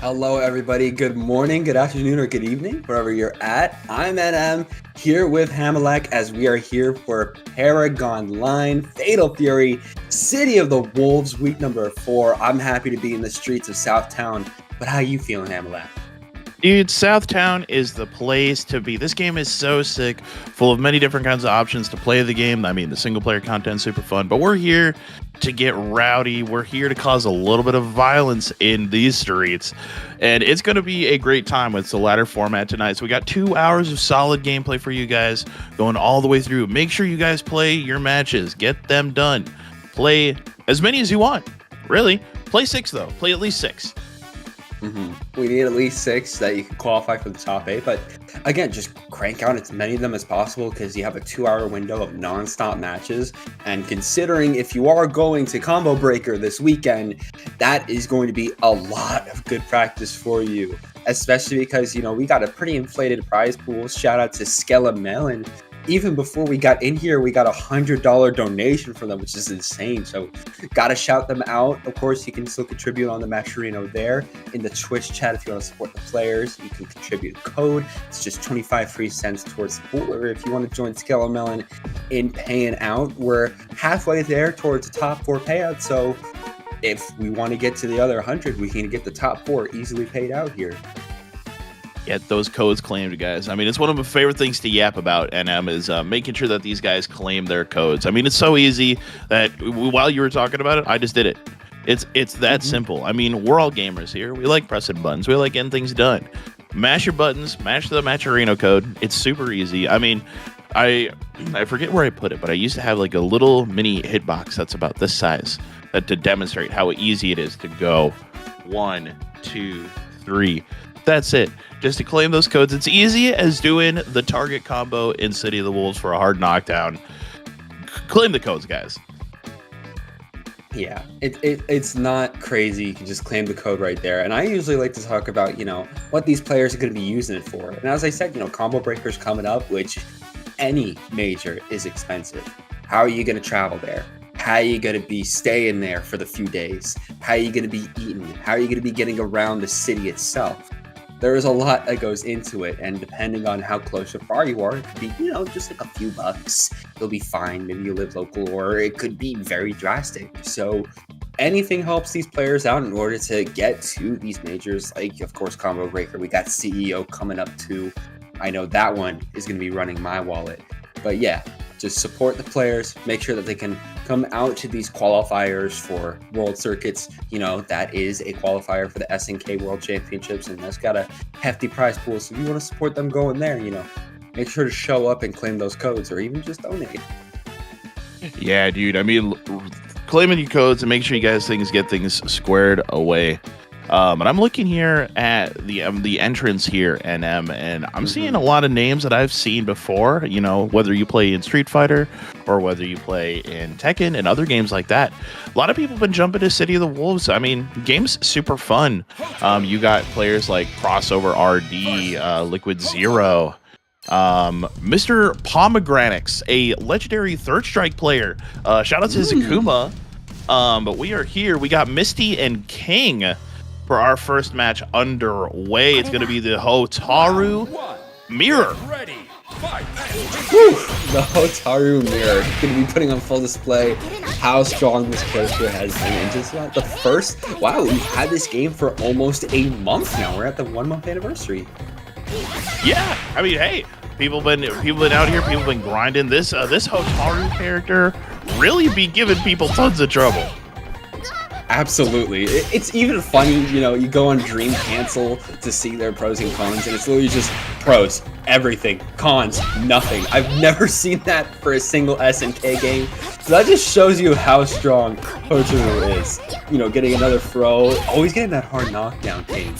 Hello, everybody. Good morning, good afternoon, or good evening, wherever you're at. I'm NM here with Hamalek as we are here for ParagOnline, Fatal Fury, City of the Wolves, week number 4. I'm happy to be in the streets of Southtown, but how you feeling, Hamalek? Dude, Southtown is the place to be. This game is so sick, full of many different kinds of options to play the game. I mean, the single-player content's super fun, but we're here to get rowdy. We're here to cause a little bit of violence in these streets, and it's going to be a great time with the ladder format tonight. So we got 2 hours of solid gameplay for you guys, going all the way through. Make sure you guys play your matches. Get them done. Play as many as you want. Really. Play 6, though. Play at least 6. We need at least 6 that you can qualify for the top 8, but again, just crank out as many of them as possible because you have a 2-hour window of non-stop matches. And considering if you are going to Combo Breaker this weekend, that is going to be a lot of good practice for you, especially because, you know, we got a pretty inflated prize pool. Shout out to Skella Melon. Even before we got in here, we got a $100 donation from them, which is insane. So gotta shout them out. Of course, you can still contribute on the Matcherino there. In the Twitch chat, if you want to support the players, you can contribute a code. It's just 25 free cents towards the pool. Or if you want to join Skella Melon in paying out, we're halfway there towards the top 4 payouts. So if we want to get to the other 100, we can get the top 4 easily paid out here. Get those codes claimed, guys. I mean, it's one of my favorite things to yap about, NM, is making sure that these guys claim their codes. I mean, it's so easy that while you were talking about it, I just did it. It's that simple. I mean, we're all gamers here. We like pressing buttons. We like getting things done. Mash your buttons. Mash the Matcherino code. It's super easy. I mean, I forget where I put it, but I used to have like a little mini hitbox that's about this size to demonstrate how easy it is to go 1, 2, 3. That's it. Just to claim those codes. It's easy as doing the target combo in City of the Wolves for a hard knockdown. Claim the codes, guys. Yeah, it's not crazy. You can just claim the code right there. And I usually like to talk about, you know, what these players are going to be using it for. And as I said, you know, Combo Breaker's coming up, which any major is expensive. How are you going to travel there? How are you going to be staying there for the few days? How are you going to be eating? How are you going to be getting around the city itself? There is a lot that goes into it, and depending on how close or far you are, it could be, you know, just like a few bucks. You'll be fine. Maybe you live local, or it could be very drastic. So anything helps these players out in order to get to these majors. Like, of course, Combo Breaker. We got CEO coming up too. I know that one is going to be running my wallet. But yeah, just support the players. Make sure that they can come out to these qualifiers for world circuits. You know, that is a qualifier for the SNK World Championships, and that's got a hefty prize pool. So if you want to support them going there, you know, make sure to show up and claim those codes, or even just donate. Yeah, dude. I mean, claiming your codes and make sure you guys get things squared away. And I'm looking here at the entrance here, NM, and I'm seeing a lot of names that I've seen before. You know, whether you play in Street Fighter or whether you play in Tekken and other games like that. A lot of people have been jumping to City of the Wolves. I mean, game's super fun. You got players like Crossover RD, Liquid Zero, Mr. Pomegranates, a legendary Third Strike player. Shout out to Zakuma. But we are here. We got Misty and King for our first match underway. It's going to be the Hotaru Mirror. The Hotaru Mirror. Going to be putting on full display how strong this character has been. And just not the first. Wow, we've had this game for almost a month now. We're at the 1-month anniversary. Yeah, I mean, hey, people been out here. People been grinding. This Hotaru character really be giving people tons of trouble. Absolutely. It's even funny, you know, you go on Dream Cancel to see their pros and cons, and it's literally just pros, everything, cons, nothing. I've never seen that for a single SNK game. So that just shows you how strong Hotaru is. You know, getting another throw, always getting that hard knockdown King.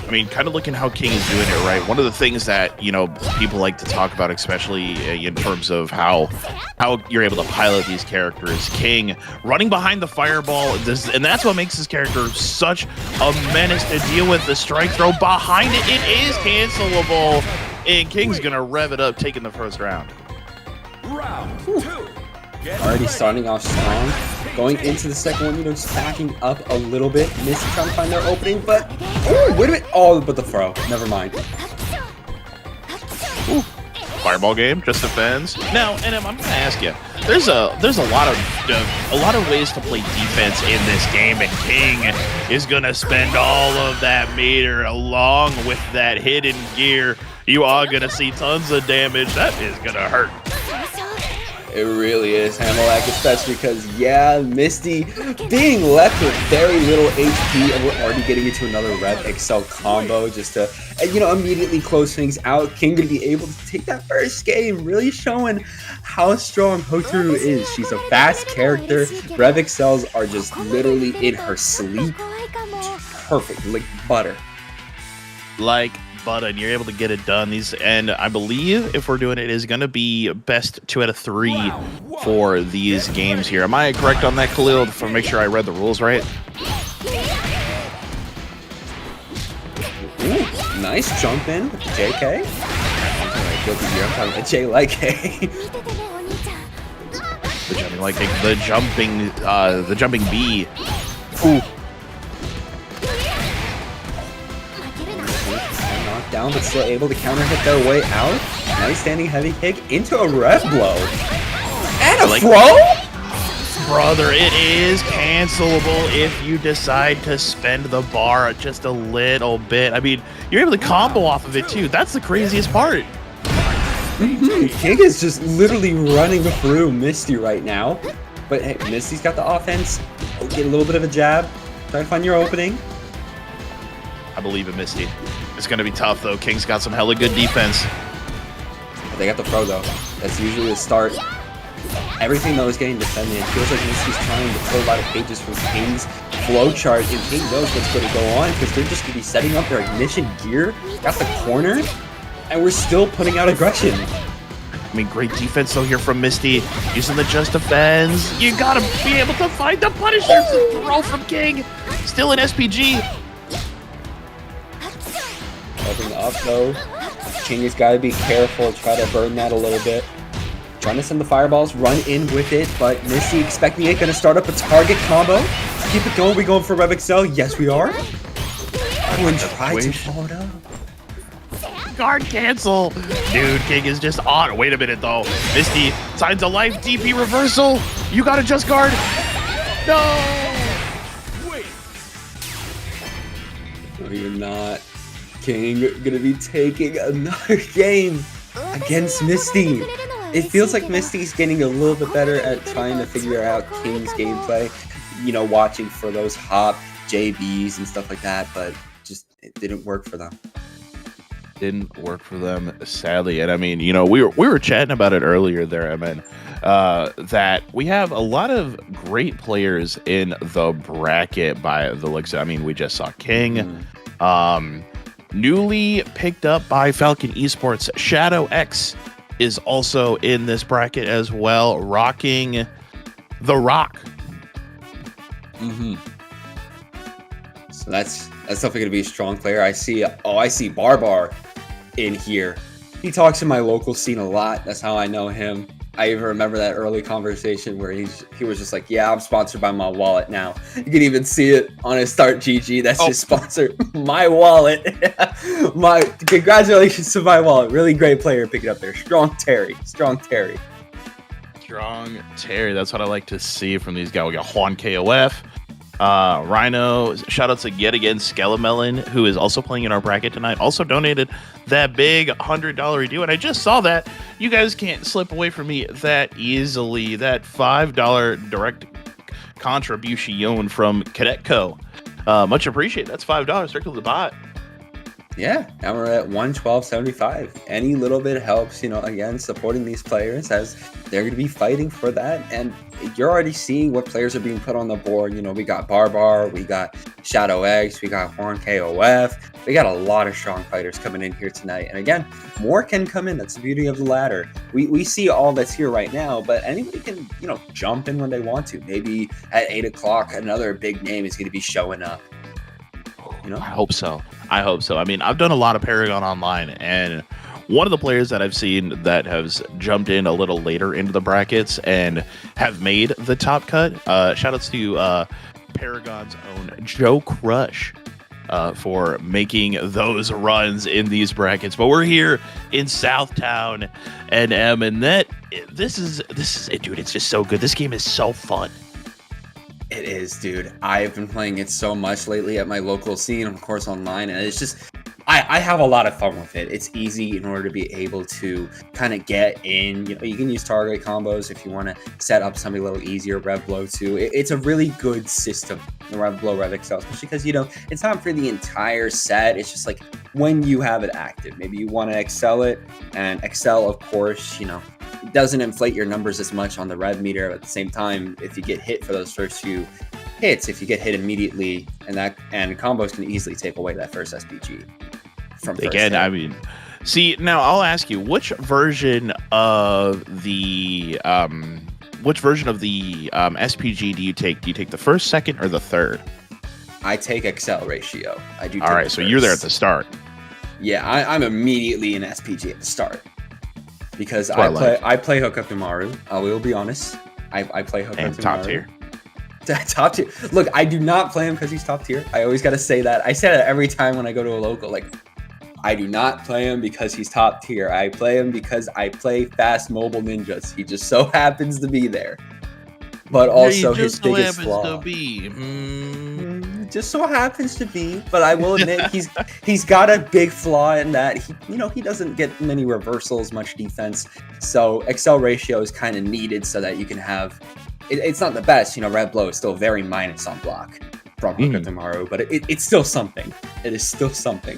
I mean, kind of looking how King is doing it, right? One of the things that, you know, people like to talk about, especially in terms of how you're able to pilot these characters. King running behind the fireball, and that's what makes this character such a menace to deal with. The strike throw behind it, it is cancelable, and King's gonna rev it up, taking the first round. Round 2, Already starting off strong. Going into the second one, just backing up a little bit. Misty trying to find their opening, but oh, wait a minute. Oh, but the throw. Never mind. Ooh. Fireball game, just defends. Now, and I'm gonna ask you, there's a lot of ways to play defense in this game, and King is gonna spend all of that meter along with that hidden gear. You are gonna see tons of damage. That is gonna hurt. It really is, Hamelak, especially because, yeah, Misty being left with very little HP, and we're already getting into another Rev Excel combo just to, immediately close things out. King gonna be able to take that first game, really showing how strong Hotaru is. She's a fast character. Rev Excels are just literally in her sleep. Perfect, like butter. Like butter, and you're able to get it done. And I believe if we're doing it, is going to be best 2 out of 3 for these games here. Am I correct on that, Khalil? To make sure I read the rules right. Ooh, nice jump in, JK. I'm talking about J like K. The jumping B. Ooh. Down, but still able to counter hit their way out. Nice standing heavy kick into a rev blow. And a throw? Brother, it is cancelable if you decide to spend the bar just a little bit. I mean, you're able to combo off of it too. That's the craziest part. King is just literally running through Misty right now. But hey, Misty's got the offense. Get a little bit of a jab. Try to find your opening. I believe in Misty. It's going to be tough, though. King's got some hella good defense. They got the throw, though. That's usually the start. Everything, though, is getting defended. It feels like Misty's trying to pull a lot of pages from King's flowchart, and King knows what's going to go on because they're just going to be setting up their ignition gear. Got the corner, and we're still putting out aggression. I mean, great defense, though, here from Misty. Using the just defense. You got to be able to find the Punisher to throw from King. Still an SPG. Opening up though, King has got to be careful, try to burn that a little bit. Trying to send the fireballs, run in with it, but Misty expecting it, gonna start up a target combo. Keep it going, we going for Rev Excel? Yes we are. Everyone tried to follow it up. Guard cancel. Dude, King is just on. Wait a minute though. Misty, signs of life, DP reversal. You gotta just guard. No! Wait. No, you're not. King gonna be taking another game against Misty. It feels like Misty's getting a little bit better at trying to figure out King's gameplay, watching for those hop JBs and stuff like that, but just it didn't work for them. Didn't work for them, sadly. And I mean, we were chatting about it earlier there, that we have a lot of great players in the bracket by the looks. I mean, we just saw King. Newly picked up by Falcon Esports, Shadow X is also in this bracket as well, rocking the Rock. So that's definitely gonna be a strong player. I see Barbar in here. He talks in my local scene a lot. That's how I know him. I even remember that early conversation where he was just like, yeah, I'm sponsored by my wallet now. You can even see it on his Start GG. That's his sponsor, my wallet. Congratulations to my wallet. Really great player picking up there. Strong Terry. That's what I like to see from these guys. We got Juan KOF. Rhino, shout out to yet again Skelemelon, who is also playing in our bracket tonight, also donated that big $100 due, and I just saw that. You guys can't slip away from me that easily. That $5 direct contribution from Cadetco. Much appreciated. That's $5 strictly to the bot. Yeah, now we're at 112.75. Any little bit helps, again, supporting these players as they're going to be fighting for that. And you're already seeing what players are being put on the board. We got Barbar, we got Shadow X, we got Horn KOF. We got a lot of strong fighters coming in here tonight. And again, more can come in. That's the beauty of the ladder. We see all that's here right now, but anybody can, jump in when they want to. Maybe at 8 o'clock, another big name is going to be showing up. I hope so. I mean, I've done a lot of ParagOnline, and one of the players that I've seen that has jumped in a little later into the brackets and have made the top cut. Shout outs to Paragon's own Joe Crush for making those runs in these brackets. But we're here in Southtown NM, and this is it, dude. It's just so good. This game is so fun. It is, dude. I've been playing it so much lately at my local scene, of course, online, and it's just, I have a lot of fun with it. It's easy in order to be able to kind of get in. You know, you can use target combos if you want to set up something a little easier. Rev Blow too. It's a really good system, the Rev Blow, Rev Excel, especially because, you know, it's not for the entire set. It's just like when you have it active. Maybe you want to excel it, and Excel, of course, you know, doesn't inflate your numbers as much on the rev meter. But at the same time, if you get hit for those first few hits, if you get hit immediately, and combos can easily take away that first SPG from first again hit. I mean, see, now I'll ask you, which version of the SPG do you take? Do you take the first, second, or the third? I take Excel ratio. I do. All right, so you're there at the start. Yeah, I'm immediately in SPG at the start. Because I play Hokutomaru. I will be honest. I play Hokutomaru. And top tier. Top tier. Look, I do not play him because he's top tier. I always got to say that. I say that every time when I go to a local. Like, I do not play him because he's top tier. I play him because I play fast mobile ninjas. He just so happens to be there. But also his biggest flaw. Just so happens to be. But I will admit he's got a big flaw in that he doesn't get many reversals, much defense. So Excel ratio is kind of needed so that you can have. It's not the best. You know, Red Blow is still very minus on block from Hokutomaru, but it's still something. It is still something.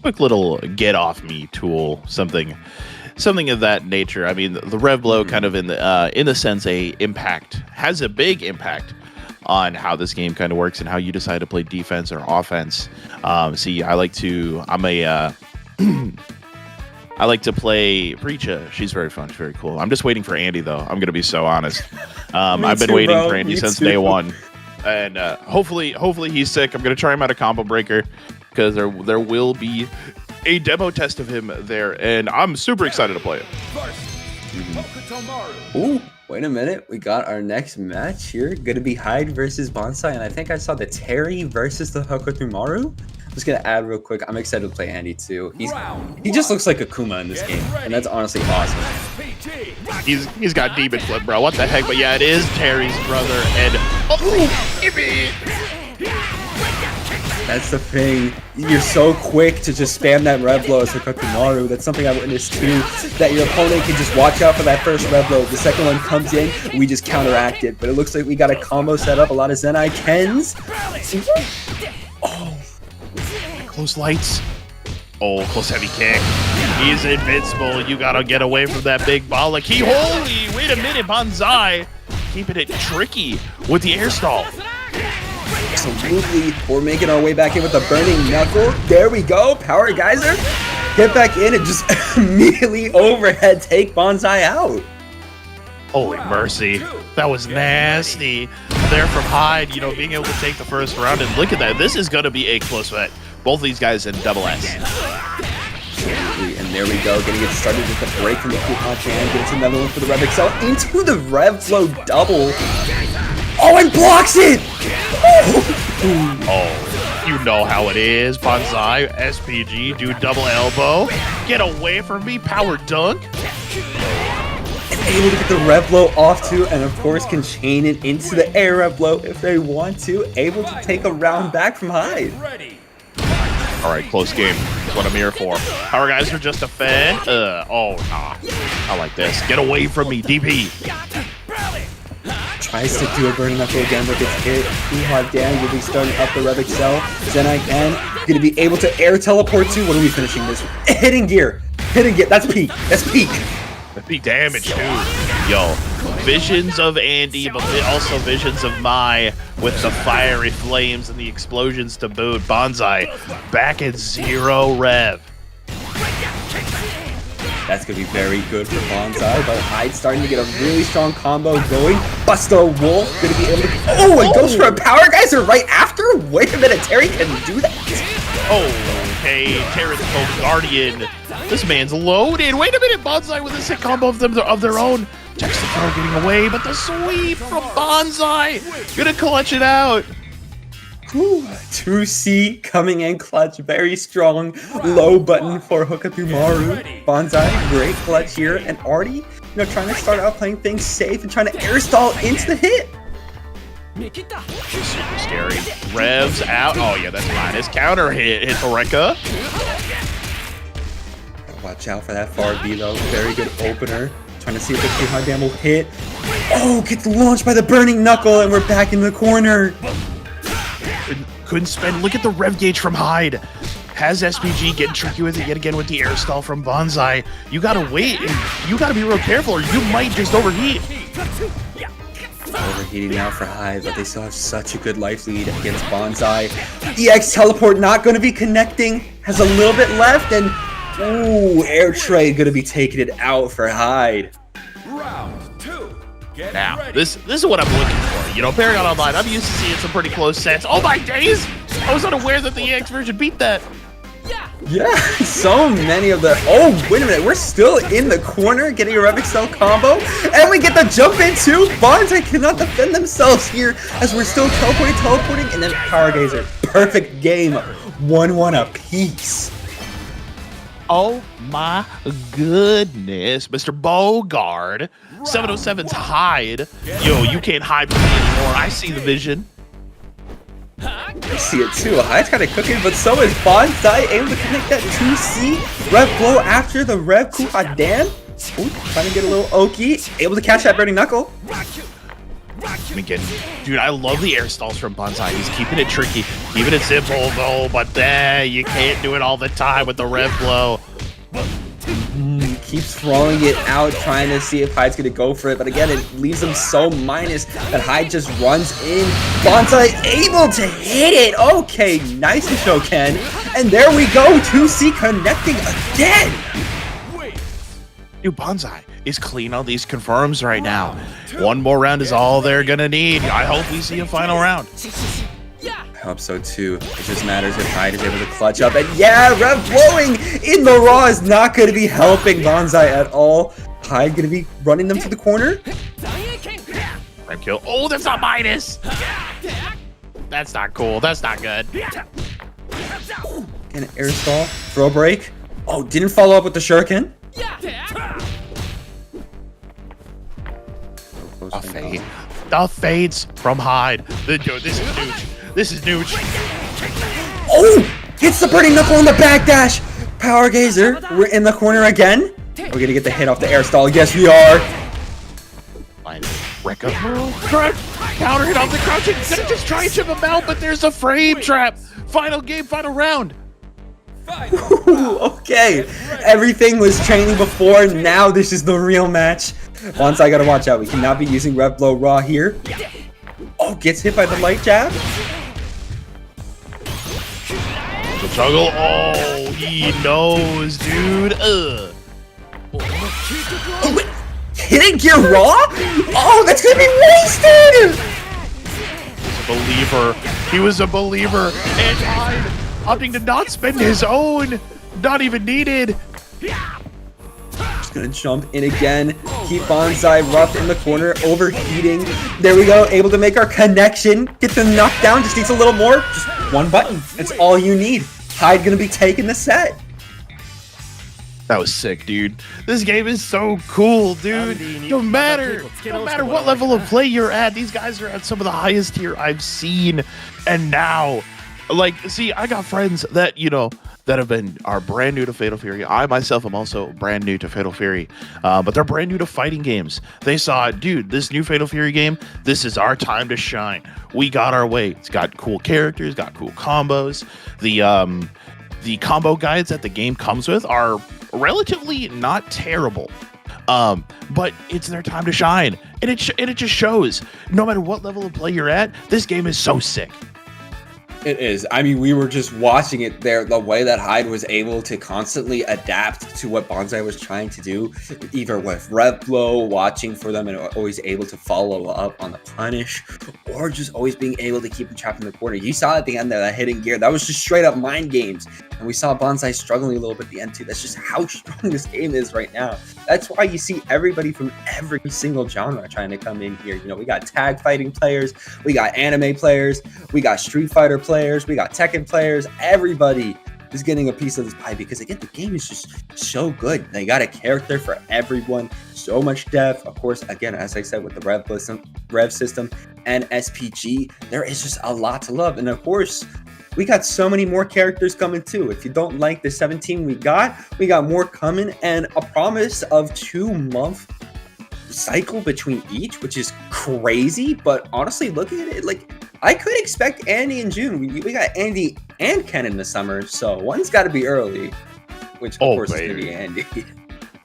Quick little get off me tool, something of that nature. I mean, the Rev Blow kind of in the sense has a big impact on how this game kind of works and how you decide to play defense or offense. See, I like to play Preacha. She's very fun. She's very cool. I'm just waiting for Andy, though. I'm going to be so honest. I've been waiting for Andy since day one. And hopefully he's sick. I'm going to try him out of Combo Breaker because there will be a demo test of him there. And I'm super excited to play it. Ooh, wait a minute. We got our next match here. Going to be Hyde versus Bonsai. And I think I saw the Terry versus the Hokutomaru. Just gonna add real quick. I'm excited to play Andy too. He just looks like Akuma in this game, and that's honestly awesome. He's got demon flip, bro. What the heck? But yeah, it is Terry's brother, and that's the thing. You're so quick to just spam that Rev Blow as Hokutomaru. That's something I witnessed too. That your opponent can just watch out for that first Rev Blow. The second one comes in, we just counteract it. But it looks like we got a combo set up. A lot of Zenai Kens. Close lights. Oh, close heavy kick. He's invincible. You gotta get away from that big ball. Like holy, wait a minute, Bonsai. Keeping it tricky with the air stall. Absolutely. We're making our way back in with the burning knuckle. There we go. Power geyser. Get back in and just immediately overhead take Bonsai out. Holy mercy. That was nasty. There from Hyde, being able to take the first round. And look at that. This is going to be a close fight. Both these guys in double S. Absolutely. And there we go. Getting it started with the break from the Q Punch and gets another one for the Rev Excel into the Rev Flow double. Oh, and blocks it! Oh, you know how it is. Bonsai, SPG, do double elbow. Get away from me, power dunk. And able to get the Rev Blow off too, and of course can chain it into the air Rev Blow if they want to. Able to take a round back from Hyde. All right, close game. That's what I'm here for. Power guys are just a fan. Oh, nah. I like this. Get away from me, DP. Tries to do a burning knuckle again, but gets hit. Too hard down. Will be starting up the Rev Excel. Zenai Ken gonna be able to air teleport to. What are we finishing this? Hitting gear. That's peak. That's peak. That's peak damage too. Yo, visions of Andy, but also visions of Mai with the fiery flames and the explosions to boot. Bonsai back at 0 rev. That's going to be very good for Bonsai, but Hyde starting to get a really strong combo going. Buster Wolf going to be able to... Oh, and goes for a power geyser right after? Wait a minute, Terry can do that? Oh, okay, Terrence Guardian This man's loaded. Wait a minute. Bonsai with a sick combo of their own. Checks the throw getting away, but the sweep from Bonsai. Gonna clutch it out. Ooh, 2C coming in clutch. Very strong. Low button for Hookapimaru. Bonsai, great clutch here. And Artie, trying to start out playing things safe and trying to air stall into the hit. Super scary. Revs out. Oh, yeah, that's minus. Counter hit Toreka. Watch out for that far B, though. Very good opener. Trying to see if the behind bam will hit. Oh, gets launched by the burning knuckle, and we're back in the corner. Couldn't spend. Look at the rev gauge from Hyde. Has SPG getting tricky with it yet again with the air stall from Bonsai. You gotta wait, and you gotta be real careful, or you might just overheat. Overheating now for Hyde, but they still have such a good life lead against Bonsai. EX teleport not going to be connecting. Has a little bit left, and ooh, air trade going to be taking it out for Hyde. Round 2. Now, this is what I'm looking for. ParagOnline, I'm used to seeing some pretty close sets. Oh my days! I was unaware that the EX version beat that. Yeah, so many of the... Oh, wait a minute. We're still in the corner getting a Rev Excel combo. And we get the jump in too. Bonsai cannot defend themselves here as we're still teleporting. And then ParagGazer. Perfect game. 1-1 apiece. Oh my goodness, Mr. Bogard. 707's Hyde. Yo, you can't hide from me anymore. I see the vision. I see it too. Hyde's kind of cooking, but so is Bonsai able to connect that 2C. Rev blow after the Rev Kuhadan. Ooh, trying to get a little Oki. Able to catch that burning knuckle. Again, dude, I love the air stalls from Bonsai. He's keeping it tricky, keeping it simple though, but you can't do it all the time with the Rev blow. Keeps throwing it out, trying to see if Hyde's going to go for it. But again, it leaves him so minus that Hyde just runs in. Bonsai able to hit it. Okay, nice to show Ken. And there we go, 2C connecting again. Dude, Bonsai is clean on these confirms right now. One more round is all they're going to need. I hope we see a final round. I hope so too. It just matters if Hyde is able to clutch up. And yeah, Rev blowing in the raw is not going to be helping Bonsai at all. Hyde going to be running them to the corner. Rev kill. Oh, that's not minus. That's not cool. That's not good. And an air stall. Throw break. Oh, didn't follow up with the shuriken. A fade. The fades from Hyde. Dude, this is huge. This is huge. Oh! Hits the burning knuckle on the backdash! ParagGazer, we're in the corner again. We're gonna get the hit off the air stall. Yes, we are. Rekka. Counter hit off the crouching. Gonna just try and chip him out, but there's a frame trap. Final game, final round. Ooh, okay. Everything was training before. Now this is the real match. Bonsai gotta watch out. We cannot be using Rev Blow Raw here. Oh, gets hit by the light jab. The juggle. Oh, he knows, dude. Oh, wait. Hitting gear raw? Oh, that's gonna be wasted! Believer. He was a believer. And Hyde opting to not spend his own. Not even needed. Just gonna jump in again. Keep Bonsai rough in the corner, overheating. There we go, able to make our connection. Get the knockdown, just needs a little more. Just one button, that's all you need. Hyde gonna be taking the set. That was sick, dude. This game is so cool, dude. No matter what level of play you're at, these guys are at some of the highest tier I've seen. And now, see, I got friends that, that are brand new to Fatal Fury. I myself am also brand new to Fatal Fury, but they're brand new to fighting games. They saw, dude, this new Fatal Fury game, this is our time to shine. We got our way. It's got cool characters, got cool combos. The combo guides that the game comes with are relatively not terrible, but it's their time to shine, and it just shows. No matter what level of play you're at, this game is so sick. It is. I mean, we were just watching it there. The way that Hyde was able to constantly adapt to what Bonsai was trying to do, either with Revlo, watching for them and always able to follow up on the punish, or just always being able to keep him trapped in the corner. You saw at the end there, that hidden gear, that was just straight up mind games. And we saw Bonsai struggling a little bit at the end too. That's just how strong this game is right now. That's why you see everybody from every single genre trying to come in here. You know, we got tag fighting players, we got anime players, we got Street Fighter players, we got Tekken players. Everybody is getting a piece of this pie because, again, the game is just so good. They got a character for everyone, so much depth. Of course, again, as I said, with the Rev system and SPG, there is just a lot to love. And of course, we got so many more characters coming too. If you don't like the 17 we got more coming, and a promise of 2-month cycle between each, which is crazy. But honestly, looking at it, like, I could expect Andy in June. We got Andy and Ken in the summer, so one's got to be early, which of course is going to be Andy.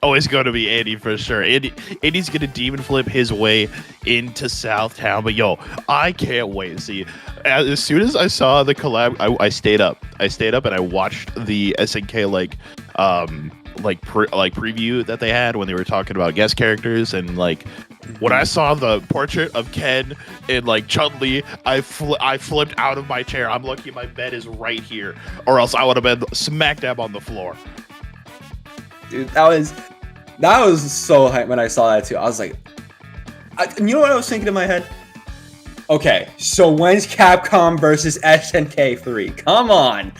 Oh, it's going to be Andy for sure. Andy's going to demon flip his way into Southtown. But yo, I can't wait. See, as soon as I saw the collab, I stayed up. And I watched the SNK preview that they had when they were talking about guest characters, and like when I saw the portrait of Ken and like Chun-Li, I flipped out of my chair. I'm lucky my bed is right here, or else I would have been smack dab on the floor. Dude, that was so hype when I saw that too. I was like, you know what I was thinking in my head? Okay, so when's Capcom versus SNK 3? Come on.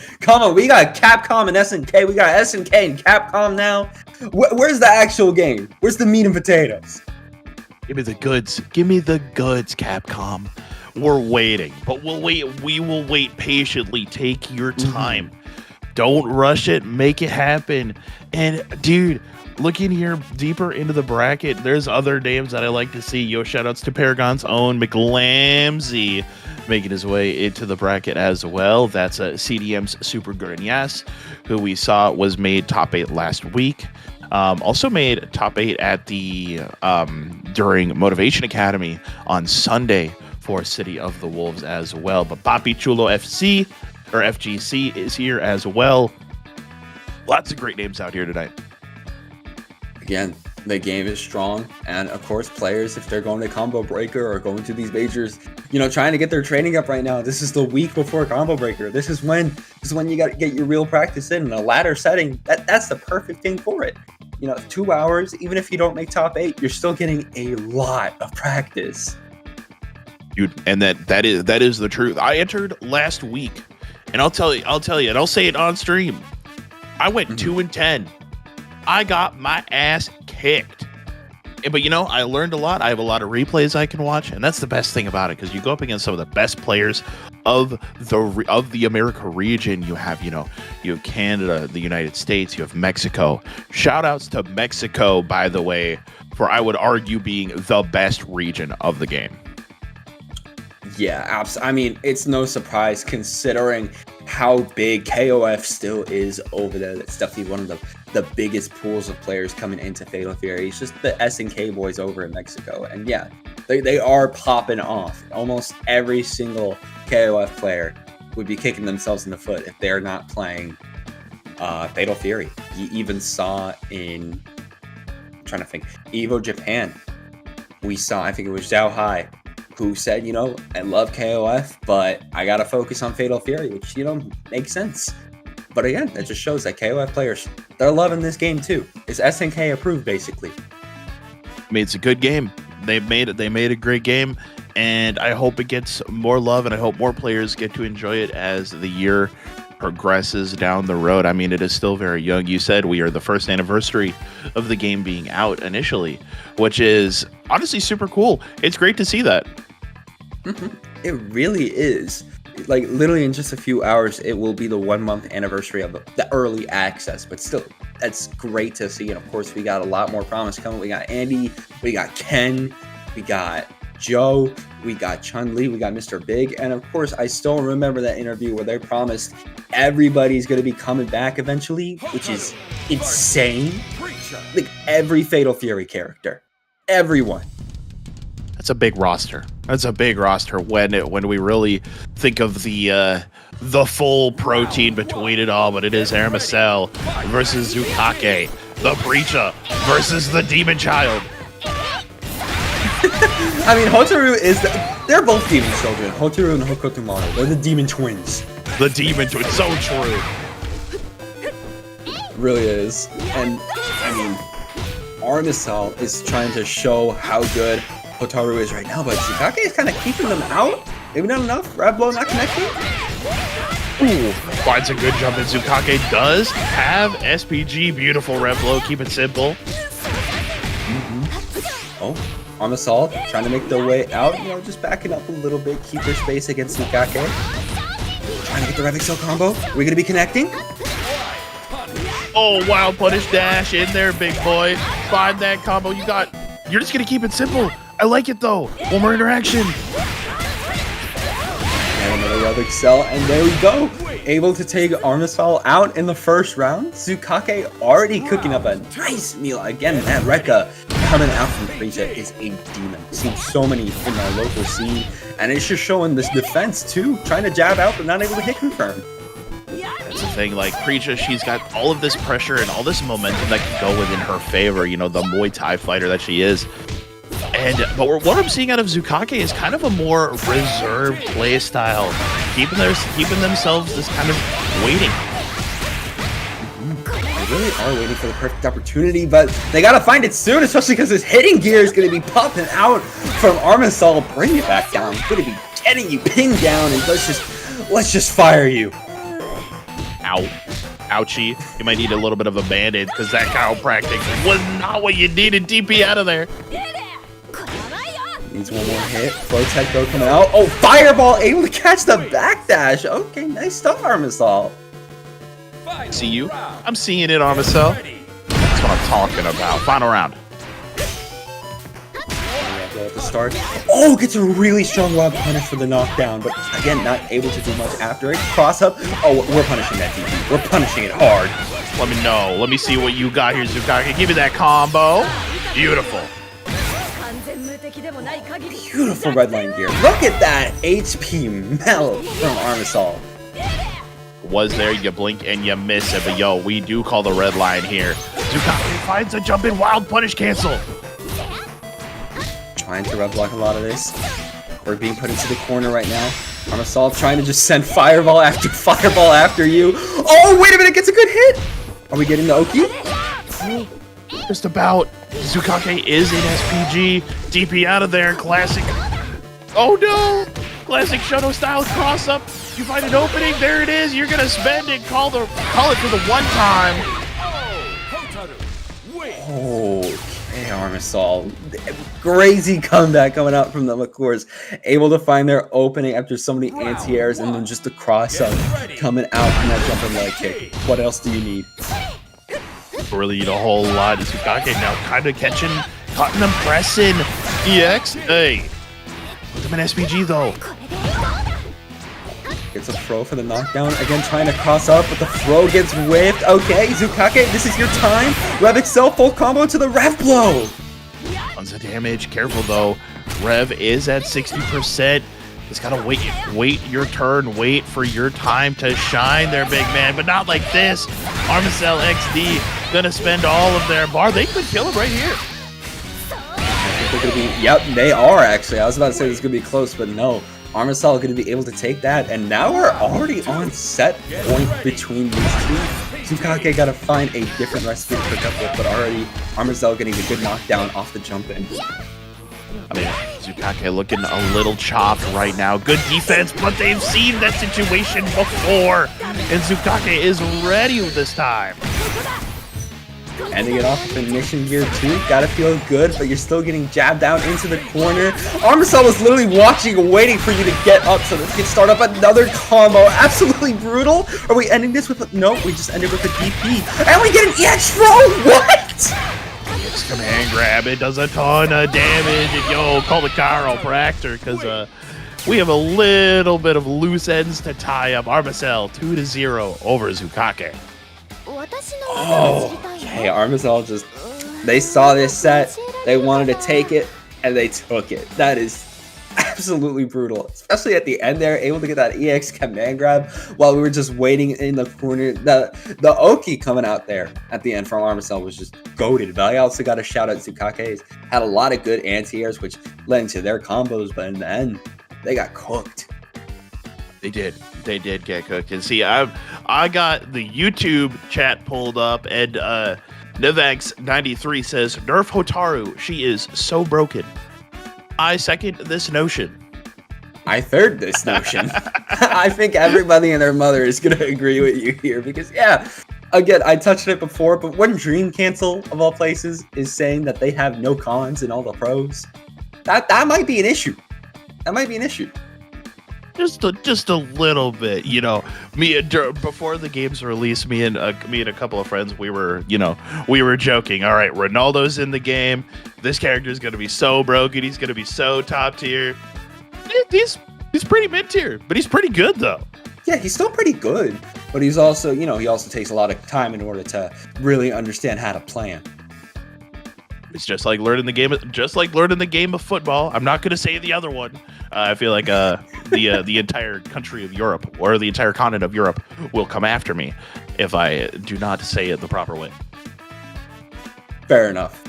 We got Capcom and SNK. We got SNK and Capcom now. Where's the actual game? Where's the meat and potatoes? Give me the goods. Give me the goods, Capcom. We're waiting, but we'll wait. We will wait patiently. Take your time. Don't rush it. Make it happen. And dude, looking here deeper into the bracket, there's other names that I like to see. Yo, shoutouts to Paragon's own McLamsey making his way into the bracket as well. That's CDM's Super Gurnias, who we saw was made top 8 last week. Also made top 8 at the during Motivation Academy on Sunday for City of the Wolves as well. But Papi Chulo FC or FGC is here as well. Lots of great names out here tonight. Again, the game is strong, and of course, players, if they're going to Combo Breaker or going to these majors, you know, trying to get their training up right now. This is the week before Combo Breaker. This is when you got to get your real practice in a ladder setting. That's the perfect thing for it. You know, 2 hours, even if you don't make top 8, you're still getting a lot of practice. Dude, and that is the truth. I entered last week, and I'll tell you, and I'll say it on stream. I went 2-10. I got my ass kicked. But you know, I learned a lot. I have a lot of replays I can watch, and that's the best thing about it, because you go up against some of the best players of the America region. You have Canada, the United States, you have Mexico. Shout outs to Mexico, by the way, for I would argue being the best region of the game. Yeah, absolutely. I mean, it's no surprise considering how big KOF still is over there. That's definitely one of the biggest pools of players coming into Fatal Fury. It's just the SNK boys over in Mexico. And yeah, they are popping off. Almost every single KOF player would be kicking themselves in the foot if they're not playing Fatal Fury. You even saw in, I'm trying to think, Evo Japan. We saw, I think it was Zhao Hai, who said, you know, I love KOF, but I got to focus on Fatal Fury, which, you know, makes sense. But again, that just shows that KOF players, they're loving this game too. It's SNK approved, basically. I mean, it's a good game. They made a great game, and I hope it gets more love, and I hope more players get to enjoy it as the year progresses down the road. I mean, it is still very young. You said we are the first anniversary of the game being out initially, which is honestly super cool. It's great to see that. It really is. Like, literally in just a few hours, it will be the 1-month anniversary of the early access. But still, that's great to see. And of course, we got a lot more promise coming. We got Andy, we got Ken, we got Joe, we got Chun-Li, we got Mr. Big. And of course, I still remember that interview where they promised everybody's going to be coming back eventually, which is insane. Like, every Fatal Fury character. Everyone. That's a big roster. That's a big roster when we really think of the full protein between it all. But it is Armacell versus Zukake, the Breacher versus the Demon Child. I mean, Hotaru they're both demon children. Hotaru and Hokotomaru. They're the demon twins. The Demon Twins, so true. It really is. And, I mean, Armacell is trying to show how good Hotaru is right now, but Zukake is kind of keeping them out. Maybe not enough. Red Blow not connecting. Ooh, finds a good jump, and Zukake does have SPG. Beautiful Red Blow, keep it simple. Oh, Armacell trying to make their way out, you know, just backing up a little bit, keep their space against Zukake. Trying to get the Rev Excel combo. Are we going to be connecting? Oh, wild punish dash in there, big boy. Find that combo. You're just going to keep it simple. I like it, though. One more interaction. And another Rev Excel, and there we go. Able to take Armacell out in the first round. Zukake already cooking up a nice meal. Again, man, Rekka coming out from Preacher is a demon. Seen so many in my local scene, and it's just showing this defense too. Trying to jab out, but not able to hit confirm. That's the thing, like, Preacher, she's got all of this pressure and all this momentum that can go within her favor, you know, the Muay Thai fighter that she is. But what I'm seeing out of Zukake is kind of a more reserved play style, keeping themselves just kind of waiting. They really are waiting for the perfect opportunity, but they gotta find it soon, especially because his hitting gear is gonna be popping out from Armacell. Bring it back down. He's gonna be getting you pinned down, and let's just fire you. Ow. Ouchie. You might need a little bit of a band-aid because that chiropractic was not what you needed. DP out of there. Needs one more hit. Flow Tech though coming out. Oh, Fireball able to catch the backdash. Okay, nice stuff, Armacell. See you? I'm seeing it, Armacell. That's what I'm talking about. Final round. At the start. Oh, gets a really strong wild punish for the knockdown, but again, not able to do much after it. Cross up. Oh, we're punishing that DP. We're punishing it hard. Let me know. Let me see what you got here, Zukake. Give me that combo. Beautiful. Beautiful red line gear. Look at that HP melt from Armacell. Was there, you blink and you miss it, but yo, we do call the red line here. Zukake finds a jump in, wild punish cancel. Trying to red block a lot of this. We're being put into the corner right now. Armacell trying to just send fireball after you. Oh, wait a minute, gets a good hit. Are we getting the Oki? Just about. Zukake is in SPG. DP out of there. Classic. Oh no! Classic Shoto style cross up. You find an opening. There it is. You're gonna spend it. Call it for the one time. Oh, okay, Armacell. Crazy comeback coming out from them, of course. Able to find their opening after so many anti-airs, and then just a cross up coming out from that jumping leg kick. What else do you need? Really need a whole lot. Zukake now kind of cutting them pressing. EX, hey. Put them in SPG though. Gets a throw for the knockdown. Again, trying to cross up, but the throw gets whiffed. Okay, Zukake, this is your time. Rev Excel full combo to the Rev Blow. Tons of damage. Careful though. Rev is at 60%. Just gotta wait your turn, wait for your time to shine there, big man, but not like this. Armacell XD gonna spend all of their bar. They could kill him right here. I think they're gonna be, yep, they are actually. I was about to say this is gonna be close, but no. Armacell gonna be able to take that, and now we're already on set point between these two. Zukake gotta find a different recipe to cook up with, but already Armacell getting a good knockdown off the jump in. I mean, Zukake looking a little chopped right now. Good defense, but they've seen that situation before. And Zukake is ready this time. Ending it off with a mission gear too. Gotta feel good, but you're still getting jabbed out into the corner. Armacell was literally watching, waiting for you to get up so this can start up another combo. Absolutely brutal. Are we ending this with no? We just ended with a DP. And we get an EX throw? What? EX command grab. It does a ton of damage. And yo, call the chiropractor because we have a little bit of loose ends to tie up. Armacell 2-0 over Zukake. Oh, okay, Armacell just, they saw this set, they wanted to take it, and they took it. That is absolutely brutal, especially at the end there, able to get that EX command grab while we were just waiting in the corner. The Oki coming out there at the end from Armacell was just goated, but I also got a shout out to Kake's. Had a lot of good anti-airs, which led into their combos, but in the end, they got cooked. They did get cooked. And see, I got the YouTube chat pulled up, and Nivax93 says, "Nerf Hotaru, she is so broken." I second this notion. I third this notion. I think everybody and their mother is going to agree with you here because, yeah, again, I touched it before, but when Dream Cancel, of all places, is saying that they have no cons in all the pros, that might be an issue. That might be an issue. Just a little bit, before the game's release, me and a couple of friends, we were joking. All right, Ronaldo's in the game. This character is going to be so broken. He's going to be so top tier. He's pretty mid tier, but he's pretty good though. Yeah, he's still pretty good, but he's also, he also takes a lot of time in order to really understand how to play him. It's just like learning the game of football. I'm not going to say the other one. I feel like the entire country of Europe or the entire continent of Europe will come after me if I do not say it the proper way. Fair enough.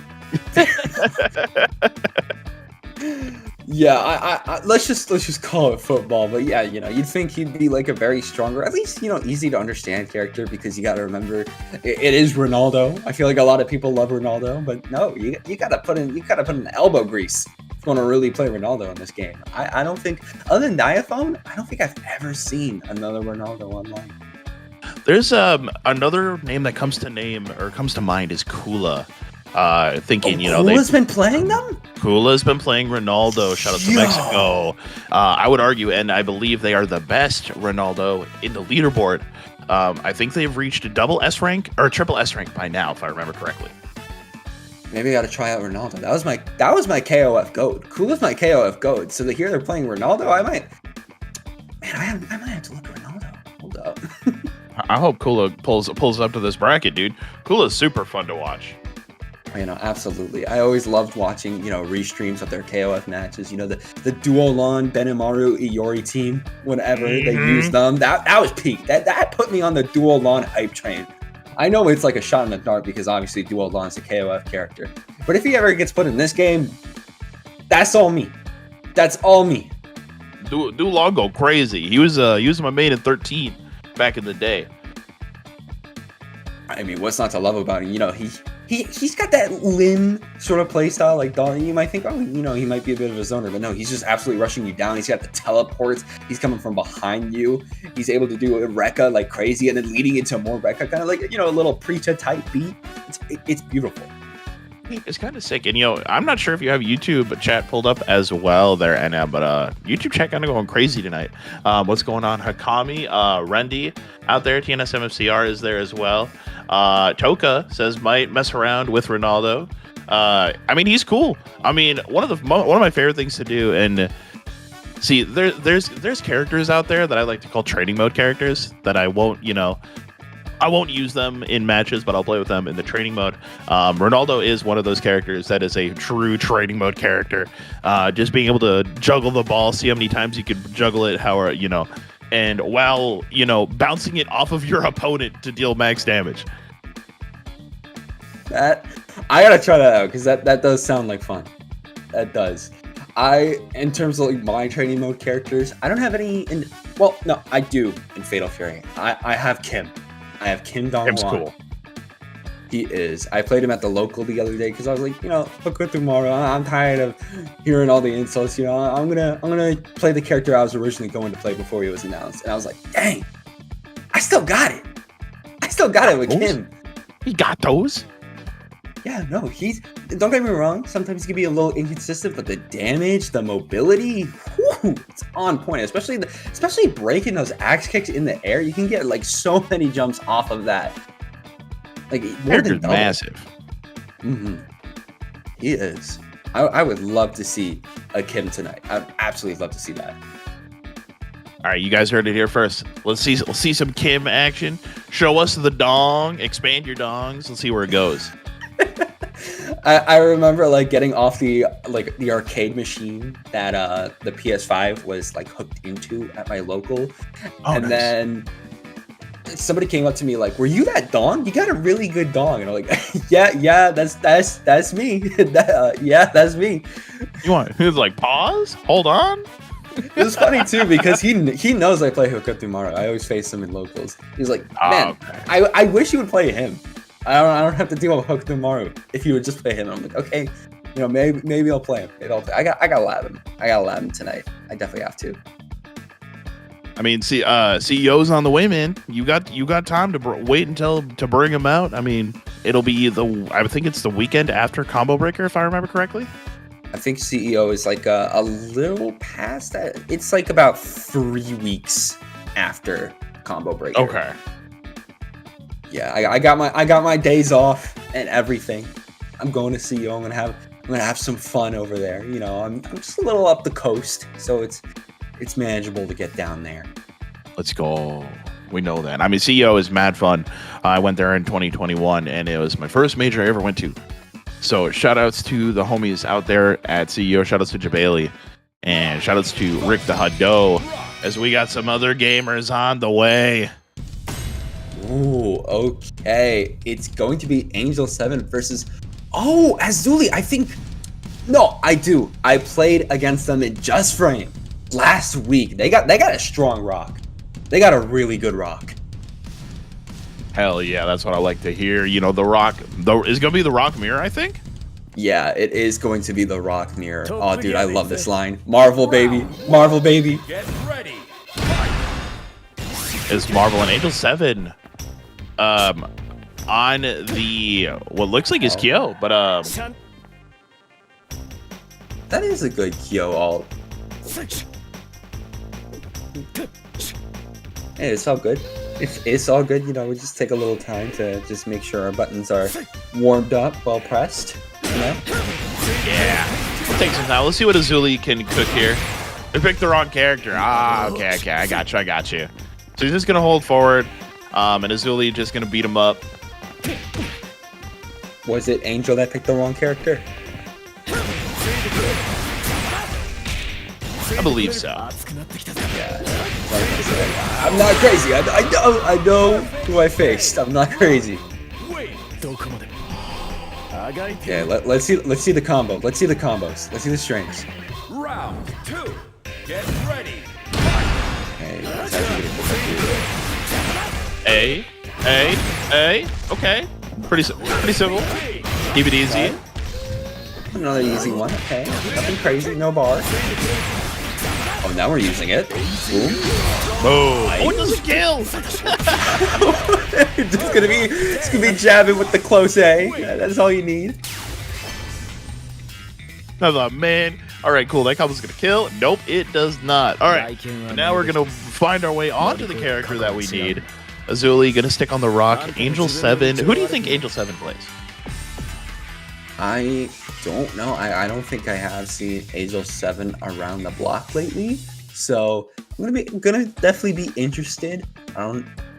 Yeah, I let's just call it football. But yeah, you'd think he'd be like a very stronger, at least easy to understand character, because you got to remember it is Ronaldo. I feel like a lot of people love Ronaldo, but no, you got to put in elbow grease if you want to really play Ronaldo in this game. I don't think, other than Diaphone, I don't think I've ever seen another Ronaldo online. There's another name that comes to mind is Kula. Kula's been playing them? Kula's been playing Ronaldo. Shout out to Mexico. I would argue, and I believe they are the best Ronaldo in the leaderboard. I think they've reached a double S rank or triple S rank by now, if I remember correctly. Maybe I got to try out Ronaldo. That was my KOF goat. Kula's my KOF goat. So to hear they're playing Ronaldo, I might have to look at Ronaldo. Hold up. I hope Kula pulls up to this bracket, dude. Kula's super fun to watch. Absolutely. I always loved watching, restreams of their KOF matches. The Duolon, Benimaru, Iori team, whenever they used them. That was peak. That put me on the Duolon hype train. I know it's like a shot in the dark because obviously Duolon's a KOF character. But if he ever gets put in this game, that's all me. That's all me. Duolon go crazy. He was my main in 13 back in the day. I mean, what's not to love about him? He's got that Lin sort of play style like Don. You might think, he might be a bit of a zoner, but no, he's just absolutely rushing you down. He's got the teleports. He's coming from behind you. He's able to do a Rekka like crazy and then leading into more Rekka, kind of like, a little Preeta type beat. It's beautiful. It's kind of sick. And, I'm not sure if you have YouTube chat pulled up as well there, Anna, but YouTube chat kind of going crazy tonight. What's going on? Hakami, Rendi out there, TNSMFCR is there as well. Toka says might mess around with Ronaldo. He's cool. One of my favorite things to do, and see, there's characters out there that I like to call training mode characters that I won't use them in matches, but I'll play with them in the training mode. Ronaldo is one of those characters that is a true training mode character. Just being able to juggle the ball, see how many times you can juggle it, and while, bouncing it off of your opponent to deal max damage. That I gotta try that out because that does sound like fun. That does. In terms of my training mode characters, I don't have any no, I do in Fatal Fury. I have Kim. I have Kim Dong-hwan. Kim's cool. He is. I played him at the local the other day because I was like, look at tomorrow. I'm tired of hearing all the insults. I'm gonna play the character I was originally going to play before he was announced. And I was like, dang, I still got it. With Kim. He got those. Yeah, no, don't get me wrong, sometimes he can be a little inconsistent, but the damage, the mobility, it's on point, especially breaking those axe kicks in the air. You can get like so many jumps off of that. Like more than double. Massive. Mm-hmm. He is. I would love to see a Kim tonight. I'd absolutely love to see that. All right, you guys heard it here first. Let's see some Kim action. Show us the dong. Expand your dongs. Let's see where it goes. I remember like getting off the arcade machine that the PS5 was like hooked into at my local, Oh, and nice. then somebody came up to me like, "Were you that dong? You got a really good dong." And I'm like, "Yeah, that's me. Yeah, that's me." You want? He was like, pause. Hold on. It was funny too because he knows I play Hooked Up Tomorrow. I always face him in locals. He's like, "Man, okay. I wish you would play him. I don't have to deal with Hooked Up Tomorrow if you would just play him." And I'm like, "Okay, maybe I'll play him. I gotta lab him. I gotta lab him tonight. I definitely have to." I mean, CEO's on the way, man. You got time to wait until to bring him out. I mean, it'll be I think it's the weekend after Combo Breaker, if I remember correctly. I think CEO is like a little past that. It's like about 3 weeks after Combo Breaker. Okay. Yeah, I got my days off and everything. I'm going to CEO. I'm gonna have some fun over there. I'm just a little up the coast, so it's manageable to get down there. Let's go. We know that. I mean, CEO is mad fun. I went there in 2021, and it was my first major I ever went to. So shout outs to the homies out there at CEO. Shout outs to Jabali. And shout outs to Rick the Huddo, as we got some other gamers on the way. Ooh, okay. It's going to be Angel 7 versus... Oh, Azuli, I think... No, I do. I played against them in Just Frame last week. They got a strong rock. They got a really good rock. Hell yeah, that's what I like to hear. The rock is going to be the rock mirror, I think. Yeah, it is going to be the rock mirror. Oh, dude, I love this line. Marvel, baby. Marvel, baby. Get ready. Is Marvel and Angel 7 on the what looks like is Kyo, but that is a good Kyo alt. Hey, it's all good. It's all good, we just take a little time to just make sure our buttons are warmed up, well pressed, yeah, we'll take some time. Let's see what Azuli can cook here. I picked the wrong character. Okay, I got you. So he's just gonna hold forward, and Azuli just gonna beat him up. Was it Angel that picked the wrong character? I believe so. Yeah, like I said, I'm not crazy. I know who I faced. I'm not crazy. Yeah, let's see the combo. Let's see the combos. Let's see the strings. Round 2. Get ready. Okay, that's actually gonna put that A. Okay, pretty simple. Keep it easy. Okay. Another easy one. Okay, nothing crazy. No bar. Oh, now we're using it. Boom. Boom. Oh, it doesn't kill. It's gonna be jabbing with the close A. That's all you need. I thought, man. All right, cool. That combo's gonna kill. Nope, it does not. All right, now we're gonna find our way onto the character that we need. Azuli gonna stick on the rock. Angel 7. Who do you think Angel 7 plays? I don't know. I don't think I have seen Angel 7 around the block lately. So I'm gonna definitely be interested.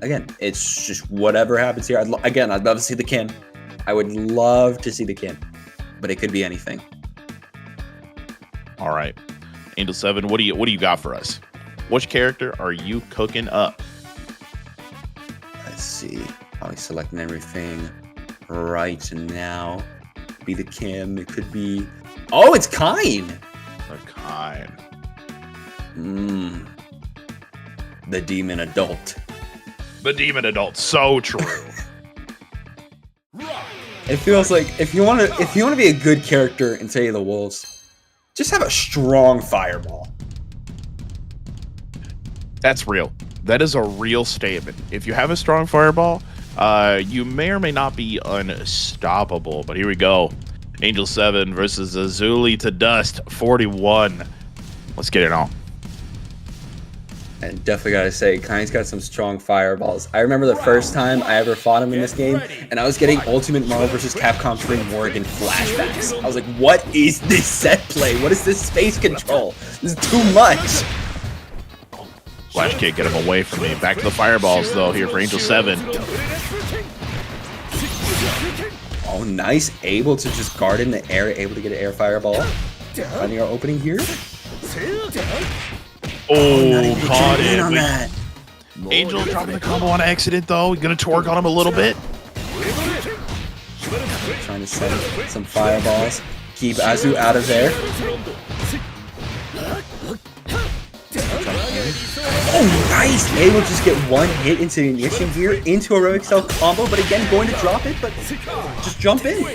Again, it's just whatever happens here. I'd love to see the Kim. I would love to see the Kim, but it could be anything. All right, Angel 7. What do you got for us? Which character are you cooking up? Let's see. Probably selecting everything right now. Be the Kim. It could be. Oh, it's Kine. The kind. The demon adult. The demon adult. So true. It feels like if you want to be a good character in City of the Wolves, just have a strong fireball. That's real. That is a real statement. If you have a strong fireball, you may or may not be unstoppable. But here we go. Angel 7 versus Azuli to Dust 41. Let's get it on. And definitely gotta say, Kine's got some strong fireballs. I remember the first time I ever fought him in this game, and I was getting Ultimate Marvel vs. Capcom 3 Morrigan flashbacks. I was like, what is this set play? What is this space control? This is too much. Flash kick, get him away from me. Back to the fireballs, though, here for Angel 7. Oh, nice. Able to just guard in the air, able to get an air fireball. Finding our opening here. Oh, caught in it. on that. Angel dropping the combo on accident, though. Gonna twerk on him a little bit. Trying to send some fireballs. Keep Azu out of there. Oh, nice! Able to just get one hit into the ignition gear, into a Heroic Cell combo, but again, going to drop it, but just jump in.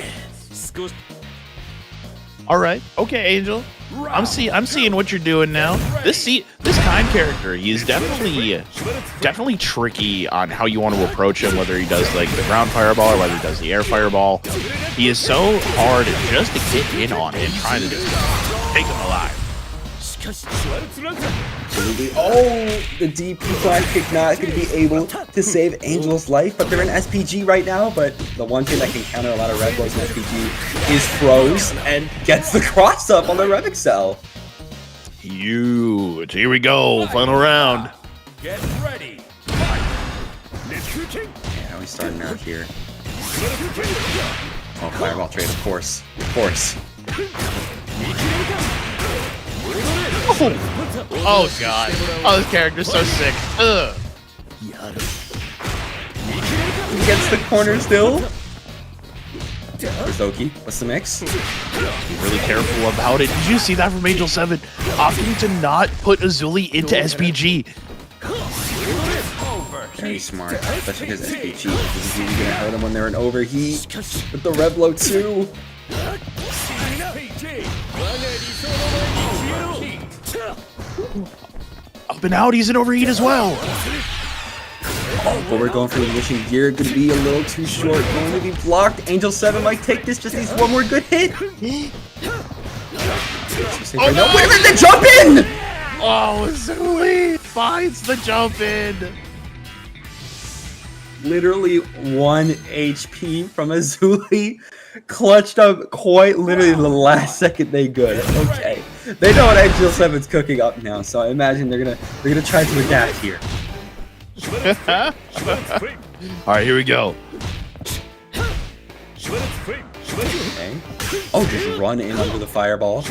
All right, okay, Angel. I'm seeing what you're doing now. This kind character, he is definitely tricky on how you want to approach him. Whether he does like the ground fireball or whether he does the air fireball, he is so hard just to get in on him, trying to just take him alive. Oh, the DP flash kick not going to be able to save Angel's life, but they're in SPG right now. But the one thing that can counter a lot of red blows in SPG is froze and gets the cross up on the Rev Excel. Huge. Here we go. Final round. Get ready. Yeah, how are we starting out here? Oh, fireball trade, of course. Of course. Oh god. Oh, this character's so sick. Ugh. He gets the corner still. Zoki, what's the mix? Really careful about it. Did you see that from Angel 7? Opting to not put Azuli into SPG. Very smart, especially because SPG is really gonna hurt him when they're in overheat. With the red blow too. Up and out, he's in overheat as well. Oh, but we're going for the ignition gear. Gonna be a little too short. Going to be blocked. Angel 7 might take this. Just needs one more good hit. Oh no! Wait a minute! Jump in! Oh, Azuli finds the jump in. Literally 1 HP from Azuli. Clutched up quite literally the last second they could. Okay, they know what Angel 7's cooking up now, so I imagine they're gonna try to adapt here. All right, here we go. Okay. Oh, just run in under the fireball.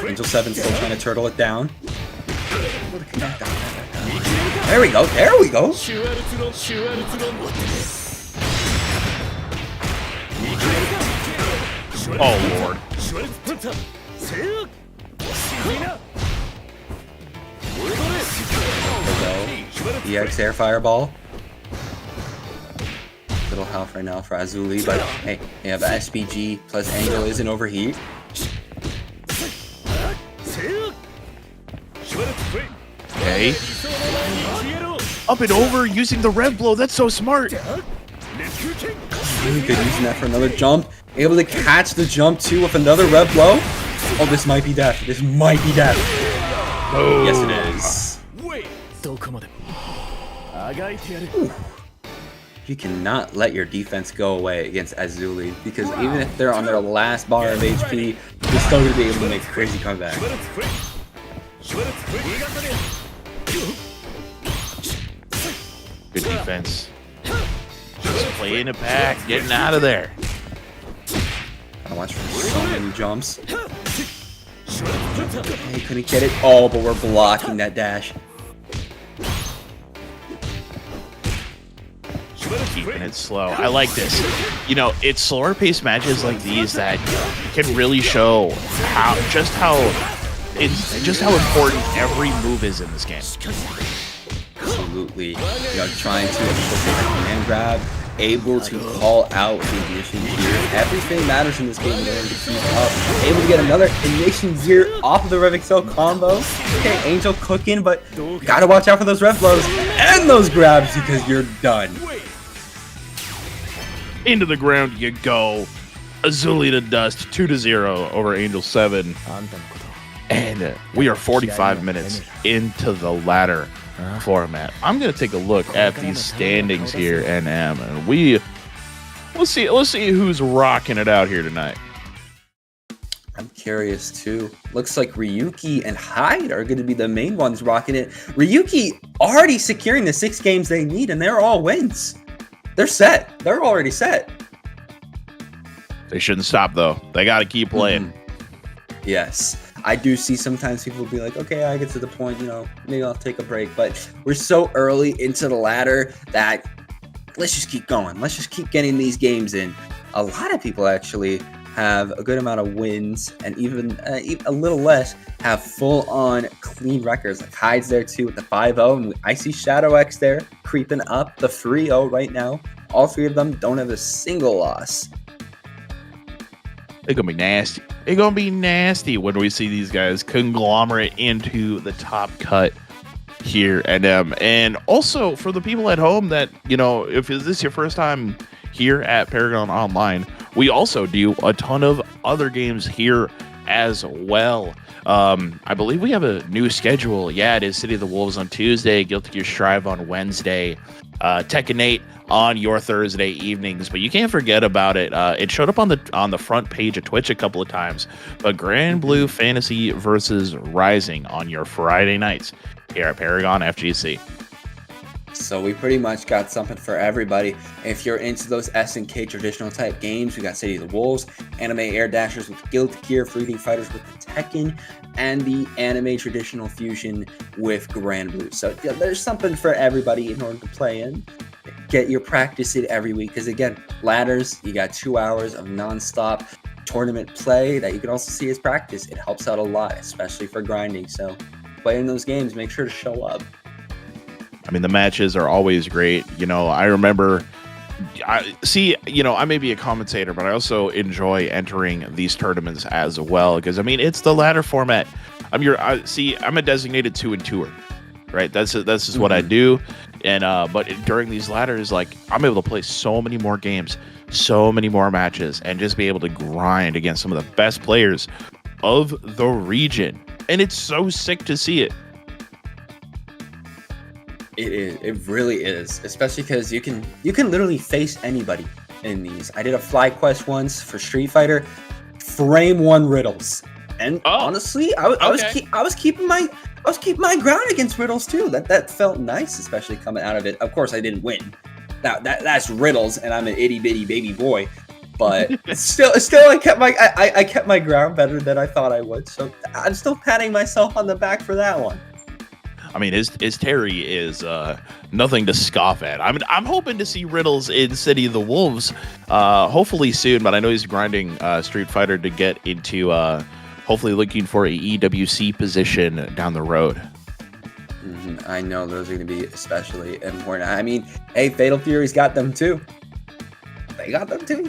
Angel 7 still trying to turtle it down. There we go. There we go. Oh lord. EX air fireball. Little health right now for Azuli, but hey, they have SPG plus Angel is in overheat. Okay. Up and over using the rev blow. That's so smart. Really good using that for another jump. Able to catch the jump too with another rev blow. Oh, this might be death. This might be death. Oh. Yes, it is. Ooh. You cannot let your defense go away against Azuli, because even if they're on their last bar of HP, they're still going to be able to make a crazy comeback. Good defense. Just playing it back, getting out of there. I watch for so many jumps. He couldn't get it. Oh, but we're blocking that dash. Keeping it slow. I like this. You know, it's slower paced matches like these that can really show how important every move is in this game. Absolutely. You know, trying to infiltrate the command grab, able to call out the ignition gear. Everything matters in this game in order to keep up. Able to get another ignition gear off of the Rev Excel combo. Okay, Angel cooking, but gotta watch out for those rev blows and those grabs because you're done. Into the ground you go. Azuli to dust, 2-0 over Angel 7. And we are 45 minutes into the ladder format. I'm gonna take a look at these standings here, NM, and let's see who's rocking it out here tonight. I'm curious too. Looks like Ryuki and Hyde are going to be the main ones rocking it. Ryuki already securing the 6 games they need, and they're all wins. They're set. They're already set. They shouldn't stop though. They got to keep playing. Yes. I do see sometimes people will be like, okay, I get to the point, maybe I'll take a break. But we're so early into the ladder that let's just keep going. Let's just keep getting these games in. A lot of people actually have a good amount of wins, and even a little less have full-on clean records. Like Hyde's there too with the 5-0, and I see Shadow X there creeping up the 3-0 right now. All three of them don't have a single loss. It's gonna be nasty. It's gonna be nasty when we see these guys conglomerate into the top cut here at M. And also for the people at home that, if this is your first time here at Paragon Online, we also do a ton of other games here as well. I believe we have a new schedule. Yeah, it is City of the Wolves on Tuesday, Guilty Gear Strive on Wednesday, Tekken 8 on your Thursday evenings. But you can't forget about it. It showed up on the front page of Twitch a couple of times. But Grand Blue Fantasy versus Rising on your Friday nights here at Paragon FGC. So we pretty much got something for everybody. If you're into those SNK traditional type games, we got City of the Wolves, Anime Air Dashers with Guilty Gear, Freedom Fighters with the Tekken, and the Anime Traditional Fusion with Grand Blue. So yeah, there's something for everybody in order to play in. Get your practice in every week, because again, ladders, you got 2 hours of nonstop tournament play that you can also see as practice. It helps out a lot, especially for grinding. So playing those games, make sure to show up. I mean, the matches are always great. I remember, I may be a commentator, but I also enjoy entering these tournaments as well. Because, it's the ladder format. I'm a designated 2-and-2er, right? That's just what I do. And, but during these ladders, I'm able to play so many more games, so many more matches, and just be able to grind against some of the best players of the region. And it's so sick to see it. It is. It really is. Especially because you can literally face anybody in these. I did a fly quest once for Street Fighter, frame 1 Riddles, and honestly, I was keeping my ground against Riddles too. That felt nice, especially coming out of it. Of course, I didn't win. Now that's Riddles, and I'm an itty bitty baby boy. But still, I kept my ground better than I thought I would. So I'm still patting myself on the back for that one. His Terry is nothing to scoff at. I'm hoping to see Riddles in City of the Wolves, hopefully soon. But I know he's grinding Street Fighter to get into, hopefully looking for a EWC position down the road. I know those are going to be especially important. Hey, Fatal Fury's got them too. They got them too.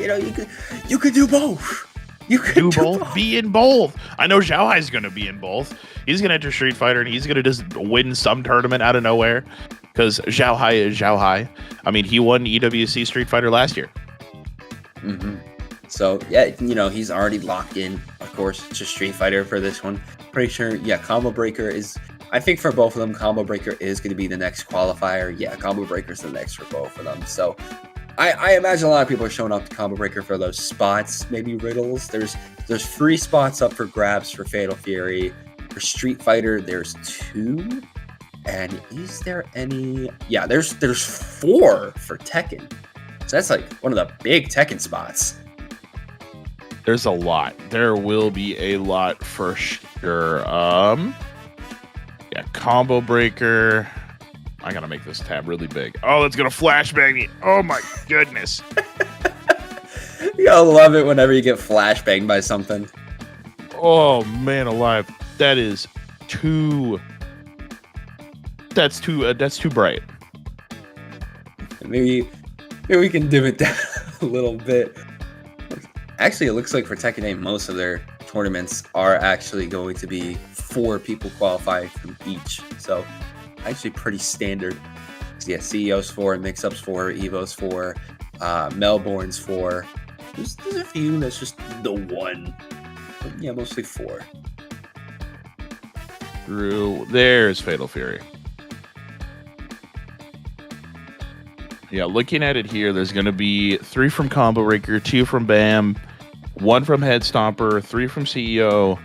You could do both. You could do both. Be in both. I know Zhao Hai's going to be in both. He's going to enter Street Fighter, and he's going to just win some tournament out of nowhere, because Zhao Hai is Zhao Hai. He won EWC Street Fighter last year. So, yeah, he's already locked in, of course, to Street Fighter for this one. Pretty sure, Combo Breaker is... I think for both of them, Combo Breaker is going to be the next qualifier. Yeah, Combo Breaker is the next for both of them. So... I imagine a lot of people are showing up to Combo Breaker for those spots, maybe Riddles. There's free spots up for grabs for Fatal Fury. For Street Fighter, there's 2. And is there any? Yeah, there's 4 for Tekken. So that's one of the big Tekken spots. There's a lot. There will be a lot for sure. Combo Breaker. I gotta make this tab really big. Oh, it's gonna flashbang me. Oh my goodness. You gotta love it whenever you get flashbanged by something. Oh man alive. That is too... That's too bright. Maybe we can dim it down a little bit. Actually, it looks like for Tekken 8, most of their tournaments are actually going to be 4 people qualify from each. So actually pretty standard. Yeah, CEO's 4, Mix-Up's 4, Evo's 4, Melbourne's 4. There's a few that's just the 1. But yeah, mostly 4. There's Fatal Fury. Yeah, looking at it here, there's going to be 3 from Combo Breaker, 2 from BAM, 1 from Head Stomper, 3 from CEO,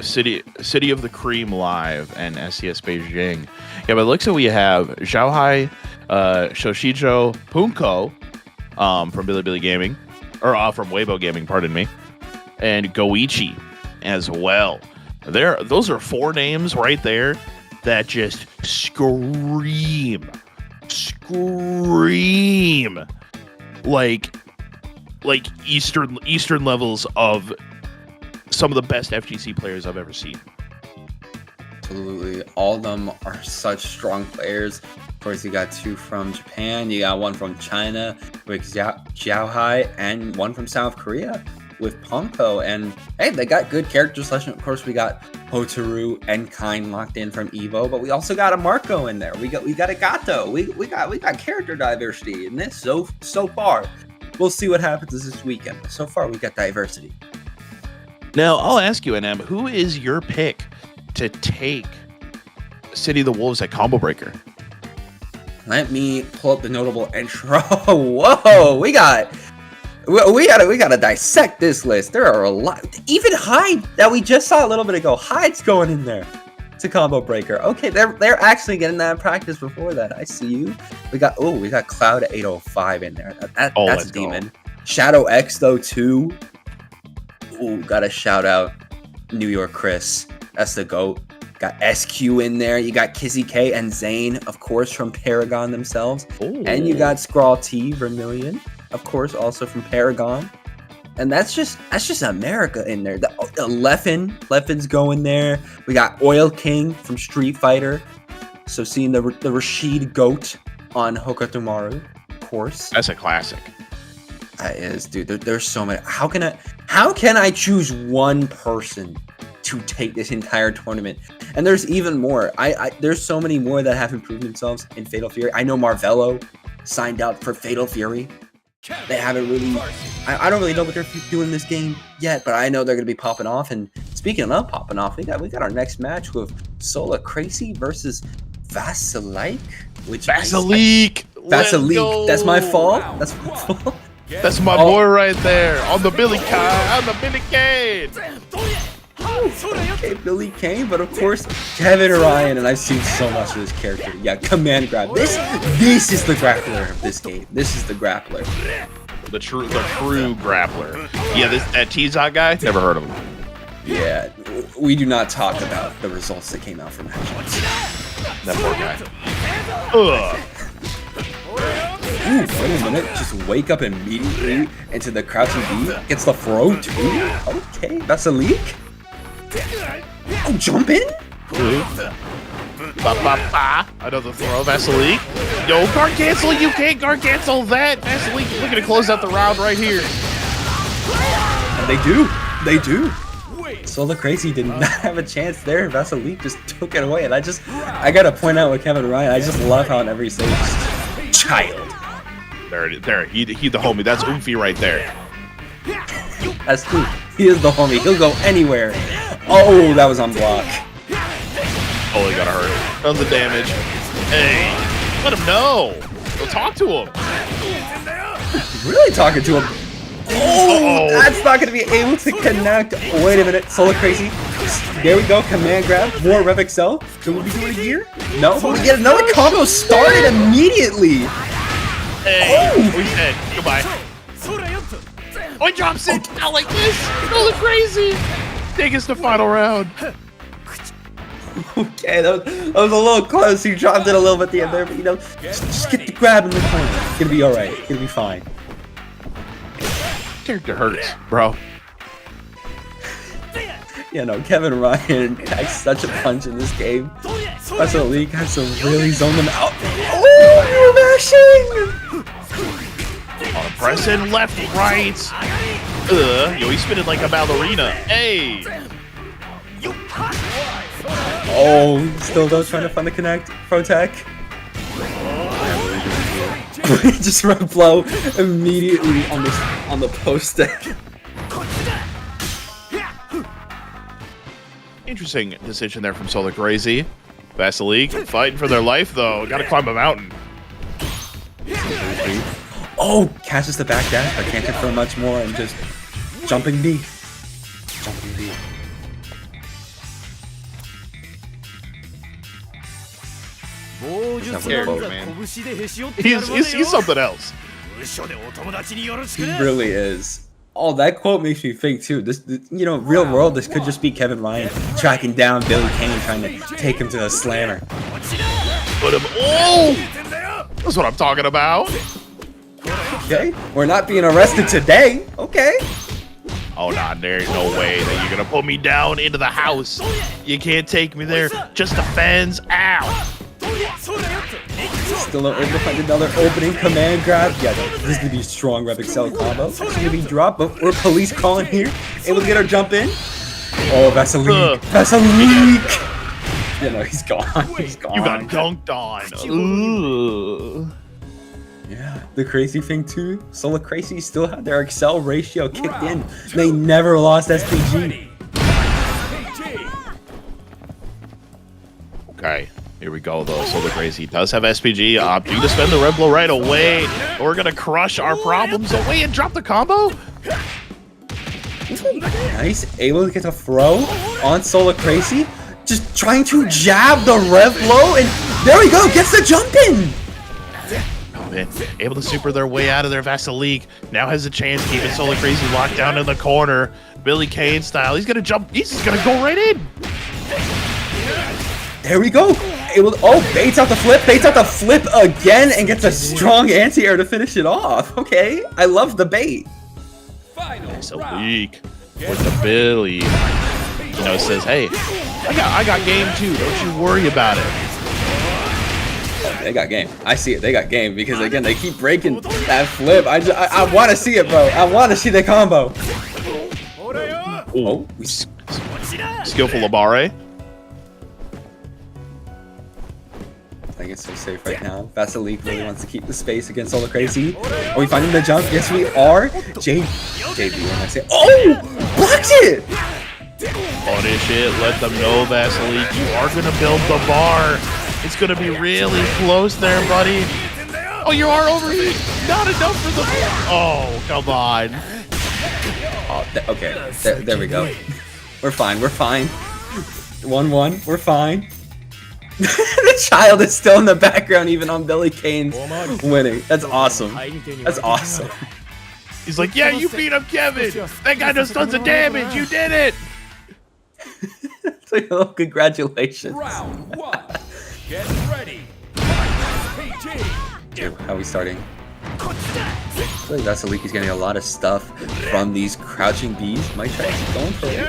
City of the Cream Live, and SCS Beijing. Yeah, but it looks like we have Zhao Hai, Shoshijo, Punko, from Billy Gaming, or from Weibo Gaming, pardon me, and Goichi as well. Those are 4 names right there that just scream like Eastern levels of some of the best FGC players I've ever seen. Absolutely. All of them are such strong players. Of course, you got 2 from Japan. You got 1 from China with Xiaohai, and 1 from South Korea with Ponko. And hey, they got good character selection. Of course, we got Hotaru and Kine locked in from Evo, but we also got a Marco in there. We got a Gato. We got character diversity in this so far. We'll see what happens this weekend. So far, we got diversity. Now, I'll ask you, NM, who is your pick to take City of the Wolves at Combo Breaker? Let me pull up the notable intro. Whoa, we gotta dissect this list. There are a lot. Even Hyde that we just saw a little bit ago. Hyde's going in there to Combo Breaker. Okay, they're actually getting that in practice before that. I see you. We got Cloud at 805 in there. That's a demon. Shadow X though too. Ooh, gotta shout out New York Chris. That's the GOAT. Got SQ in there. You got Kizzy K and Zane, of course, from Paragon themselves. Ooh. And you got Scrawl T Vermilion, of course, also from Paragon. And that's just America in there. The Leffen's going there. We got Oil King from Street Fighter. So seeing the Rashid GOAT on Hokutomaru, of course. That's a classic. That is, dude. There's so many. How can I choose one person to take this entire tournament? And there's even more. There's so many more that have improved themselves in Fatal Fury. I know Marvello signed up for Fatal Fury. They haven't really. I don't really know what they're doing in this game yet, but I know they're gonna be popping off. And speaking of popping off, we got our next match with Sola Crazy versus Vasilique. Vasilique. That's my fault. That's my fault. That's my boy right there on the Billy Kane. Okay, Billy Kane, but of course Kevin Ryan, and I've seen so much of this character. Yeah, command grab. This is the grappler of this game. This is the grappler. The true grappler. Yeah, that T-Zot guy. Never heard of him. Yeah, we do not talk about the results that came out from matchups. That poor guy. Ugh. Ooh, wait a minute. Just wake up immediately into the crouching B. Gets the throw too. Okay, Vasilique. Oh, jump in? I know the throw, Vasilique. Yo, guard cancel. You can't guard cancel that. Vasilique looking to close out the round right here. And they do. Sola Crazy did not have a chance there. Vasilique just took it away. And I gotta point out with Kevin Ryan, I just love how in every stage, child. There, he the homie. That's Oofy right there. That's cool. He is the homie. He'll go anywhere. Oh, that was on block. Oh, he got hurt. Done the damage. Hey, let him know. Go talk to him. Really talking to him. Oh, that's not going to be able to connect. Wait a minute. Solar Crazy. There we go. Command grab. More Rev Excel. Can we do it here? No, but we get another combo started immediately. Hey, we said goodbye. Oh, he drops it out like this. Solar Crazy. Take us to final round. Okay, that was a little close. He dropped it a little bit at the end there, but just get the grab in the corner. It's gonna be all right. It's gonna be fine. Character hurts, bro. Kevin Ryan packs such a punch in this game. Vasilique has to really zone them out. Oh, you're mashing! Pressing left, right. Yo, he's spinning like a ballerina. Hey. Oh, still though trying to find the connect. Protec. Just run flow immediately on the post deck. Interesting decision there from Solar Crazy. Vasilique fighting for their life though. Got to climb a mountain. Oh, catches the back dash, but can't confirm much more, and just jumping B. Jumping B. He's something else. He really is. Oh, that quote makes me think too. You know, real world, this could just be Kevin Ryan tracking down Billy Kane, trying to take him to the slammer. Put him. Oh, that's what I'm talking about. Okay, we're not being arrested today. Okay. Oh, nah, there's no way that you're gonna put me down into the house. You can't take me there. Just the fans. Ow. Still able to find another opening command grab. Yeah, this is gonna be a strong Rev Excel combo. It's gonna be dropped, but we're police calling here. Able to get our jump in. Oh, that's a leak. That's a leak. You know, he's gone. He's gone. You got dunked on. Ooh. Yeah, the crazy thing too, Solar Crazy still had their Excel ratio kicked in. They never lost SPG. Okay, here we go though. Solar Crazy does have SPG, opting to spend the red blow right away. We're gonna crush our problems away and drop the combo. Nice, able to get a throw on Solar Crazy. Just trying to jab the rev blow, and there we go, gets the jump in. Able to super their way out of their Vasilique. Now has a chance keeping Solar Crazy locked down in the corner. Billy Kane style. He's gonna jump. He's just gonna go right in. There we go. Baits out the flip again, and gets a strong anti-air to finish it off. Okay, I love the bait. Vasilique with the Billy. You know, says, hey, I got game too. Don't you worry about it. They got game. I see it. They got game because again they keep breaking that flip. I want to see it, bro. I want to see the combo. Oh, skillful Labare. I think it's so safe right now. Vasilique really wants to keep the space against Solar Crazy. Are we finding the jump? Yes, we are. JB, when I say, oh, blocked it. Punish it. Let them know, Vasilique, you are gonna build the bar. It's gonna be really close there, buddy. Oh, you are over me. Not enough for the. Oh, come on. Oh, okay. There we go. We're fine. We're fine. 1-1. We're fine. The child is still in the background, even on Billy Kane's winning. That's awesome. That's awesome. He's like, yeah, you beat up Kevin. That guy does tons of damage. You did it. It's like, oh, congratulations. Round 1. Get ready. How are we starting? I feel like Vasilique is getting a lot of stuff from these crouching bees. Might try to keep going for it.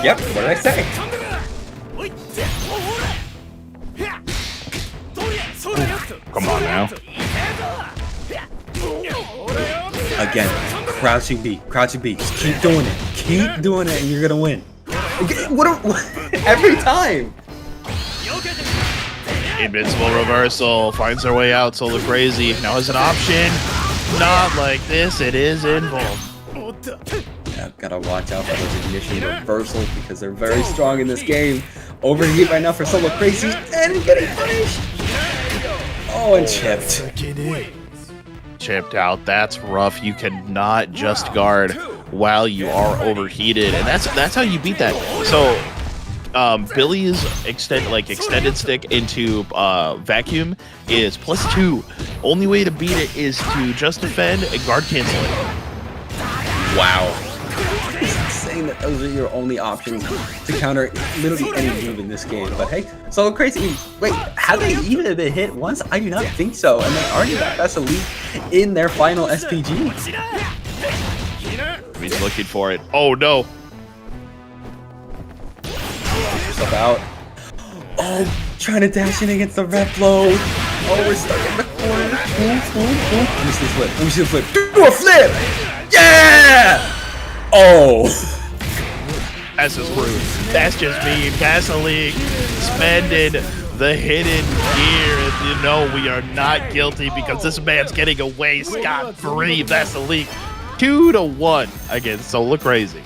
Yep, what did I say? Come on now. Again, crouching B. Just keep doing it. Keep doing it and you're gonna win. Every time. Invincible reversal finds their way out. Solar Crazy now has an option. Not like this. It is involved. Yeah, gotta watch out for those ignition reversals because they're very strong in this game. Overheat right now for Solar Crazy and getting punished. Oh, and chipped. Chipped out. That's rough. You cannot just guard while you are overheated, and that's how you beat that. So Billy's extended stick into vacuum is +2. Only way to beat it is to just defend and guard cancel it. Wow. It's insane that those are your only options to counter literally any move in this game. But hey, Solar Crazy, wait, have they even been hit once? I do not think so. And they already got Vasilique in their final SPG. He's looking for it. Oh no. Yourself out. Oh, trying to dash in against the red blow. Oh, we're stuck in the corner. Let me see the flip. Do a flip. Yeah! Oh. That's just rude. That's just mean. Vasilique spending the hidden gear. You know we are not guilty because this man's getting away scot-free. Vasilique 2-1 against Solar Crazy.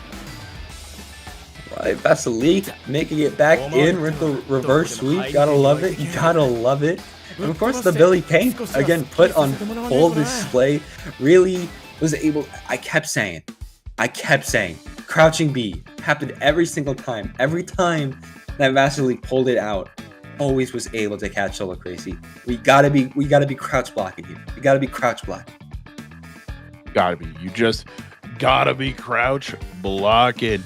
Right, Vasilique making it back in with the reverse sweep. Gotta love it. You gotta love it. And of course, the Billy Kane again put on full display. Really was able. I kept saying, crouching B happened every single time. Every time that Vasilique pulled it out, always was able to catch Solo Crazy. We gotta be crouch blocking here. We gotta be crouch blocking. Gotta be. You just gotta be crouch blocking.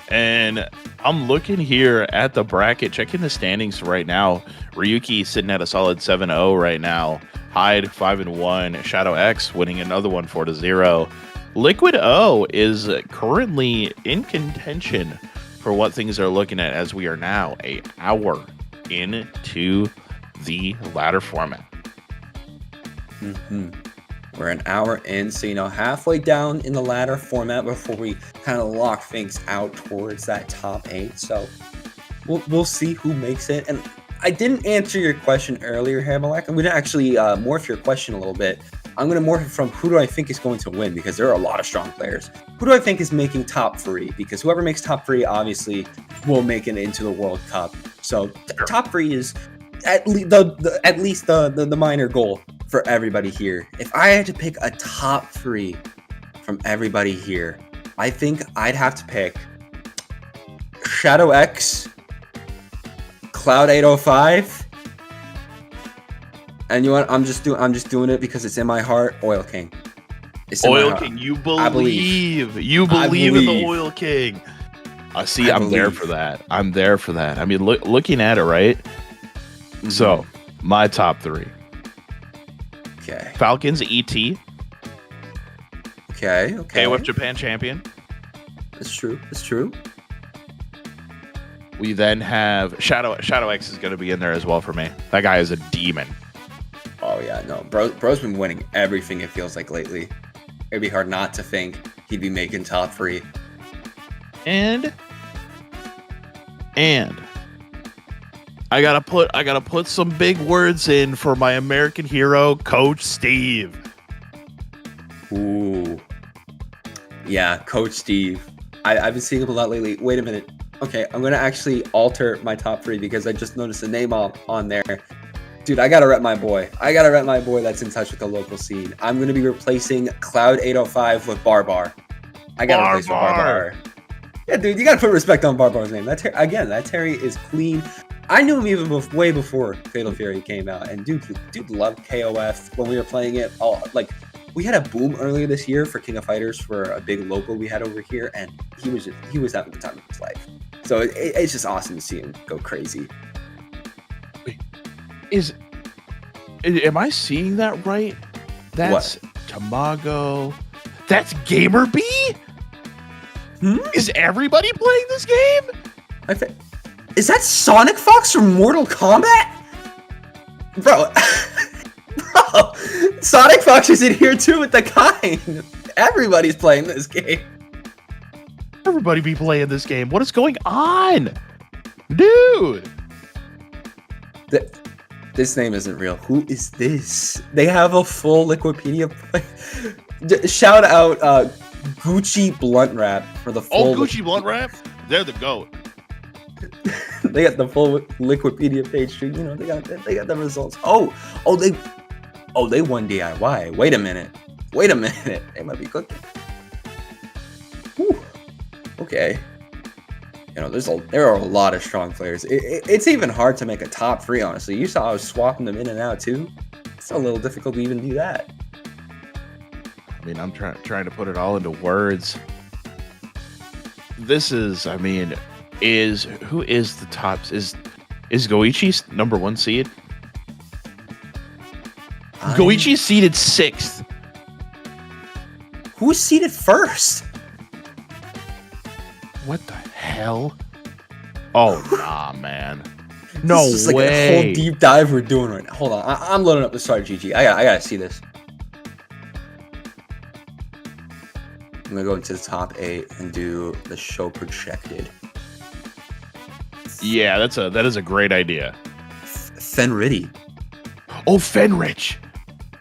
And I'm looking here at the bracket, checking the standings right now. Ryuki sitting at a solid 7-0 right now. Hyde 5-1. Shadow X winning another one 4-0. Liquid O is currently in contention for what things are looking at, as we are now an hour into the ladder format. We're an hour in, so halfway down in the ladder format before we kind of lock things out towards that top 8. So we'll see who makes it. And I didn't answer your question earlier, Hamalek. I'm going to actually morph your question a little bit. I'm going to morph it from who do I think is going to win, because there are a lot of strong players. Who do I think is making top 3? Because whoever makes top 3 obviously will make it into the World Cup. So top 3 is at least the minor goal for everybody here. If I had to pick a top 3 from everybody here, I think I'd have to pick Shadow X, Cloud 805, and you know what? I'm just doing it because it's in my heart. Oil King. Oil King, you believe. You believe in the Oil King. I'm there for that. I'm there for that. I mean, looking at it, right? Mm-hmm. So, my top 3. Okay. Falcons ET. Okay. AOF Japan champion. That's true. We then have Shadow X is going to be in there as well for me. That guy is a demon. Oh yeah, no, bro's been winning everything, it feels like, lately. It'd be hard not to think he'd be making top 3. And I gotta put some big words in for my American hero, Coach Steve. Ooh, yeah, Coach Steve. I've been seeing him a lot lately. Wait a minute. Okay, I'm gonna actually alter my top 3 because I just noticed a name on there. Dude, I gotta rep my boy. That's in touch with the local scene. I'm gonna be replacing Cloud 805 with Barbar. I gotta replace with Barbar. Yeah, dude, you gotta put respect on Barbar's name. That Terry is clean. I knew him even way before Fatal Fury came out, and dude loved KOF when we were playing it. We had a boom earlier this year for King of Fighters for a big local we had over here, and he was having the time of his life. So it's just awesome to see him go crazy. Am I seeing that right? That's what? Tamago. That's Gamer B? Is everybody playing this game? Is that Sonic Fox from Mortal Kombat? Bro, Sonic Fox is in here too with the kind. Everybody's playing this game. Everybody be playing this game. What is going on? Dude. This name isn't real. Who is this? They have a full Liquipedia play. Shout out Gucci Blunt Wrap for the full. Gucci Blunt Wrap? They're the GOAT. They got the full Liquipedia page too. They got the results. They won DIY. Wait a minute. They might be cooking. Whew. Okay. There are a lot of strong players. It's even hard to make a top 3, honestly. You saw I was swapping them in and out too. It's a little difficult to even do that. I mean, I'm trying to put it all into words. This is, who is the top? Is Goichi's number 1 seed? Goichi's seeded 6th. Who's seeded 1st? What the hell? Oh, nah, man. No this is way. Like a whole deep dive we're doing right now. Hold on. I'm loading up the start, GG. I gotta see this. I'm gonna go into the top 8 and do the show projected. Yeah, that is a great idea. Fenriddy. Oh, Fenrich.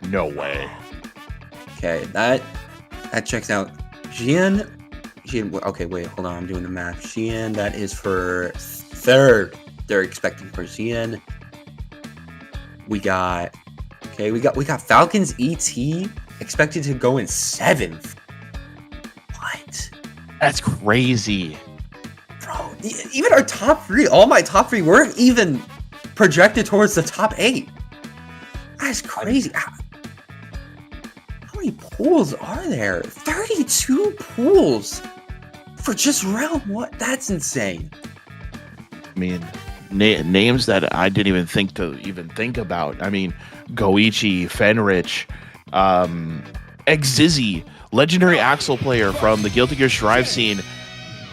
No way. Okay, that checks out. Jian. Okay, wait, hold on. I'm doing the math. Jian, that is for 3rd. They're expecting for Jian. We got Falcons ET expected to go in 7th. What? That's crazy. Bro, even our top 3, all my top 3 weren't even projected towards the top 8. That's crazy. How many pools are there? 32 pools for just round 1. That's insane. I mean, names that I didn't even think about. I mean, Goichi, Fenrich, Exizzy, legendary Axel player from the Guilty Gear Strive scene.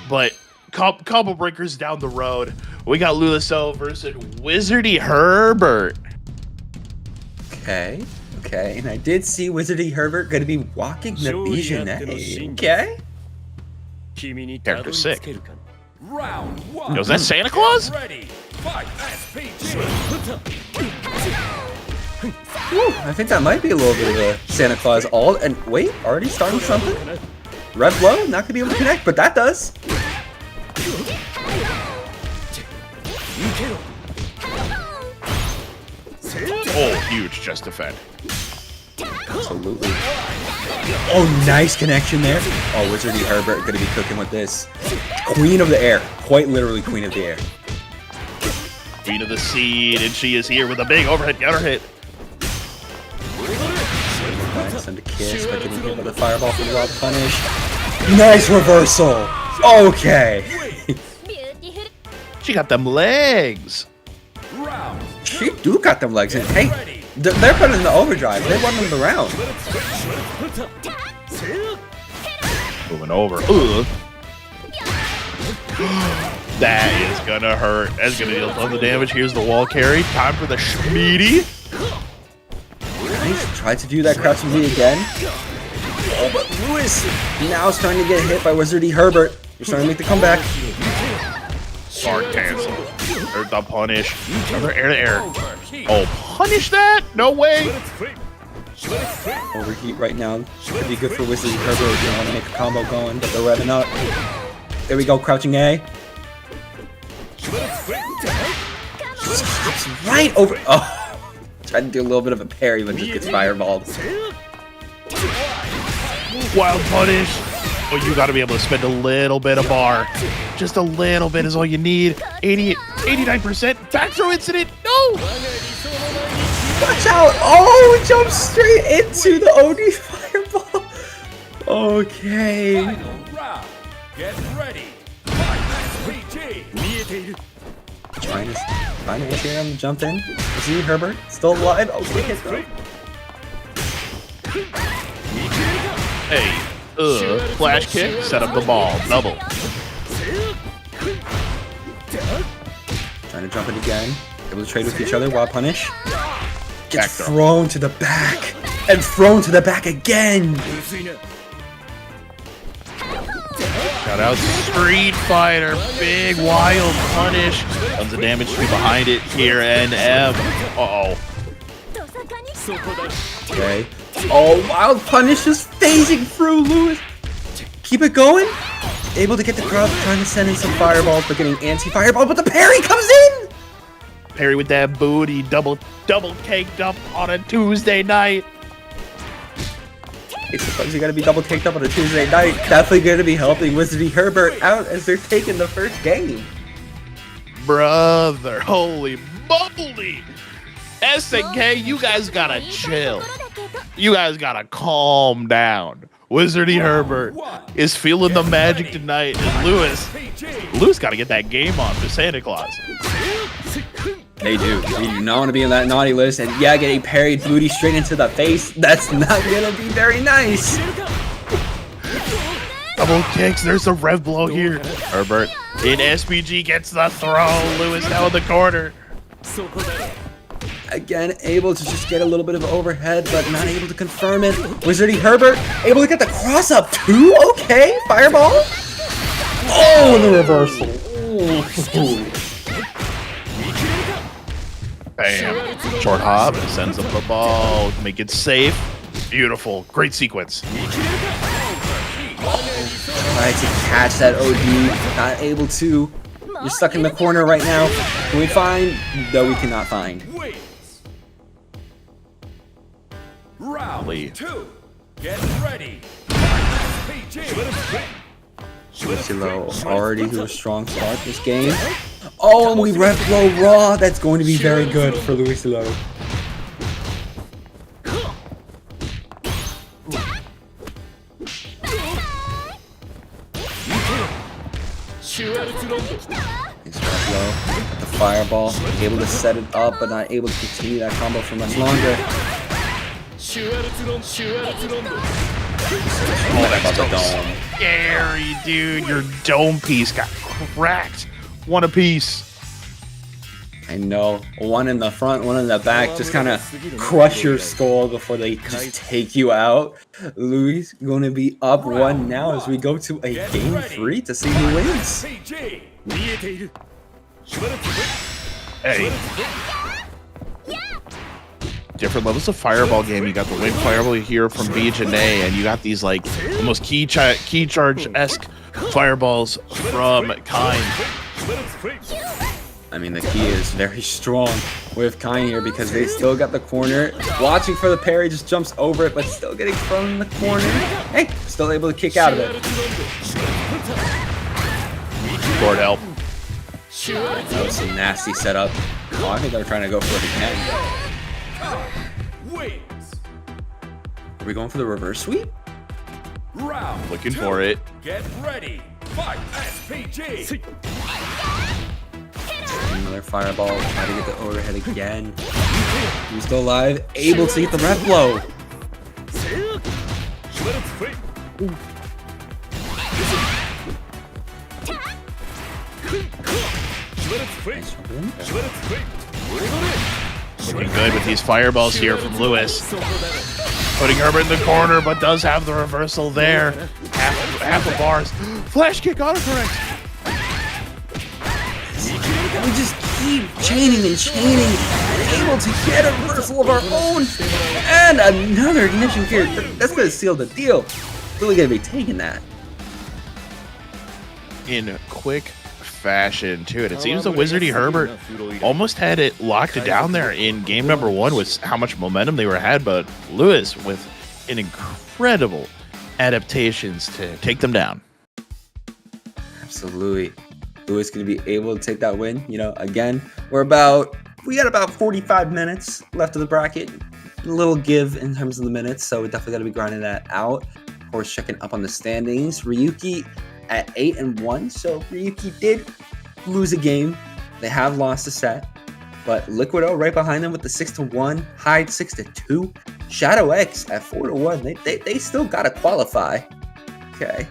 But combo breakers down the road. We got Luliso versus Wizardy Herbert. Okay. And I did see Wizardy Herbert going to be walking the Visionet. Okay. Character sick. Round 1. Yo, is that Santa Claus? Ready. Fight. SPG. I think that might be a little bit of a Santa Claus alt. And wait, already starting something? Red Blow, not going to be able to connect, but that does. Oh, huge just defend. Absolutely. Oh, nice connection there. Oh, Wizardy Herbert going to be cooking with this. Queen of the air. Quite literally queen of the air. Queen of the seed, and she is here with a big overhead counter hit. Send a kiss by getting hit by the fireball for the wild punish. Nice reversal. Okay. She got them legs. She do got them legs. And hey, they're putting in the overdrive. They won them the round. Moving over. Ugh. That is gonna hurt. That's gonna deal a ton of damage. Here's the wall carry. Time for the Schmeedy. Nice. Tried to do that crouching V again. Oh, but Lewis now is starting to get hit by Wizardy Herbert. They're starting to make the comeback. Hard cancel. Or the punish. Another air to air. Oh, punish that? No way. Overheat right now. Could be good for Wizardy Herbert if you want to make a combo going, but they're revving up. There we go, crouching A. Stops right over. Oh. Tried to do a little bit of a parry, but just gets fireballed. Wild punish. Oh, you got to be able to spend a little bit of bar. Just a little bit is all you need. 89%. Back throw incident. No. Watch out. Oh, jump straight into the OD fireball. Okay. Final round. Get ready. Trying to see him jump in. Is he Herbert? Still alive? Okay, hit though. Hey, flash kick, set up the ball, double. Trying to jump in again. Able to trade with each other while punish. Gets Back throw. thrown to the back. And thrown to the back again. Shout out Street Fighter, big wild punish. Tons of damage to behind it here, NM. Uh-oh. Okay. Oh, wild punish is phasing through Lewis. Keep it going. Able to get the crowd trying to send in some fireballs, but getting anti-fireball, but the parry comes in! Perry with that booty, double caked up on a Tuesday night. It's supposed you gotta be double caked up on a Tuesday night. Definitely gonna be helping Wizardy Herbert out as they're taking the first game. Brother, holy moly. SNK, you guys gotta chill. You guys gotta calm down. Wizardy Herbert is feeling the magic tonight, and Lewis gotta get that game on for Santa Claus. They do. You do not want to be on that naughty list, and yeah, getting parried booty straight into the face, that's not gonna be very nice. Double kicks, there's a rev blow here. Herbert in SPG gets the throw. Lewis now in the corner. Again, able to just get a little bit of overhead, but not able to confirm it. Wizardy Herbert able to get the cross up too. Okay, fireball. Oh, the reversal. Ooh. Bam. Short hop, sends up the ball, make it safe. Beautiful, great sequence. Trying to catch that OD, not able to. You're stuck in the corner right now. Can we find? No, we cannot find. Round 2. Get ready. Lucio already to a strong start this game. Oh, and we ref low raw. That's going to be very good for Lucio. He's low. The fireball, able to set it up, but not able to continue that combo for much longer. Oh, that's the dome. Scary, dude. Your dome piece got cracked. One apiece. I know. One in the front, one in the back. Just kind of crush your skull before they just take you out. Louis going to be up 1 now as we go to a game 3 to see who wins. Hey. Different levels of fireball game. You got the wind fireball here from BJ, and you got these like almost key charge-esque fireballs from Kind. I mean, the key is very strong with Kind here because they still got the corner. Watching for the parry, just jumps over it, but still getting thrown in the corner. Hey, still able to kick out of it. Lord help. That was some nasty setup. Oh, I think they're trying to go for it again. Are we going for the reverse sweep? Looking for it. Get ready. Fight SPG. Another fireball. Try to get the overhead again. He's still alive. Able to get the ref blow. Looking good with these fireballs here from Lewis. Putting Herbert in the corner, but does have the reversal there. Half the bars. Flash kick autocorrect. We just keep chaining and chaining. We're able to get a reversal of our own. And another ignition here. That's going to seal the deal. Really going to be taking that. In quick fashion, too. And it seems the Wizardy Herbert almost had it locked down there in game number 1 with how much momentum they were had. But Lewis with an incredible adaptations to take them down. Absolutely. Lewis going to be able to take that win. You know, again, we got about 45 minutes left of the bracket. A little give in terms of the minutes, so we definitely got to be grinding that out. Of course, checking up on the standings. Ryuki at 8-1, so Ryuki did lose a game. They have lost a set, but Liquido right behind them with the 6-1, Hyde 6-2, Shadow X at 4-1. They still got to qualify. Okay.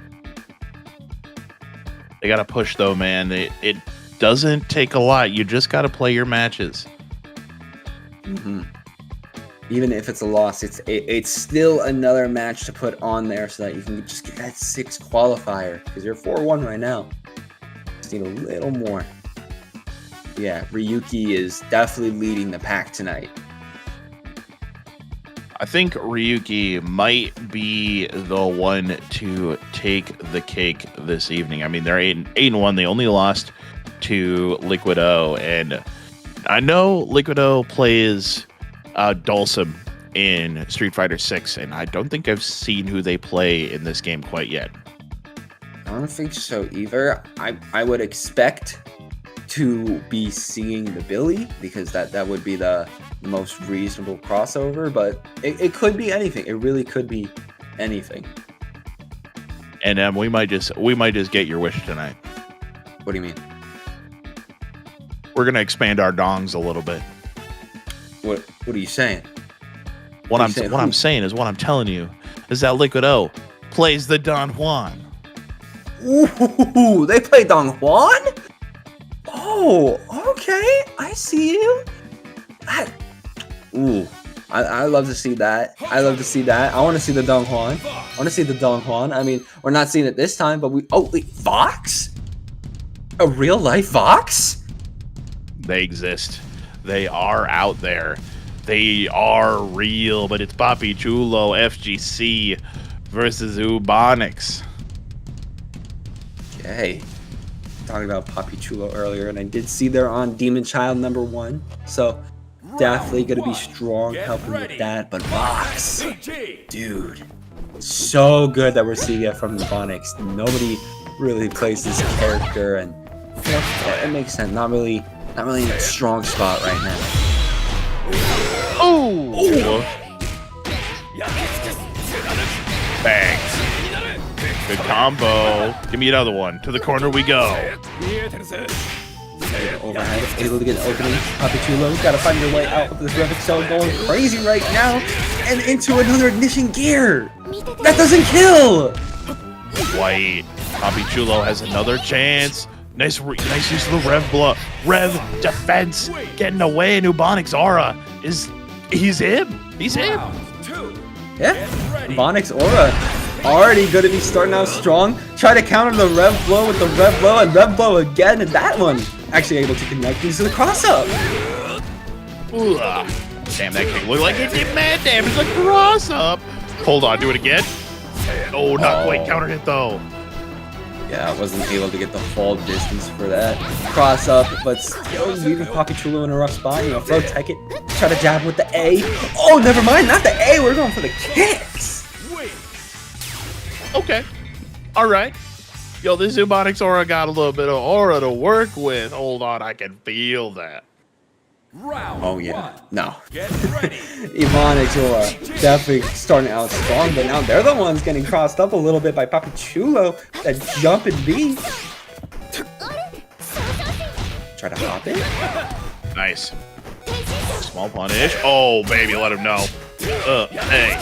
They got to push, though, man. It doesn't take a lot. You just got to play your matches. Mm-hmm. Even if it's a loss, it's still another match to put on there so that you can just get that 6 qualifier. Because you're 4-1 right now. Just need a little more. Yeah, Ryuki is definitely leading the pack tonight. I think Ryuki might be the one to take the cake this evening. I mean, they're 8-1. They only lost to Liquido, and I know Liquido plays Dulcim in Street Fighter 6, and I don't think I've seen who they play in this game quite yet. I don't think so either. I would expect to be seeing the Billy because that would be the most reasonable crossover, but it could be anything. It really could be anything. And we might just get your wish tonight. What do you mean? We're gonna expand our dongs a little bit. What are you saying? What I'm saying is what I'm telling you is that Liquido plays the Don Juan. Ooh, they play Don Juan? Oh, okay. I see you. I love to see that. I love to see that. I want to see the Don Juan. I want to see the Don Juan. I mean, we're not seeing it this time, but wait, Vox? A real life Vox? They exist. They are out there. They are real, but it's Papi Chulo FGC versus Ubonix. Okay. Talking about Papi Chulo earlier, and I did see they're on Demon Child number 1, so definitely gonna be strong helping with that. But Vox, dude, so good that we're seeing it from Ubonix. really plays this character, and you know, it makes sense. Not really in a strong spot right now. Oh! Bang. Good combo. Give me another one. To the corner we go. Overhead, able to get an opening. Papichulo, gotta find your way out with this Rev Excel going crazy right now, and into another ignition gear. That doesn't kill. White. Papichulo has another chance. Nice use of the Rev blow. Rev defense getting away. And Ubonics Aura he's him. Yeah, Ubonics Aura already going to be starting out strong. Try to counter the Rev blow with the Rev blow, and Rev blow again, and that one actually able to connect into the cross up. Damn, that kick looked like it did mad damage. The cross up. Hold on, do it again. Oh, not quite counter hit though. Yeah, I wasn't able to get the full distance for that cross up, but still leaving Papichulo in a rough spot. You know, throw tech it, try to jab with the A. Oh, never mind, not the A. We're going for the kicks. Okay. All right. Yo, this Ubonics Aura got a little bit of aura to work with. Hold on, I can feel that. Oh yeah, no. Ubonics Aura definitely starting out strong, but now they're the ones getting crossed up a little bit by Papichulo. That jump and B. Try to hop it. Nice. Small punish. Oh, baby, let him know. Hey.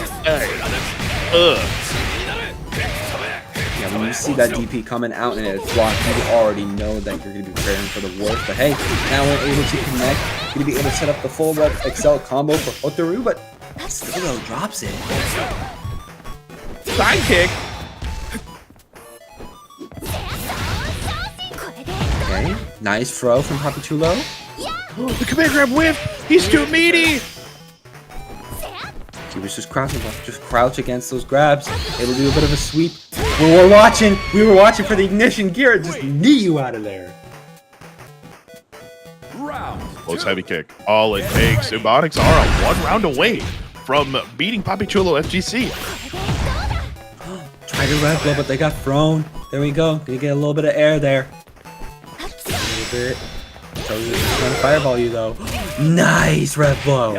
Yeah, when you see that DP coming out and it's blocked, you already know that you're going to be preparing for the warp. But hey, now we're able to connect. Going to be able to set up the full Rev Excel combo for Hotaru, but still though drops it. Sidekick. Okay, nice throw from Papichulo. The command grab whiff. He's too meaty. He was just crouching, just crouch against those grabs. Able to do a bit of a sweep. We were watching for the ignition gear. Just knee you out of there. Close heavy kick. All it takes. Ubonics are 1 round away from beating Papichulo FGC. Tried to Rev blow, but they got thrown. There we go. Gonna get a little bit of air there. A little bit. Trying to fireball you though. Nice Rev blow.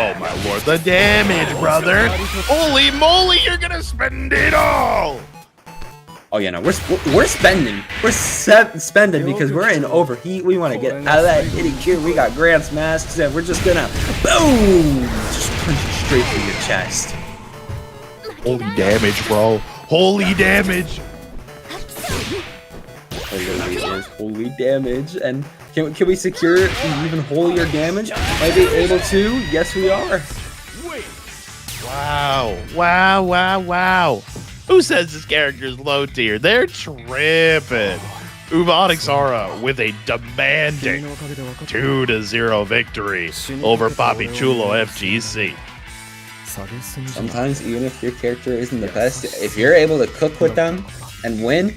Oh my lord, the damage, brother! Holy moly, you're gonna spend it all! Oh yeah, no, we're spending. We're spending because we're in overheat. We want to get out of that itty gear. We got Grant's masks, and we're just gonna boom, just punch you straight through your chest. Holy damage, bro! Holy damage! Holy damage, and can we secure even holier damage? Might be able to. Yes, we are. Wow. Who says this character is low tier? They're tripping. Ubonics Aura with a demanding 2-0 victory over Papichulo FGC. Sometimes even if your character isn't the best, if you're able to cook with them and win,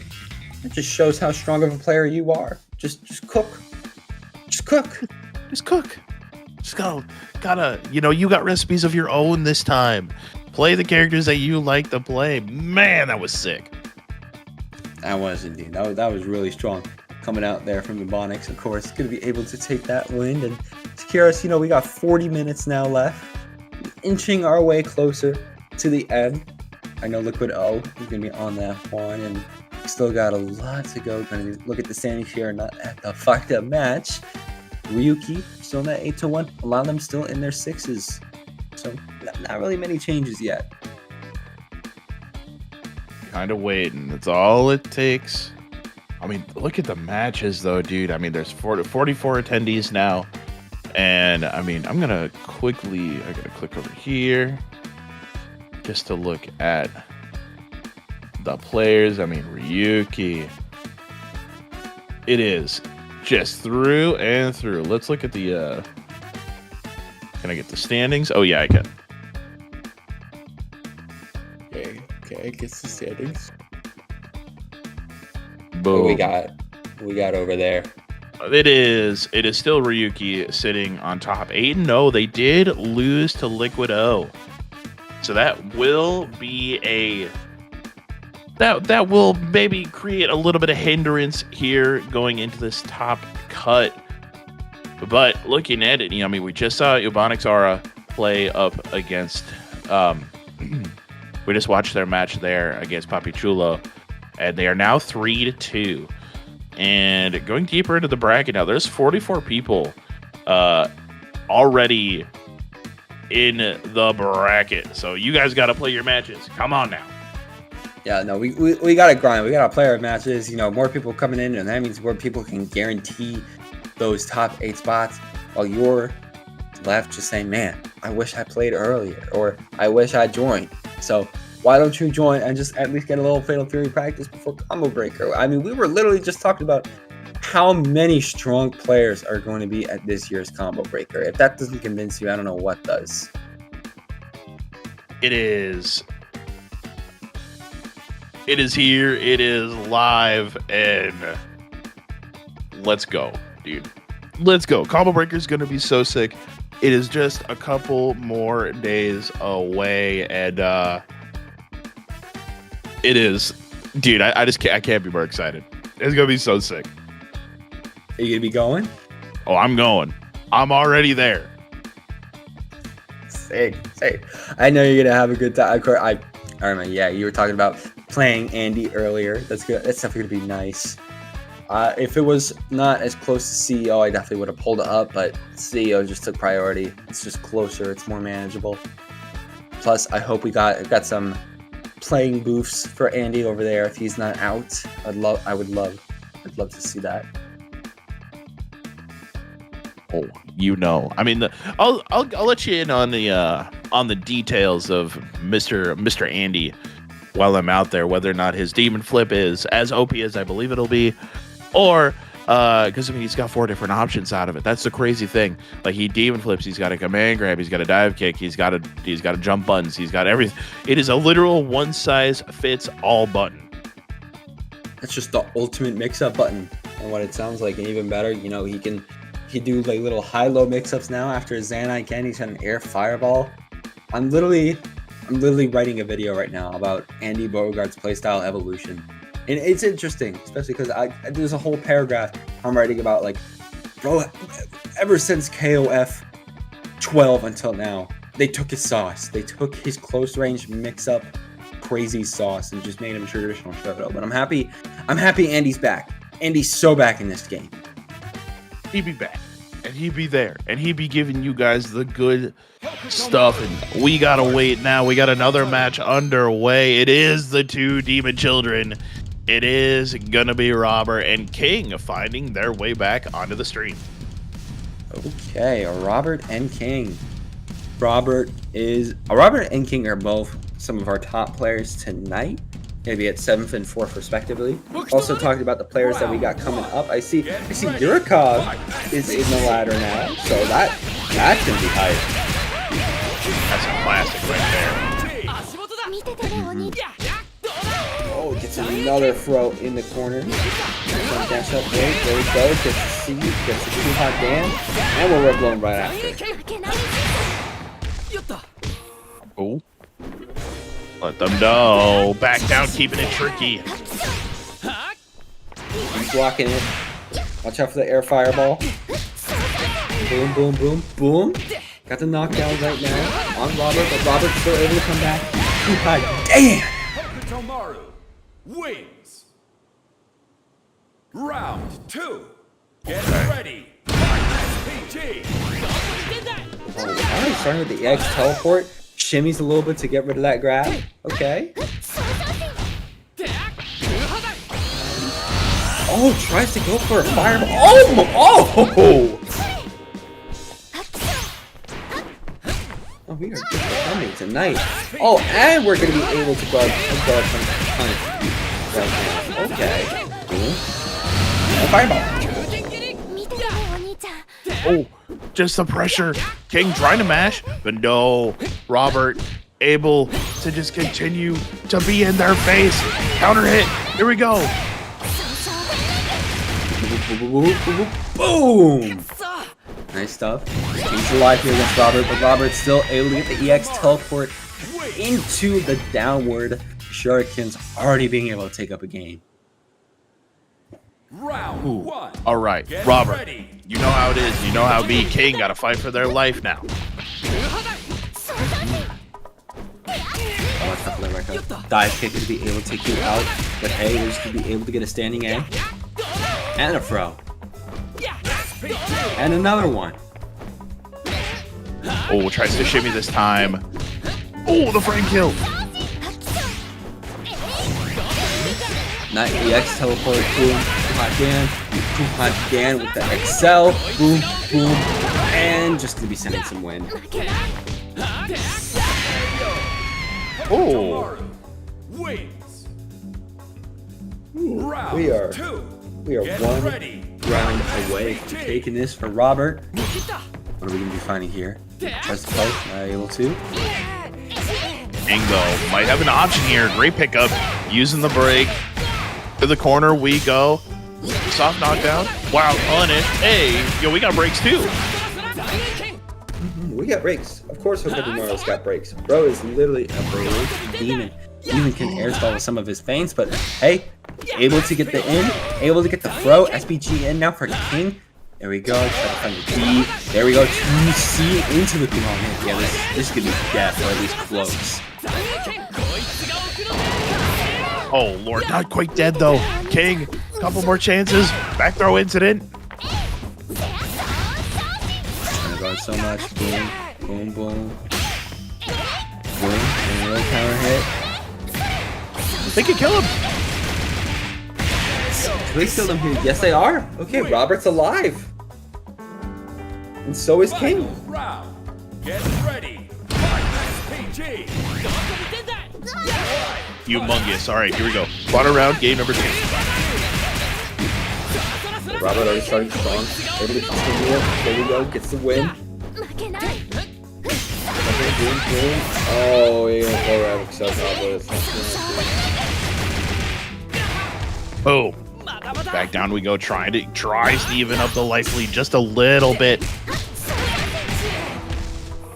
it just shows how strong of a player you are. Just cook. Just cook. Just cook. Just gotta, you got recipes of your own this time. Play the characters that you like to play. Man, that was sick. That was indeed. That was really strong. Coming out there from Ubonics, of course. Going to be able to take that win and secure us. We got 40 minutes now left. Inching our way closer to the end. I know Liquid O is going to be on that one, and still got a lot to go. Going to look at the standings here, not at the fucked up match. Ryuki still in that 8-1. A lot of them still in their 6s. So not really many changes yet. Kind of waiting. That's all it takes. I mean, look at the matches though, dude. I mean, there's 44 attendees now. And I mean, I gotta click over here just to look at the players. I mean, Ryuki. It is just through and through. Let's look at the can I get the standings? Oh yeah, I can. Okay, gets the standings. Boom. What we got over there. It is still Ryuki sitting on top. 8-0. They did lose to Liquid O. So that will be that will maybe create a little bit of hindrance here going into this top cut. But looking at it, I mean, we just saw Ubonics Aura play up against. We just watched their match there against Papi Chulo, and they are now 3-2. And going deeper into the bracket now, there's 44 people already in the bracket. So you guys got to play your matches. Come on now. Yeah, no, we got to grind. We got to play our matches. You know, more people coming in, and that means more people can guarantee those top 8 spots, while you're left just saying, man, I wish I played earlier, or I wish I joined. So why don't you join and just at least get a little Fatal Fury practice before Combo Breaker? I mean, we were literally just talking about how many strong players are going to be at this year's Combo Breaker. If that doesn't convince you, I don't know what does. It is here. It is live, and let's go, dude. Let's go. Combo Breaker is going to be so sick. It is just a couple more days away, and it is, dude. I can't be more excited. It's gonna be so sick. Are you gonna be going? Oh, I'm going. I'm already there. Sick. I know you're gonna have a good time. I remember. Yeah, you were talking about playing Andy earlier. That's good. That's definitely gonna be nice. If it was not as close to CEO, I definitely would have pulled it up, but CEO just took priority. It's just closer. It's more manageable. Plus, I hope we got some playing booths for Andy over there. If he's not out, I'd love to see that. Oh, you know. I mean, I'll let you in on the details of Mr. Andy while I'm out there, whether or not his demon flip is as OP as I believe it'll be. Or, because I mean, he's got 4 different options out of it. That's the crazy thing. Like, he demon flips, he's got a command grab, he's got a dive kick, he's got a jump buttons, he's got everything. It is a literal one size fits all button. It's just the ultimate mix-up button, and what it sounds like, and even better, you know, he do like little high-low mix-ups now after his Xanai Ken. He's got an air fireball. I'm literally writing a video right now about Andy Beauregard's playstyle evolution. And it's interesting, especially because there's a whole paragraph I'm writing about, like, bro, ever since KOF 12 until now, they took his sauce. They took his close range mix up crazy sauce and just made him traditional Shoto. But I'm happy Andy's back. Andy's so back in this game. He'd be back, and he'd be there, and he'd be giving you guys the good stuff. And we gotta wait now. We got another match underway. It is the 2 Demon Children. It is gonna be Robert and King finding their way back onto the stream. Okay, Robert and King. Robert and King are both some of our top players tonight. Maybe at 7th and 4th respectively. Also talking about the players that we got coming up. I see Yurikov is in the ladder now, so that's gonna be hype. That's a classic right there. Oh, gets another throw in the corner. Dash up, there we go. Gets the C, gets the 2-hot dance, and we're blown right after. Oh. Let them know. Back down, keeping it tricky. He's blocking it. Watch out for the air fireball. Boom, boom, boom, boom. Got the knockdown right now on Robert, but Robert's still able to come back. God damn! Tomaru wins. Round 2. Get ready. SPG. Alright, starting with the EX teleport. Shimmies a little bit to get rid of that grab. Okay. Oh, tries to go for a fireball. Oh! Oh, we are coming tonight. Oh, and we're going to be able to guard from punch right now. Okay. A fireball. Oh, just the pressure. King trying to mash, but no. Robert able to just continue to be in their face. Counter hit. Here we go. Boom! Nice stuff. He's alive here against Robert, but Robert's still able to get the EX teleport into the downward shurikens, already being able to take up a game. Round Ooh. one. All right, Get Robert. ready. You know how it is. You know how me, King, got to fight for their life now. Watch out for that right hook. Dive kick to be able to take you out, but hey, we're just gonna be able to get a standing A and a throw and another one. Oh, tries to shimmy this time. Oh, the frame kill. Not EX teleport, boom, Kuhan Dan with the Excel, boom, boom, and just gonna be sending some wind. Oh, Wins. We Round are two. Get one ready. round away from taking this for Robert. What are we gonna be finding here? Tries to poke, not able to. Ingo might have an option here. Great pickup. Using the break. To the corner we go. Soft knockdown. Wow, punish. Hey, yo, we got breaks too. We got breaks. Of course, Hokuto Mario's got breaks. Bro is literally a break demon. Even can air stall with some of his feints, but hey, able to get the in, able to get the throw. SPG in now for King. There we go. Try to find the D. There we go. 2C into the Kuhan hit. Yeah, this could be death, or at least close. Oh, Lord, not quite dead though. King, couple more chances. Back throw incident. Trying to guard so much. Boom, boom, boom. Boom. And a little counter hit. They could kill him. Can we kill them here? Yes, they are. Okay, Robert's alive. And so is King. Final round. Get ready. Fight SPG. Humongous. All right, here we go. Final round, game number 2. Robert already starting strong. Able to continue it. There we go. Gets the win. Boom, boom. Oh, yeah, go around himself. Boom. Back down we go. Tries to even up the life lead just a little bit.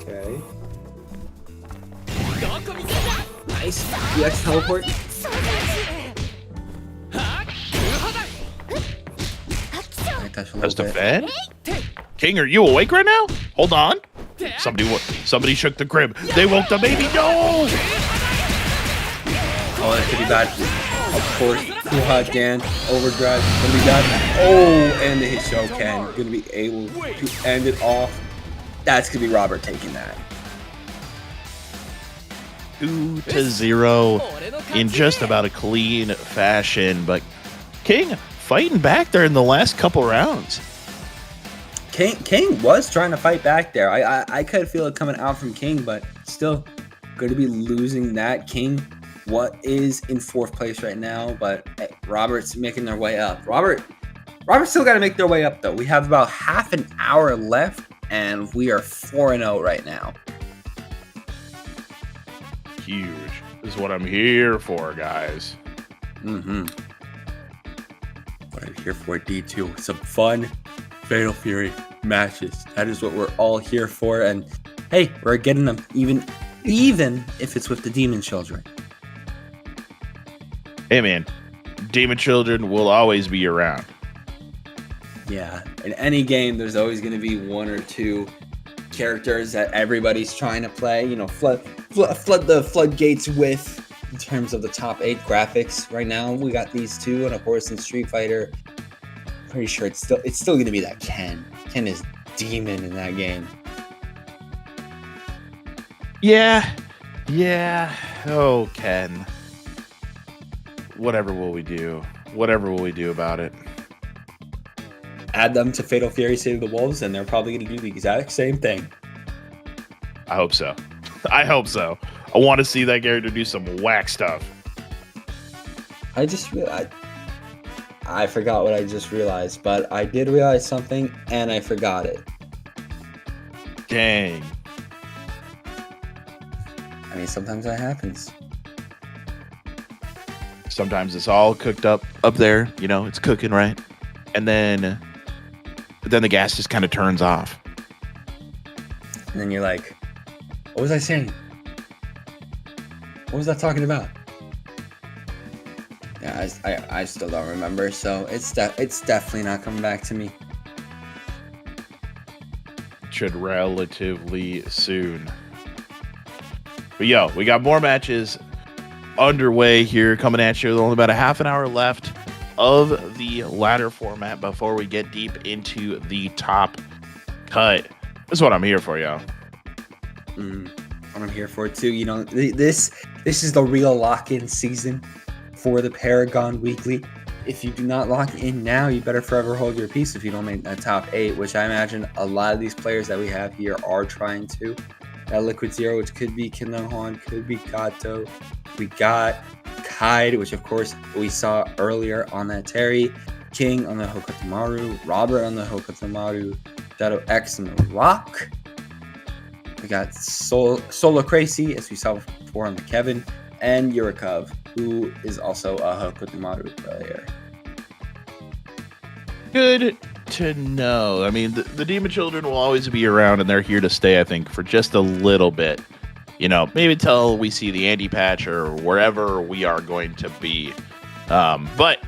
Okay. Nice. EX teleport. Does defend? King, are you awake right now? Hold on. Somebody shook the crib. They woke the baby. No! Oh, that could be bad. Of course, Kuhan Dan, overdrive. Gonna be bad. Oh, and the hit Shoken. Gonna be able to end it off. That's gonna be Robert taking that. 2-0 in just about a clean fashion, but King fighting back there in the last couple rounds. King was trying to fight back there. I could feel it coming out from King, but still going to be losing that. King, what is in 4th place right now, but hey, Robert's making their way up. Robert's still got to make their way up though. We have about half an hour left, and we are 4-0 right now. Huge. This is what I'm here for, guys. What I'm here for, D2. Some fun Fatal Fury matches. That is what we're all here for. And hey, we're getting them even if it's with the Demon Children. Hey, man. Demon Children will always be around. Yeah, in any game, there's always going to be 1 or 2 characters that everybody's trying to play. You know, flood the floodgates with. In terms of the top 8 graphics right now, we got these 2, and of course in Street Fighter, pretty sure it's still going to be that Ken. Ken is demon in that game. Yeah. Oh, Ken. Whatever will we do? Whatever will we do about it? Add them to Fatal Fury Save the Wolves, and they're probably going to do the exact same thing. I hope so. I want to see that character do some whack stuff. I forgot what I just realized, but I did realize something, and I forgot it. Dang. I mean, sometimes that happens. Sometimes it's all cooked up there, you know, it's cooking right. And then the gas just kind of turns off. And then you're like, what was I saying? What was that talking about? Yeah, I still don't remember. So it's definitely not coming back to me. Should relatively soon. But yo, we got more matches underway here coming at you. There's only about a half an hour left of the ladder format before we get deep into the top cut. This is what I'm here for, y'all. What I'm here for too. You know, this is the real lock-in season for the Paragon Weekly. If you do not lock in now, you better forever hold your peace if you don't make that top 8, which I imagine a lot of these players that we have here are trying to. That Liquid Zero, which could be Kinlohan, could be Kato. We got Kaid, which of course we saw earlier on that Terry. King on the Hokotomaru. Robert on the Hokotomaru. Shadow X on the Rock. We got Solo Crazy, as we saw before on the Kevin. And Yurikov, who is also a Hokotomaru player. Good to know. I mean, the Demon Children will always be around, and they're here to stay, I think, for just a little bit. You know, maybe till we see the Andy patch or wherever we are going to be. But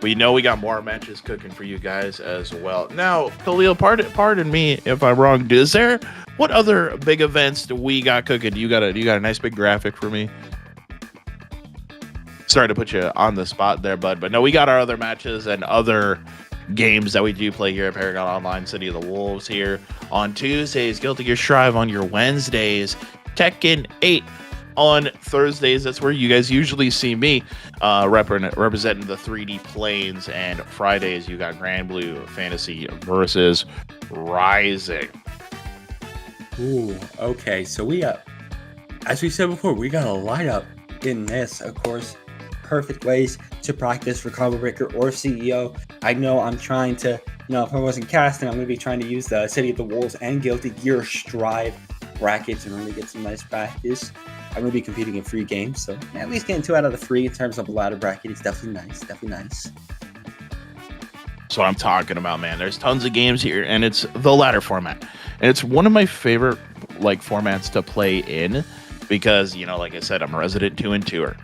we know we got more matches cooking for you guys as well. Now, Khalil, pardon me if I'm wrong. What other big events do we got cooking? You got a nice big graphic for me? Sorry to put you on the spot there, bud. But no, we got our other matches and other games that we do play here at Paragon Online, City of the Wolves here on Tuesdays, Guilty Gear Strive on your Wednesdays, Tekken 8 on Thursdays. That's where you guys usually see me representing the 3D planes. And Fridays, you got Grand Blue Fantasy versus Rising. Ooh, okay. So we got, as we said before, we got a lineup in this, of course. Perfect ways to practice for Combo Breaker or CEO. I know I'm trying to, if I wasn't casting, I'm going to be trying to use the City of the Wolves and Guilty Gear Strive brackets and really get some nice practice. I'm going to be competing in free games, so at least getting 2 out of the 3 in terms of a ladder bracket is definitely nice. That's what I'm talking about, man. There's tons of games here, and it's the ladder format. And it's one of my favorite formats to play in because, like I said, I'm a resident 2 and 2er.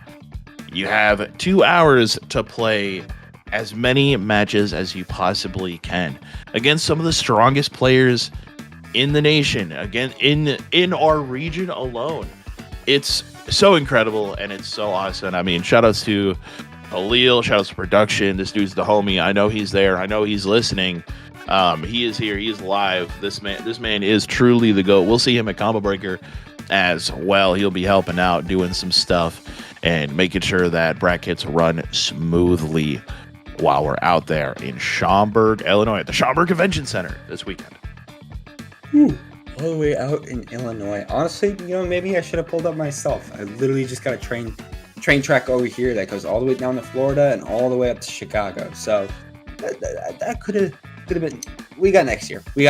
You have 2 hours to play as many matches as you possibly can against some of the strongest players in the nation, again in our region alone. It's so incredible and it's so awesome. I mean, shout outs to Halil, shout outs to production. This dude's the homie. I know he's there. I know he's listening. He is here. He is live. This man is truly the GOAT. We'll see him at Combo Breaker as well. He'll be helping out, doing some stuff and making sure that brackets run smoothly while we're out there in Schaumburg, Illinois, at the Schaumburg Convention Center this weekend. Ooh, all the way out in Illinois. Honestly, maybe I should have pulled up myself. I literally just got a train track over here that goes all the way down to Florida and all the way up to Chicago. So that could have been. We got next year. We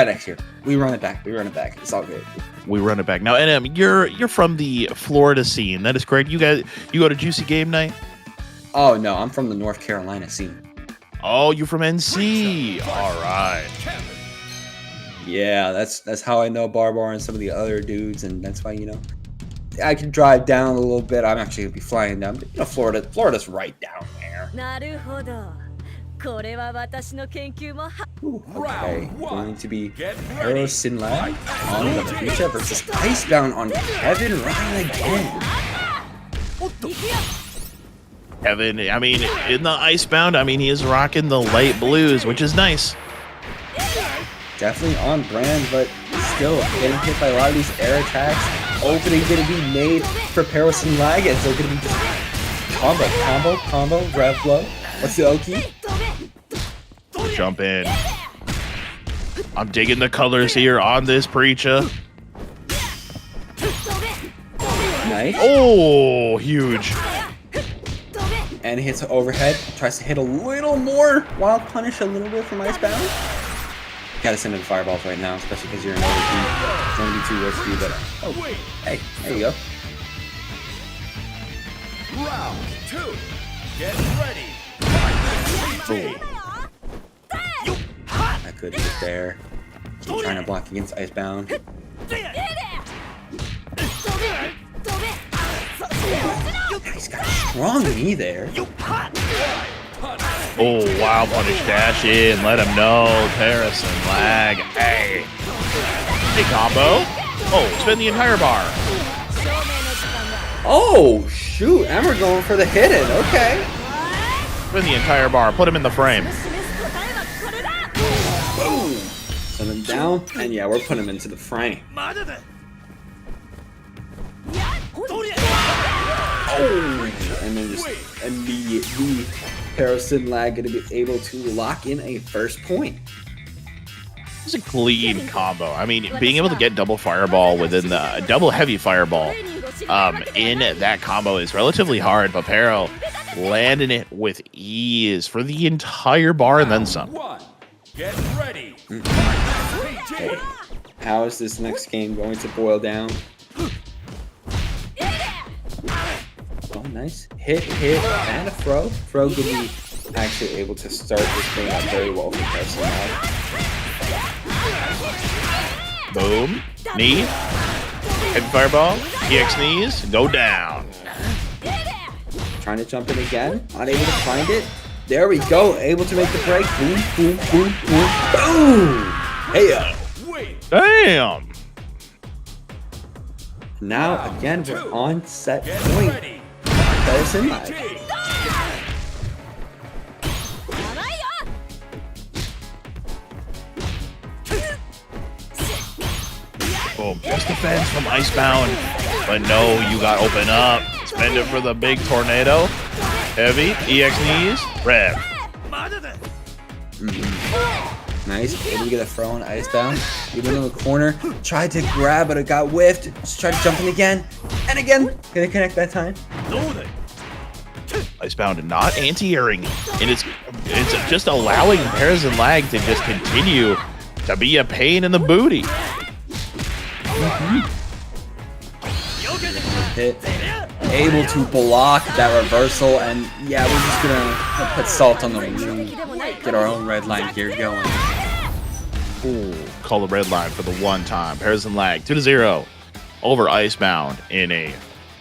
run it back. It's all good. We run it back. Now, NM, you're from the Florida scene. That is correct. You go to Juicy Game Night? Oh, no. I'm from the North Carolina scene. Oh, you're from NC. All right. Yeah, that's how I know Barbar and some of the other dudes, and that's why, I can drive down a little bit. I'm actually going to be flying down. But, Florida's right down there. Ooh, okay, going to be Harrison Lab on the Future versus Icebound on Kevin Ryan again. Kevin, I mean, in the Icebound, he is rocking the light blues, which is nice. Definitely on brand, but still getting hit by a lot of these air attacks. Opening going to be made for Paris and Lag, as they're going to be just combo, rev blow. What's the Oki? Jump in. I'm digging the colors here on this Preacher. Nice. Oh, huge. And hits overhead. Tries to hit a little more. Wild punish a little bit from Icebound. Gotta send in fireballs right now, especially because you're in overheat. It's going to be too risky, but hey, there you go. Round 2. Get ready. I could get there. Keep trying to block against Icebound. He's got a strong knee there. Oh, wow, punish dash in. Let him know. Harrison lag. Hey. Hey, combo. Oh, spin the entire bar. Oh, shoot. And we're going for the hidden. Okay. Spin the entire bar. Put him in the frame. Boom. Send him down. And yeah, we're putting him into the frame. Oh, and then just immediately Harrison Lag going to be able to lock in a first point. It's a clean combo. I mean, being able to get double fireball within the double heavy fireball in that combo is relatively hard, but Pero landing it with ease for the entire bar and then some. Get ready. Okay. How is this next game going to boil down? Oh, nice. Hit, and a throw. Throw could be actually able to start this game out very well for Harrison Lag. Boom. Knee. Heavy fireball. EX knees. Go down. Trying to jump in again. Unable to find it. There we go. Able to make the break. Boom, boom, boom, boom. Boom! Hey, Damn. now again, we're on set point. Harrison Lag. Boom. Just defense from Icebound. But no, you got open up. Spend it for the big tornado. Heavy. EX knees. Rev. Nice. Able to get a throw on Icebound. Even in the corner. Tried to grab, but it got whiffed. Just tried to jump in again. And again. Gonna connect that time. Icebound not anti-airing. And it's just allowing Harrison Lag to just continue to be a pain in the booty. Hit. Able to block that reversal, and yeah, we're just gonna put salt on the wound. Get our own red line gear going. Ooh, call the red line for the one time. Harrison Lag 2-0 over Icebound in a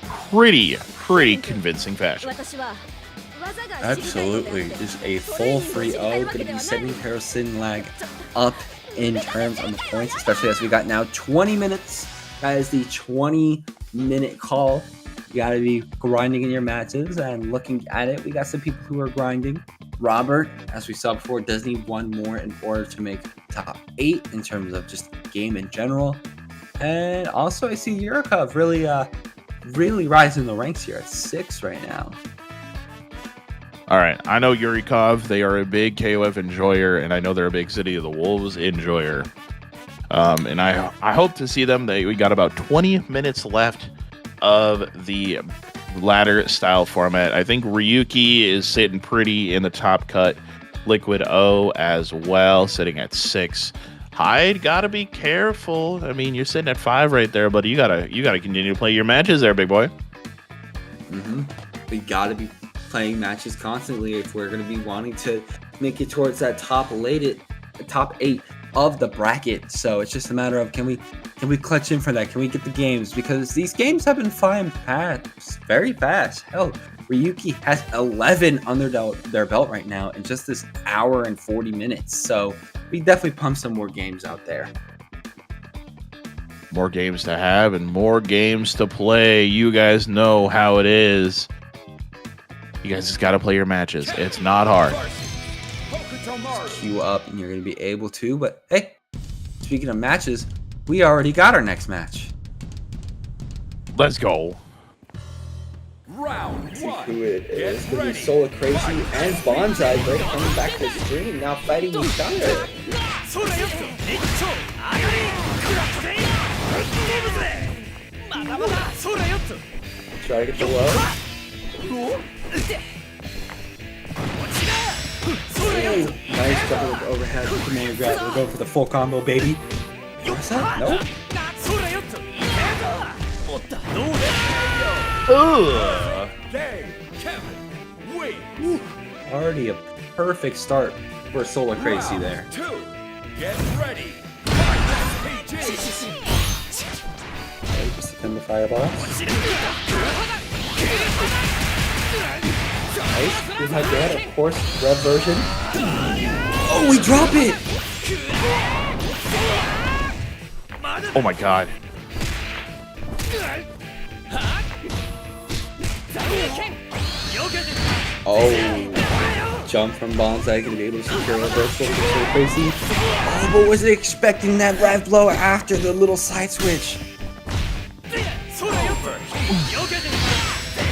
pretty convincing fashion. Absolutely. Just a full 3-0. Gonna be setting Harrison Lag up in terms of the points, especially as we got now 20 minutes. That is the 20-minute call. You gotta be grinding in your matches, and looking at it, we got some people who are grinding. Robert, as we saw before, does need one more in order to make top 8 in terms of just game in general. And also I see Yurikov really rising the ranks here at 6 right now. All right, I know Yurikov. They are a big KOF enjoyer, and I know they're a big City of the Wolves enjoyer. And I hope to see them. We got about 20 minutes left of the ladder style format. I think Ryuki is sitting pretty in the top cut. Liquid O as well, sitting at 6. Hyde, gotta be careful. I mean, you're sitting at 5 right there, buddy. You gotta continue to play your matches there, big boy. We gotta be playing matches constantly if we're gonna be wanting to make it towards that top 8 of the bracket. So it's just a matter of can we clutch in for that? Can we get the games? Because these games have been flying past very fast. Hell, Ryuki has 11 under their belt right now in just this hour and 40 minutes. So we definitely pump some more games out there. More games to have and more games to play. You guys know how it is. You guys just got to play your matches. It's not hard. Queue up and you're going to be able to. But hey, speaking of matches, we already got our next match. Let's go. Round Let's see 1. who it is. Get It's going to be ready. Solar Crazy and Bonsai both coming back to the stream, now fighting each other. Try to get the low. Ooh, nice double overhead command grab. We'll go for the full combo, baby. What's that? Nope. Ugh. Dave, Kevin, wait. Already a perfect start for Solar Crazy there. Round 2. Get ready. Okay, just defend the fireball. Nice. With my dad, of course, rev version. Oh, we drop it! Oh my god. Oh, jump from Bonsai, gonna be able to secure a reversal. So crazy. Oh, but wasn't expecting that rev blow after the little side switch.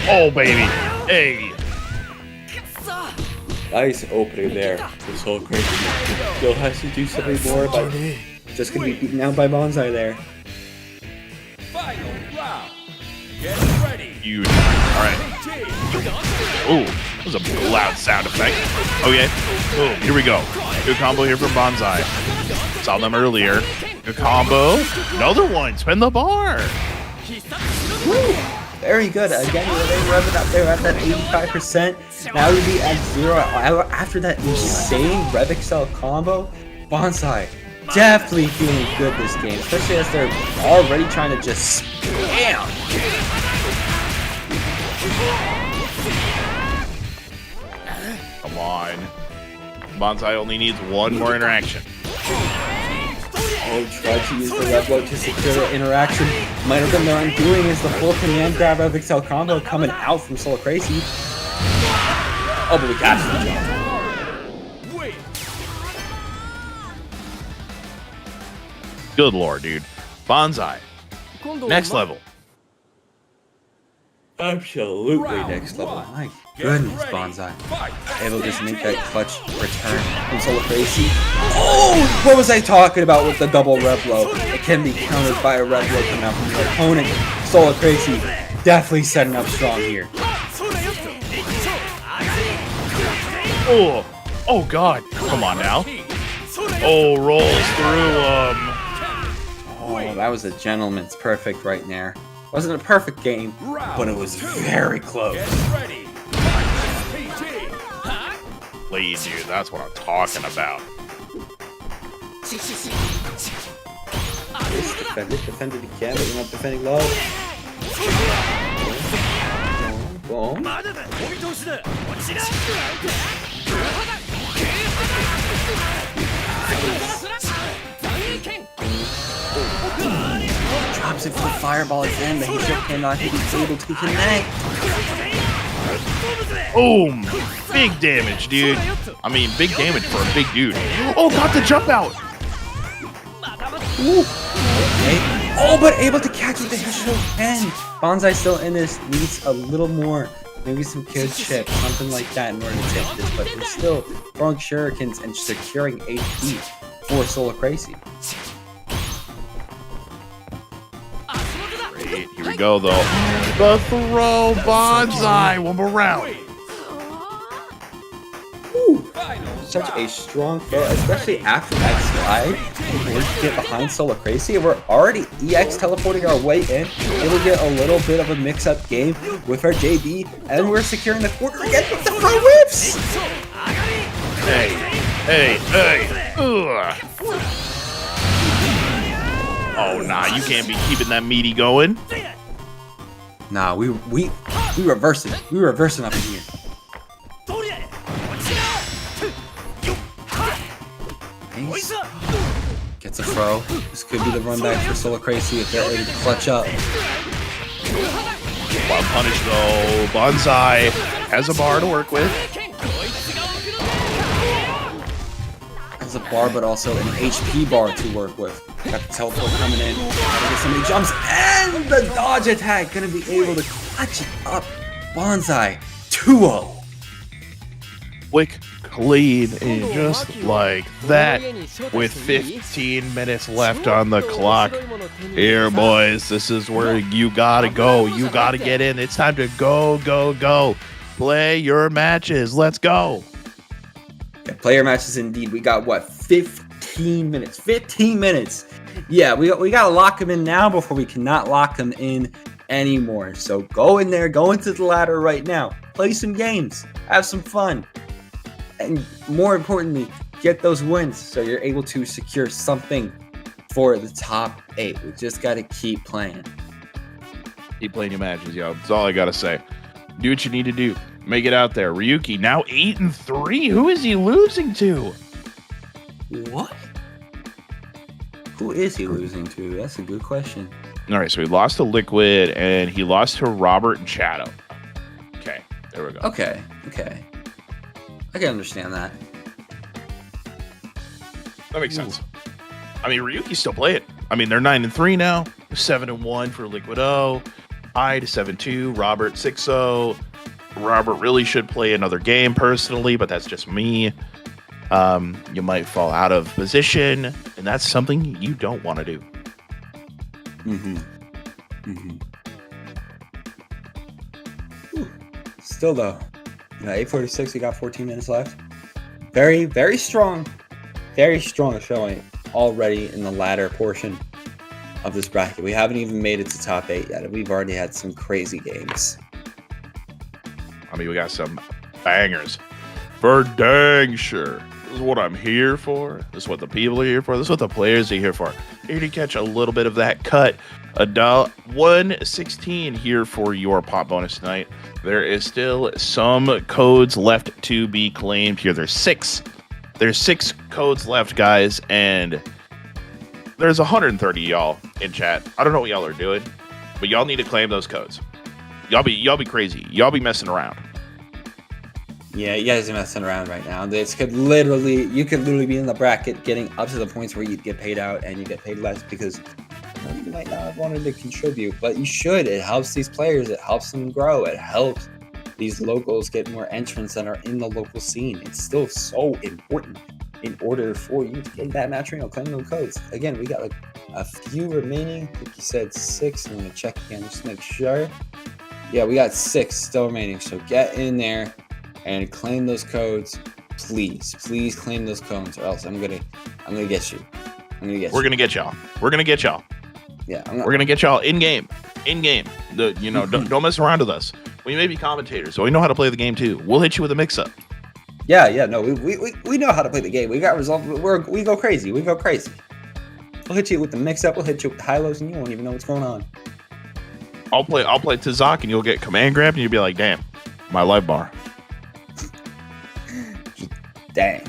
Oh baby. Hey. Nice opening there. This whole crazy. Still has to do something more, but just gonna be beaten out by Bonsai there. Final round. Get ready. Huge. Alright. Ooh, that was a loud sound effect. Okay. Boom. Here we go. Good combo here from Bonsai. Saw them earlier. Good combo. Another one. Spin the bar. Woo. Very good. Again, they revving up there at that 85%. Now we'd be at 0. After that insane Rev Excel combo, Bonsai definitely feeling good this game, especially as they're already trying to just spam. Come on. Bonsai only needs one more interaction. Oh, tried to use the rev blow to secure the interaction. Might have been their undoing as the full command grab of Excel combo coming out from Solar Crazy. Oh, but we catch the jump. Wait. Good lord, dude. Bonsai. Next level. Absolutely next level. My goodness, Bonsai. Able to just make that clutch return from Solar Crazy. Oh, what was I talking about with the double rev blow? It can be countered by a rev blow coming out from your opponent. Solar Crazy definitely setting up strong here. Oh, oh god. Come on now. Oh, rolls through Oh, that was a gentleman's perfect right there. Wasn't a perfect game, but it was very close. Get ready. Lead, dude. That's what I'm talking about. Defended again, but you're not defending low. Boom. Drops it for the fireball again, but he still cannot be able to connect. Boom! Big damage, dude. I mean, big damage for a big dude. Oh, got the jump out! Ooh. Okay. Oh, but able to catch with the hit again. Bonsai still in this, needs a little more, maybe some kid chip, something like that in order to take this, but we're still throwing shurikens and securing HP for Solar Crazy. Great. Here we go, though. The throw, Bonsai. One more round. Woo. Such a strong throw, especially after that slide. We're to get behind Solar Crazy. We're already EX teleporting our way in. It'll get a little bit of a mix-up game with our JB, and we're securing the quarter again with the pro whips. Hey, hey, hey. Ugh. Oh, nah, you can't be keeping that meaty going. Nah, we reverse it. We reversing up in here. Nice. Gets a throw. This could be the run back for Solar Crazy if they're able to clutch up. Wild punish though. Bonsai has a bar to work with. Has a bar, but also an HP bar to work with. Got the teleport coming in. Gotta get so many jumps. And the dodge attack. Gonna be able to clutch it up. Bonsai 2-0. Quick lead, and just like that, with 15 minutes left on the clock. Here, boys, this is where you gotta go. You gotta get in. It's time to go, go, go. Play your matches. Let's go. Yeah, player matches indeed. We got what, 15 minutes? 15 minutes. Yeah, we gotta lock them in now before we cannot lock them in anymore. So go in there, go into the ladder right now. Play some games, have some fun. And more importantly, get those wins so you're able to secure something for the top 8. We just got to keep playing. Keep playing your matches, yo. That's all I gotta say. Do what you need to do. Make it out there. Ryuki now 8-3. Who is he losing to? What? Who is he losing to? That's a good question. All right, so he lost to Liquid and he lost to Robert and Shadow. Okay, there we go. Okay. I can understand that. That makes sense. I mean, Ryuki's still playing. I mean, they're 9-3 now. 7-1 for Liquid O. I to 7-2. Robert 6-0. Robert really should play another game personally, but that's just me. You might fall out of position, and that's something you don't want to do. Still though, 8:46. We got 14 minutes left. Very, very strong showing already in the latter portion of this bracket. We haven't even made it to top 8 yet, and we've already had some crazy games. I mean, we got some bangers for dang sure. This is what I'm here for. This is what the people are here for. This is what the players are here for. Here to catch a little bit of that cut. $116 here for your pop bonus tonight. There is still some codes left to be claimed here. There's 6 codes left, guys, and there's 130 y'all in chat. I don't know what y'all are doing, but y'all need to claim those codes. Y'all be crazy. Y'all be messing around. Yeah, you guys are messing around right now. You could literally be in the bracket getting up to the points where you'd get paid out and you get paid less because you might not have wanted to contribute, but you should. It helps these players. It helps them grow. It helps these locals get more entrants that are in the local scene. It's still so important in order for you to get that match arena, claim those codes. Again, we got like a few remaining. I think you said 6. I'm going to check again just to make sure. Yeah, we got 6 still remaining. So get in there and claim those codes. Please claim those codes, or else I'm gonna get you. We're gonna get y'all. Yeah, we're gonna get y'all in game. Don't mess around with us. We may be commentators, so we know how to play the game too. We'll hit you with a mix-up. Yeah. No, we know how to play the game. We got results. We go crazy. We'll hit you with the mix-up. We'll hit you with the high-lows, and you won't even know what's going on. I'll play Tizak, and you'll get command grabbed, and you'll be like, "Damn, my life bar." Dang.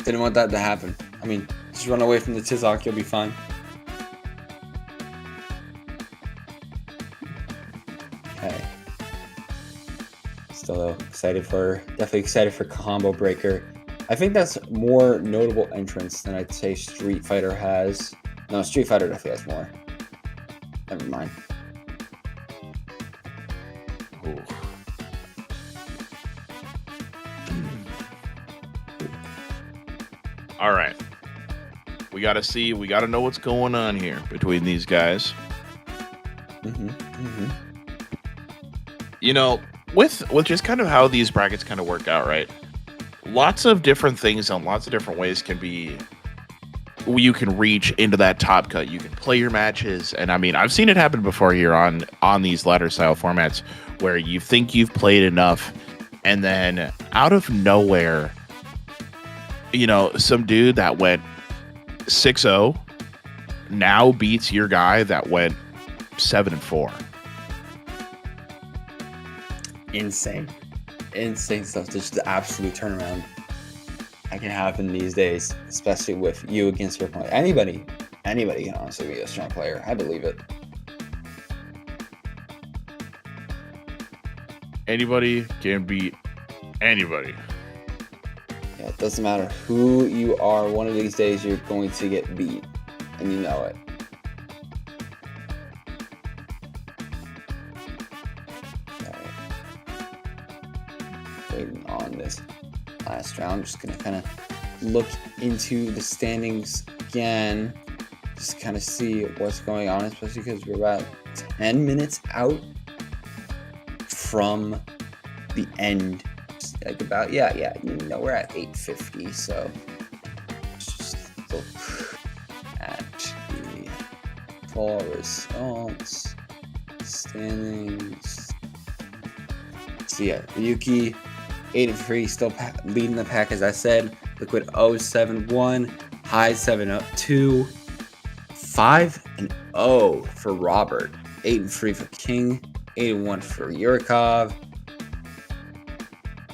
Didn't want that to happen. I mean, just run away from the Tizak, you'll be fine. Okay. Still definitely excited for Combo Breaker. I think that's more notable entrance than I'd say Street Fighter has. No, Street Fighter definitely has more. Never mind. Ooh. All right. We got to know what's going on here between these guys. You know, with just kind of how these brackets kind of work out, right? Lots of different things on lots of different ways you can reach into that top cut. You can play your matches. And I mean, I've seen it happen before here on these ladder style formats where you think you've played enough and then out of nowhere, some dude that went 6-0 now beats your guy that went 7-4. Insane stuff. Just the absolute turnaround that can happen these days, especially with you against your opponent. Anybody can honestly be a strong player. I believe it. Anybody can beat anybody. Yeah, it doesn't matter who you are. One of these days, you're going to get beat, and you know it. All right. Waiting on this last round. Just gonna kind of look into the standings again. Just kind of see what's going on, especially because we're about 10 minutes out from the end. Like about we're at 8:50, so let's just look at the full results standings. So yeah, Ryuki 8-3, still leading the pack as I said. Liquid 7-1, High 7-2, 5-0 for Robert. 8-3 for King, 8-1 for Yurikov,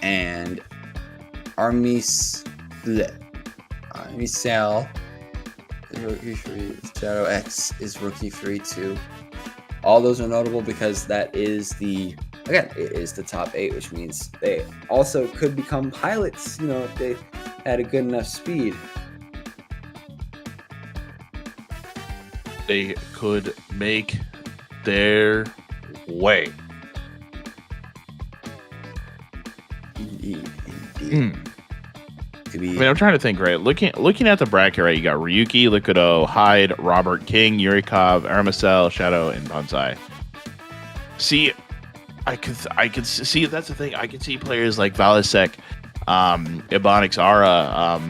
and Armisal is rookie 3. Shadow X is rookie 3-2. All those are notable because that is it is the top 8, which means they also could become pilots, if they had a good enough speed. They could make their way. Indeed. I mean, I'm trying to think, right? Looking at the bracket, right? You got Ryuki, Liquido, Hyde, Robert King, Yurikov, Aramisel, Shadow, and Banzai. See, I could see that's the thing. I could see players like Valisek, Ebonix Ara,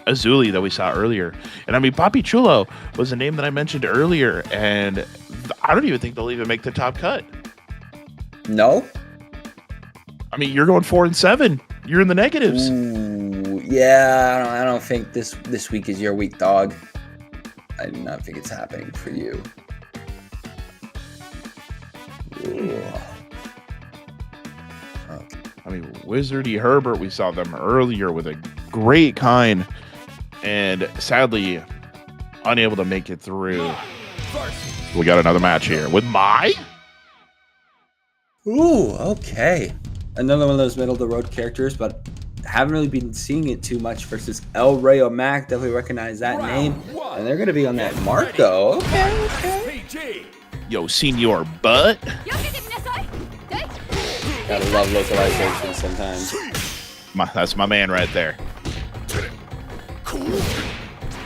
Azuli that we saw earlier. And I mean, Papi Chulo was a name that I mentioned earlier, and I don't even think they'll even make the top cut. No? I mean, you're going 4-7. You're in the negatives. Ooh, yeah, I don't think this week is your week, dog. I do not think it's happening for you. Ooh. Okay. I mean, Wizardy Herbert, we saw them earlier with a great kind, and sadly unable to make it through. We got another match here with Mai. Ooh, okay. Another one of those middle of the road characters, but haven't really been seeing it too much versus El Rayo Mac. Definitely recognize that name. And they're going to be on that Marco. Okay. Yo, senior butt. Gotta love localization sometimes. That's my man right there.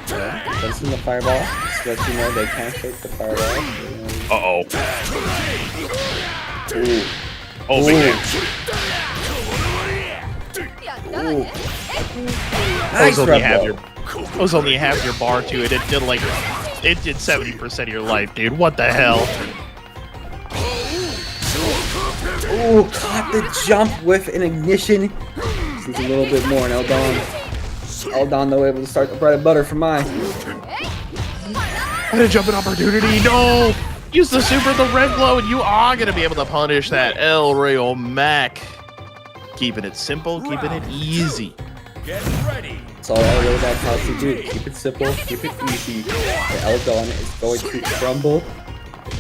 Placing the fireball. Just to let you know they can't take the fireball. Uh-oh. Ooh. Oh, big man. Nice Those only have your bar to it. It did 70% of your life, dude. What the hell? Ooh, caught the jump with an ignition. Seems a little bit more in Eldon. Eldon, though, able to start the bread and butter for mine. What a jumping opportunity. No! Use the super, the red glow, and you are going to be able to punish that El Rayo Mac. Keeping it simple, keeping it easy. Get ready. That's all I really got how to do. Keep it simple, keep it easy. The Eldon is going to crumble.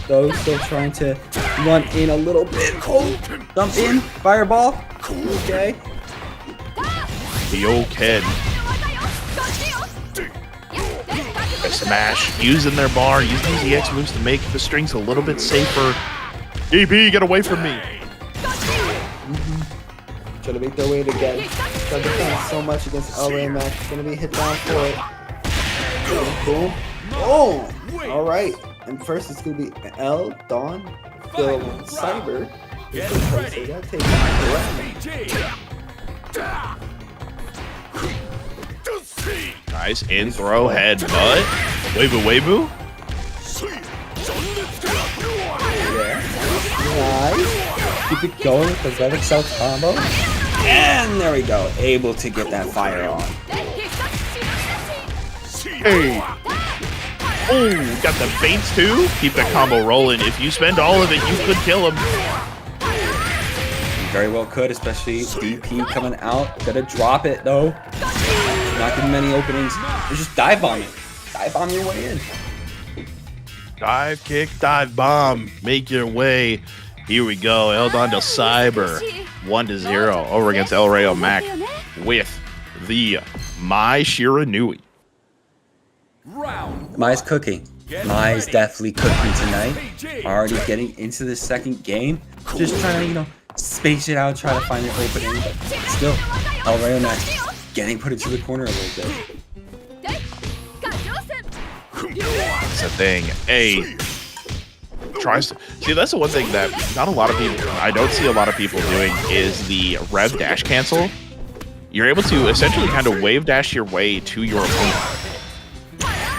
Though still trying to run in a little bit. Oh, jump in, fireball. Okay. The old kid. Smash, using their bar, using these EX moves to make the strings a little bit safer. EP, get away from me. Trying to make their way together. Trying to defend so much against El Rayo Mac. Gonna be hit down for it. Boom. Oh! Alright. And first it's gonna be El, Dawn, Phil, Cyber. Get ready. They gotta take that. Nice in throw head butt. Wabu wabu. Yeah. Nice. Keep it going with the Red Excel combo. And there we go. Able to get that fire on. Hey. Oh, got the baits too. Keep the combo rolling. If you spend all of it, you could kill him. You very well could, especially DP coming out. Gotta drop it though. Not getting many openings. You just dive bomb it. Dive bomb your way in. Dive kick, dive bomb. Make your way. Here we go. Eldon del Cyber. 1-0 over against El Rayo Mac with the Mai Shiranui. Mai's cooking. Mai's definitely cooking tonight. Already getting into the second game. Just trying to, space it out, try to find an opening. But still, El Rayo Mac getting put into the corner a little bit. That's the thing. Tries to see. That's the one thing that not a lot of people. I don't see a lot of people doing is the rev dash cancel. You're able to essentially kind of wave dash your way to your opponent.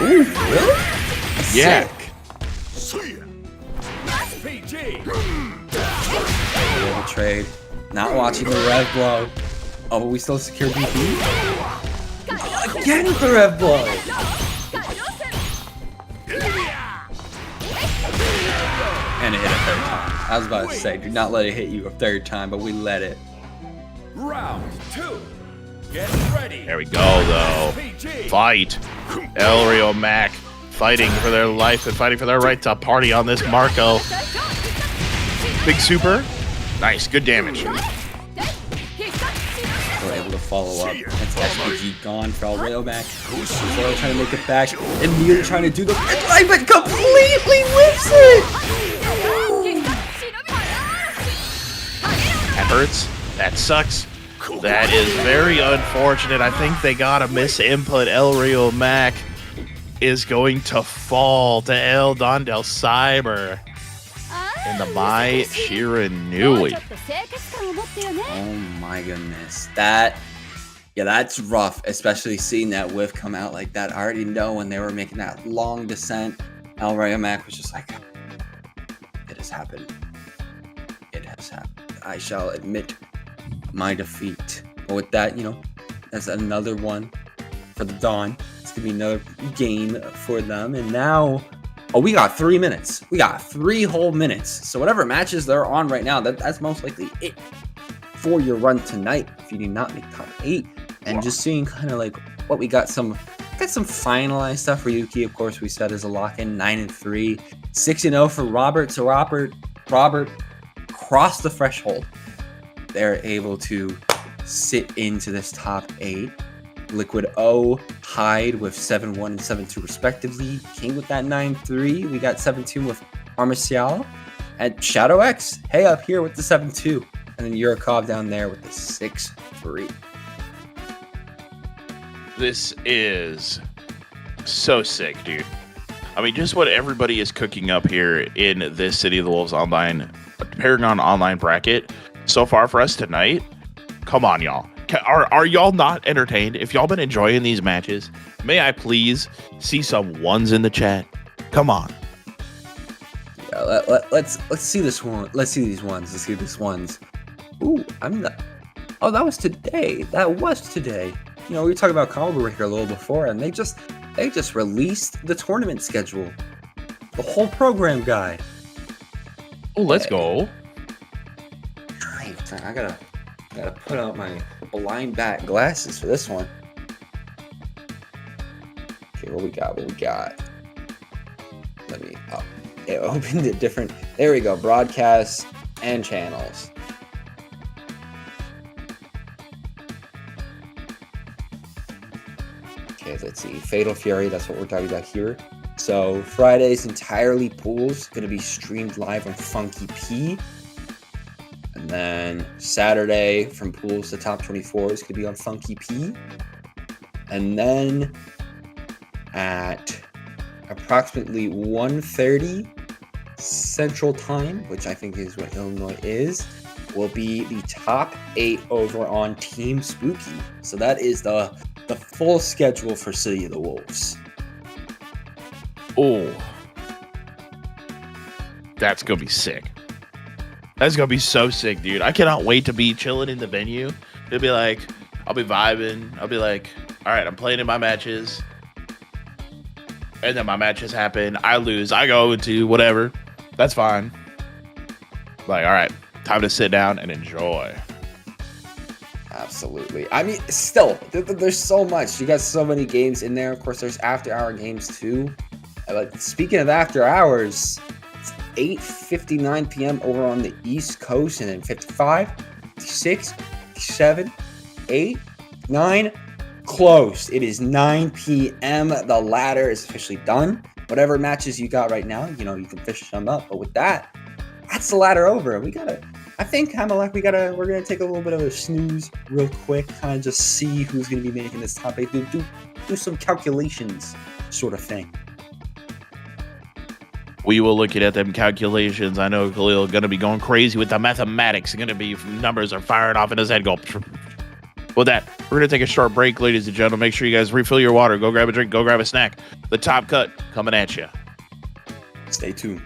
Ooh, really? Yeah. Trade. Not watching the rev blow. Oh, but we still secure DP? Again with the rev blow. And it hit a third time. I was about to say, do not let it hit you a third time, but we let it. Round 2. Get ready. There we go, though. Fight. El Rio Mac fighting for their life and fighting for their right to party on this Marco. Big super. Nice, good damage. We're able to follow up. That's SPG gone for El Rio Mac. Zoro trying to make it back. Immediately trying to do the line, but completely whips it! That hurts. That sucks. That is very unfortunate. I think they got a misinput. El Rio Mac is going to fall to El Don del Cyber in the Mai Shiranui. Oh my goodness. That's rough, especially seeing that whiff come out like that. I already know when they were making that long descent, El Rio Mac was just like, it has happened. It has happened. I shall admit my defeat. But with that, that's another one for the Dawn. It's gonna be another game for them. And now, we got 3 minutes. We got 3 whole minutes. So whatever matches they're on right now, that's most likely it for your run tonight if you do not make top 8. And just seeing kind of like what we got some finalized stuff for Yuki, of course, we said is a lock-in 9-3, 6-0 for Robert. So Robert crossed the threshold. They're able to sit into this top 8. Liquid O, Hyde with 7-1 and 7-2 respectively. King with that 9-3. We got 7-2 with Armasial. And Shadow X, hey, up here with the 7-2. And then Yurikov down there with the 6-3. This is so sick, dude. I mean, just what everybody is cooking up here in this City of the Wolves Online, Paragon Online bracket so far for us tonight. Come on, y'all. Are y'all not entertained? If y'all been enjoying these matches, may I please see some ones in the chat? Come on. Yeah, let's see this one. Let's see these ones. Let's see these ones. Ooh, I'm not. Oh, that was today. That was today. We were talking about Combo Breaker a little before, and they just released the tournament schedule, the whole program guide. Oh, let's go. I gotta put out my blind bat glasses for this one. Okay, what we got? Let me it opened it different. There we go. Broadcasts and channels. Okay, let's see. Fatal Fury, that's what we're talking about here. So Friday's entirely pools, gonna be streamed live on Funky P. And then Saturday from pools to top 24 is going to be on Funky P. And then at approximately 1:30 Central Time, which I think is what Illinois is, will be the top 8 over on Team Spooky. So that is the full schedule for City of the Wolves. Oh, that's going to be sick. That's going to be so sick, dude. I cannot wait to be chilling in the venue. It'll be like, I'll be vibing. I'll be like, all right, I'm playing in my matches. And then my matches happen. I lose. I go to whatever. That's fine. Like, all right, time to sit down and enjoy. Absolutely. I mean, still, there's so much. You got so many games in there. Of course, there's after-hour games, too. Like, speaking of after-hours, 8:59 p.m. over on the East Coast, and then 55, 56, 57, 8, 9, closed. It is 9 p.m. The ladder is officially done. Whatever matches you got right now, you can fish them up. But with that, that's the ladder over. I think Hamelak, we're gonna take a little bit of a snooze real quick, kind of just see who's gonna be making this top 8. Do some calculations, sort of thing. We will look at them calculations. I know Khalil going to be going crazy with the mathematics. Going to be numbers are firing off in his head. Go. With that, we're going to take a short break, ladies and gentlemen. Make sure you guys refill your water. Go grab a drink. Go grab a snack. The Top Cut coming at you. Stay tuned.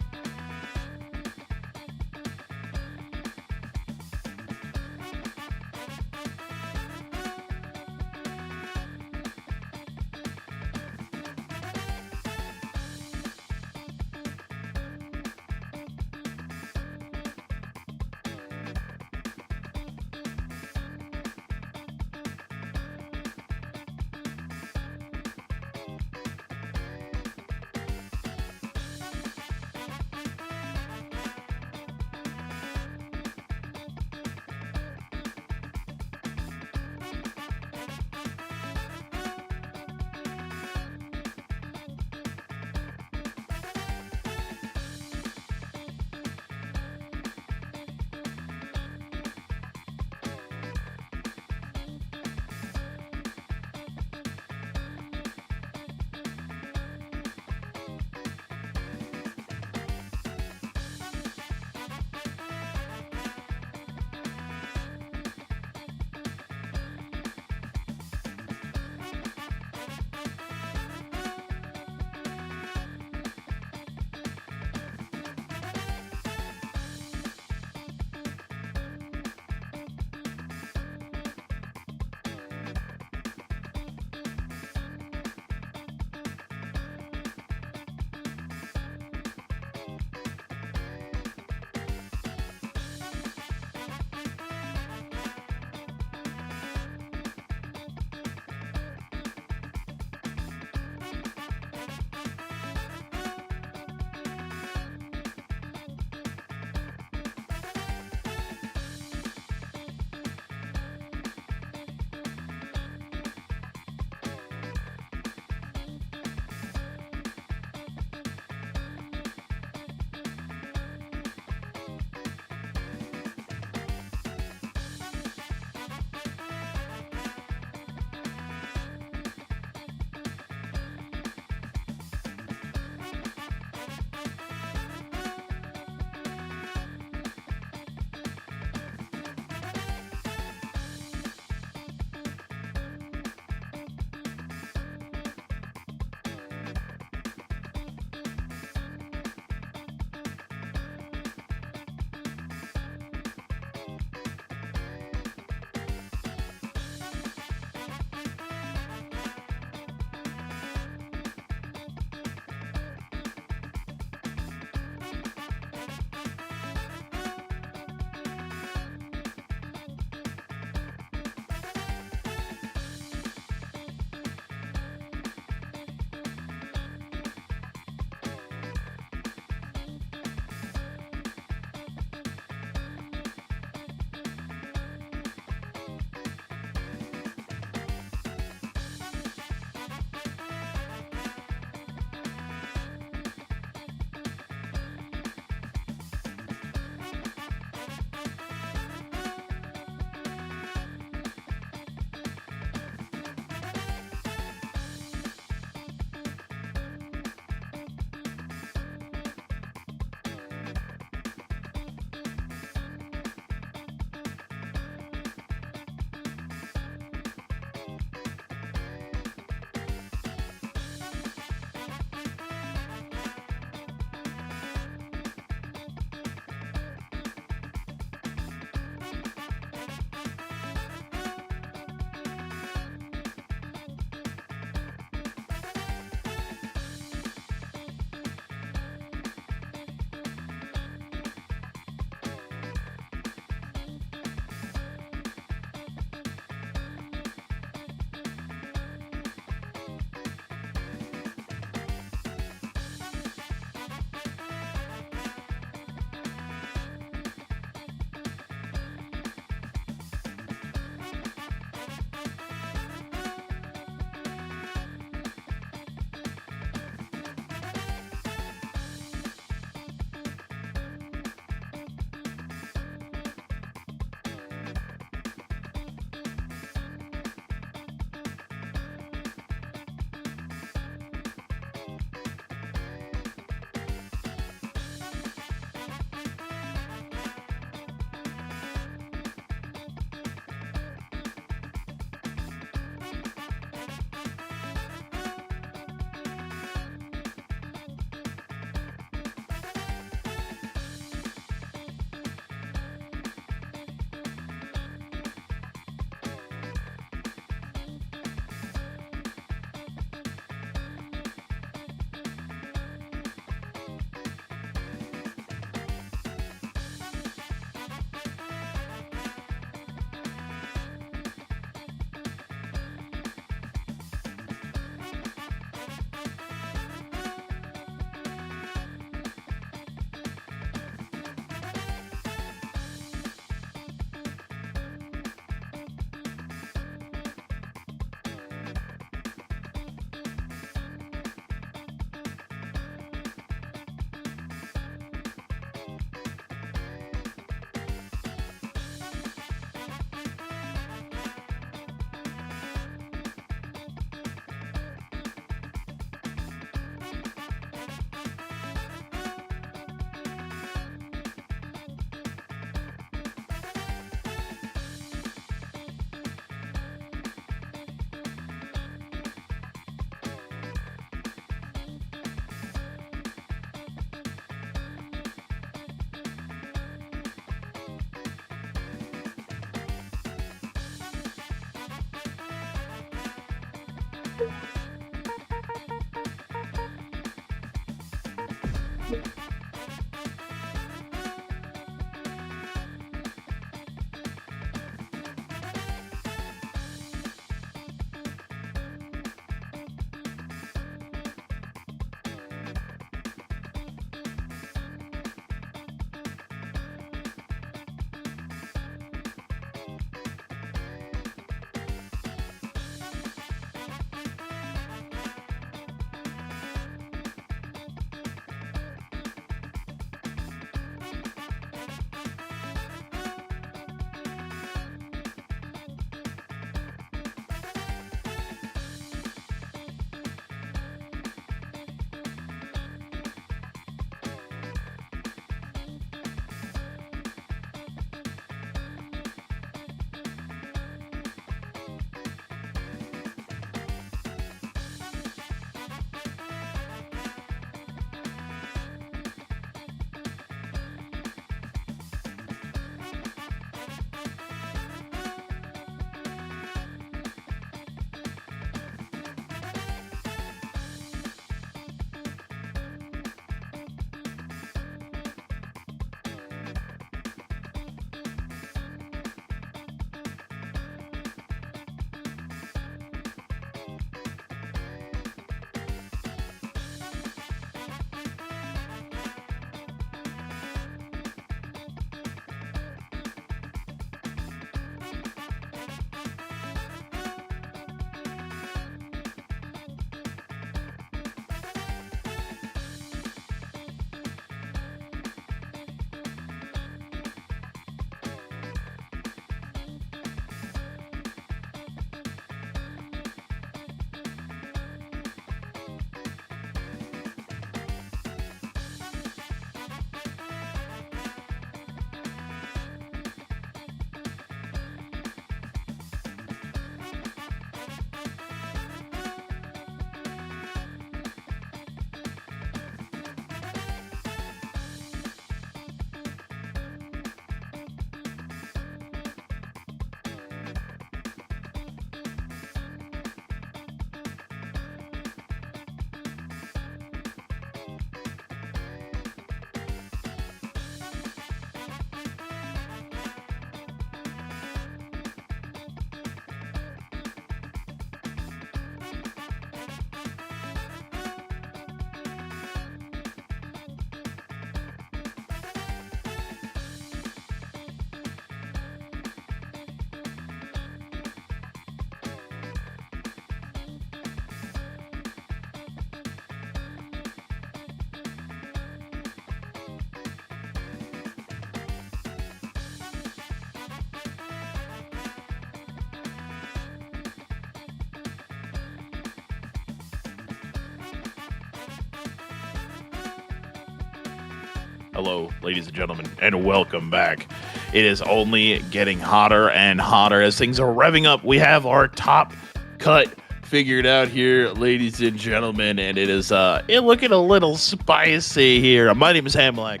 Hello, ladies and gentlemen, and welcome back. It is only getting hotter and hotter as things are revving up. We have our top cut figured out here, ladies and gentlemen, and it is looking a little spicy here. My name is Hamlack,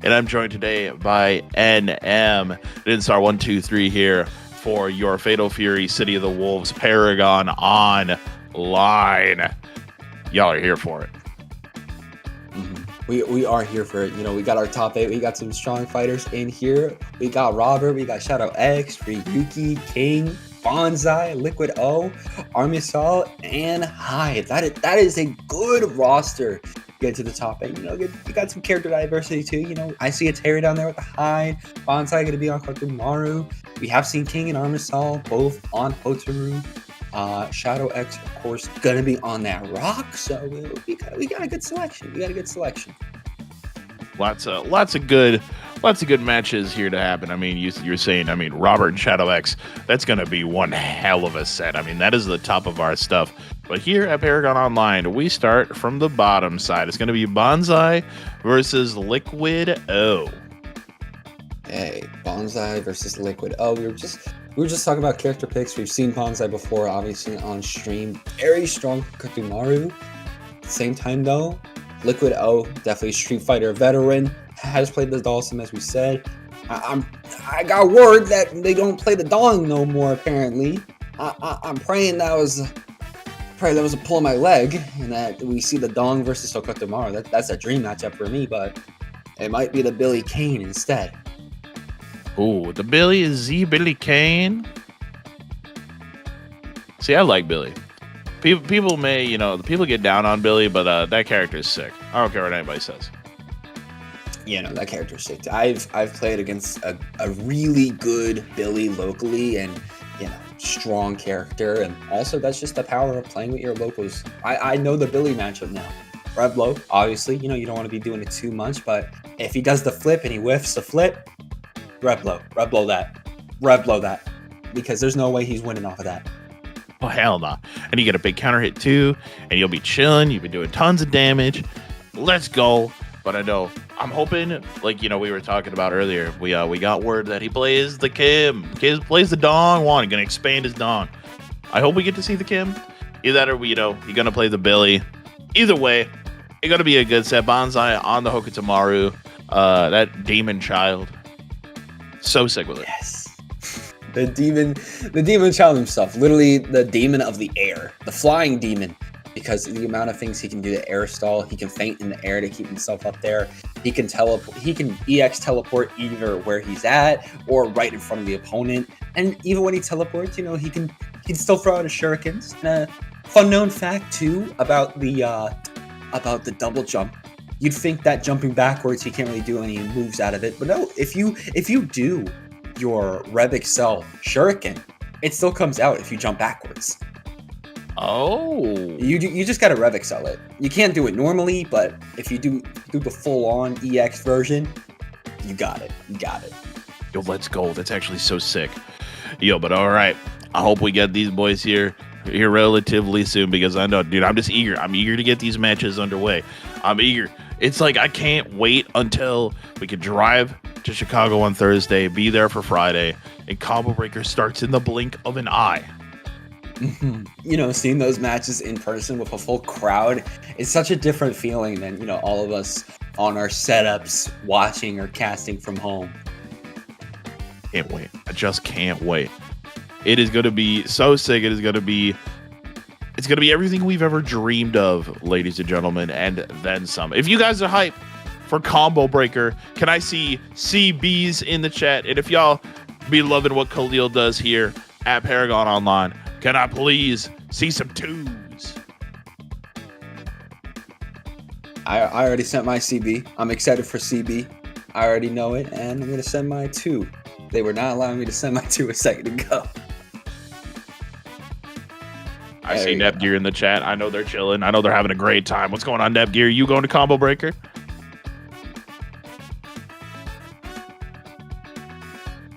and I'm joined today by NM. Star 123 here for your Fatal Fury City of the Wolves Paragon Online. Y'all are here for it. We are here for it. You know, we got our top 8. We got some strong fighters in here. We got Robert. We got Shadow X, Ryuki, King, Bonsai, Liquid O, Army Assault, and Hyde. That is a good roster. Get to the top 8. You know, you got some character diversity too. You know, I see a Terry down there with the Hyde. Bonsai going to be on Kotomaru. We have seen King and Army Assault both on Hotaru. Shadow X, of course, gonna be on that rock. So we got a good selection. Lots of good matches here to happen. I mean, you're saying, I mean, Robert and Shadow X, that's gonna be one hell of a set. I mean, that is the top of our stuff. But here at Paragon Online, we start from the bottom side. It's gonna be Bonsai versus Liquid O. Hey, Bonsai versus Liquid O. We were just talking about character picks. We've seen Bonsai before, obviously, on stream. Very strong Kotomaru. At the same time, though, Liquid O, definitely Street Fighter veteran, has played the Dhalsim, as we said. I got word that they don't play the Dong no more, apparently. I'm praying that was probably that was a pull of my leg, and that we see the Dong versus Sokoto tomorrow. That's a dream matchup for me, but it might be the Billy Kane instead. Ooh, the Billy is Billy Kane. See, I like Billy. People may, people get down on Billy, but that character is sick. I don't care what anybody says. Yeah, no, that character's sick. I've played against a really good Billy locally, and strong character, and also that's just the power of playing with your locals. I know the Billy matchup now. Rev low, obviously, you don't want to be doing it too much, but if he does the flip and he whiffs the flip, rev blow that, because there's no way he's winning off of that. Oh, hell no. And you get a big counter hit too, and you'll be chilling. You've been doing tons of damage. Let's go. But I know, I'm hoping, like, we were talking about earlier, we got word that he plays the Kim. Kim plays the Dong one. He's going to expand his Dong. I hope we get to see the Kim. Either that or, you're going to play the Billy. Either way, it's going to be a good set. Bonsai on the Hokutomaru. That demon child. So sick with it. Yes. The demon child himself. Literally the demon of the air. The flying demon. Because the amount of things he can do to air stall, he can feint in the air to keep himself up there. He can teleport. He can EX teleport either where he's at or right in front of the opponent. And even when he teleports, he can still throw out his shurikens. And a fun known fact too about the double jump. You'd think that jumping backwards, he can't really do any moves out of it. But no, if you do your Rev Excel shuriken, it still comes out if you jump backwards. Oh, you just gotta Rev Excel it. You can't do it normally, but if you do the full-on EX version, you got it. Yo, let's go. That's actually so sick. Yo, but all right. I hope we get these boys here relatively soon, because I know, dude, I'm just eager. I'm eager to get these matches underway. I'm eager. It's like I can't wait until we can drive to Chicago on Thursday, be there for Friday, and Combo Breaker starts in the blink of an eye. Seeing those matches in person with a full crowd is such a different feeling than, all of us on our setups watching or casting from home. Can't wait. I just can't wait. It is going to be so sick. It's going to be everything we've ever dreamed of, ladies and gentlemen, and then some. If you guys are hyped for Combo Breaker, can I see CBs in the chat? And if y'all be loving what Khalil does here at ParagOnline, can I please see some twos? I already sent my CB. I'm excited for CB. I already know it, and I'm going to send my 2. They were not allowing me to send my 2 a second ago. I see Nepgear in the chat. I know they're chilling. I know they're having a great time. What's going on, Nepgear? You going to Combo Breaker?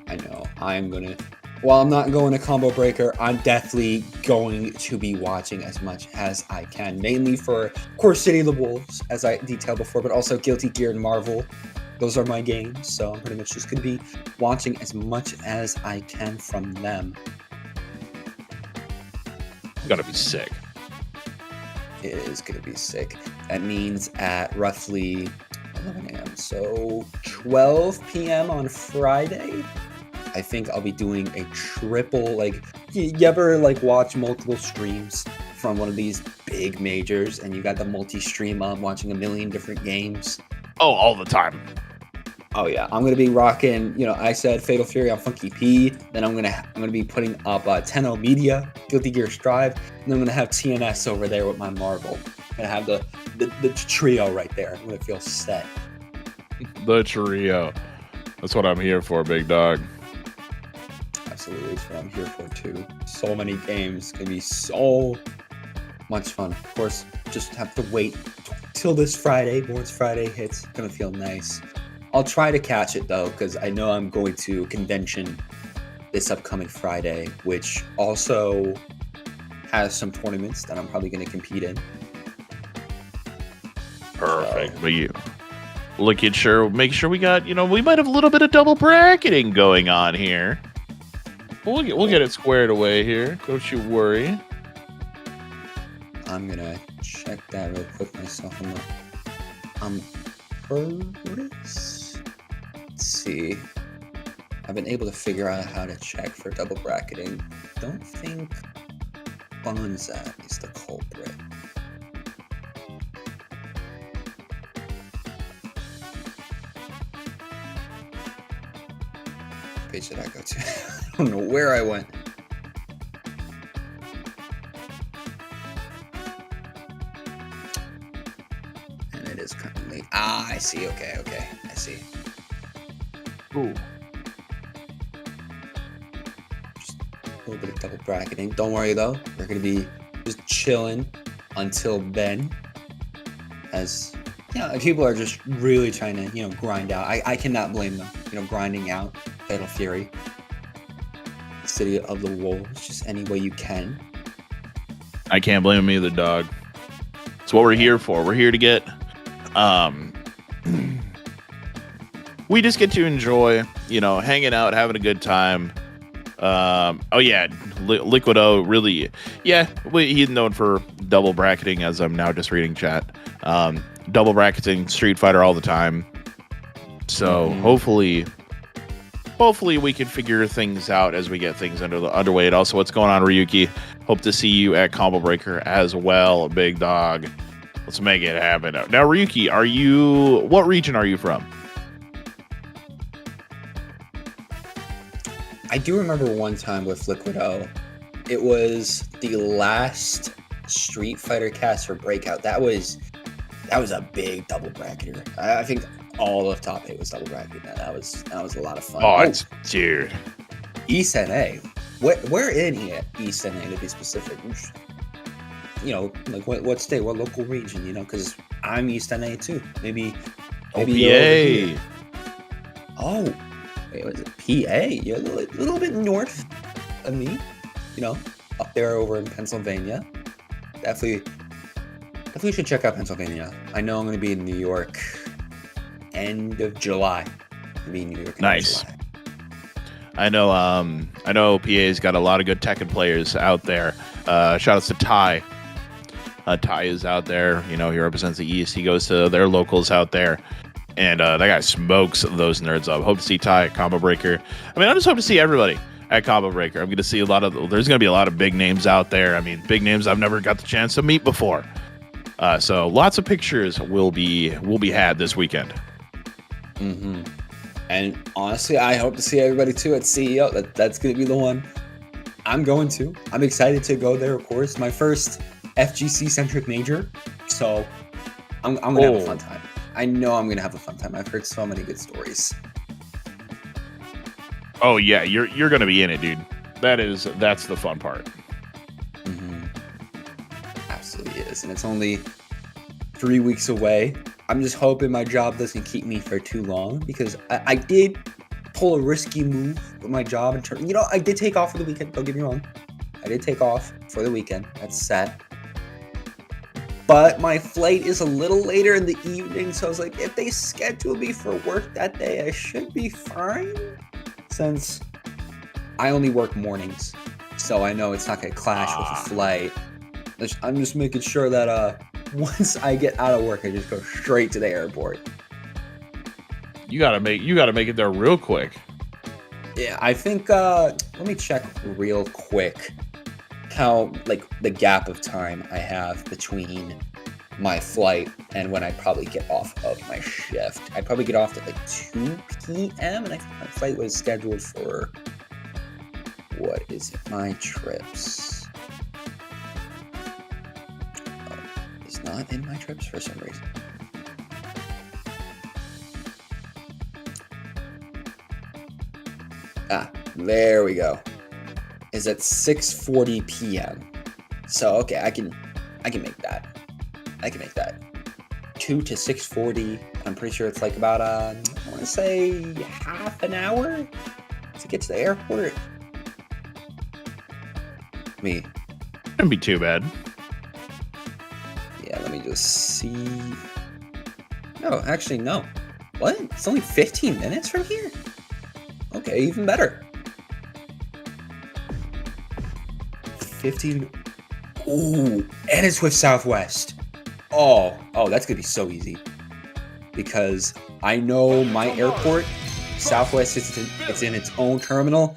I know. While I'm not going to Combo Breaker, I'm definitely going to be watching as much as I can. Mainly for, of course, City of the Wolves, as I detailed before, but also Guilty Gear and Marvel. Those are my games, so I'm pretty much just going to be watching as much as I can from them. Gotta be sick. It is going to be sick. That means at roughly 11 a.m. So 12 p.m. on Friday, I think I'll be doing a triple, you ever watch multiple streams from one of these big majors and you got the multi-stream on watching a million different games? Oh, all the time. Oh yeah, I'm gonna be rocking. I said Fatal Fury on Funky P. Then I'm gonna be putting up Tenno Media, Guilty Gear Strive, and then I'm gonna have TNS over there with my Marvel. I'm gonna have the trio right there. I'm gonna feel set. The trio. That's what I'm here for, big dog. Absolutely, that's what I'm here for too. So many games, gonna be so much fun. Of course, just have to wait till this Friday. Once Friday hits, gonna feel nice. I'll try to catch it though, because I know I'm going to convention this upcoming Friday, which also has some tournaments that I'm probably going to compete in. Perfect. So. But you make sure we got, we might have a little bit of double bracketing going on here. We'll get it squared away here. Don't you worry. I'm gonna check that real quick myself on the let's see. I've been able to figure out how to check for double bracketing. Don't think Bonza is the culprit. What page did I go to? I don't know where I went. And it is currently. Ah, I see. Okay, I see. Ooh. Just a little bit of double bracketing. Don't worry though. We're gonna be just chilling until then. As you know, people are just really trying to, grind out. I cannot blame them. Grinding out Fatal Fury, City of the Wolves, just any way you can. I can't blame him either, dog. It's what we're here for. We're here to get we just get to enjoy, hanging out, having a good time. Oh yeah, Liquid O really, he's known for double bracketing, as I'm now just reading chat. Double bracketing Street Fighter all the time. So hopefully we can figure things out as we get things underway. And also, what's going on, Ryuki? Hope to see you at Combo Breaker as well, big dog. Let's make it happen. Now, Ryuki, what region are you from? I do remember one time with Liquid O, it was the last Street Fighter cast for Breakout. That was a big double bracketer. I think all of top 8 was double bracketing. That was a lot of fun. Oh, dude. East NA. Where in East NA to be specific? Like what state, what local region? Because I'm East NA too. Maybe you're PA. Oh, wait, was it PA? You're a little bit north of me. Up there over in Pennsylvania. Definitely should check out Pennsylvania. I know I'm going to be in New York end of July. Nice. I know PA's got a lot of good Tekken players out there. Shout outs to Ty. Ty is out there. He represents the East. He goes to their locals out there. And that guy smokes those nerds up. Hope to see Ty at Combo Breaker. I just hope to see everybody at Combo Breaker. I'm going to see there's going to be a lot of big names out there. Big names I've never got the chance to meet before. So lots of pictures will be had this weekend. Mm-hmm. And honestly, I hope to see everybody too at CEO. That's going to be the one I'm going to. I'm excited to go there, of course. My first FGC-centric major. So I'm going to have a fun time. I know I'm going to have a fun time. I've heard so many good stories. Oh, yeah. You're going to be in it, dude. That's the fun part. Mm-hmm. Absolutely is. And it's only 3 weeks away. I'm just hoping my job doesn't keep me for too long, because I did pull a risky move with my job in terms. I did take off for the weekend. Don't get me wrong. I did take off for the weekend. That's set. But my flight is a little later in the evening, so I was like, if they schedule me for work that day, I should be fine. Since I only work mornings, so I know it's not going to clash with a flight. I'm just making sure that once I get out of work, I just go straight to the airport. You gotta make it there real quick. Yeah, I think. Let me check real quick how the gap of time I have between my flight and when I probably get off of my shift. I probably get off at 2 p.m. and I think my flight was scheduled for, what is it? My trips. Oh, it's not in my trips for some reason. Ah, there we go. Is at 6:40 p.m. So okay, I can make that. 2 to 6:40. I'm pretty sure it's about I want to say half an hour to get to the airport. Wouldn't be too bad. Yeah, let me just see. No, actually no. What? It's only 15 minutes from here? Okay, even better. 15. Ooh, and it's with Southwest. Oh, that's gonna be so easy. Because I know my airport, Southwest, it's in its own terminal,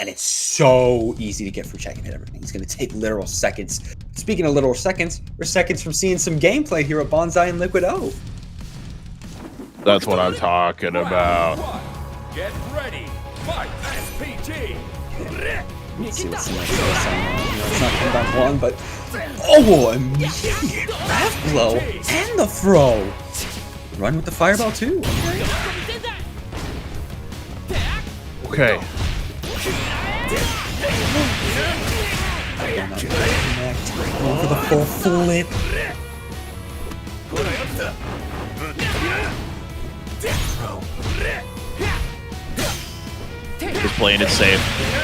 And it's so easy to get free check and hit everything. He's going to take literal seconds. Speaking of literal seconds, we're seconds from seeing some gameplay here with Bonsai and Liquid O. That's what I'm talking about. Get ready. Fight SPG. Let's see what's in my face. It's not coming down one, but oh, immediate grab blow and the throw. Run with the fireball too. Okay. Going for the full flip. Just playing it safe.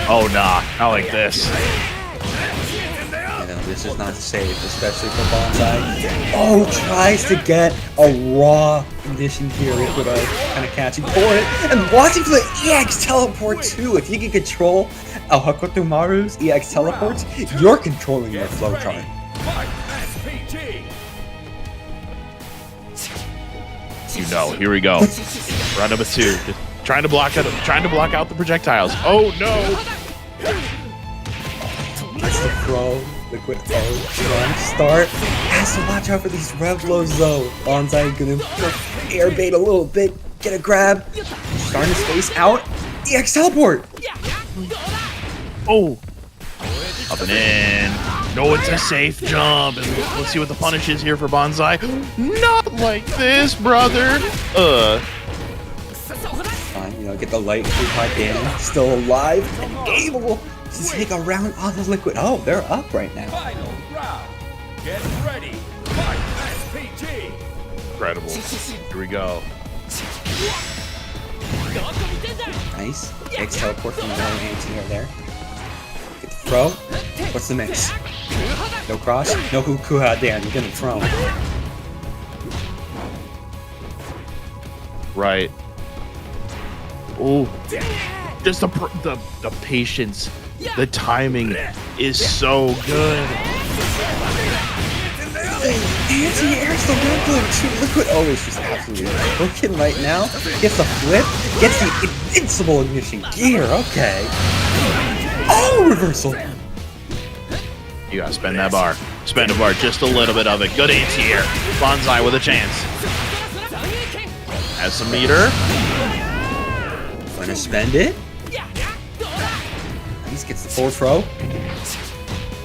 Oh, nah. Not like this. I know, this is not safe, especially for Bonsai. Oh, tries to get a raw condition here. Liquid O kind of catching for it. And watching for the EX teleport too. If you can control Hakuto Maru's EX teleports, you're controlling your flow chart. You know, here we go. Round number 2. Just trying to block out the projectiles. Oh no! That's the throw. Liquid O trying to start. Has to watch out for these rev lows though. Bonsai gonna air bait a little bit. Get a grab. Starting to space out. EX teleport. Oh! Up and in. No, it's a safe jump. And let's see what the punish is here for Bonsai. Not like this, brother. Fine, you know, get the light through by Dan. Still alive and able to take a round off of Liquid. Oh, they're up right now. Final round. Get ready. Fight SPG. Incredible. Here we go. Nice. X teleport from the anti-air there. Get the throw. What's the mix? No cross? No Hukuha Dan. You're getting thrown. Right. Oh. Just the patience. The timing is so good. Anti-air's the real good too. Liquid O is just absolutely cooking right now. Gets the flip. Gets the invincible ignition gear. Okay. Oh, reversal. You gotta spend that bar. Spend a bar, just a little bit of it. Good anti-air. Bonsai with a chance. Has some meter. Gonna spend it. Nice, gets the forward throw.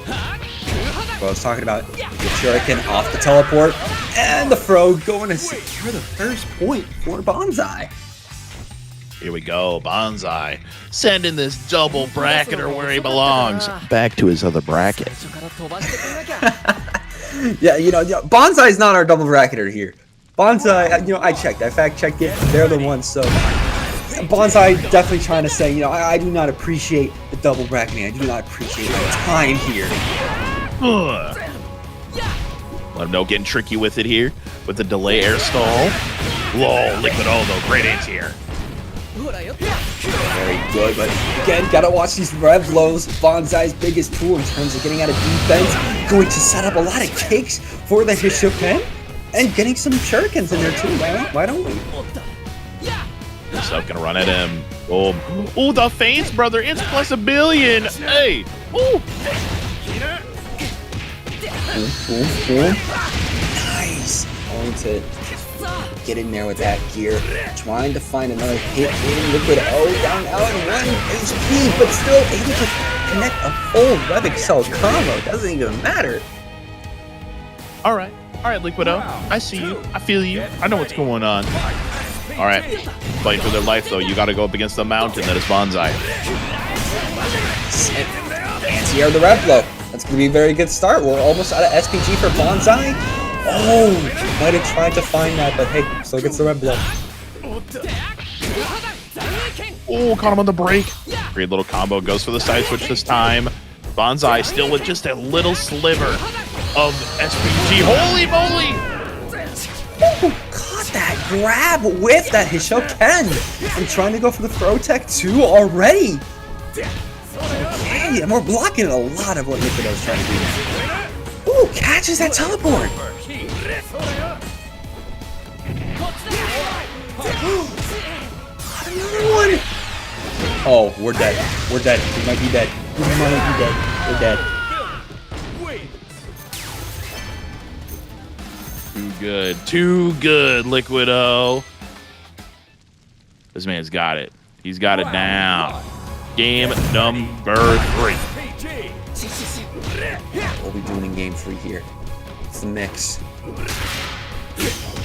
What I was talking about, the shuriken off the teleport, and the throw going to secure the first point for Bonsai. Here we go, Bonsai. Sending this double bracketer where he belongs. Back to his other bracket. Yeah, Bonsai's not our double bracketer here. Bonsai, I checked, I fact checked it. They're the ones, so Bonsai definitely trying to say, I do not appreciate the double bracketing. I do not appreciate my time here. Let him know, getting tricky with it here with the delay air stall. Lol, Liquid O though, great anti-air. Very good, but again, gotta watch these rev lows. Bonsai's biggest tool in terms of getting out of defense. Going to set up a lot of cakes for the Hishoken and getting some shurikens in there too. Why don't we? This up gonna run at him. Boom. Oh, the feints, brother. It's plus 1 billion. Hey. Ooh. Boom. Nice. Going to get in there with that gear. Trying to find another hit in Liquid O down out in 1 HP, but still able to connect a full Rev Excel combo. Doesn't even matter. All right, Liquid O. I see you. I feel you. I know what's going on. All right. Fighting for their life, though. You got to go up against the mountain that is Bonsai. Anti-air the Rev Blow. That's going to be a very good start. We're almost out of SPG for Bonsai. Oh, might have tried to find that, but hey, still gets the Rev Blow. Oh, caught him on the break. Great little combo. Goes for the side switch this time. Bonsai still with just a little sliver of SPG. Holy moly! Ooh, caught that grab with that Hishoken. I'm trying to go for the throw tech too already. Okay, and we're blocking a lot of what Liquid O's trying to do now. Ooh, catches that teleport. Another one. Oh, we're dead. We're dead. We might be dead. We might be dead. We're dead. Too good. Too good, Liquid O. This man's got it. He's got it down. Game number 3. What are we doing in game 3 here? It's the mix.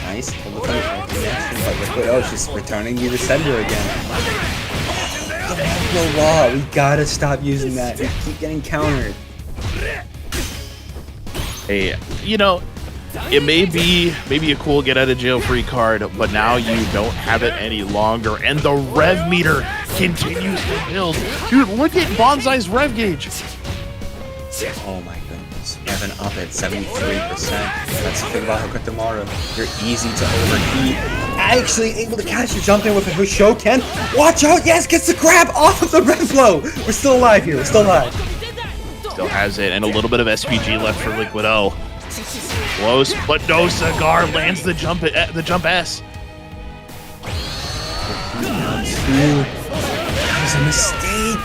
Nice. But Liquid O, she's returning you to sender again. The wall. We gotta stop using that. We keep getting countered. Hey, you know, it may be maybe a cool get out of jail free card, but now you don't have it any longer, and the rev meter continues to build. Dude, look at Bonsai's rev gauge. Oh my goodness. Evan up at 73%. That's the thing about Hokutomaru. You're easy to overheat. Actually able to catch your jump in with a Hoshoken. Watch out! Yes, gets the grab off of the red flow. We're still alive here. We're still alive. Still has it, and a little bit of SPG left for Liquid O. Close, but no cigar lands the jump S. That was a mistake.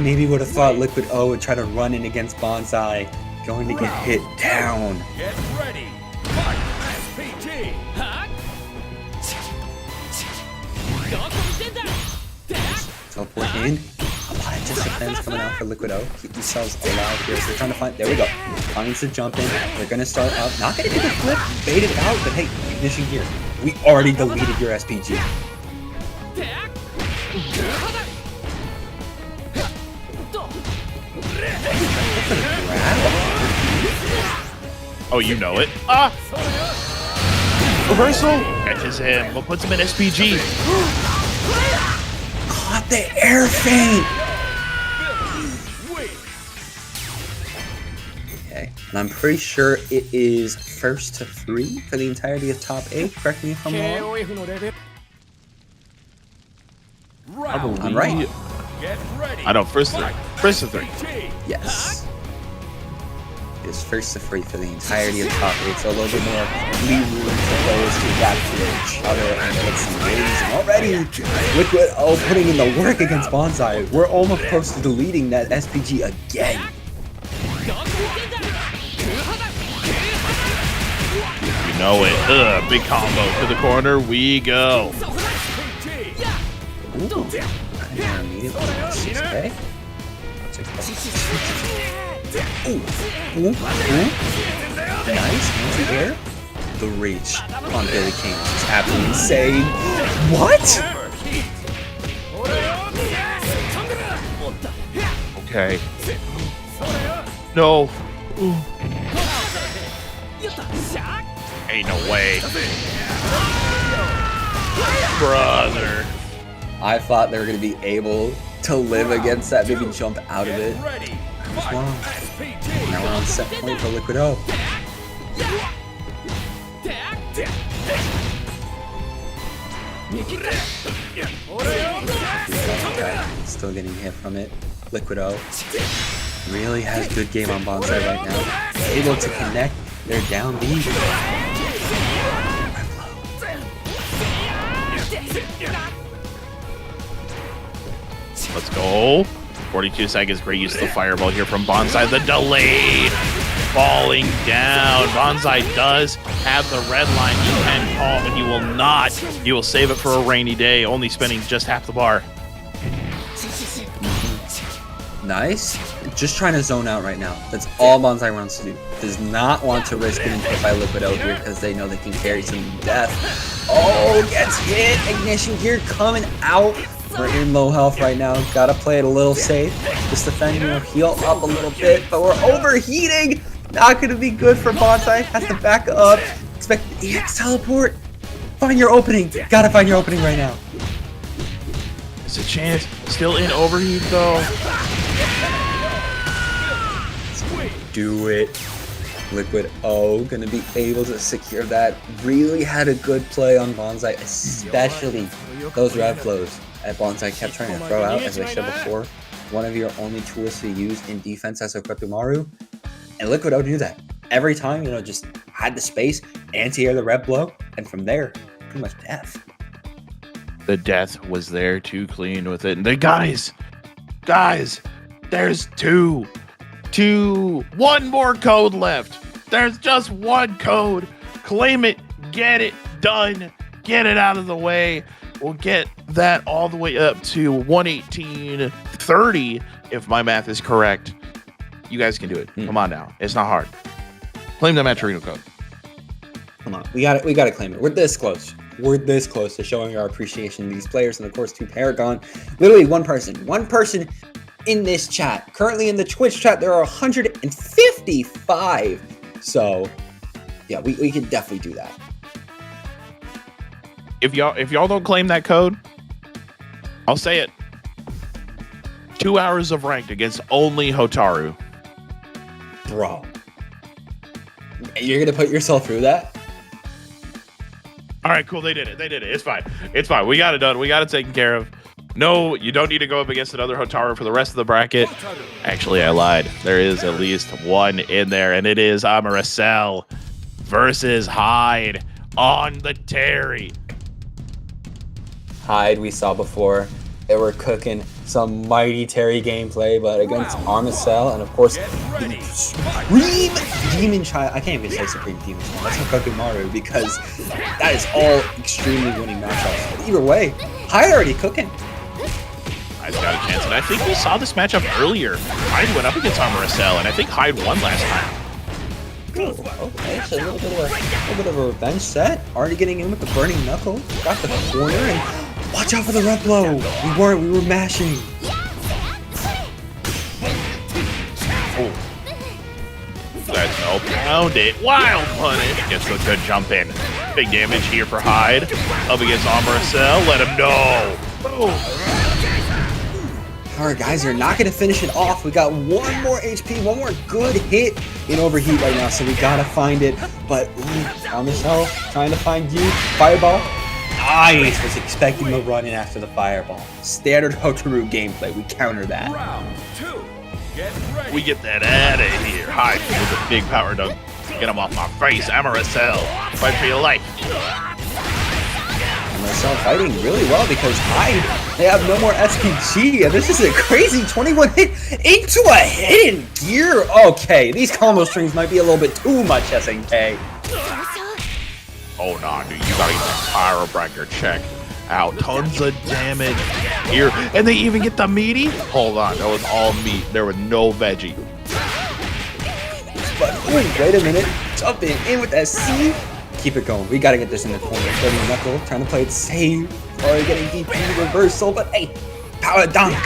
Maybe would have thought Liquid O would try to run in against Bonsai. Going to get hit down. Get ready. Fight SPG. Teleport in. A lot of disciplines coming out for Liquid O. Keep themselves alive here. So they're trying to find. There we go. Finds the jump in. They're going to start up. Not going to do the flip. Bait it out. But hey, ignition here. We already deleted your SPG. Oh, you know it. Ah! Reversal! Catches him, but puts him in SPG. Caught the air feint! Okay, and I'm pretty sure it is first to 3 for the entirety of top 8. Correct me if I'm wrong. I'm right. Get ready. I know, first to 3. Yes. It's first to 3 for the entirety of top 8, so a little bit more leeway for players to adapt to each other and get some ways. And already, Liquid O putting in the work against Bonsai. We're almost close to deleting that SPG again. You know it. Ugh, big combo to the corner. We go. Ooh, I didn't immediately miss this, okay? Ooh. Nice, anti-air. The reach on Billy King is absolutely insane. What? Okay. No. Ain't no way. Brother. I thought they were going to be able to live against that, maybe jump out of it. I was wrong. Now we're on set point for Liquid O. Okay, still getting hit from it. Liquid O really has good game on Bonsai right now. Able to connect their down B. Let's go. 42 seconds. Great use of the fireball here from Bonsai. The delay falling down. Bonsai does have the red line. He can call, but he will not. He will save it for a rainy day, only spending just half the bar. Nice. Just trying to zone out right now. That's all Bonsai wants to do. Does not want to risk getting hit by Liquid O here because they know they can carry some death. Oh, gets hit. Ignition gear coming out. We're in low health right now. Gotta play it a little safe. Just defend, heal up a little bit. But we're overheating. Not gonna be good for Bonsai. Has to back up. Expect the EX teleport. Find your opening. Gotta find your opening right now. There's a chance. Still in overheat though. Do it. Liquid O gonna be able to secure that. Really had a good play on Bonsai, especially those rev flows that Bonsai kept trying to throw out, as I said before. One of your only tools to use in defense as Hokutomaru. And Liquid O knew that. Every time, just had the space, anti-air the rev blow, and from there, pretty much death. The death was there too clean with it. And the guys, there's one more code left. There's just one code. Claim it, get it done, get it out of the way. We'll get that all the way up to 118.30 if my math is correct. You guys can do it. Come on now. It's not hard. Claim the Maturino code. Come on. We got to claim it. We're this close. We're this close to showing our appreciation to these players and, of course, to Paragon. Literally one person in this chat. Currently in the Twitch chat, there are 155. So, yeah, we can definitely do that. If y'all don't claim that code, I'll say it. 2 hours of ranked against only Hotaru. Bro. You're going to put yourself through that? All right, cool. They did it. It's fine. We got it done. We got it taken care of. No, you don't need to go up against another Hotaru for the rest of the bracket. Actually, I lied. There is at least one in there, and it is Amaracel versus Hyde on the Terry. Hyde we saw before. They were cooking some mighty Terry gameplay, but against Amaracel and of course the Supreme Demon Child. I can't even say Supreme Demon Child. That's not Maru because that is all extremely winning matchups. But either way, Hyde already cooking. Hyde's got a chance, and I think we saw this matchup earlier. Hyde went up against Amaracel, and I think Hyde won last time. Ooh, okay, so a little bit of a revenge set. Already getting in with the burning knuckle. Got the corner and watch out for the red blow. We were mashing. Oh. Let's no pound it. Wild punish. Gets a good jump in. Big damage here for Hyde. Up against Amaracel. Let him know. Boom. Our guys are not going to finish it off. We got one more HP, one more good hit in overheat right now, so we got to find it. But Amaracel trying to find you. Fireball. Nice. Was expecting the run in after the fireball. Standard Hotaru gameplay. We counter that. Round 2. Get ready. We get that out of here. Hyde with a big power dunk. Get him off my face. Amaracel. Fight for your life. Amaracel fighting really well because Hyde, they have no more SPG, and this is a crazy 21 hit into a hidden gear. Okay, these combo strings might be a little bit too much, SNK. Oh, nah, dude, you gotta get that chiropractor check out. Tons of damage here. And they even get the meaty? Hold on, that was all meat. There was no veggie. But, ooh, wait a minute. Jumping in with that C. Keep it going. We gotta get this in the corner. Burning knuckle, trying to play it safe. Already getting DP reversal, but hey, power dunk.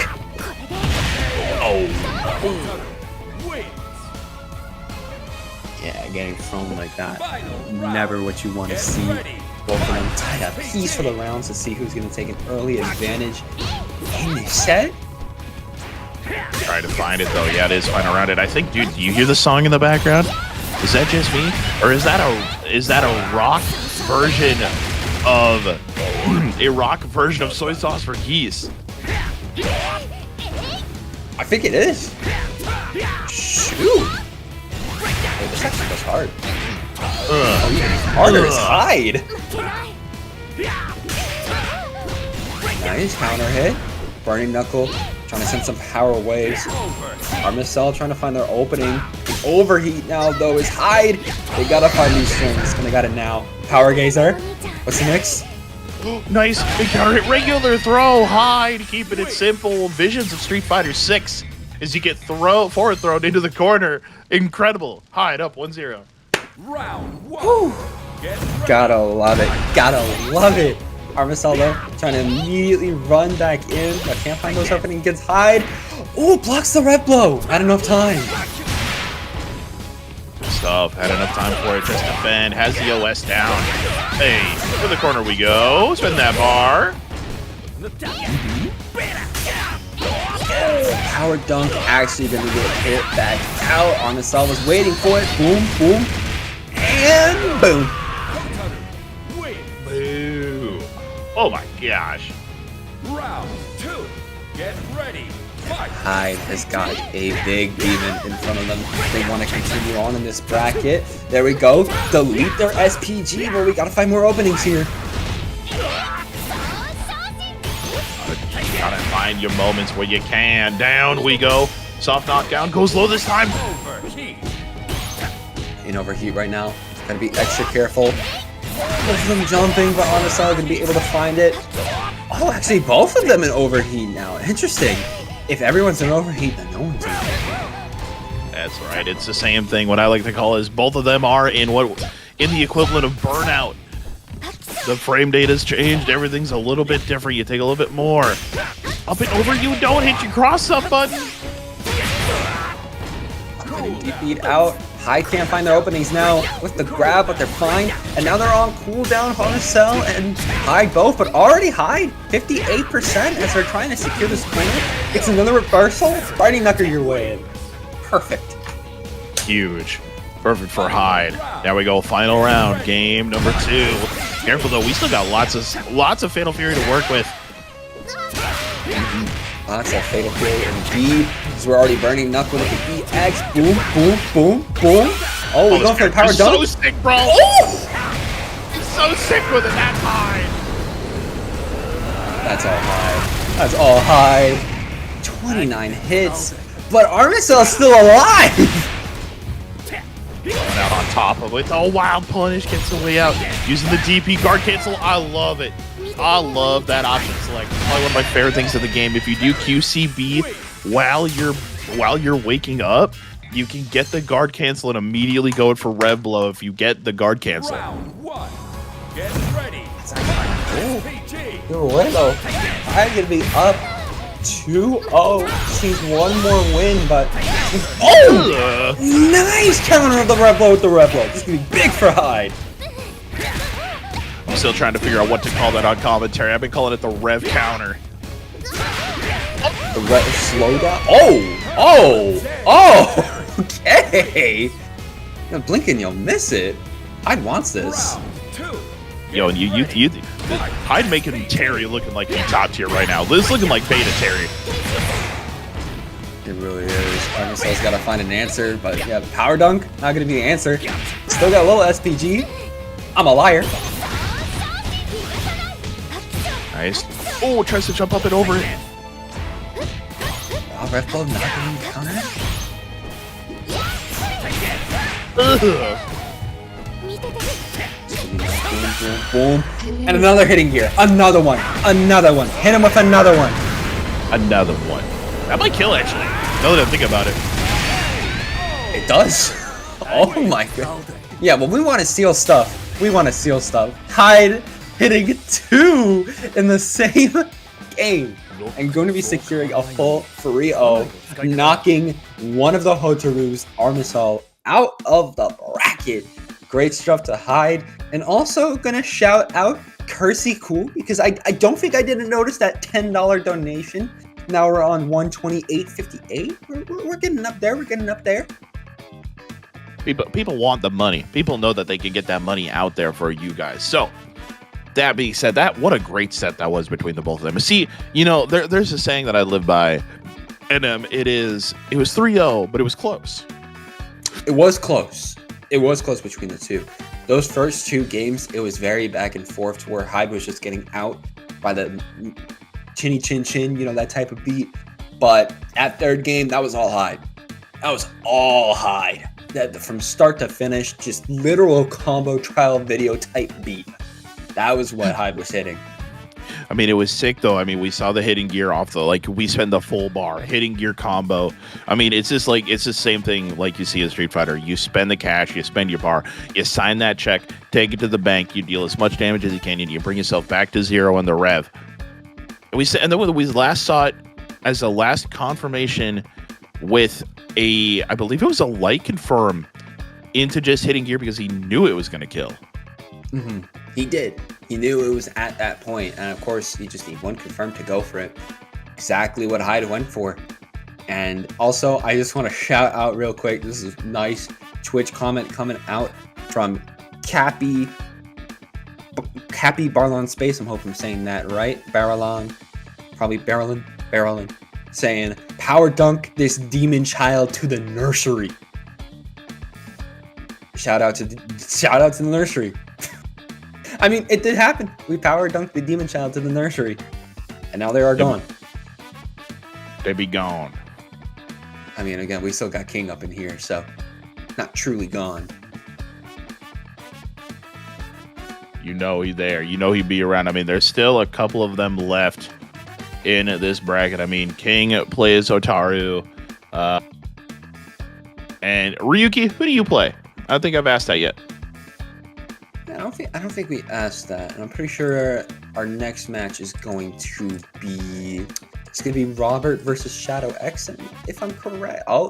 Oh. Yeah, getting thrown like that. Never what you want to see. Both of them tied up piece for the rounds to see who's going to take an early advantage in this set. Try to find it though. Yeah, it is fine around it. I think, dude, do you hear the song in the background? Is that just me, or is that a rock version of soy sauce for geese? I think it is. Shoot. Oh, this actually goes hard. Oh, even harder is Hyde. Nice counter hit. Burning knuckle, trying to send some power waves. Amaracel trying to find their opening. The overheat now though is Hyde. They gotta find these strings, and they got it now. Power gazer. What's the next? Nice big counter hit. Regular throw. Hyde keeping it simple. Visions of Street Fighter 6 as you get forward thrown into the corner. Incredible. Hyde up 1-0. Round 1. Get ready. Gotta love it. Gotta love it. Amaracel though, trying to immediately run back in, but can't find those openings. Gets Hyde. Ooh, blocks the red blow. Not enough time. Good stuff. Had enough time for it. Just defend. Has the OS down. Hey, to the corner we go. Spin that bar. Power dunk actually gonna get hit back out. Amaracel was waiting for it. Boom, boom, and boom. Boo. Oh my gosh. Round 2. Get ready. Fight. Hyde has got a big demon in front of them. They want to continue on in this bracket. There we go. Delete their SPG, but we gotta find more openings here. Gotta find your moments where you can. Down we go. Soft knockdown goes low this time. Overheat. In overheat right now. Gotta be extra careful. Both of them jumping, but honestly, I'm gonna be able to find it. Oh, actually, both of them in overheat now. Interesting. If everyone's in overheat, then no one's in overheat. That's right. It's the same thing. What I like to call is both of them are in the equivalent of burnout. The frame data's changed. Everything's a little bit different. You take a little bit more. Up and over. You don't hit your cross-up button. Getting deep beat out. Hyde can't find their openings now with the grab, but they're fine. And now they're on cooldown. Cell and Hyde both, but already Hyde 58% as they're trying to secure this corner. It's another reversal. Fighting Knucker your way in. Perfect. Huge. Perfect for Hyde. There we go. Final round. Game number 2. Careful though. We still got lots of Fatal Fury to work with. Lots of Fatal Fury indeed. Because we're already burning Knuck with the EX. Boom, boom, boom, boom. Oh, we're going for the power dunk. So sick, bro. Oh! He's so sick with it. That's Hyde. That's all Hyde. That's all Hyde. 29 hits. But Armicel's still alive! Going out on top of it. Oh, wild punish gets the way out. Using the DP guard cancel. I love it. I love that option select. Probably one of my favorite things in the game. If you do QCB while you're waking up, you can get the guard cancel and immediately go in for rev blow if you get the guard cancel. Round 1. Get ready. PG. Either way though, I'm gonna be up 2-0. She's one more win, but oh! Nice counter of the rev blow with the rev blow. This is gonna be big for Hyde. I'm still trying to figure out what to call that on commentary. I've been calling it the rev counter. The rev slowdown. Oh! Okay. Now blinking, you'll miss it. Hyde wants this. Round 2. Yo, and you Hyde making Terry looking like he top tier right now. This is looking like beta Terry. It really is. Armicel's got to find an answer, but yeah, power dunk not gonna be the answer. Still got a little SPG. I'm a liar. Nice. Oh, tries to jump up and over it. Oh, ref blow not gonna be counter. Ugh. Boom, boom. And another hitting gear. Another one. Another one. Hit him with another one. Another one. That might kill, actually. Now that I think about it. It does. Oh my god. Yeah, well, we want to seal stuff. We want to seal stuff. Hyde hitting 2 in the same game. And going to be securing a full 3-0. Knocking one of the Hotaru's, Armicel, out of the bracket. Great stuff to Hyde. And also gonna shout out Kersey Cool, because I don't think I didn't notice that $10 donation. Now we're on 128.58. We're getting up there. We're getting up there. People want the money. People know that they can get that money out there for you guys. So that being said, what a great set that was between the both of them. See, you know, there's a saying that I live by, and it was 3-0, but it was close. It was close. It was close between the two. Those first 2 games, it was very back and forth to where Hyde was just getting out by the chinny chin chin, you know, that type of beat. But at 3rd game, that was all Hyde. That was all Hyde. That from start to finish, just literal combo trial video type beat. That was what Hyde was hitting. I mean, it was sick though. I mean, we saw the hitting gear off we spend the full bar hitting gear combo. I mean, it's just like, it's the same thing like you see in Street Fighter. You spend the cash, you spend your bar, you sign that check, take it to the bank, you deal as much damage as you can, and you bring yourself back to 0 on the rev. And then we last saw it as the last confirmation with I believe it was a light confirm into just hitting gear because he knew it was going to kill. Mm-hmm. He did. He knew it was at that point, and of course, you just need one confirm to go for it. Exactly what Hyde went for. And also, I just want to shout out real quick. This is a nice Twitch comment coming out from Cappy Barlon Space. I'm hoping I'm saying that right. Barrelon, probably Barrelon, saying power dunk this demon child to the nursery. Shout out to the nursery. I mean, it did happen. We power dunked the demon child to the nursery, and now they are gone. They be gone. I mean, again, we still got King up in here, so not truly gone. You know he's there. You know he'd be around. I mean, there's still a couple of them left in this bracket. I mean, King plays Otaru. And Ryuki, who do you play? I don't think I've asked that yet. Yeah, I don't think we asked that. And I'm pretty sure our next match is going to be Robert versus Shadow X, if I'm correct. Oh,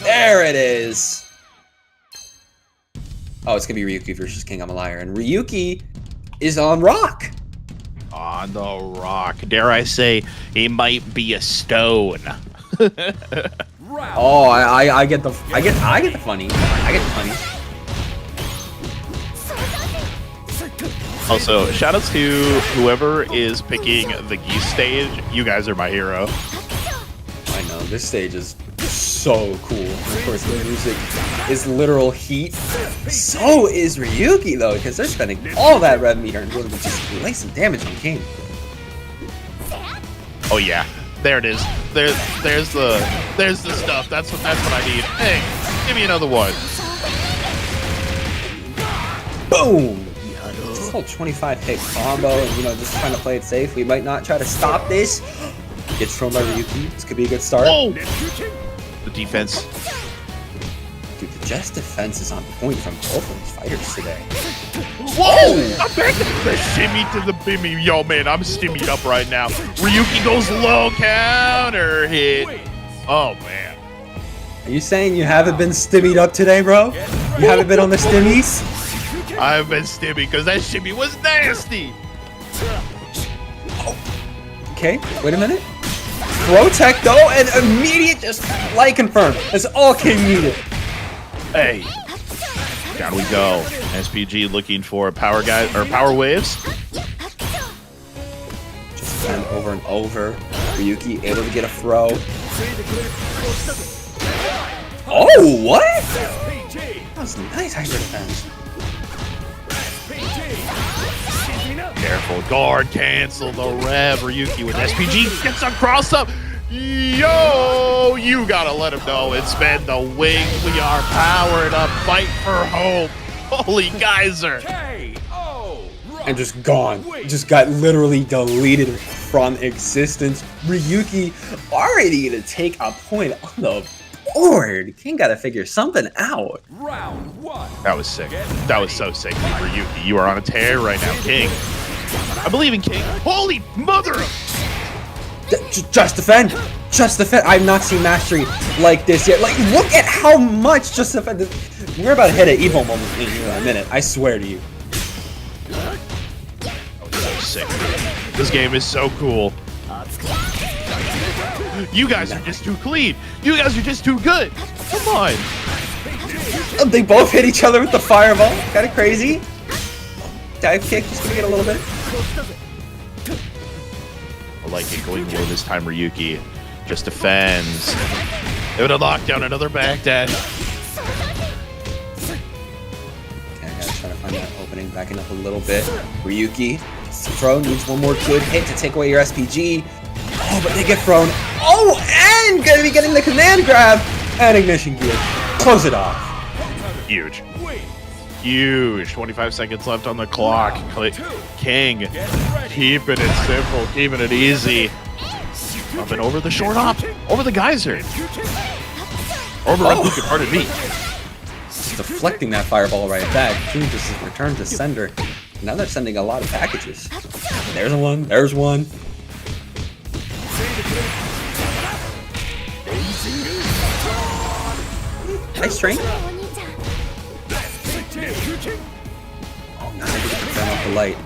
there it is. Oh, it's gonna be Ryuki versus King. I'm a liar, and Ryuki is on rock. On the rock. Dare I say, he might be a stone. Oh, I get the funny. I get the funny. Also, shout out to whoever is picking the geese stage. You guys are my hero. I know, this stage is so cool. And of course, the music is literal heat. So is Ryuki, though, because they're spending all that red meter and really just lay some damage on King. Oh yeah, there it is. There's the stuff. That's what I need. Hey, give me another one. Boom! This whole 25 hit combo, and just trying to play it safe. We might not try to stop this. Gets thrown by Ryuki. This could be a good start. Oh! The defense. Dude, the Jess defense is on point from both of these fighters today. Whoa! I'm back to the shimmy to the bimmy. Yo, man, I'm stimmied up right now. Ryuki goes low, counter hit. Oh, man. Are you saying you haven't been stimmied up today, bro? You haven't been on the stimmies? I've been stimmy because that shimmy was nasty. Oh. Okay, wait a minute. Protect though, and immediate just light confirm. That's all King needed. Hey, down we go. SPG looking for power waves. Just send over and over. Ryuki able to get a throw. Oh, what? That was a nice hyper defense. Careful, guard, cancel the rev. Ryuki with SPG gets a cross up. Yo, you gotta let him know it's been the wing. We are powered up. Fight for hope. Holy geyser. And just gone. Just got literally deleted from existence. Ryuki already gonna take a point on the board. King gotta figure something out. Round one. That was sick. That was so sick. Ryuki, you are on a tear right now. King. I believe in King. Holy mother of... Just defend. Just defend. I've not seen mastery like this yet. Like, look at how much just defend. We're about to hit an evil moment in a minute. I swear to you. That was so sick. This game is so cool. You guys are just too clean. You guys are just too good. Come on. They both hit each other with the fireball. Kind of crazy. Dive kick. Just gonna get a little bit. I like it going low this time. Ryuki just defends. Able to lock down another backdash. Okay, I gotta try to find that opening. Backing up a little bit. Ryuki. Throw needs one more good hit to take away your SPG. Oh, but they get thrown. Oh, and gonna be getting the command grab and ignition gear. Close it off. Huge. Huge. 25 seconds left on the clock. King keeping it simple, keeping it easy. Up and over the short hop. Over the geyser. Over replica, pardon me. Just deflecting that fireball right back. King just returned to sender. Now they're sending a lot of packages. There's one. There's one. Nice strength. Oh, now I get to turn off the light.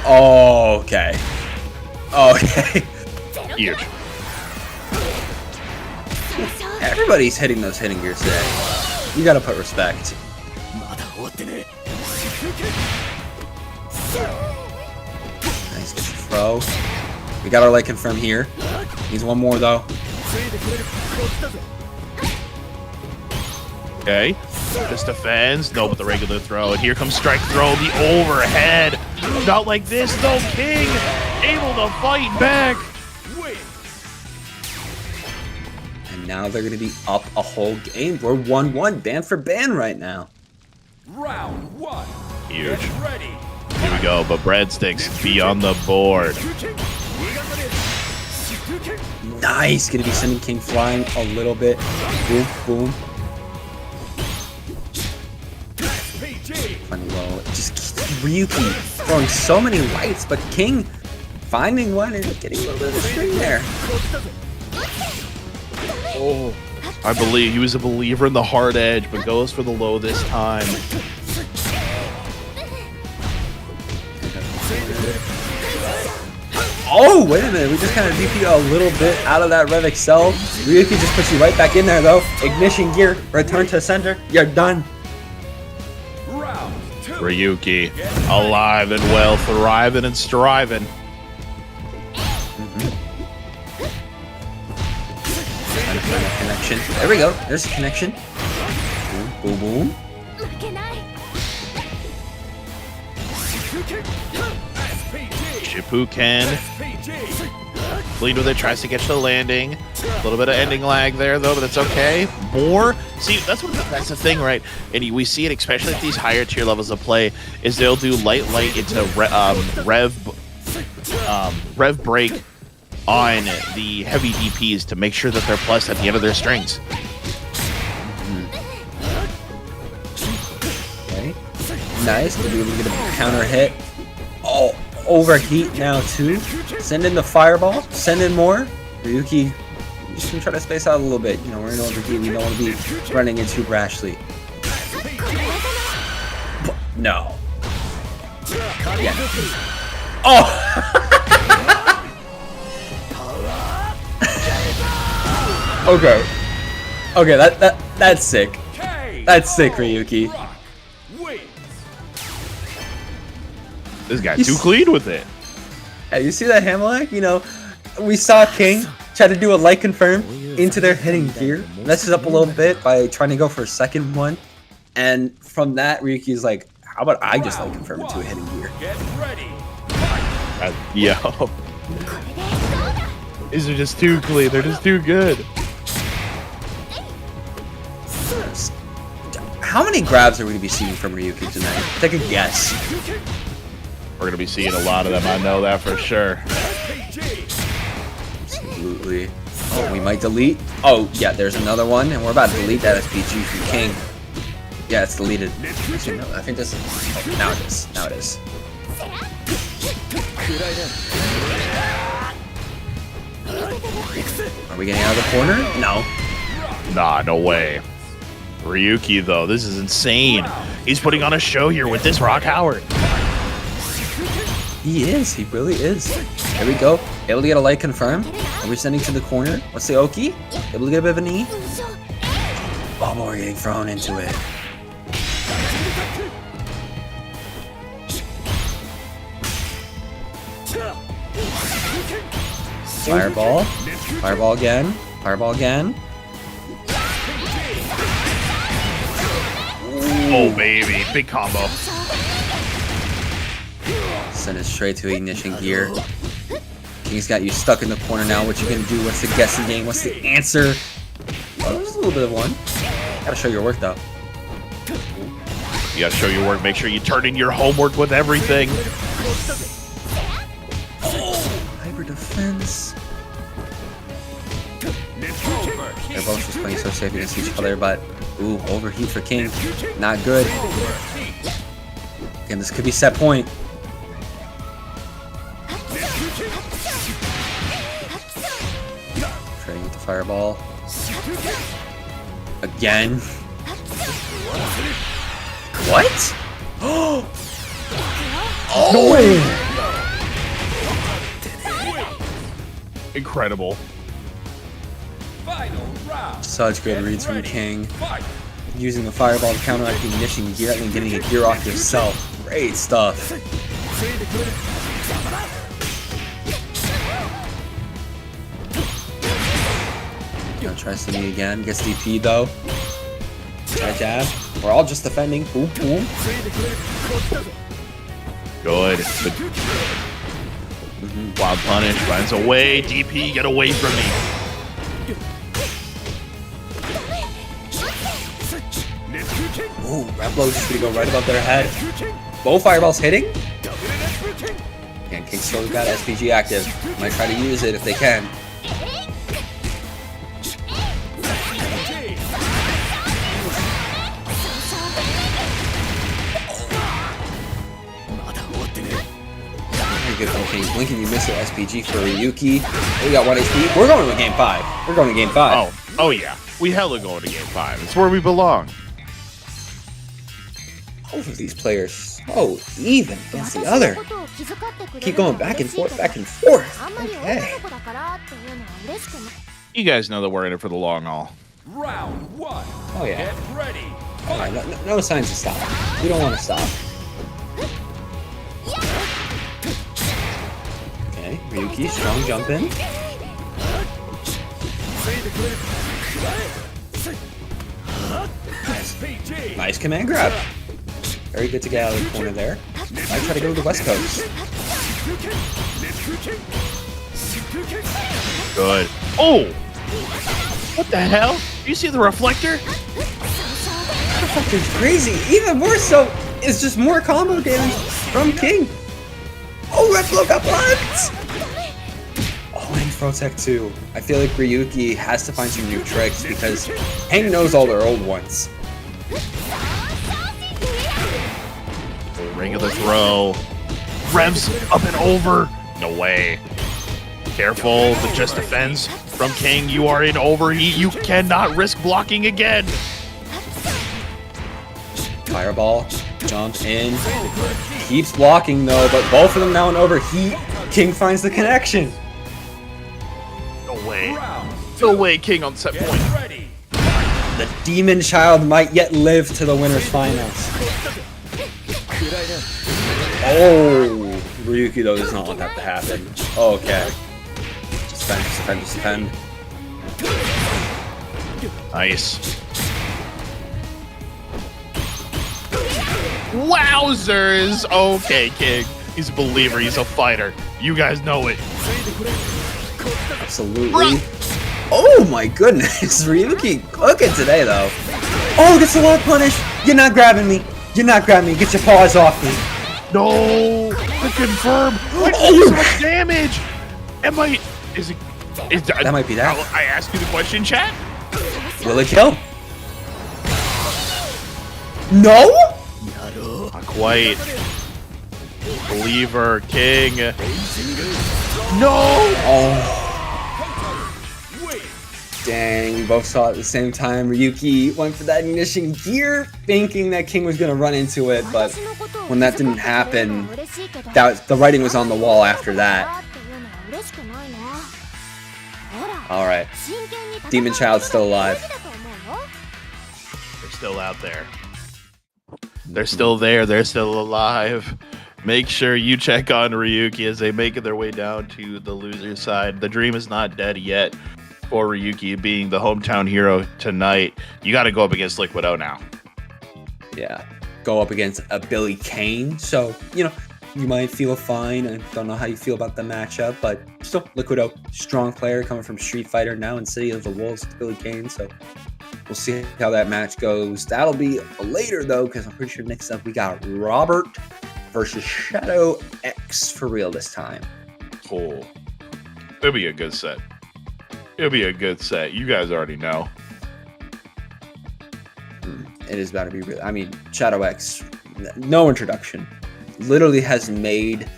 Oh, okay. Okay. Huge. Everybody's hitting those hitting gears today. You gotta put respect. Nice throw. We got our light confirm here. Needs one more though. Okay. Just defends. No, but the regular throw. And here comes strike throw. The overhead. Not like this, though. King able to fight back. Win. And now they're going to be up a whole game. We're 1-1, ban for ban right now. Round 1. Huge. Get ready. Here we go, but breadsticks be on the board. Nice. Going to be sending King flying a little bit. Boom, boom. PG. Funny low. Just Ryuki throwing so many lights, but King finding one and getting a little bit of a string there. Oh, I believe he was a believer in the hard edge, but goes for the low this time. Oh, wait a minute. We just kind of DP a little bit out of that Rev Excel. Ryuki just puts you right back in there, though. Ignition gear. Return to center. You're done. Round 2. Ryuki, alive and well, thriving and striving. Trying to find a connection. There we go. There's a connection. Boom, boom, boom. Shippuken, lead with it, tries to catch the landing. A little bit of ending lag there, though, but that's okay. More, see, that's the thing, right? And we see it, especially at these higher tier levels of play, is they'll do light into rev break on the heavy DPs to make sure that they're plus at the end of their strings. Okay. Nice. Maybe we get a counter hit. Oh, overheat now, too. Send in the fireball. Send in more. Ryuki, just gonna try to space out a little bit. You know, we're in overheat. We don't want to be running in too rashly. No. Yeah. Oh! Okay. Okay, that's sick. That's sick, Ryuki. This guy too clean with it. Hey, you see that Hamlet? You know, we saw King try to do a light confirm into their hitting gear. Messes up a little bit by trying to go for a second one. And from that, Ryuki's like, how about I just light confirm into a hitting gear? Get ready. Yo. These are just too clean. They're just too good. How many grabs are we going to be seeing from Ryuki tonight? Take a guess. We're going to be seeing a lot of them. I know that for sure. Absolutely. Oh, we might delete. Oh, yeah, there's another one. And we're about to delete that SPG from King. Yeah, it's deleted. Actually, no, I think this is... Oh, now it is. Now it is. Are we getting out of the corner? No. Nah, no way. Ryuki, though, this is insane. He's putting on a show here with this Rock Howard. He is. He really is. There we go. Able to get a light confirm. Are we sending to the corner? What's the Oki? Able to get a bit of a knee? Oh, we're getting thrown into it. Fireball. Fireball again. Fireball again. Oh, baby. Big combo. Send it straight to ignition gear. King's got you stuck in the corner now. What you gonna do? What's the guessing game? What's the answer? Oh, there's a little bit of one. Gotta show your work, though. You gotta show your work. Make sure you turn in your homework with everything. Hyper defense. They're both just playing so safe against each other, but ooh, overheat for King. Not good. Again, this could be set point. Trading with the fireball. Again. What? Oh! No way! Incredible. Final round. Such good reads from King. Using the fireball to counteract the ignition gear and then getting a gear off yourself. Great stuff. Now tries to me again. Gets DP though. Try jab. We're all just defending. Boom, boom. Good. Wild punish finds a way. DP, get away from me. Ooh, Replo just gonna go right above their head. Both fireballs hitting. And King still got SPG active. Might try to use it if they can. Very good from King. Lincoln, you missed your SPG for Ryuki. We got 1 HP. We're going to game 5. We're going to game 5. Oh yeah. We hella going to game 5. It's where we belong. Both of these players so even against the other. Keep going back and forth, back and forth. Okay. You guys know that we're in it for the long haul. Round 1. Oh yeah. Get ready. All right, no signs of stop. We don't want to stop. Okay, Ryuki, strong jump in. Nice command grab. Very good to get out of the corner there. Might try to go to the West Coast. Good. Oh! What the hell? Do you see the reflector? Reflector's crazy. Even more so, it's just more combo damage from King. Oh, Red Blow got blocked! Oh, and Protect too. I feel like Ryuki has to find some new tricks because Hang knows all their old ones. Regular throw. Revs up and over. No way. Careful, the just defense from King. You are in overheat. You cannot risk blocking again. Fireball, jump in. Keeps blocking though, but both of them now in overheat. King finds the connection. No way. No way, King on set point. Ready. The Demon Child might yet live to the winner's finals. Oh, Ryuki though does not want that to happen. Oh, okay. Just defend, just defend, just defend. Nice. Wowzers! Okay, King. He's a believer. He's a fighter. You guys know it. Absolutely. Oh my goodness, Ryuki cooking today though. Oh, gets the wall punish. You're not grabbing me. You're not grabbing me. Get your paws off me. No! To confirm! Why so much damage? Am I... Is it... That might be that. I asked you the question, chat? Will it kill? No? Not quite. Believer, King. No! Oh. Dang, we both saw it at the same time. Ryuki went for that ignition gear, thinking that King was going to run into it, but when that didn't happen, the writing was on the wall after that. Alright. Demon Child's still alive. They're still out there. They're still there. They're still alive. Make sure you check on Ryuki as they make their way down to the loser side. The dream is not dead yet for Ryuki being the hometown hero tonight. You got to go up against Liquid O now. Yeah. Go up against a Billy Kane. So, you know, you might feel fine. I don't know how you feel about the matchup, but still, Liquid O, strong player coming from Street Fighter, now in City of the Wolves with Billy Kane. So we'll see how that match goes. That'll be later, though, because I'm pretty sure next up we got Robert versus Shadow X for real this time. Cool. It'll be a good set. It'll be a good set. You guys already know. It is about to be real. I mean, Shadow X, no introduction. Literally has made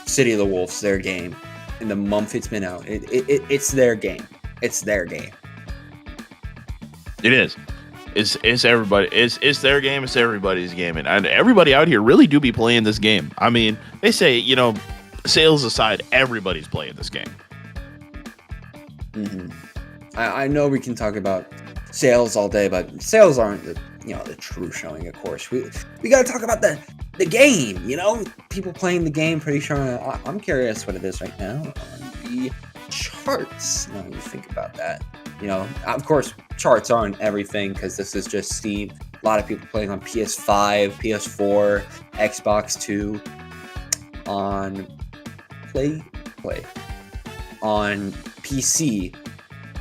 City of the Wolves their game in the month it's been out. It's their game. It's their game. It is. It's everybody. It's their game. It's everybody's game, and everybody out here really do be playing this game. I mean, they say, you know, sales aside, everybody's playing this game. Mm-hmm. I know we can talk about sales all day, but sales aren't the true showing. Of course, we got to talk about the game. You know, people playing the game. Pretty sure. I'm curious what it is right now on the charts. Now you think about that. You know, of course, charts aren't everything because this is just Steam. A lot of people playing on PS5, PS4, Xbox 2, on Play, on PC.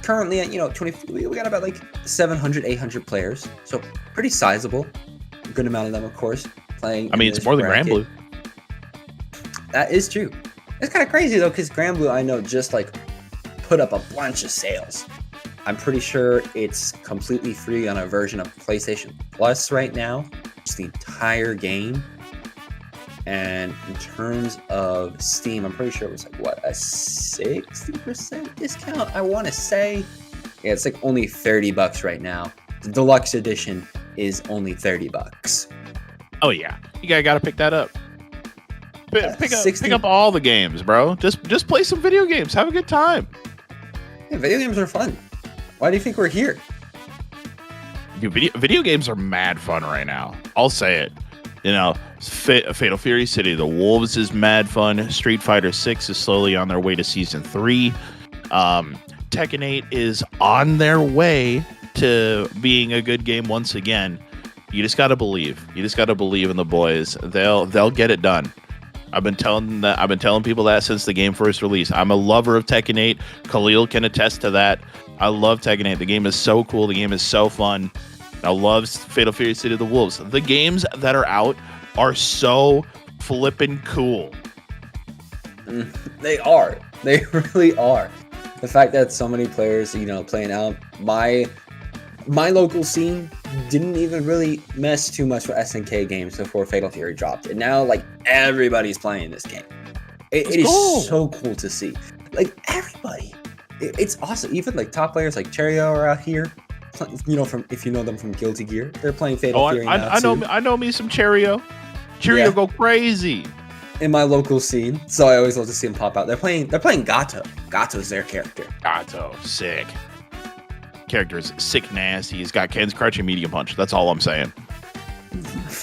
Currently at 20, we got about like 700, 800 players, so pretty sizable. A good amount of them, of course, playing. I mean, it's more than Granblue. That is true. It's kind of crazy though, because Granblue, I know, just like put up a bunch of sales. I'm pretty sure it's completely free on a version of PlayStation Plus right now. Just the entire game. And in terms of Steam, I'm pretty sure it was like, what, a 60% discount, I want to say. Yeah, it's like only $30 right now. The deluxe edition is only $30. Oh yeah, you got to pick that up. Pick up all the games, bro. Just play some video games. Have a good time. Yeah, video games are fun. Why do you think we're here? Dude, video games are mad fun right now. I'll say it. Fatal Fury City of the Wolves is mad fun. Street Fighter 6 is slowly on their way to Season 3. Tekken 8 is on their way to being a good game once again. You just got to believe. You just got to believe in the boys. They'll get it done. I've been telling people that since the game first released. I'm a lover of Tekken 8. Khalil can attest to that. I love Tekken 8. The game is so cool. The game is so fun. I love Fatal Fury City of the Wolves. The games that are out are so flippin' cool. They are. They really are. The fact that so many players, playing out. My local scene didn't even really mess too much with SNK games before Fatal Fury dropped. And now, like, everybody's playing this game. It is so cool to see. Like, everybody. It's awesome. Even, like, top players like Cherio are out here. If you know them from Guilty Gear. They're playing Fatal Fury now, I know me some Cherio. Cherio go crazy. In my local scene. So I always love to see them pop out. They're playing Gato. Gato's their character. Gato, sick. Character's sick nasty. He's got Ken's crouching medium punch. That's all I'm saying.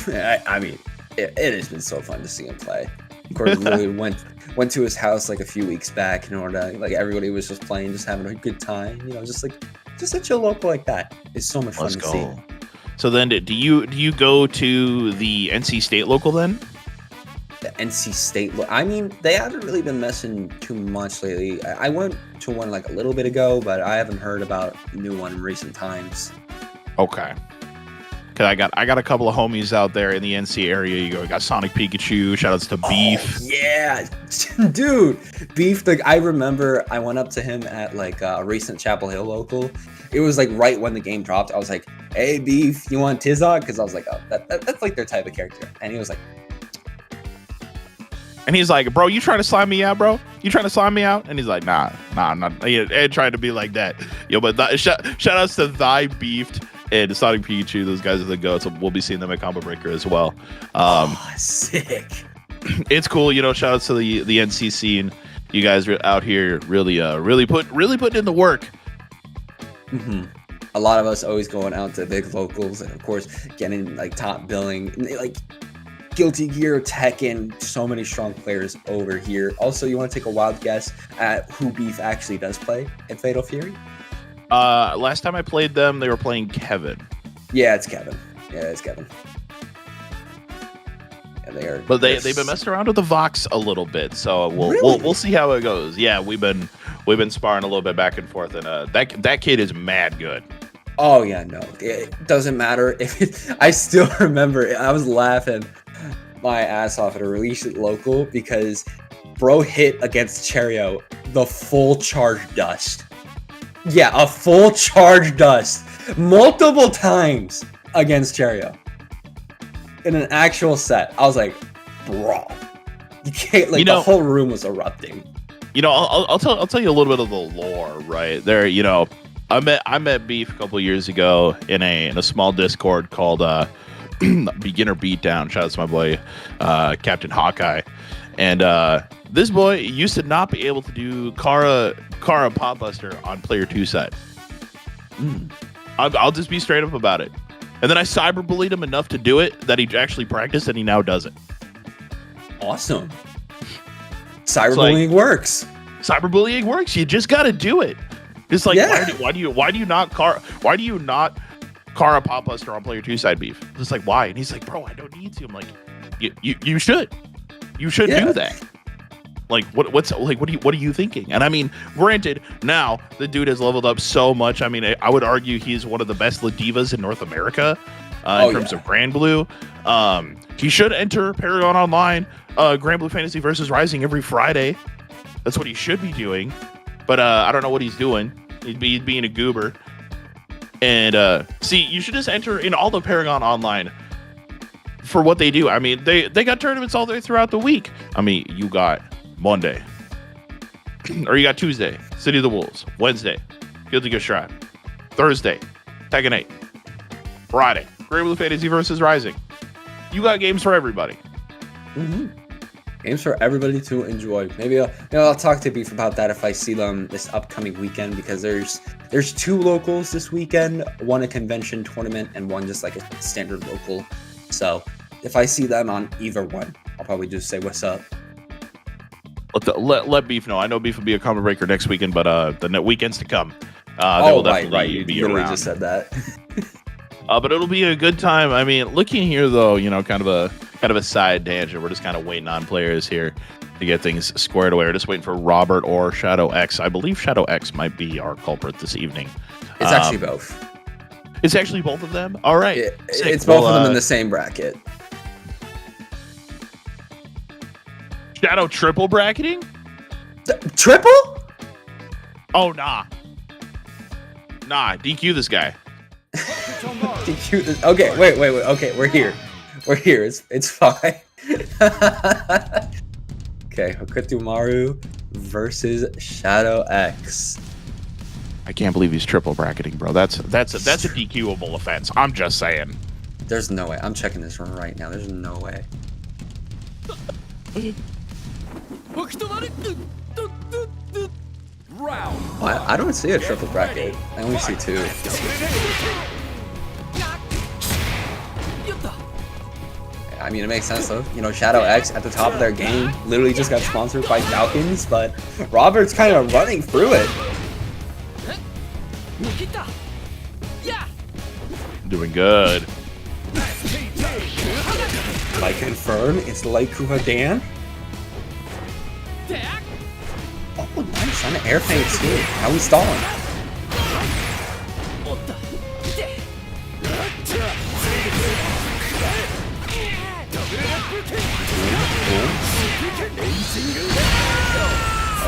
I mean, it has been so fun to see him play. Of course, we went to his house like a few weeks back in order to, like, everybody was just playing, just having a good time. Just a chill local like that. It's so much fun to see. So then, do you go to the NC State local then? The NC State. I mean, they haven't really been messing too much lately. I went to one like a little bit ago, but I haven't heard about a new one in recent times. Okay. Cause I got a couple of homies out there in the NC area. You got Sonic Pikachu. Shoutouts to Beef. Yeah, dude, Beef. Like, I remember I went up to him at like a recent Chapel Hill local. It was like right when the game dropped. I was like, "Hey, Beef, you want Tizok?" Because I was like, "Oh, that's like their type of character." And he was like. And he's like, "Bro, you trying to slime me out, bro? You trying to slime me out?" And he's like, Nah, I'm not. He ain't trying to be like that. Yo, but shout outs to Thy Beefed and Sonic Pikachu. Those guys are the goats. So we'll be seeing them at Combo Breaker as well. Sick. It's cool. Shout outs to the NC scene. You guys are out here really putting in the work. Mm-hmm. A lot of us always going out to big locals and of course getting like top billing. Like Guilty Gear, Tekken, so many strong players over here. Also, you want to take a wild guess at who Beef actually does play in Fatal Fury? Last time I played them, they were playing Kevin. Yeah, it's Kevin. Yeah, they are. But they've been messing around with the Vox a little bit, so we'll see how it goes. Yeah, we've been sparring a little bit back and forth, and that kid is mad good. Oh yeah, no, it doesn't matter if I still remember. I was laughing my ass off at a release local because bro hit against Cherio the full charge dust. Yeah, a full charge dust multiple times against Cherio in an actual set. I was like, bro, you can't. Like, the whole room was erupting. I'll tell you a little bit of the lore right there. I met Beef a couple years ago in a small Discord called Beginner Beatdown. Shout out to my boy Captain Hawkeye. And this boy used to not be able to do Kara Pop Buster on player 2 set. I'll just be straight up about it. And then I cyberbullied him enough to do it that he actually practiced and he now does it. Awesome. Cyberbullying works. Cyberbullying works. You just got to do it. It's like, why do you not Kara Pop Buster on player 2 side beef. Just like, why? And he's like, bro, I don't need to. I'm like, you should. You should do that. Like, what are you thinking? And I mean, granted, now the dude has leveled up so much. I mean, I would argue he's one of the best divas in North America in terms of Grand Blue. He should enter ParagOnline, Grand Blue Fantasy versus Rising every Friday. That's what he should be doing. But I don't know what he's doing. He's being a goober. And see, you should just enter in all the ParagOnline for what they do. I mean, they got tournaments all day throughout the week. I mean, you got Monday, or you got Tuesday, City of the Wolves. Wednesday, Guilty Gear Strive. Thursday, Tekken 8. Friday, Grand Blue Fantasy versus Rising. You got games for everybody. Games for everybody to enjoy. Maybe I'll talk to Beef about that if I see them this upcoming weekend, because there's 2 locals this weekend, one a convention tournament and one just like a standard local. So if I see them on either one, I'll probably just say what's up. Let Beef know. I know Beef will be a combo breaker next weekend, but the weekends to come, they will definitely be around. Just said that. But it'll be a good time. I mean, looking here though, kind of a side tangent. We're just kind of waiting on players here to get things squared away. We're just waiting for Robert or Shadow X. I believe Shadow X might be our culprit this evening. It's actually both. It's actually both of them. All right, it's both of them in the same bracket. Shadow triple bracketing? Triple? Oh, nah. DQ this guy. DQ this. Okay, wait. Okay, we're here. It's fine. Okay, Hokutomaru versus Shadow X. I can't believe he's triple bracketing, bro. That's a DQable offense. I'm just saying. There's no way. I'm checking this one right now. There's no way. I don't see a triple bracket. I only see 2. I mean, it makes sense though. Shadow X at the top of their game literally just got sponsored by Falcons, but Robert's kind of running through it. Doing good. I confirm it's Laikuha Dan. Oh, nice on the air feint too. How we stalling?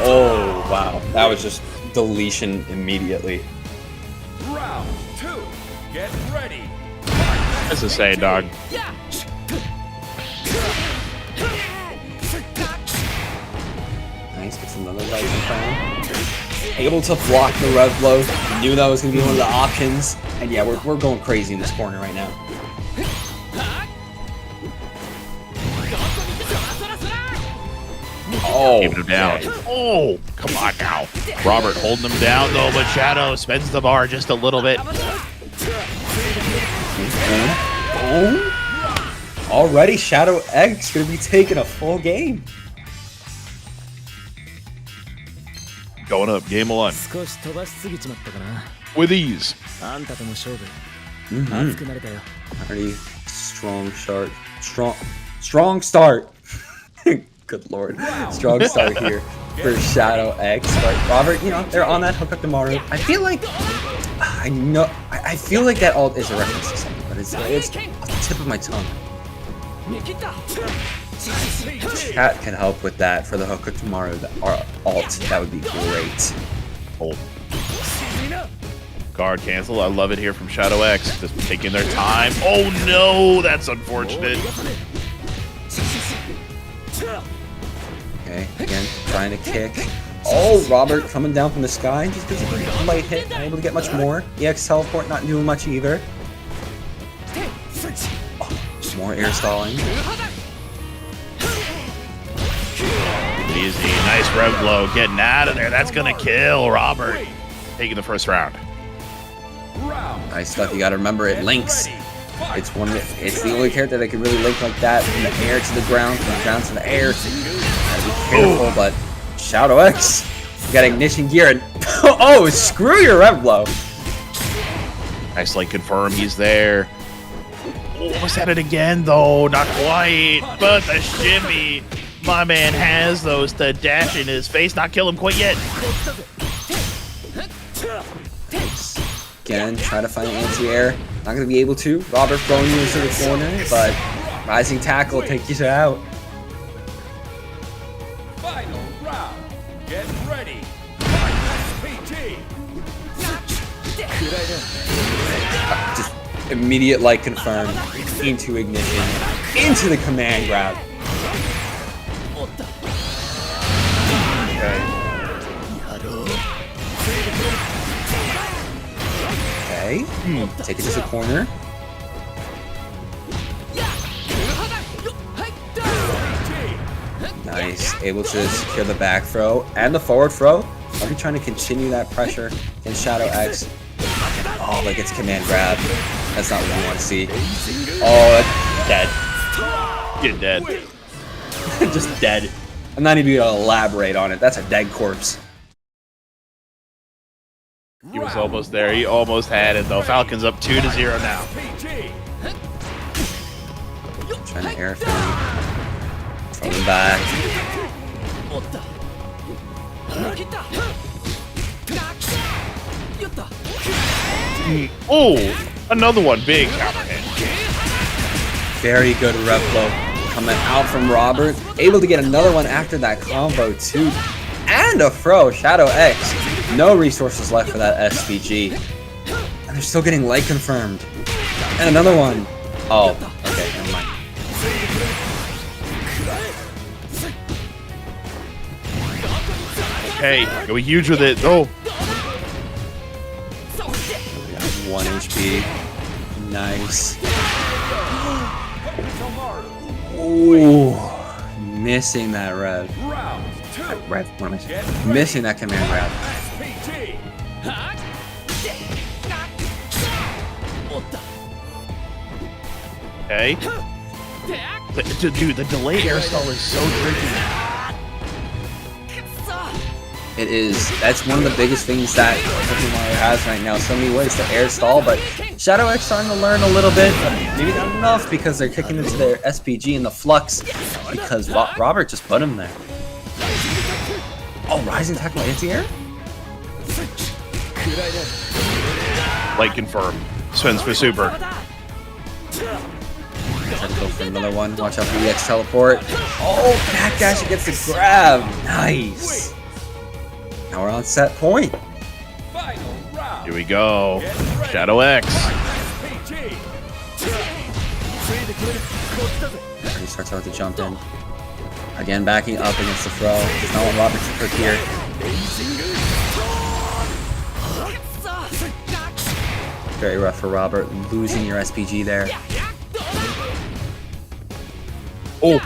Oh, wow. That was just deletion immediately. Round 2. Get ready. That's a say, dog. Nice, gets another Rising Crown. Able to block the rev blow. Knew that was going to be one of the options. And yeah, we're going crazy in this corner right now. Oh, keeping him down. Oh, come on now. Robert holding him down though, but Shadow spends the bar just a little bit. Already Shadow X going to be taking a full game. Going up, game 1. With ease. Already strong start. Good lord. Strong start here for Shadow X. But Robert, they're on that Hokutomaru. I feel like I feel like that alt is a reference to something, but it's off the tip of my tongue. Chat can help with that for the Hokutomaru alt. That would be great. Oh. Guard cancel. I love it here from Shadow X. Just taking their time. Oh no, that's unfortunate. Okay, again, trying to kick. Oh, Robert coming down from the sky. Just gets a light hit, not able to get much more. EX teleport not doing much either. Oh, more air stalling. Easy, nice rev blow, getting out of there. That's gonna kill Robert. Taking the first round. Nice stuff. You gotta remember it links. It's the only character that can really link like that from the air to the ground, from the ground to the air. Gotta be careful, but Shadow X, you got ignition gear and oh, screw your rev blow. Nice like confirm he's there. Almost at it again though, not quite. But the shimmy. My man has those to dash in his face, not kill him quite yet. Again, try to find anti-air. Not going to be able to. Robert throwing you into the corner, but rising tackle take you out. Final round. Get ready. Fight SPG. Just immediate light confirm into ignition, into the command grab. Okay. Take it to the corner. Nice. Able to secure the back throw and the forward throw. Are we trying to continue that pressure in Shadow X? Oh, like it's command grab. That's not what we want to see. Oh, that's dead. Get dead. Just dead. I'm not even going to elaborate on it. That's a dead corpse. He was almost there. He almost had it though. Falcons up 2-0 now. Trying to air throw. Throwing back. Oh, another one. Big counter hit. Very good rev flow coming out from Robert. Able to get another one after that combo too. And a throw. Shadow X. No resources left for that SPG. And they're still getting light confirmed. And another one. Oh, okay, never mind. Okay, go huge with it. Oh. 1 HP. Nice. Ooh. Missing that rev. Rev, what am I saying? Missing that command grab. Okay. Dude, the delay air stall is so tricky. It is. That's one of the biggest things that Pokemon Mario has right now. So many ways to air stall, but Shadow X starting to learn a little bit, but maybe not enough because they're kicking into their SPG in the flux because Robert just put him there. Oh, rising tackle anti-air? Light confirm. Spins for super. Try to go for another one. Watch out for the EX teleport. Oh, backdash against the grab. Nice. Now we're on set point. Here we go. Shadow X. He starts out to jump in. Again, backing up against the throw. Does not want Robert to cook here. Very rough for Robert, losing your SPG there. Oh.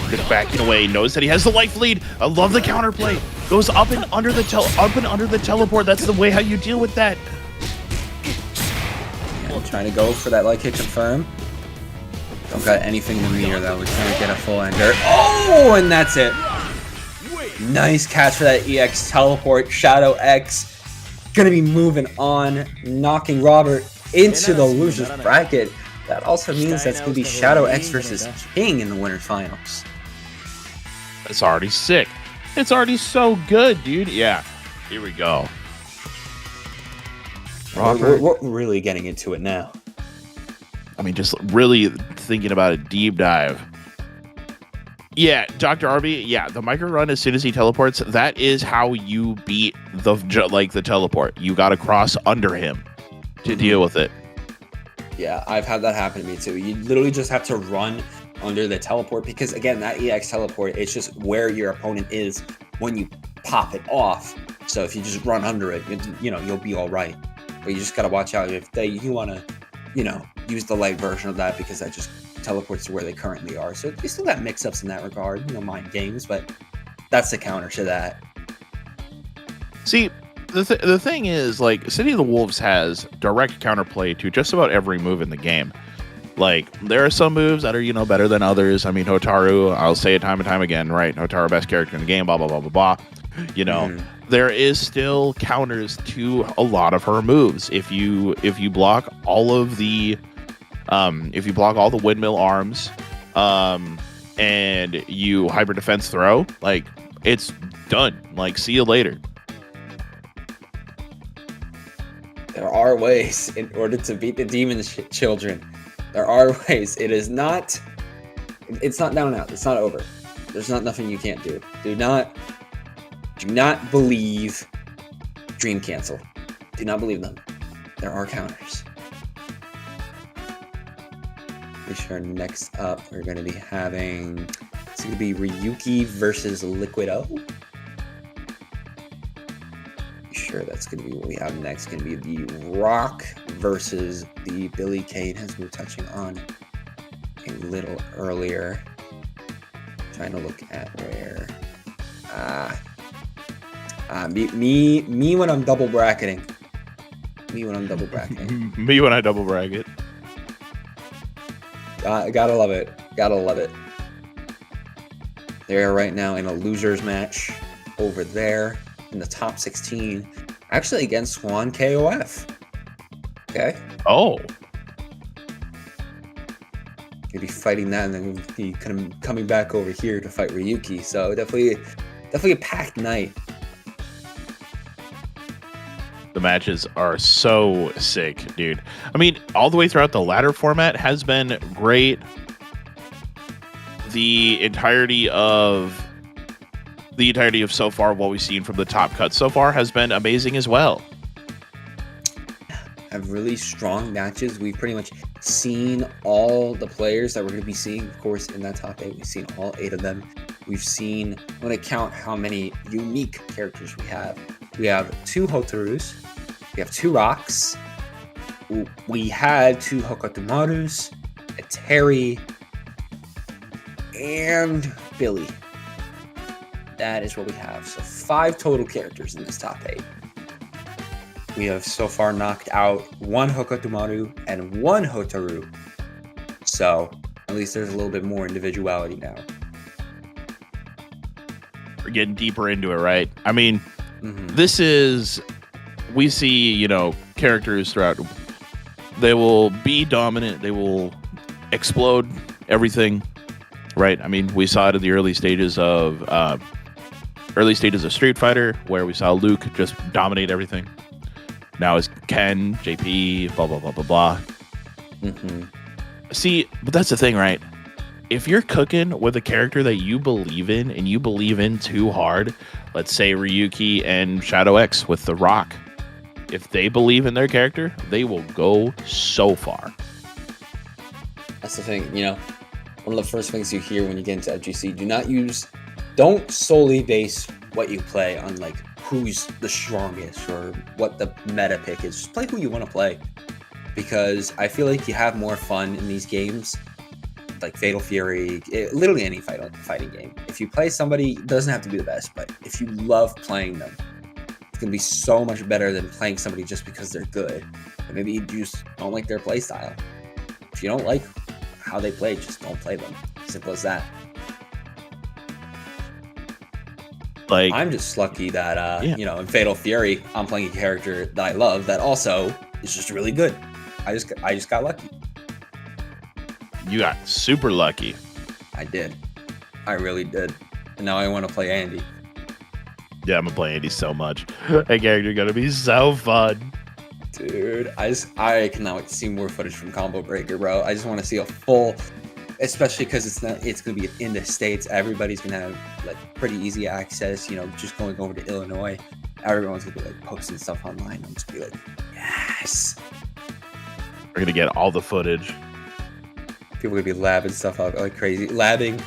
Just backing away. Knows that he has the life lead. I love the counterplay. Goes up and under the teleport. That's the way how you deal with that. Yeah, trying to go for that light kick confirm. Don't got anything in the meter though. We're trying to get a full ender. Oh, and that's it. Nice catch for that EX teleport. Shadow X gonna be moving on, knocking Robert into the losers bracket. That also means that's gonna be Shadow X versus King in the winter finals. It's already sick. It's already so good, dude. Yeah. Here we go. Robert, we're really getting into it now. I mean, just really thinking about a deep dive. Yeah, Dr. Arby, yeah, the micro run as soon as he teleports, that is how you beat the teleport. You got to cross under him to deal with it. Yeah, I've had that happen to me too. You literally just have to run under the teleport because again, that EX teleport, it's just where your opponent is when you pop it off. So if you just run under it, you'll be all right. But you just got to watch out if you want to, use the light version of that because that just teleports to where they currently are. So they still got mix-ups in that regard, mind games, but that's the counter to that. See, the thing is, like, City of the Wolves has direct counterplay to just about every move in the game. Like, there are some moves that are, better than others. I mean, Hotaru, I'll say it time and time again, right? Hotaru, best character in the game, blah, blah, blah, blah, blah. You know, Mhm. there is still counters to a lot of her moves. If you block all of the windmill arms, and you hyper defense throw, like it's done. Like, see you later. There are ways in order to beat the demon children. There are ways. It's not down and out. It's not over. There's nothing you can't do. Do not believe Dream Cancel. Do not believe them. There are counters. Pretty sure next up we're going to be having, it's going to be Ryuki versus Liquido. Sure, that's going to be what we have next. Going to be the Rock versus the Billy Kane, as we were touching on a little earlier. Trying to look at where me when I'm double bracketing. Me when I double bracket. Gotta love it. They're right now in a losers match over there in the top 16, actually against Swan KOF. Okay. Oh. Gonna be fighting that, and then we'll be coming back over here to fight Ryuki. So definitely a packed night. The matches are so sick, dude. I mean, all the way throughout, the ladder format has been great. The entirety of so far what we've seen from the top cut so far has been amazing as well. Have really strong matches. We've pretty much seen all the players that we're going to be seeing, of course, in that top 8. We've seen all 8 of them. We've seen, I'm going to count how many unique characters we have. We have 2 Hotarus. We have 2 Rocks. We had 2 Hokotomarus, a Terry, and Billy. That is what we have. So 5 total characters in this top 8. We have so far knocked out 1 Hokotomaru and 1 Hotaru. So at least there's a little bit more individuality now. We're getting deeper into it, right? I mean, this is, we see, characters throughout. They will be dominant. They will explode everything, right? I mean, we saw it in the early stages of Street Fighter, where we saw Luke just dominate everything. Now it's Ken, JP, blah, blah, blah, blah, blah. See, but that's the thing, right? If you're cooking with a character that you believe in and you believe in too hard, let's say Ryuki and Shadow X with The Rock, if they believe in their character, they will go so far. That's the thing, one of the first things you hear when you get into FGC, don't solely base what you play on like who's the strongest or what the meta pick is. Just play who you want to play, because I feel like you have more fun in these games, like Fatal Fury, literally any fighting game. If you play somebody, it doesn't have to be the best, but if you love playing them, it's going to be so much better than playing somebody just because they're good. And maybe you just don't like their play style. If you don't like how they play, just don't play them. Simple as that. Like, I'm just lucky that in Fatal Fury, I'm playing a character that I love that also is just really good. I just got lucky. You got super lucky. I did. I really did. And now I want to play Andy. Yeah, I'm gonna play Andy so much. That character gonna be so fun. Dude, I cannot wait to see more footage from Combo Breaker, bro. I just want to see a full, especially because it's gonna be in the States. Everybody's gonna have like pretty easy access. Just going over to Illinois, everyone's gonna be like posting stuff online. I'm just gonna be like, yes. We're gonna get all the footage. People are gonna be labbing stuff up like crazy. Labbing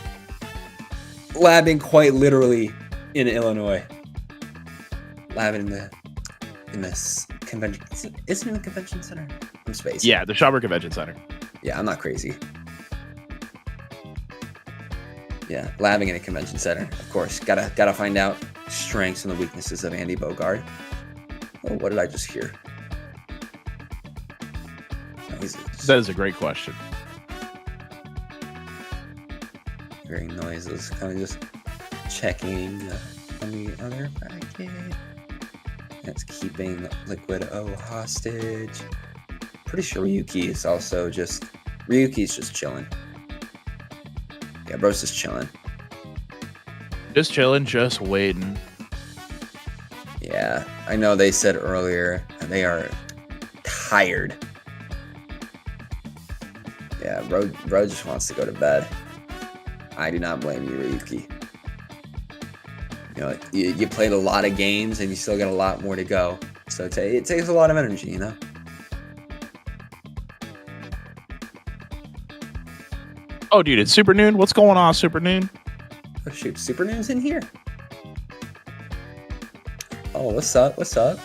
quite literally in Illinois. Labbing in this convention. Isn't it in the convention center? From space. Yeah, the Schaumburg Convention Center. Yeah, I'm not crazy. Yeah, labbing in a convention center. Of course, gotta find out strengths and the weaknesses of Andy Bogard. Oh, what did I just hear? That is a great question. Hearing noises, kind of just checking from the other bracket. That's keeping Liquid O hostage. Pretty sure Ryuki's also just... Ryuki's just chilling. Yeah, bro's just chilling. Just chilling, just waiting. Yeah, I know they said earlier they are tired. Yeah, bro just wants to go to bed. I do not blame you, Ryuki. You know, you played a lot of games and you still got a lot more to go. So it takes a lot of energy, you know? Oh, dude, it's Super Noon. What's going on, Super Noon? Oh, shoot. Super Noon's in here. Oh, what's up? What's up?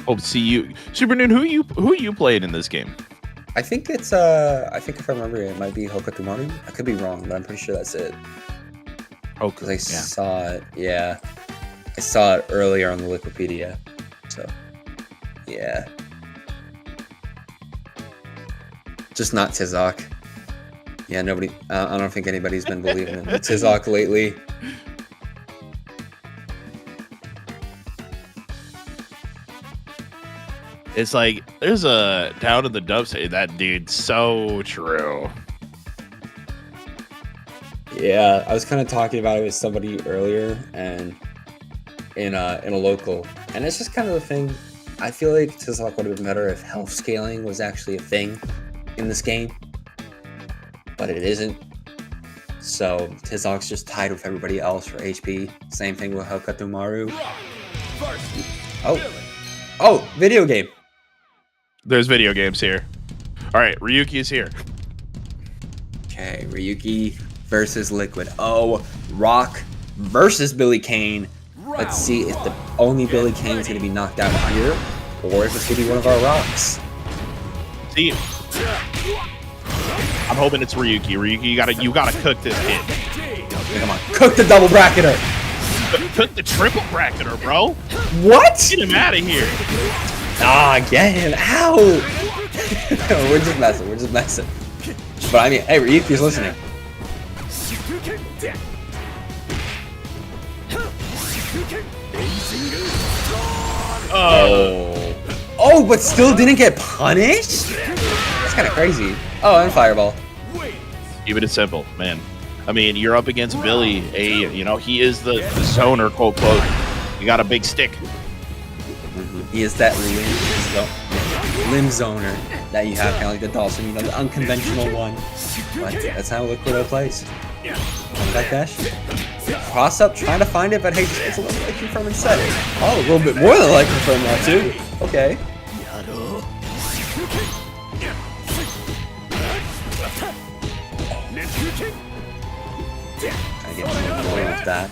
Oh, see you, Super Noon. Who are you playing in this game? I think it's I think if I remember it might be Hokatumari. I could be wrong, but I'm pretty sure that's it. Oh, because I saw it. Yeah, I saw it earlier on the Wikipedia. So, yeah, just not Tizok. Yeah, nobody. I don't think anybody's been believing in Tizok lately. It's like there's a down in the dumps. That dude's so true. Yeah, I was kind of talking about it with somebody earlier, and in a local, and it's just kind of the thing. I feel like Tizok would have been better if health scaling was actually a thing in this game, but it isn't. So Tizok's just tied with everybody else for HP. Same thing with Hokatumari. Oh, video game. There's video games here. All right, Ryuki is here. Okay, Ryuki versus Liquid. Oh, Rock versus Billy Kane. Let's see if the only Billy Kane is going to be knocked out here, or if it's going to be one of our Rocks. See, I'm hoping it's Ryuki. Ryuki, you gotta cook this kid. Okay, come on, cook the double bracketer. Cook the triple bracketer, bro. What? Get him out of here. Ah, get him out. We're just messing. We're just messing. But I mean, hey, Ryuki's listening. Oh, but still didn't get punished? That's kind of crazy. Oh, and Fireball. Keep it simple, man. I mean, you're up against Billy. He is the zoner, quote, quote. You got a big stick. He is that limb zoner that you have, kind of like the Dawson, the unconventional one. But that's how Liquid O plays. Back dash. Cross up, trying to find it, but hey, it's a little bit confirm and set. Oh, a little bit more than like confirm that too. Okay. I get more with that.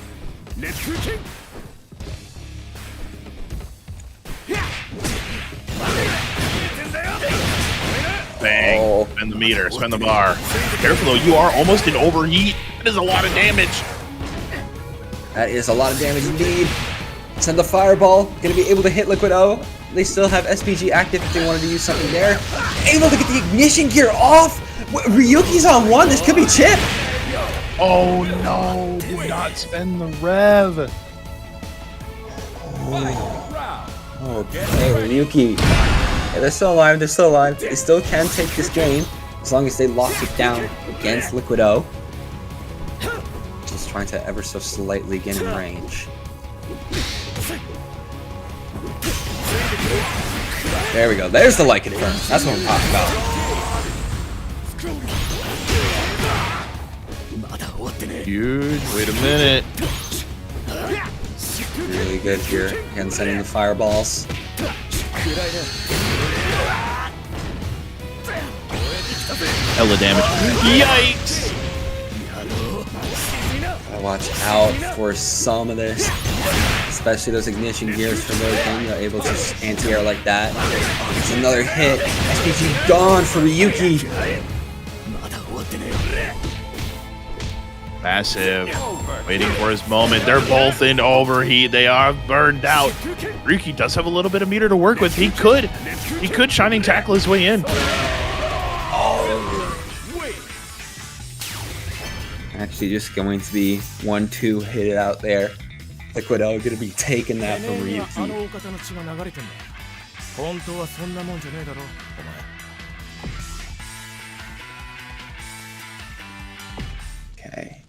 Bang. Oh. Spend the meter, spend the bar. Be careful though, you are almost in overheat. That is a lot of damage. That is a lot of damage indeed. Send the Fireball. Gonna be able to hit Liquid O. They still have SPG active if they wanted to use something there. Able to get the ignition gear off. Ryuki's on one. This could be Chip. Oh no, do not spend the rev. Okay, Ryuki. Yeah, they're still alive. They're still alive. They still can take this game as long as they lock it down against Liquid O. Just trying to ever so slightly get in range. There we go. There's the like confirm. That's what I'm talking about. Huge. Wait a minute. Really good here. Again, sending the fireballs. Hella damage. Yikes! Gotta watch out for some of this. Especially those ignition gears from Billy Kane. They're able to just anti-air like that. Oh, it's another hit. SPG gone for Ryuki. Massive. Waiting for his moment. They're both in overheat. They are burned out. Ryuki does have a little bit of meter to work with. He could Shining Tackle his way in. Actually, just going to be 1-2 hit it out there. Liquid O going to be taking that from Ryuki. Okay.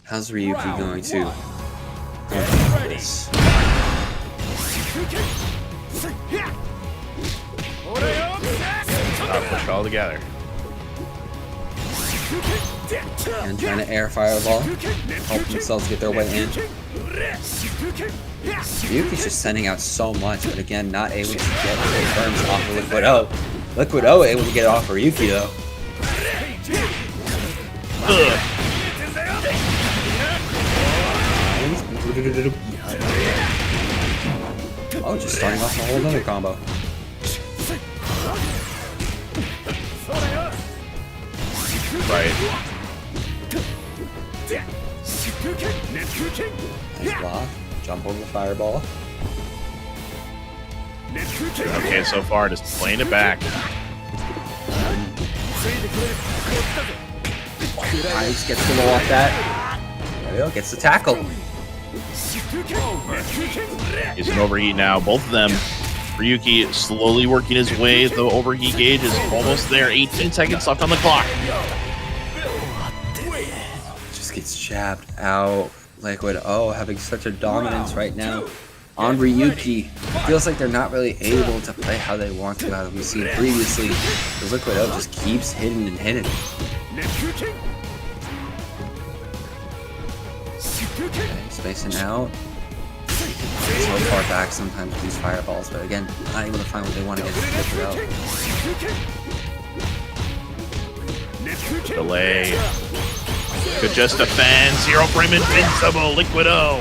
How's Ryuki going to go for this? I'll push it all together. And trying to air fireball, help themselves get their way in. Ryuki's just sending out so much, but again, not able to get the firms off of Liquid O. Liquid O able to get it off of Ryuki though. Oh, just starting off a whole other combo. Right. Nice block. Jump over the fireball. Okay, so far just playing it back. Nice, gets the low off that. There we go, gets the tackle. He's an overheat now. Both of them. Ryuki slowly working his way. The overheat gauge is almost there. 18 seconds left on the clock. Just gets jabbed out. Liquid O having such a dominance right now on Ryuki. Feels like they're not really able to play how they want to, as we've seen previously. The Liquid O just keeps hitting and hitting. Okay, spacing out. So far back sometimes with these fireballs, but again, not able to find what they want to get Liquid O. Delay. Could just defend. Zero frame invincible. Liquid O.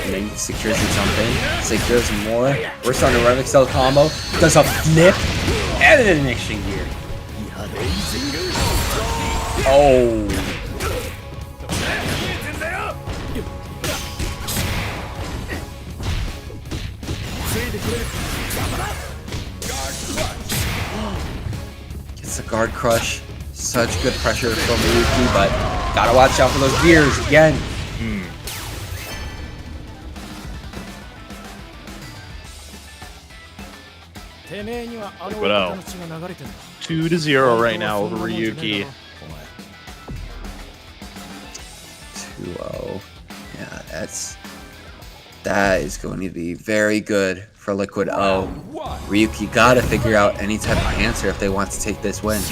And then secures the jump in. Secures more. We're starting a Rev Excel combo. Does a flip and an ignition gear. Oh. Gets the guard crush. Such good pressure from Ryuki, but gotta watch out for those gears again. Liquid O. 2-0 right now over Ryuki. 2-0. Yeah, that is going to be very good for Liquid O. Ryuki gotta figure out any type of answer if they want to take this win.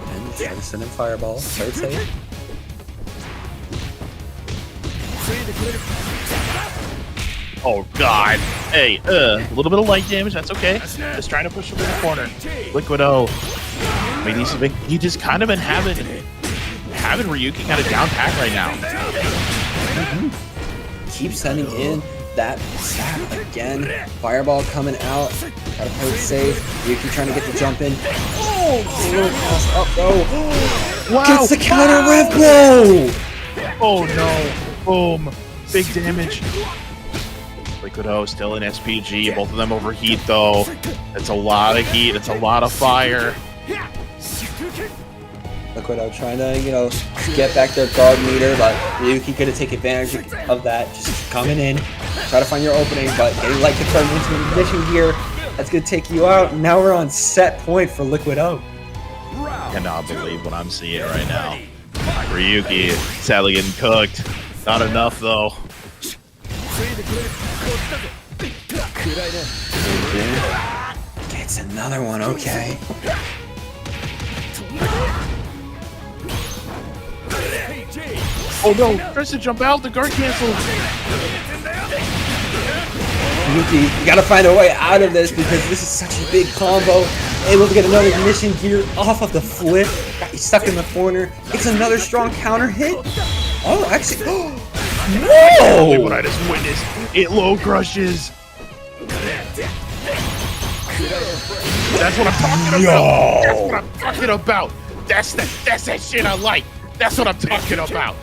And try to send in fireballs. Play it safe. Oh god. Hey, a little bit of light damage, that's okay. Just trying to push him in the corner. Liquid O. I mean, he just kind of been having Ryuki kind of down pack right now. Keep sending in that sap again. Fireball coming out. Gotta play it safe. Ryuki trying to get the jump in. Oh, little cross up though. Wow. Gets the counter rev blow. Oh no. Boom. Big damage. Liquid O still in SPG. Both of them overheat though. It's a lot of heat. It's a lot of fire. Liquid O trying to, get back their guard meter, but Ryuki could have taken advantage of that. Just coming in, try to find your opening, but getting light confirmed into an ignition gear. That's going to take you out. Now we're on set point for Liquid O. Cannot believe what I'm seeing right now. Ryuki sadly getting cooked. Not enough though. Gets another one, okay. Oh no, tries to jump out, the guard cancels. Ryuki, you gotta find a way out of this because this is such a big combo. Able to get another ignition gear off of the flip. Got you stuck in the corner. It's another strong counter hit. Oh, actually. Whoa! Look what I just witnessed. It low crushes. That's what I'm talking about. That's what I'm talking about. That's that shit I like. That's what I'm talking about.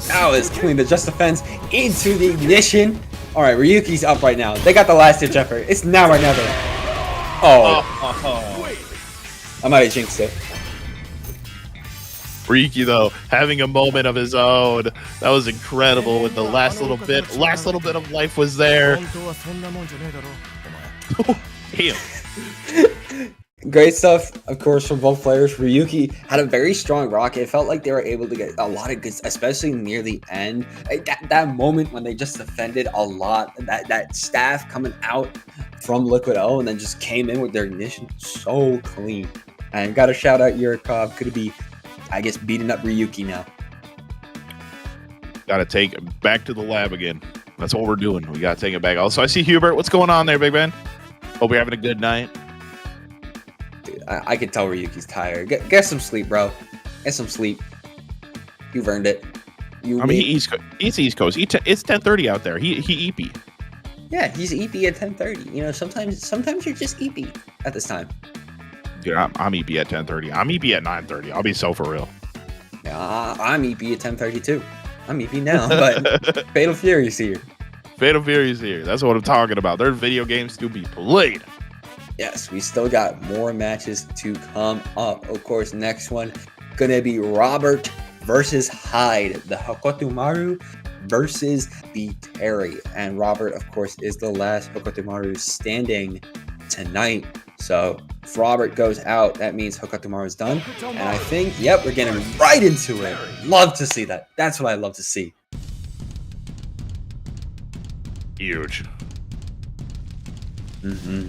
Now is clean the just defense into the ignition. All right, Ryuki's up right now. They got the last ditch effort. It's now or never. Oh, I might have jinxed it. Ryuki though, having a moment of his own. That was incredible. With the last little bit of life was there. Damn. Great stuff, of course, from both players. Ryuki had a very strong rocket. It felt like they were able to get a lot of good, especially near the end. That moment when they just defended a lot, that staff coming out from Liquid O and then just came in with their ignition so clean. And got to shout out Yurikov. Could be, I guess, beating up Ryuki now. Got to take it back to the lab again. That's what we're doing. We got to take it back. Also, I see Hubert. What's going on there, big man? Hope you're having a good night. Dude, I can tell Ryuki's tired. Get some sleep, bro. Get some sleep. You've earned it. He's East Coast. It's 10:30 out there. He EP. Yeah, he's EP at 10:30. You know, sometimes you're just EP at this time. Dude, I'm EP at 10:30. I'm EP at 9:30. I'll be so for real. Yeah, I'm EP at 10:30 too. I'm EP now, but Fatal Fury's here. Fatal Fury's here. That's what I'm talking about. There's video games to be played. Yes, we still got more matches to come up. Of course, next one gonna be Robert versus Hyde, the Hokotomaru versus the Terry. And Robert, of course, is the last Hokotomaru standing tonight. So if Robert goes out, that means Hokotomaru is done. And I think, yep, we're getting right into it. Love to see that. That's what I love to see. Huge. Mm-hmm.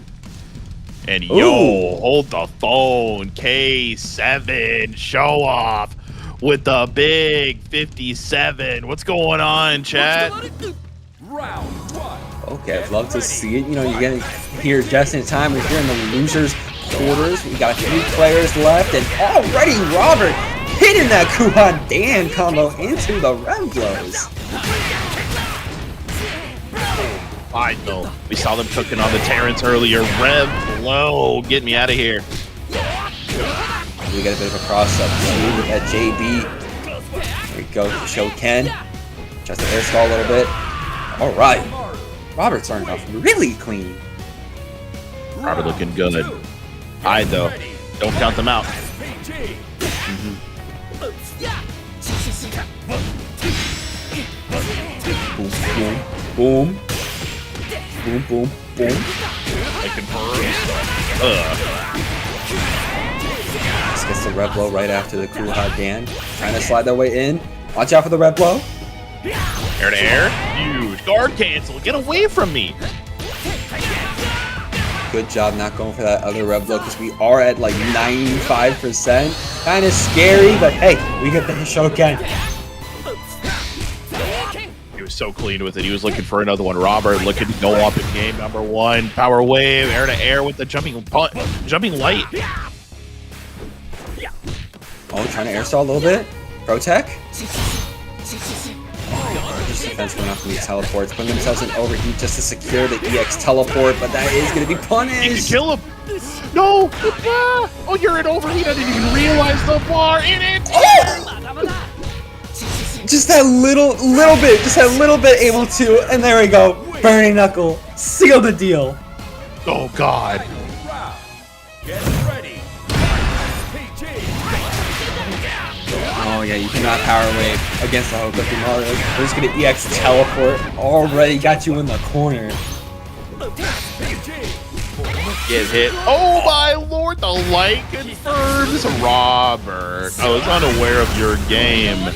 And yo, hold the phone. K7 show off with the big 57. What's going on, chat? Round one. Okay, I'd love to see it. You know, you're gonna hear just in time. We're here in the losers' quarters. We got 3 players left, and already Robert hitting that Kuhan Dan combo into the Rev blows. I know. We saw them cooking on the Terrence earlier. Rev blow. Get me out of here. We got a bit of a cross up too at JB. There we go. Show Ken. Just an air stall a little bit. All right. Robert's starting off really clean. Robert looking good. I though. Don't count them out. Boom, boom, boom. Boom, boom, boom. I confirm. This gets the red blow right after the cool hot Dan. Trying to slide their way in. Watch out for the red blow. Air to air. Huge. Guard cancel. Get away from me. Good job not going for that other red blow because we are at like 95%. Kind of scary, but hey, we get the Shoken. He was so clean with it. He was looking for another one. Robert looking to go up in game number 1. Power wave. Air to air with the jumping light. Oh, trying to air stall a little bit. Protec. Just defense going off from these teleports, putting themselves in overheat just to secure the EX teleport, but that is going to be punished. You can kill him. No. Oh, you're in overheat. I didn't even realize the bar in it. Oh! Just that little bit, just that little bit able to, and there we go. Burning Knuckle, seal the deal. Oh, God. Get ready. Oh yeah, you cannot power wave against the Hokotomaru. We're just gonna EX teleport. Already got you in the corner. Get hit. Oh my lord, the light confirms. Robert, I was unaware of your game.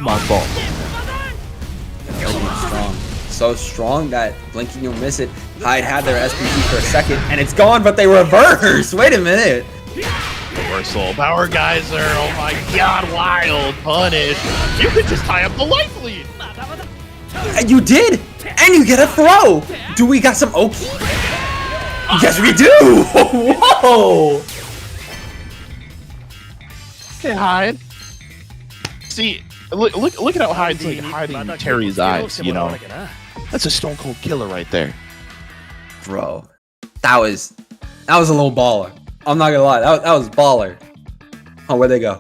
My fault. Strong. So strong that blinking you'll miss it. Hyde had their SPG for a second and it's gone, but they reverse. Wait a minute. Reversal, power geyser, oh my god, wild punish. You could just tie up the life lead. And you did, and you get a throw. Do we got some Oki? Yes, we do. Whoa. Okay, Hyde. See, look at how Hyde's like hiding Terry's eyes. You know, that's a stone cold killer right there, bro. That was a little baller. I'm not gonna lie, that was baller. Oh, where'd they go?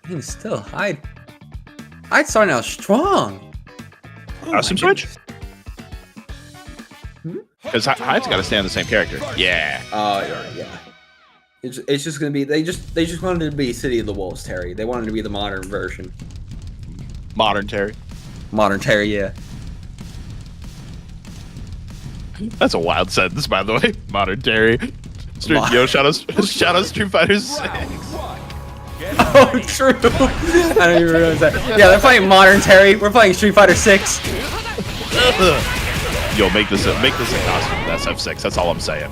He's still Hyde. I'd start out strong. Costume switch? Because Hyde's got to stay on the same character. Yeah. Oh yeah. It's just gonna be they just wanted it to be City of the Wolves, Terry. They wanted to be the modern version. Modern Terry. Modern Terry, yeah. That's a wild sentence, by the way. Modern Terry. Yo, shout out Street Fighter 6. Oh, true. I don't even realize that. Yeah, they're playing Modern Terry. We're playing Street Fighter 6. Yo, make this a costume with SF6. That's all I'm saying.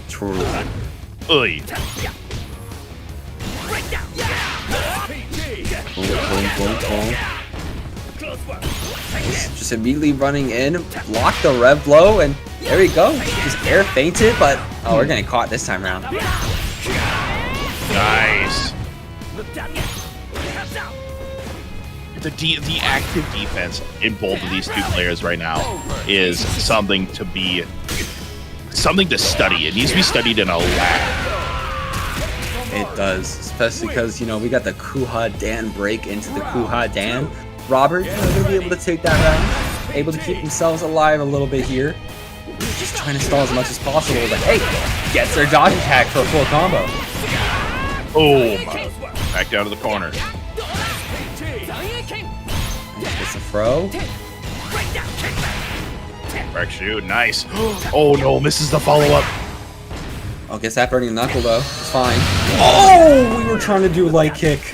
True. Oy. Boom. Just immediately running in, block the rev blow, and there we go. Just air fainted, but oh, we're getting caught this time around. Nice. The active defense in both of these two players right now is something to study. It needs to be studied in a lab. It does, especially because, you know, we got the Kuha Dan break into the Kuha Dan. Robert, you know, going to be able to take that round, able to keep themselves alive a little bit here. Just trying to stall as much as possible, but hey, gets their dodge attack for a full combo. Oh, back down to the corner. It's a throw. Back shoot, nice. Oh no, misses the follow-up. Oh, gets that burning knuckle though. It's fine. Oh, we were trying to do a light kick.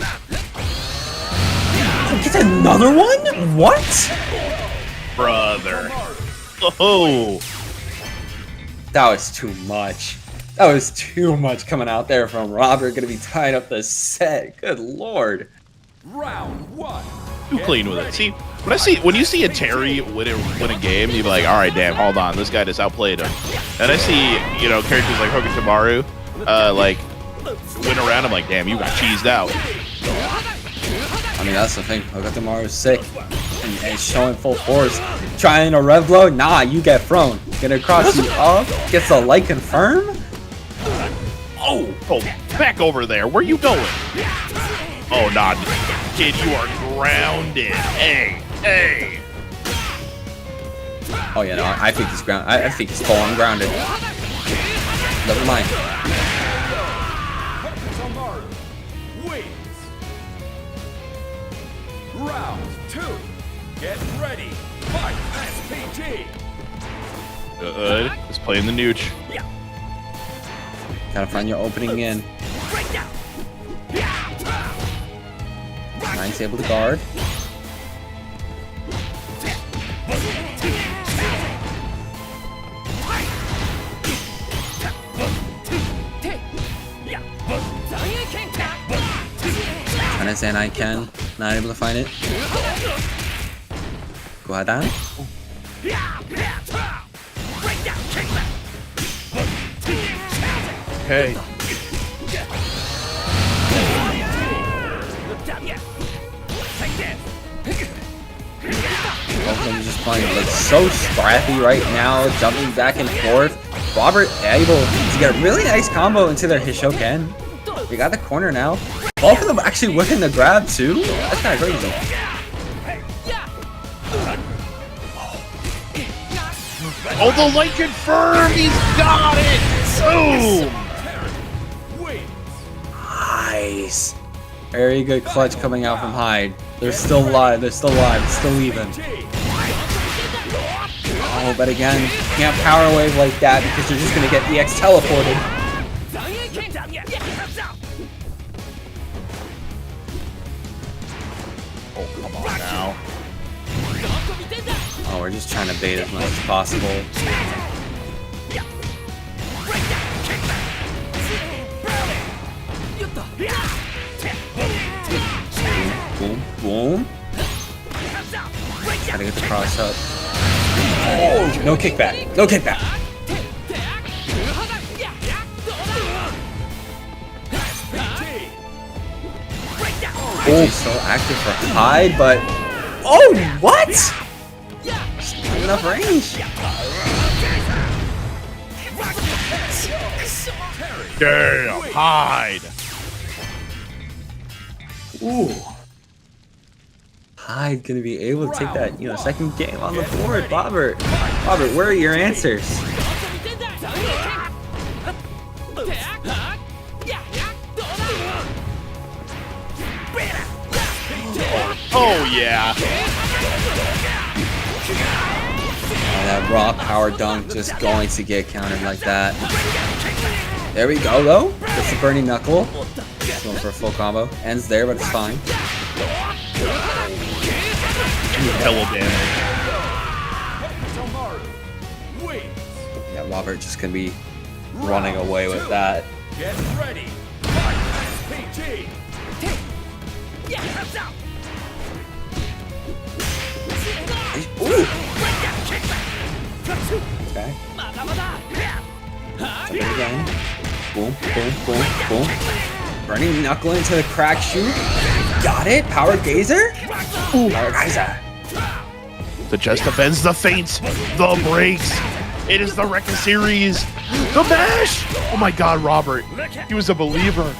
Get another one? What? Brother. Oh. That was too much. That was too much coming out there from Robert. Gonna be tying up the set. Good lord. Round one. Too clean with it. See, when you see a Terry win a game, you're like, all right, damn, hold on, this guy just outplayed him. And I see, you know, characters like Hokotamaru, like win around. I'm like, damn, you got cheesed out. I mean, that's the thing. Hokotamaru's sick and showing full force. Trying a rev blow? Nah, you get thrown. Gonna cross you up. Gets a light confirm. Oh, back over there. Where you going? Oh, nah, kid, you are grounded. Hey. Oh yeah, no, I think he's grounded. I think he's full on grounded. Never mind. Round two. Get ready. Fight SPG. Just playing the nooch. Gotta find your opening in. Nice, able to guard. Trying to Zen I can. Not able to find it. Go ahead down. Okay. Both of them just playing like so scrappy right now, jumping back and forth. Robert able to get a really nice combo into their Hishoken. They got the corner now. Both of them actually whipping the grab too. That's kind of crazy. Oh, the light confirm! He's got it! Boom! Nice. Very good clutch coming out from Hyde. They're still live. It's still even. Oh, but again, can't power wave like that because you're just gonna get EX teleported. Oh, come on now. Oh, we're just trying to bait as much as possible. Boom. Gotta get the cross up. Oh, no kickback. No kickback. Oh, so active for Hyde, but... Oh, what? Not enough range. Damn, Hyde. Ooh. Hyde gonna be able to take that, second game on the board. Robert, where are your answers? Oh yeah. And that raw power dunk just going to get countered like that. There we go though. Gets the burning knuckle. Just going for a full combo. Ends there, but it's fine. Hella damage. Yeah, Robert just gonna be running away with that. Get ready. Fight PG. Ooh. Okay. Jump it again. Boom, boom, boom, boom. Burning knuckle into the crack shoot. Got it. Power gazer. Ooh, power geyser. The just defends the feints, the breaks. It is the Rekka series. The mash. Oh my God, Robert. He was a believer.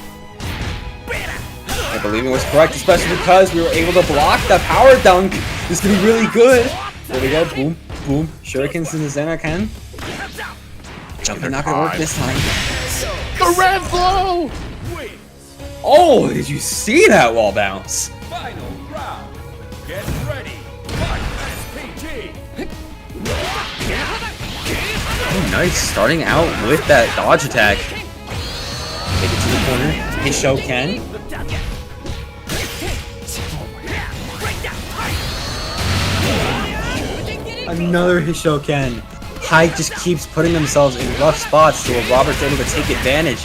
I believe it was correct, especially because we were able to block the power dunk. This could be really good. There we go. Boom, boom. Shurikens in the Zen-Ken. Jumping not gonna work this time. The red blow. Oh, did you see that wall bounce? Final round. Get ready. Fight PG. Oh, nice. Starting out with that dodge attack. Take it to the corner. His Shoken. Another Hishoken. Hyde just keeps putting themselves in rough spots so Robert's able to take advantage.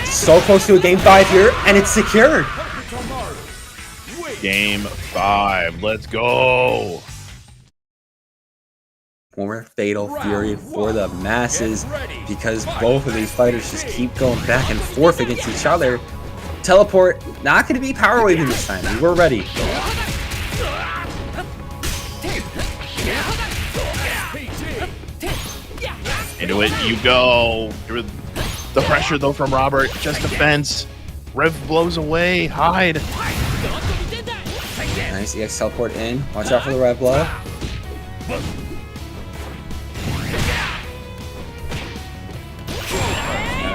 So close to a game 5 here, and it's secured. Game 5. Let's go. More Fatal Fury for the masses because both of these fighters just keep going back and forth against each other. Teleport, not going to be power waving this time. We're ready. Into it you go. The pressure though from Robert, just defense. Rev blows away. Hyde. Nice EX teleport in. Watch out for the Rev blow.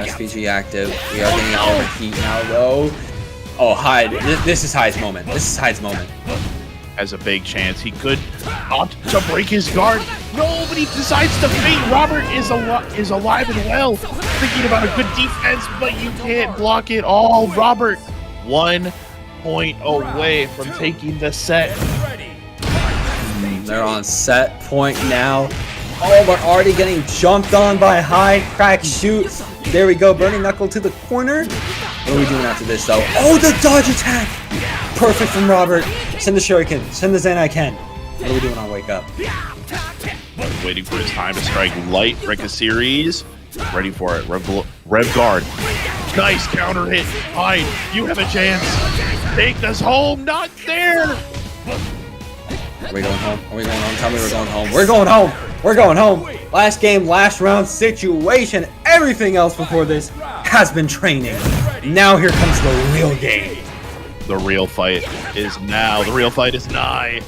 SPG active. We are getting overheat now though. Oh, Hyde. This is Hyde's moment. This is Hyde's moment. Has a big chance. He could opt to break his guard. No, but he decides to feint. Robert is alive and well. Thinking about a good defense, but you can't block it all. Robert, 1 point away from taking the set. They're on set point now. Oh, we're already getting jumped on by Hyde. Crack shoot. There we go. Burning knuckle to the corner. What are we doing after this though? Oh, the dodge attack. Perfect from Robert. Send the Shuriken. Send the Zen-Ken. What are we doing on Wake Up? Waiting for his time to strike light. Rekka series. Ready for it. Rev guard. Nice counter hit. Hyde, you have a chance. Take this home. Not there. Are we going home? Are we going home? Tell me we're going home. We're going home. We're going home. Last game, last round situation. Everything else before this has been training. Now here comes the real game. The real fight is now. The real fight is nigh.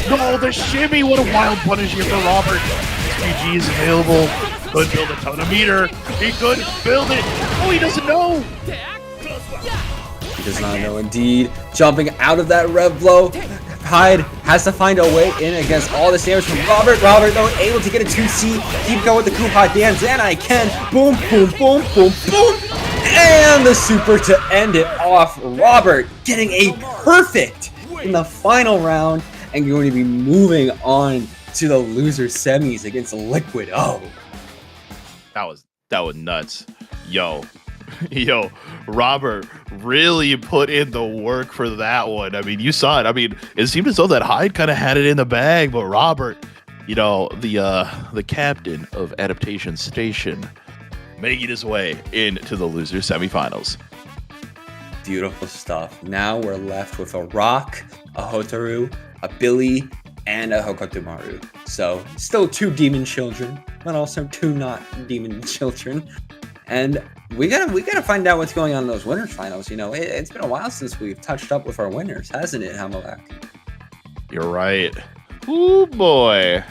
No, the shimmy. What a wild punish here for Robert. SPG is available. Could build a ton of meter. He could build it. Oh, he doesn't know. He does not know indeed. Jumping out of that rev blow. Hyde has to find a way in against all this damage from Robert. Robert, though, able to get a 2C. Keep going with the Kuha dance, and I can. Boom, boom, boom, boom, boom. And the super to end it off. Robert getting a perfect in the final round and going to be moving on to the loser semis against Liquid. Oh, that was nuts. Yo, Robert really put in the work for that one. I mean, you saw it. I mean, it seemed as though that Hyde kind of had it in the bag, but Robert, the captain of Adaptation Station, making his way into the loser semifinals. beautiful stuff. Now we're left with a Rock, a Hotaru, a Billy, and a Hokotomaru. So still two demon children, but also two not demon children. And We gotta find out what's going on in those winners finals. It's been a while since we've touched up with our winners, hasn't it, Hamalak? You're right. Ooh, boy.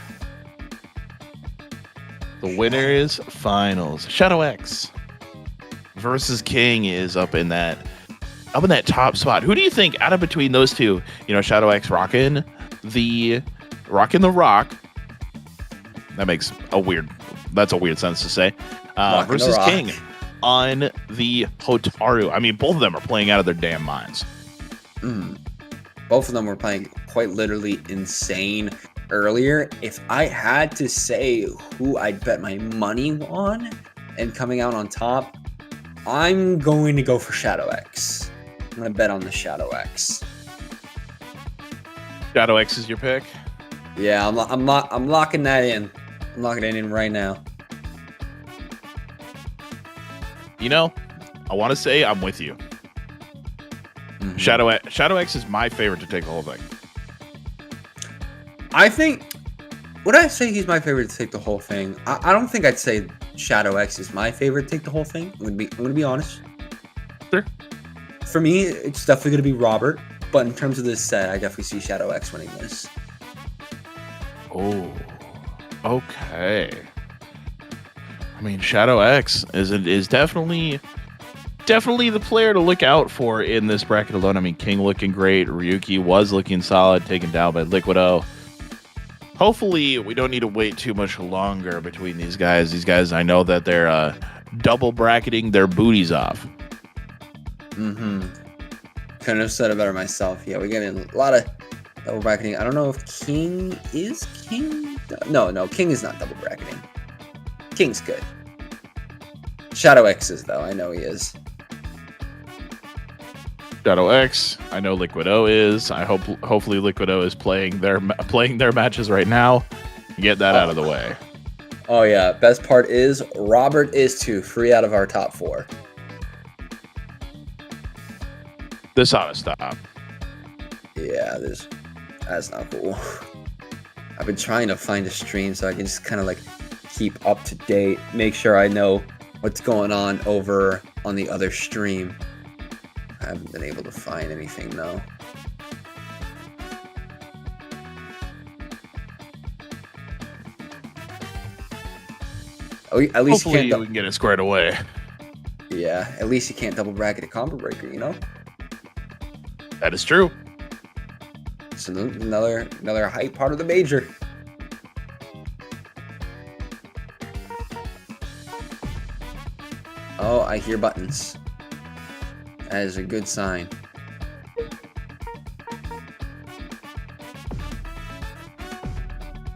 The winners finals. Shadow X versus King is up in that top spot. Who do you think out of between those two? Shadow X rocking the rock. That's a weird sentence to say. Versus King on the Hotaru. I mean, both of them are playing out of their damn minds. Both of them were playing quite literally insane earlier. If I had to say who I'd bet my money on and coming out on top, I'm going to go for Shadow X. I'm going to bet on the Shadow X. Shadow X is your pick? Yeah, I'm locking that in. I'm locking it in right now. I want to say I'm with you. Mm-hmm. Shadow X is my favorite to take the whole thing. I think, would I say he's my favorite to take the whole thing? I don't think I'd say Shadow X is my favorite to take the whole thing. I'm gonna be honest. Sure. For me, it's definitely gonna be Robert, but in terms of this set, I definitely see Shadow X winning this. Oh, okay. I mean, Shadow X is definitely the player to look out for in this bracket alone. I mean, King looking great. Ryuki was looking solid, taken down by Liquido. Hopefully, we don't need to wait too much longer between these guys. These guys, I know that they're double bracketing their booties off. Couldn't have said it better myself. Yeah, we get in a lot of double bracketing. I don't know if King is King. No, King is not double bracketing. King's good. Shadow X is, though. I know he is. Shadow X. I know Liquido is. Hopefully Liquido is playing their matches right now. Get that out of the way. Oh yeah. Best part is Robert is 3 out of our top 4. This ought to stop. Yeah, that's not cool. I've been trying to find a stream so I can just kind of like keep up to date, make sure I know what's going on over on the other stream. I haven't been able to find anything though. Oh, at least hopefully we can get it squared away. Yeah, at least you can't double bracket a combo breaker, That is true. It's another hype part of the major. Oh, I hear buttons. That is a good sign.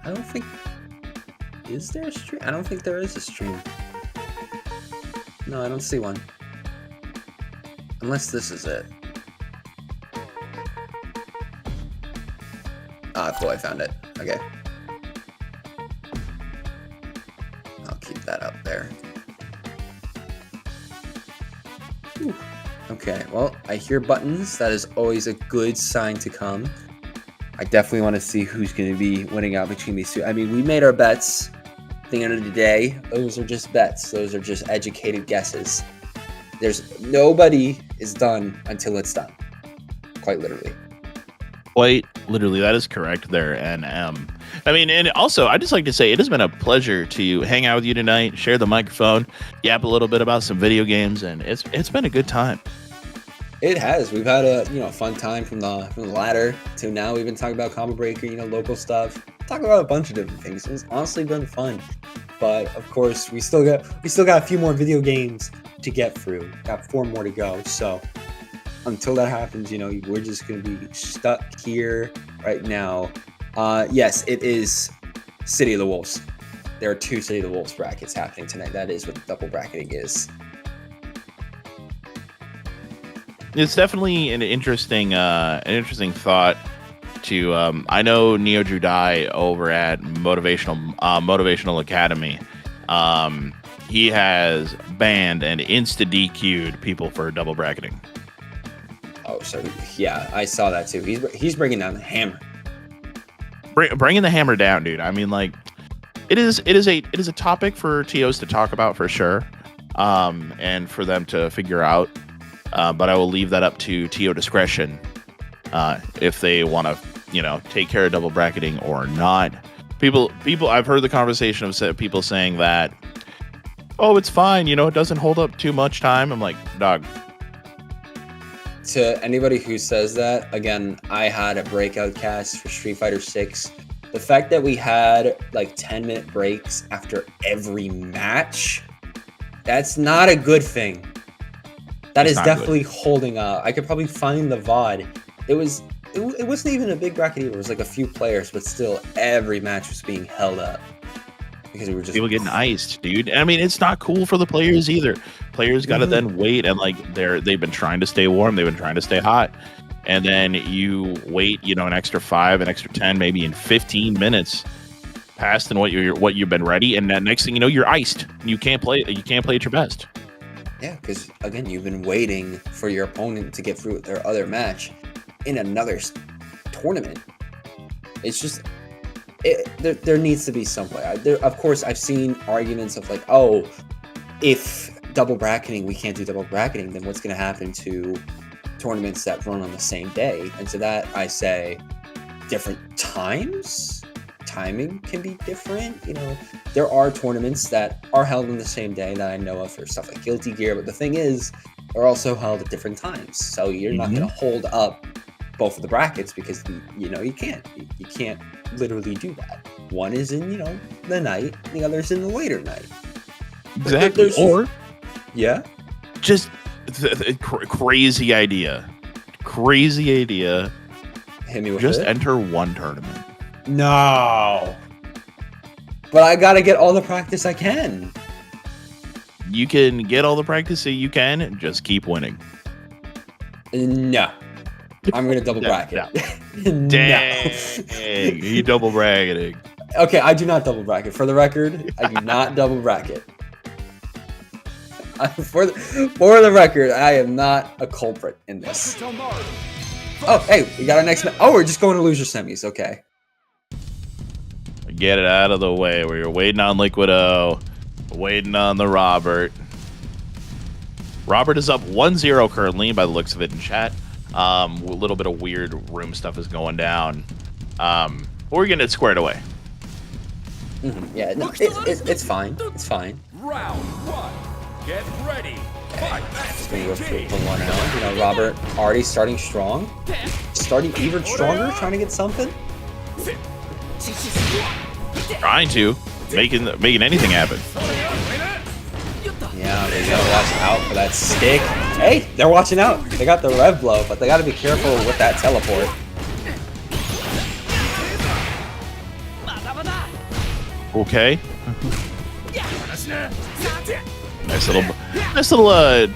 I don't think... Is there a stream? I don't think there is a stream. No, I don't see one. Unless this is it. Ah, cool, I found it. Okay. I'll keep that up there. Whew. Okay, well, I hear buttons. That is always a good sign to come. I definitely want to see who's going to be winning out between these two. I mean, we made our bets. At the end of the day, those are just bets. Those are just educated guesses. Nobody is done until it's done. Quite literally. Quite literally, that is correct there, NM. I mean, and also, I'd just like to say it has been a pleasure to hang out with you tonight, share the microphone, yap a little bit about some video games, and it's been a good time. It has. We've had a fun time from the ladder to now. We've been talking about Combo Breaker, local stuff, talking about a bunch of different things. It's honestly been fun, but of course, we still got a few more video games to get through. Got 4 more to go, so. Until that happens, we're just going to be stuck here right now. Yes, it is City of the Wolves. There are 2 City of the Wolves brackets happening tonight. That is what double bracketing is. It's definitely an interesting thought to. I know Neo Judai over at Motivational Academy. He has banned and insta DQ'd people for double bracketing. Oh, so yeah, I saw that too. He's bringing down the hammer. Bringing the hammer down, dude. I mean, like, it is a topic for TOs to talk about for sure. and for them to figure out. But I will leave that up to TO discretion if they want to, take care of double bracketing or not. People. I've heard the conversation of people saying that, oh, it's fine. It doesn't hold up too much time. I'm like, dog. To anybody who says that, again, I had a breakout cast for Street Fighter 6. The fact that we had like 10-minute breaks after every match, that's not a good thing. That is definitely holding up. I could probably find the VOD. It wasn't even a big bracket either. It was like a few players, but still every match was being held up. Because we were just people getting iced, dude. I mean, it's not cool for the players either. Players got to then wait, and like they've been trying to stay warm, they've been trying to stay hot, and then you wait, an extra 5, an extra 10, maybe in 15 minutes past than what you've been ready, and then next thing you know, you're iced. You can't play. You can't play at your best. Yeah, because again, you've been waiting for your opponent to get through their other match in another tournament. It's just. There needs to be some way. Of course, I've seen arguments of like, oh, if double bracketing, we can't do double bracketing, then what's going to happen to tournaments that run on the same day? And to that, I say different times. Timing can be different. There are tournaments that are held on the same day that I know of for stuff like Guilty Gear. But the thing is, they're also held at different times. So you're not going to hold up both of the brackets because, you can't. You can't literally do that. One is in, the night, the other's in the later night. Exactly. Or just crazy idea. Hit me with just it. enter one tournament. No. But I gotta get all the practice I can. You can get all the practice that you can. Just keep winning. No. I'm gonna double bracket. No. Dang, you double bracketing. Okay, I do not double bracket. For the record, I do not double bracket. For the record, I am not a culprit in this. Oh, hey, we got our next match. Oh, we're just going to loser semis. Okay. Get it out of the way. We're waiting on Liquid O. Waiting on the Robert. Robert is up 1-0 currently by the looks of it in chat. A little bit of weird room stuff is going down. We're getting it squared away. Yeah, no, it's fine. It's fine. Round 1. Get ready. Fight. Just gonna go for one round. Robert already starting strong. Starting even stronger, trying to get something. Trying to. Making anything happen. Yeah, they gotta watch out for that stick. Hey, they're watching out. They got the rev blow, but they gotta be careful with that teleport. Okay. Nice little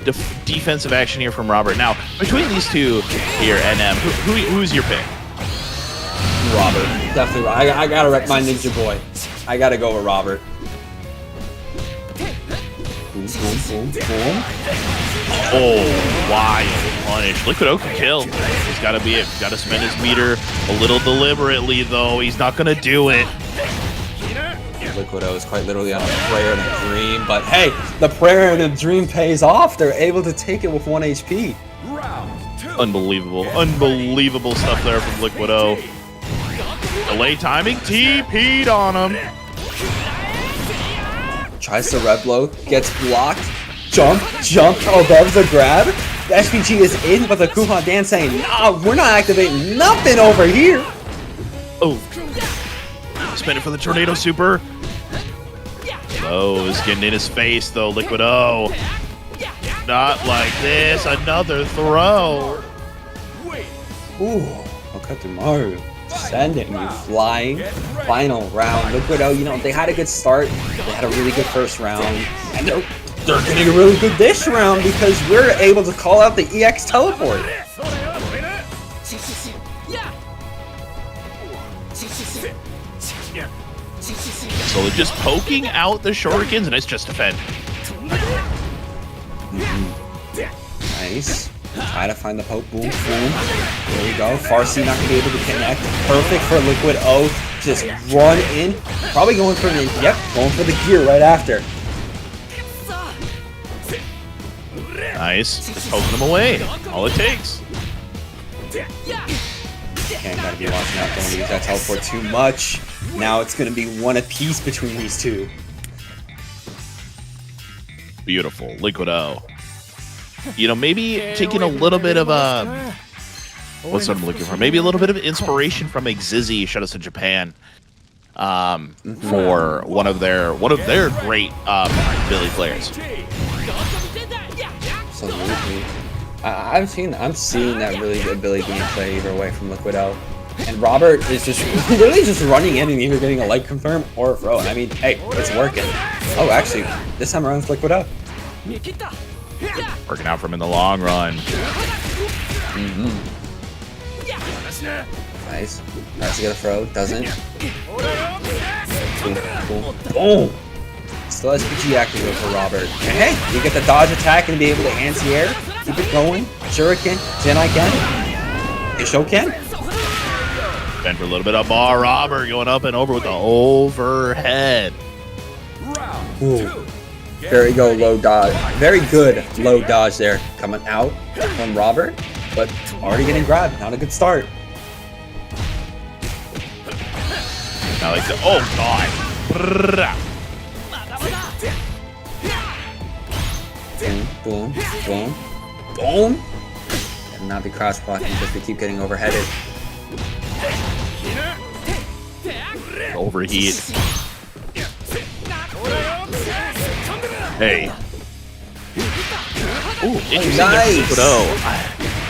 defensive action here from Robert. Now, between these two here, NM, who's your pick? Robert, definitely. I gotta rep my ninja boy. I gotta go with Robert. Boom, boom, boom, boom. Oh, wild punish. Liquid O can kill. He's got to be it. He's got to spend his meter a little deliberately, though. He's not going to do it. Liquid O is quite literally on a prayer and a dream, but hey, the prayer and the dream pays off. They're able to take it with 1 HP. Unbelievable stuff there from Liquid O. Delay timing, TP'd on him. Tries to red blow, gets blocked, jump above the grab. The SPG is in, but the Kuhan Dan saying, nah, we're not activating nothing over here. Oh, spin it for the tornado super. Oh, is getting in his face though, Liquid O. Not like this, another throw. Ooh, Okatamaru sending you flying. Final round. Liquid O, they had a good start. They had a really good first round. And they're getting a really good this round because we're able to call out the EX teleport. So they're just poking out the shurikens and it's just defend. Nice. Try to find the poke. Boom, boom. There we go. Farsi not going to be able to connect. Perfect for Liquid O. Just run in. Probably going for the gear right after. Nice. Just poking him away. All it takes. Ken gotta be watching out. Don't want to use that teleport too much. Now it's gonna be one apiece between these two. Beautiful. Liquid O. You know, maybe taking a little bit of a... What's what I'm looking for? Maybe a little bit of inspiration from Exizzy, Shut Us in Japan. For one of their great Billy players. Absolutely. I'm seeing that really good Billy being played either way from Liquid O. And Robert is just literally just running in and either getting a light confirm or a throw. I mean, hey, it's working. Oh, actually, this time around it's Liquid O. Working out for him in the long run. Nice. Tries to get a throw, doesn't. Boom. Boom. Still SPG active for Robert. And hey, you get the dodge attack and be able to anti-air. Keep it going. Shuriken. Zenai can. Isho can. Bend for a little bit of bar. Robert going up and over with the overhead. Ooh. Very go low dodge. Very good low dodge there coming out from Robert, but already getting grabbed. Not a good start. I like the God. Boom, boom, boom. And not be cross blocking because we keep getting overheaded. Overheat. Hey. Ooh, interesting. Nice.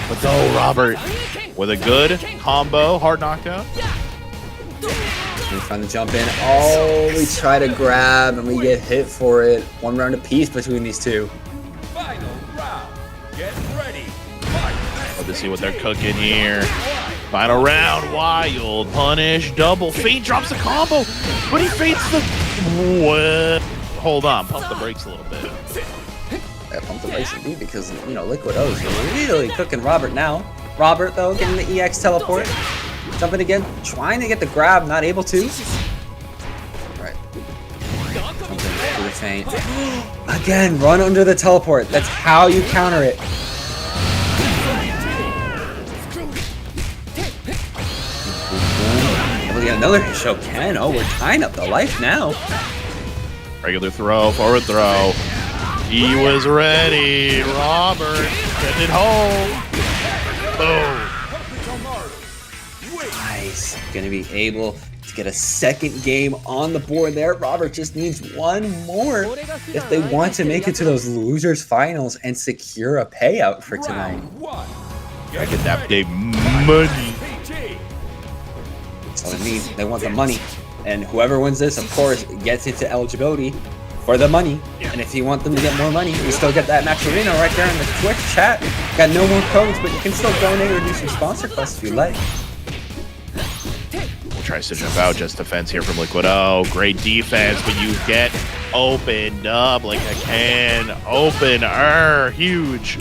Let's go, Robert. With a good combo, hard knockout. We're trying to jump in. Oh, we try to grab and we get hit for it. One round apiece between these two. Final round. Get ready. Love to see what they're cooking here. Final round. Wild punish. Double. Fate drops the combo, but he fates the... What? Hold on. Pump the brakes a little bit. Yeah, pump the brakes indeed because, you know, Liquid O is really cooking Robert now. Robert, though, getting the EX teleport. Jumping again, trying to get the grab, not able to. Right. Jumping through the feint. Again, run under the teleport. That's how you counter it. Able to get another show Ken. Oh, we're tying up the life now. Regular throw, forward throw. He was ready. Robert, getting it home. Boom. Nice. Gonna be able to get a second game on the board there. Robert just needs one more if they want to make it to those losers finals and secure a payout for tonight. I get that big money. That's all they need. They want the money. And whoever wins this, of course, gets into eligibility for the money. And if you want them to get more money, you still get that Macarena right there in the Twitch chat. Got no more codes, but you can still donate or do some sponsor quests if you like. Tries to jump out, just defense here from Liquid O. Great defense, but you get opened up like a can opener. Huge.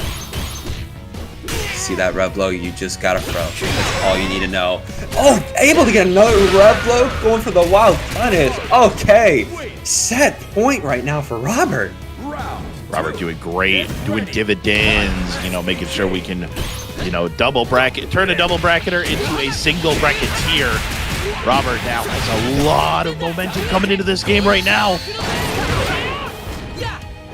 See that rev blow? You just gotta throw. That's all you need to know. Oh, able to get another rev blow, going for the wild punish. Okay, set point right now for Robert. Robert doing great, doing dividends, you know, making sure we can, you know, double bracket, turn a double bracketer into a single bracketeer. Robert now has a lot of momentum coming into this game right now.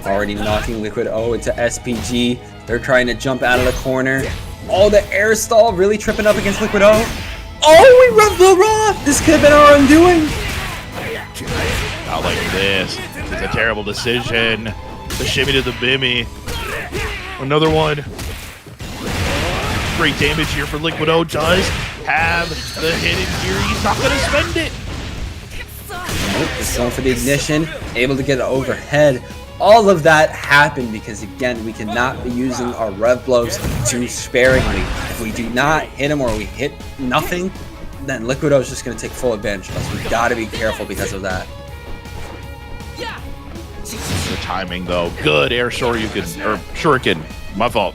Already knocking Liquid O into SPG. They're trying to jump out of the corner. Oh, the air stall really tripping up against Liquid O. Oh, we rubbed the raw. This could have been our undoing. Not like this. It's a terrible decision. The shimmy to the bimmy. Another one. Great damage here for Liquid O. Does have the hidden gear. He's not going to spend it. Nope, just going for the ignition. Able to get it overhead. All of that happened because, again, we cannot be using our rev blows too sparingly. If we do not hit him or we hit nothing, then Liquid O is just going to take full advantage of us. We've got to be careful because of that. The timing, though. Good air shuriken. My fault.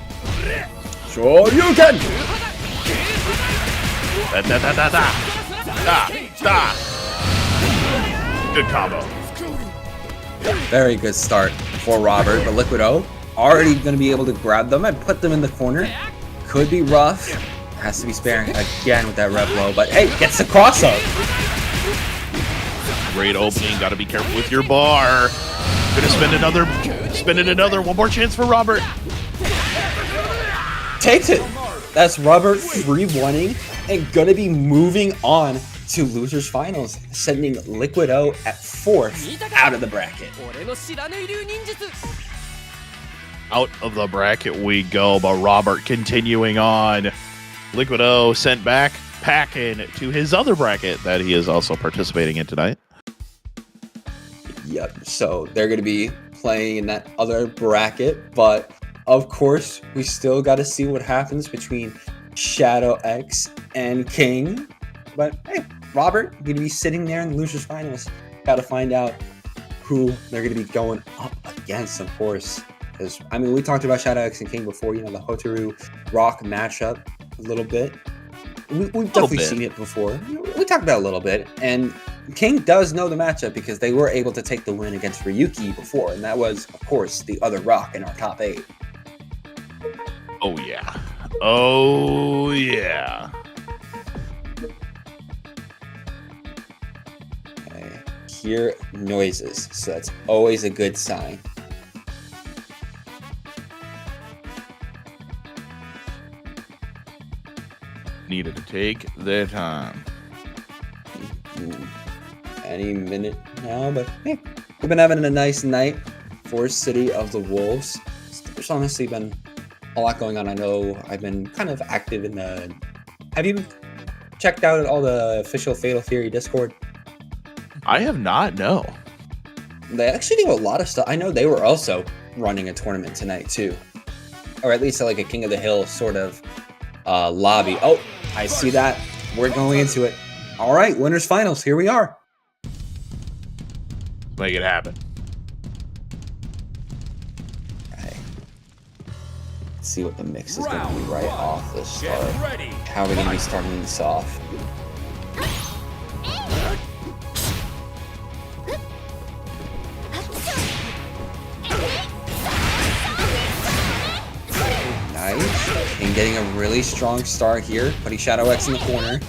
Shoryuken! Good combo. Very good start for Robert, but Liquid O already going to be able to grab them and put them in the corner. Could be rough. Has to be sparing again with that red blow, but hey, gets the cross up. Great opening. Got to be careful with your bar. Gonna spin it another. One more chance for Robert. Takes it. That's Robert 3-1ing and gonna be moving on to losers finals, sending Liquid O at 4th out of the bracket. Out of the bracket we go, but Robert continuing on. Liquid O sent back, packing to his other bracket that he is also participating in tonight. Yep, so they're going to be playing in that other bracket, but of course, we still got to see what happens between Shadow X and King. But hey, Robert going to be sitting there in the losers finals. Got to find out who they're going to be going up against, of course. Because, I mean, we talked about Shadow X and King before, you know, the Hotaru Rock matchup a little bit. We've definitely seen it before. We talked about it a little bit, and King does know the matchup because they were able to take the win against Ryuki before, and that was, of course, the other Rock in our top 8. Oh, yeah. Oh, yeah. Okay. Hear noises, so that's always a good sign. Needed to take their time. Any minute now, but hey, we've been having a nice night for City of the Wolves. There's honestly been a lot going on. I know I've been kind of active in the... Have you checked out all the official Fatal Fury Discord? I have not, no. They actually do a lot of stuff. I know they were also running a tournament tonight too. Or at least like a King of the Hill sort of lobby. Oh, I see that. We're going into it. All right, winners finals. Here we are. Make it happen. Okay. Let's see what the mix is going to be right off the start. How are we going to be starting this off? Nice. And getting a really strong start here, putting Shadow X in the corner.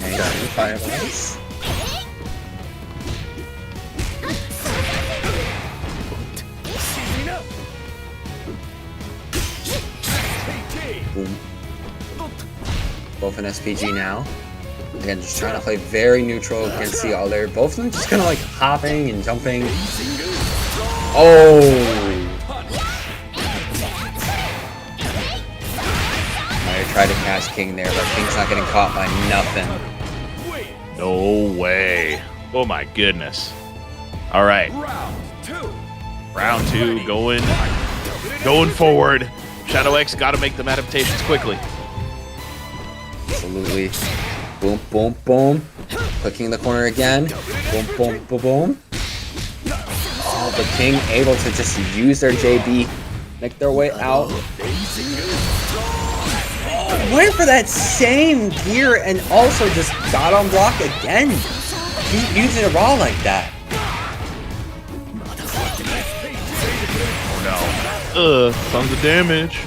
And Fireballs. Boom. Both an SPG now. Again, just trying to play very neutral against the other. Both of them just kind of like hopping and jumping. Oh! I tried to catch King there, but King's not getting caught by nothing. No way. Oh my goodness. All right. Round two going forward. Shadow X got to make them adaptations quickly. Absolutely. Boom, boom, boom. Clicking in the corner again. Boom, boom, boom, boom. Oh, but King able to just use their JB, make their way out. Oh, went for that same gear and also just got on block again. Keep using a raw like that. Oh no. Tons of damage.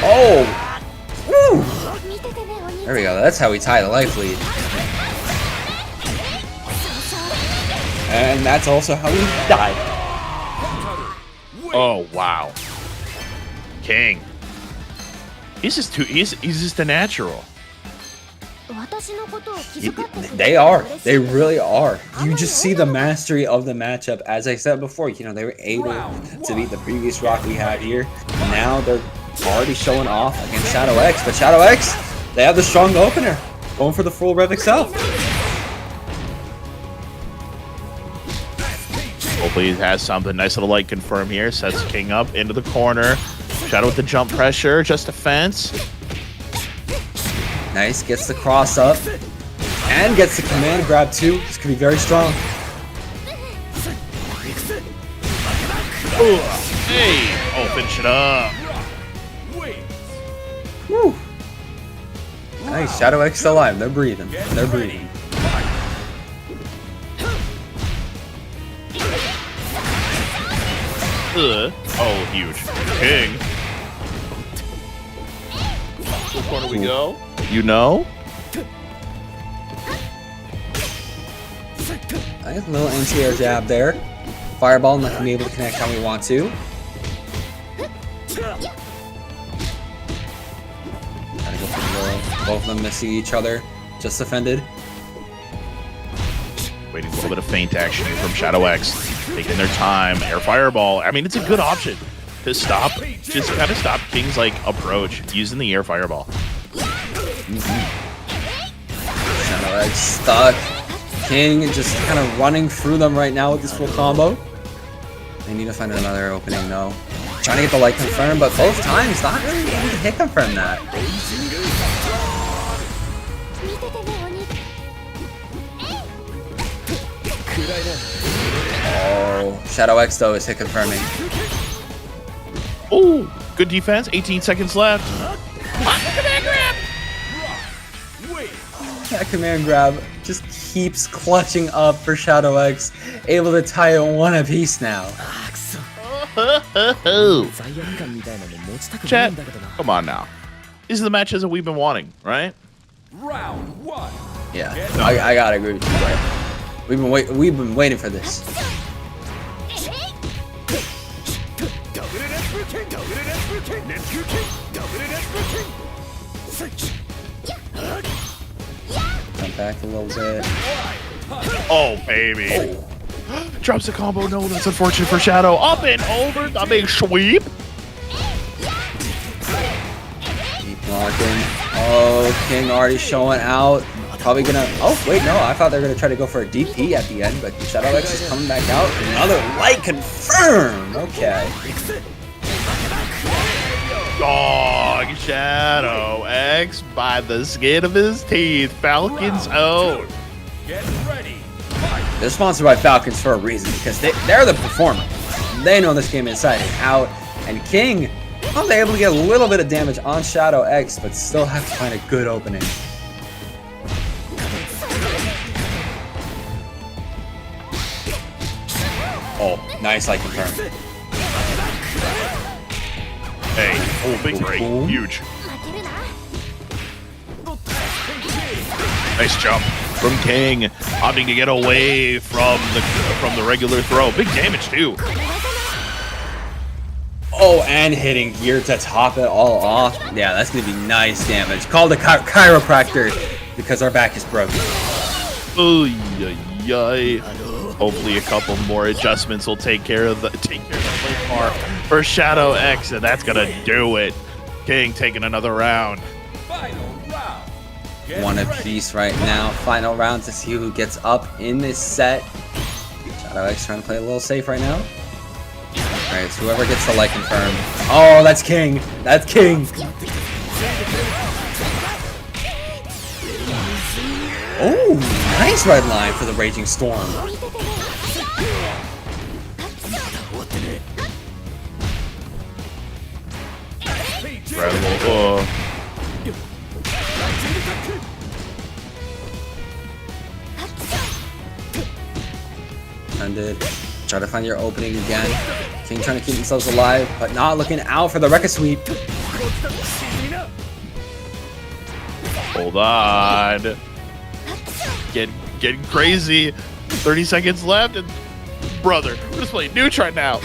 Oh. Woo. There we go. That's how we tie the life lead. And that's also how we die. Oh wow. King. He's just a natural. They are. They really are. You just see the mastery of the matchup. As I said before, you know, they were able to beat the previous Rock we had here. Now they're already showing off against Shadow X. But Shadow X, they have the strong opener. Going for the full Rev XL. Hopefully he has something. Nice little light confirm here. Sets King up into the corner. Shadow with the jump pressure. Just defense. Nice. Gets the cross up. And gets the command grab too. This could be very strong. Ooh, hey. Oh, finish it up. Woo! Nice, Shadow X still alive. They're breathing. They're breathing. Oh, huge. King. Which corner we go? You know? Nice little anti-air jab there. Fireball not gonna be able to connect how we want to. Gotta go for the roll. Both of them missing each other. Just defended. Waiting a little bit of feint action here from Shadow X. Taking their time. Air Fireball. I mean, it's a good option to stop. Just kind of stop King's like approach using the Air Fireball. Shadow X stuck. King just kind of running through them right now with this full combo. They need to find another opening though. Trying to get the light confirmed, but both times not really able to hit confirm that. Oh, Shadow X though is hit confirming. Oh, good defense. 18 seconds left. That command grab just keeps clutching up for Shadow X, able to tie it one apiece now. Chat, come on now. These are the matches that we've been wanting, right? Round 1. Yeah, I gotta agree with you, right? We've been waiting for this. Come back a little bit. Oh, baby. Oh. Drops a combo. No, that's unfortunate for Shadow. Up and over. A big sweep. Keep blocking. Oh, King already showing out. Probably gonna. Oh, wait, no. I thought they were gonna try to go for a DP at the end, but Shadow X is coming back out. Another light confirmed. Okay. Dog Shadow X by the skin of his teeth. Falcon's own. Get ready. They're sponsored by Falcons for a reason because they're the performer. They know this game inside and out. And King, well, they're able to get a little bit of damage on Shadow X, but still have to find a good opening. Oh, nice light confirm. Hey, oh, big break. Huge. Nice jump from King, opting to get away from the regular throw. Big damage too. Oh, and hitting gear to top it all off. Yeah, that's gonna be nice damage. Call the chiropractor because our back is broken. Oh, yay. Hopefully a couple more adjustments will take care of the play bar for Shadow X, and that's gonna do it. King taking another round. Final round. One apiece right now. Final round to see who gets up in this set. Shadow X trying to play a little safe right now. Alright, so whoever gets the light confirmed. Oh, that's King. That's King. Oh, nice red line for the Raging Storm. Incredible. Ended. Try to find your opening again. King trying to keep themselves alive, but not looking out for the Rekka sweep. Hold on. Getting crazy. 30 seconds left, and brother, we're just playing Neutron right now.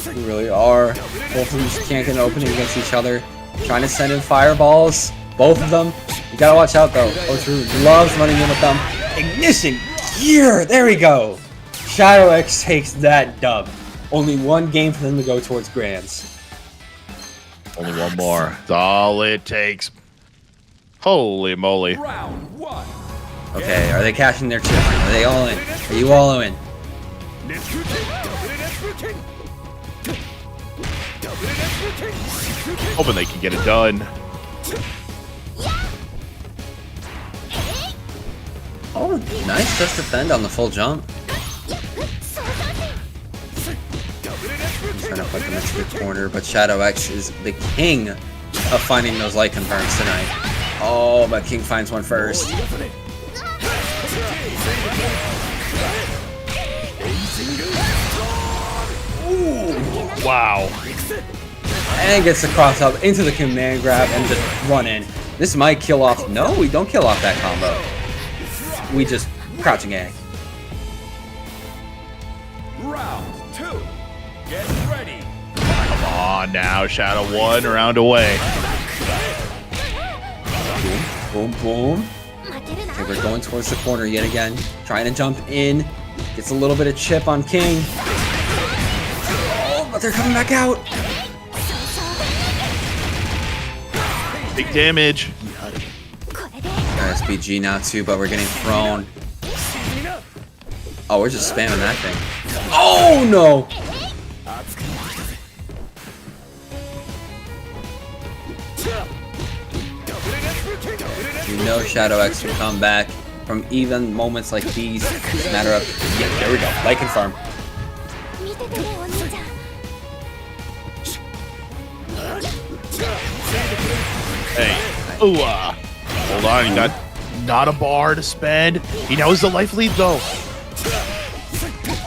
We really are. Both of them just can't get an opening against each other. Trying to send in fireballs. Both of them. You gotta watch out though. O2 loves running in with them. Ignition gear! There we go! Shadow X takes that dub. Only one game for them to go towards Grands. Only one more. That's all it takes. Holy moly. Round 1. Okay, are they cashing their chip? Are they all in? Are you all in? Hoping they can get it done. Oh, nice just defend on the full jump. He's trying to put them into the corner, but Shadow X is the king of finding those light confirms tonight. Oh, but King finds one first. Ooh. Wow. And gets the cross up into the command grab and just run in. This might kill off. No, we don't kill off that combo. We just crouching egg. Round 2. Get ready. Come on now, Shadow 1 round away. Boom, boom. Okay, we're going towards the corner yet again. Trying to jump in. Gets a little bit of chip on King. Oh, but they're coming back out. Big damage. Got SPG now too, but we're getting thrown. Oh, we're just spamming that thing. Oh no! You know Shadow X will come back from even moments like these. It's a matter of, yeah, there we go. Light confirm. Hey. Ooh, hold on, he got not a bar to spend. He knows the life lead though.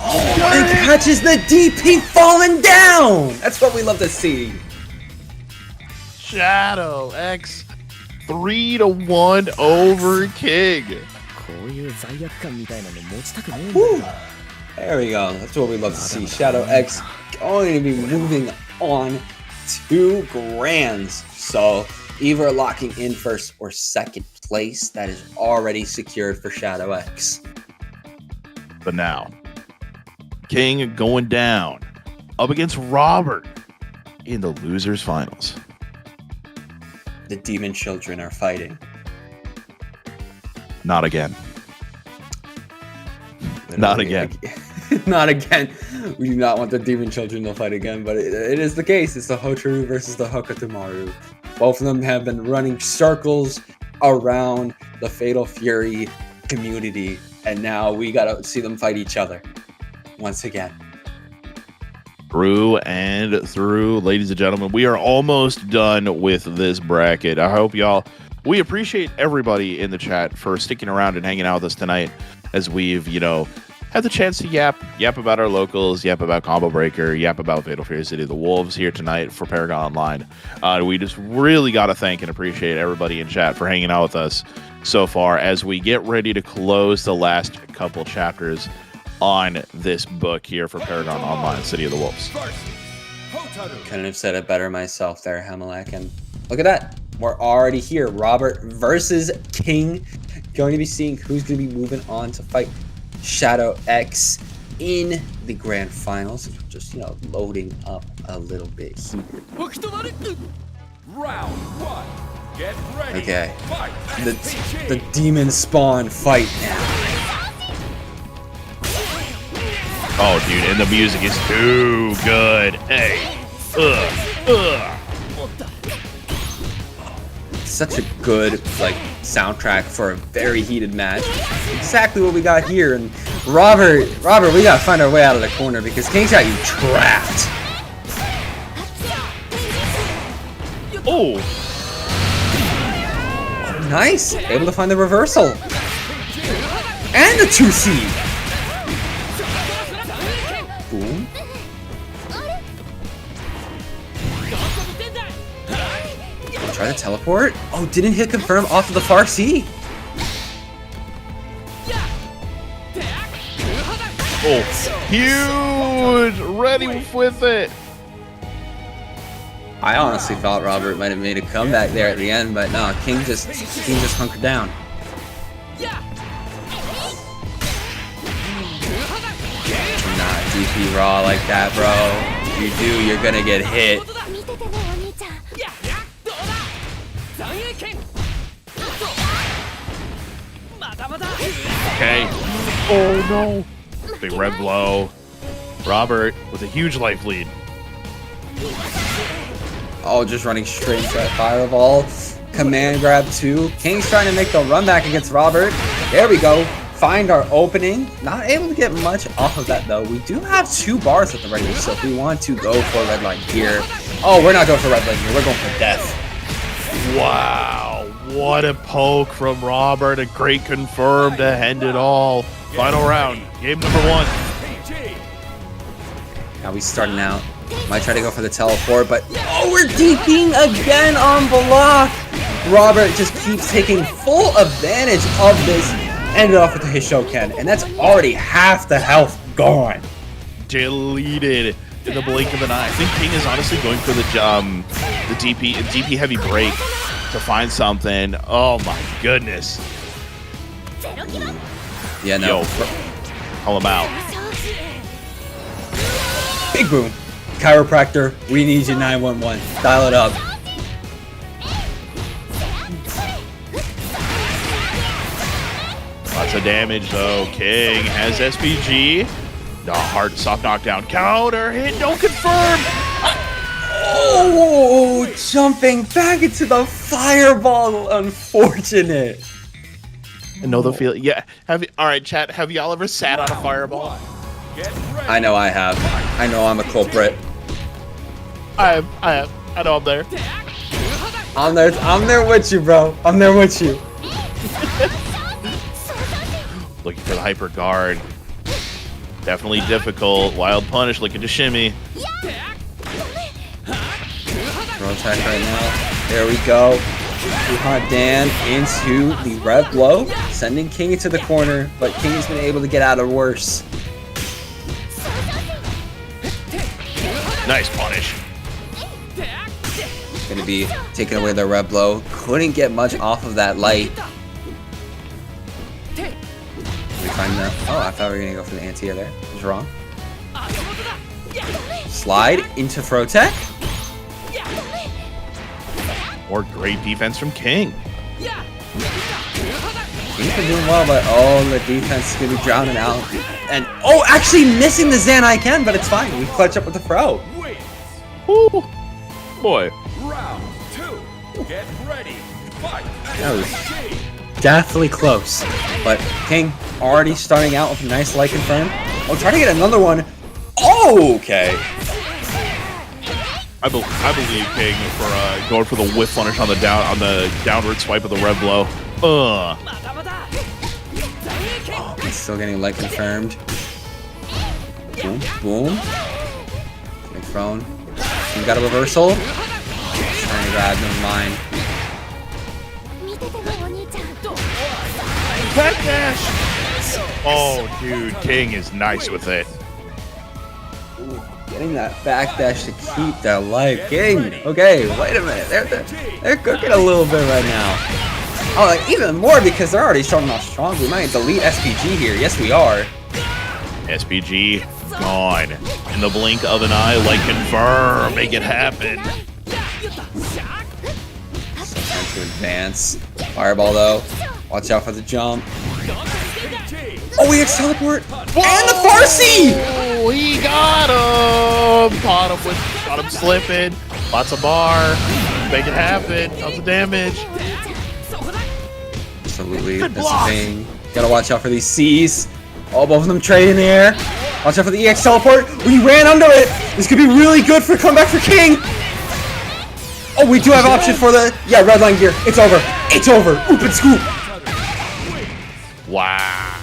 Oh, and catches the DP falling down! That's what we love to see. Shadow X 3-1 over King. Woo. There we go. That's what we love to see. Shadow X going to be moving on to Grands. So either locking in first or second place. That is already secured for Shadow X. But now, King going down up against Robert in the losers finals. The demon children are fighting. Not again. Not again. Not again. We do not want the demon children to fight again, but it is the case. It's the Hotaru versus the Hokutomaru. Both of them have been running circles around the Fatal Fury community, and now we gotta see them fight each other once again. Through and through, ladies and gentlemen, we are almost done with this bracket. I hope we appreciate everybody in the chat for sticking around and hanging out with us tonight as we've, had the chance to yap about our locals, yap about Combo Breaker, yap about Fatal Fury City of the Wolves here tonight for ParagOnline. We just really got to thank and appreciate everybody in chat for hanging out with us so far as we get ready to close the last couple chapters on this book here for ParagOnline City of the Wolves. Couldn't have said it better myself there, Hamelak. And look at that. We're already here. Robert versus King. Going to be seeing who's going to be moving on to fight Shadow X in the grand finals. Just, loading up a little bit here. Round 1. Get ready. Okay. Fight. The demon spawn fight now. Oh, dude, and the music is too good. Hey. Such a good soundtrack for a very heated match. Exactly what we got here. And Robert, we gotta find our way out of the corner because King's got you trapped. Oh. Nice. Able to find the reversal. And the 2C. Boom. Try to teleport? Oh, didn't hit confirm off of the far C. Oh, huge! Ready with it. I honestly thought Robert might have made a comeback there at the end, but no, King just hunkered down. Nah, DP raw like that, bro. You do, you're gonna get hit. Okay. Oh no. Big red blow. Robert with a huge life lead. Oh, just running straight into that fireball. Command grab 2. King's trying to make the run back against Robert. There we go. Find our opening. Not able to get much off of that though. We do have 2 bars at the ready, so if we want to go for red line here. Oh, we're not going for red line here. We're going for death. Wow, what a poke from Robert. A great confirm to end it all. Final round, game number 1. Now he's starting out. Might try to go for the teleport, but oh, we're DPing again on block. Robert just keeps taking full advantage of this. Ended off with the Hishoken, and that's already half the health gone. Deleted in the blink of an eye. I think King is honestly going for the DP heavy break to find something. Oh my goodness. Yeah, no. Yo, call him out. Big boom. Chiropractor, we need you 911. Dial it up. Lots of damage though. King has SPG. The hard soft knockdown. Counter hit. Don't confirm. Oh, jumping back into the fireball. Unfortunate. I know the feel. Yeah. All right, chat. Have y'all ever sat on a fireball? I know I have. I know I'm a culprit. I have. I know I'm there. I'm there with you, bro. I'm there with you. Looking for the hyper guard. Definitely difficult. Wild punish looking to shimmy. Throw attack right now. There we go. Hot Dan into the red blow, sending King into the corner, but King has been able to get out of worse. Nice punish. Gonna be taking away the red blow. Couldn't get much off of that light. We find the. Oh, I thought we were gonna go for the anti-air there. I was wrong. Slide into throw tech. More great defense from King. King's been doing well, but oh, the defense is gonna be drowning out. And oh, actually missing the Zan I can, but it's fine. We clutch up with the throw. Ooh, boy. Round 2. Get ready. Fight. That was definitely close. But King already starting out with a nice light confirm. Oh, trying to get another one. Oh, okay. I believe King for going for the whiff punish on the downward swipe of the red blow. Oh, he's still getting light confirmed. Boom, boom. Big thrown. He got a reversal. Trying to grab, never mind. Backdash! Oh, dude, King is nice with it. Ooh, getting that backdash to keep that life. King, okay, wait a minute. They're cooking a little bit right now. Oh, even more because they're already starting off strong. We might delete SPG here. Yes, we are. SPG gone. In the blink of an eye, like confirm, make it happen. So trying to advance. Fireball though. Watch out for the jump. Oh, we have teleport and the Farsi. Oh, he got him. Got him slipping. Lots of bar. Make it happen. Lots of damage. Absolutely, that's the thing. Gotta watch out for these C's. Oh, both of them trade in the air. Watch out for the EX teleport. We ran under it. This could be really good for comeback for King. Oh, we do have option for the red line gear. It's over. It's over. Oop and scoop. Wow.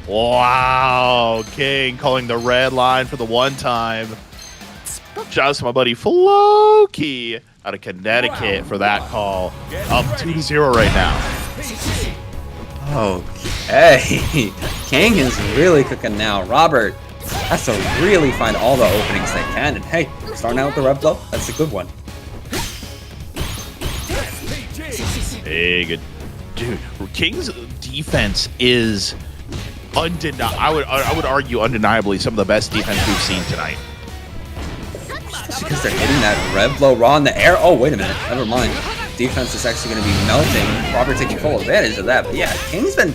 Wow. King calling the red line for the one time. Shout out to my buddy Floki out of Connecticut for that call. Up 2-0 right now. Okay. King is really cooking now. Robert has to really find all the openings they can. And hey, starting out with the red blow, that's a good one. Big. Dude, King's defense is undeniable. I would argue undeniably some of the best defense we've seen tonight. Especially because they're hitting that red blow raw in the air. Oh, wait a minute. Never mind. Defense is actually going to be melting. Robert taking full advantage of that. But yeah, King's been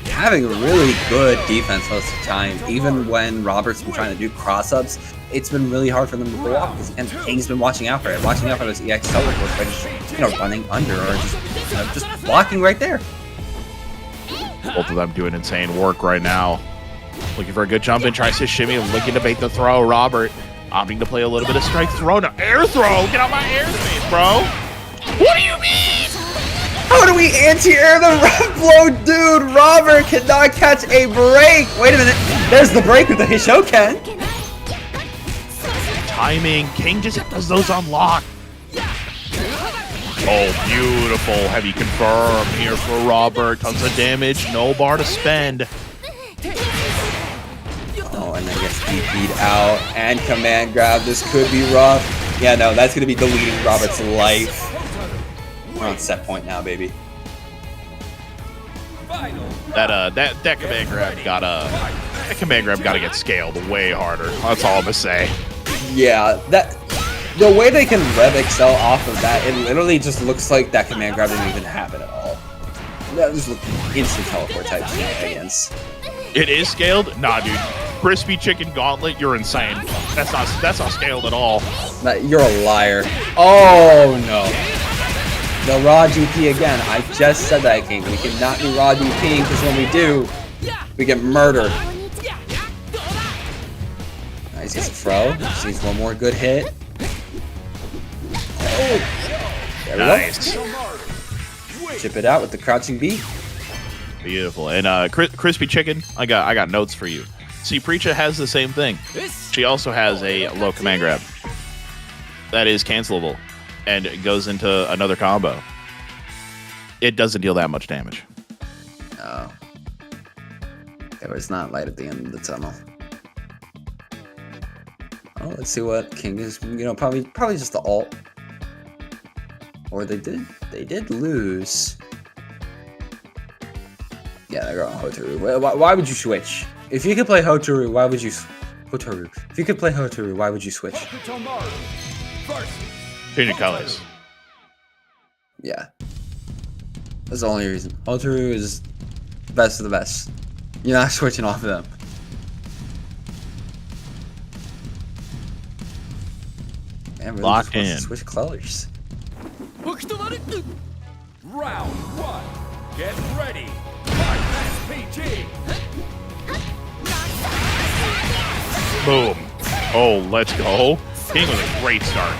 having really good defense most of the time. Even when Robert's been trying to do cross-ups, it's been really hard for them to pull off. And King's been watching out for it. Watching out for those EX teleports by just, running under or just blocking right there. Both of them doing insane work right now. Looking for a good jump in, tries to shimmy, looking to bait the throw. Robert opting to play a little bit of strike throw. No, air throw! Get out my airspace, bro! What do you mean? the anti-air, the rev blow, dude. Robert cannot catch a break. Wait a minute. There's the break with the Hishoken. Timing. King just does those unlock. Oh, beautiful. Heavy confirm here for Robert. Tons of damage. No bar to spend. Oh, and then gets DP'd out. And command grab. This could be rough. Yeah, no, that's going to be deleting Robert's life. We're on set point now, baby. That command grab gotta get scaled way harder. That's all I'm gonna say. Yeah, the way they can rev excel off of that, it literally just looks like that command grab didn't even happen at all. That just looked instant teleport type shenanigans. It is scaled? Nah, dude. Crispy chicken gauntlet, you're insane. That's not scaled at all. You're a liar. Oh no. The raw DP again. I just said that, King. We cannot be raw DPing because when we do, we get murdered. Nice, gets a throw. Just needs one more good hit. Oh, there we Nice. go. Chip it out with the crouching B. Beautiful. And crispy chicken, I got notes for you. See, Preacha has the same thing. She also has a low command grab that is cancelable. And it goes into another combo. It doesn't deal that much damage. No. There was not light at the end of the tunnel. Oh, let's see what King is. You know, probably just the ult. Or they did lose. Yeah, they're going Hotaru. Why would you switch? If you could play Hotaru, why would you Hotaru? If you could play Hotaru, why would you switch? Change your colors. Yeah. That's the only reason. Hotaru is best of the best. You're not switching off of them. Man, really Lock just wants in. to switch colors. Round one. Get ready. Fight SPG. Boom. Oh, let's go. King with a great start.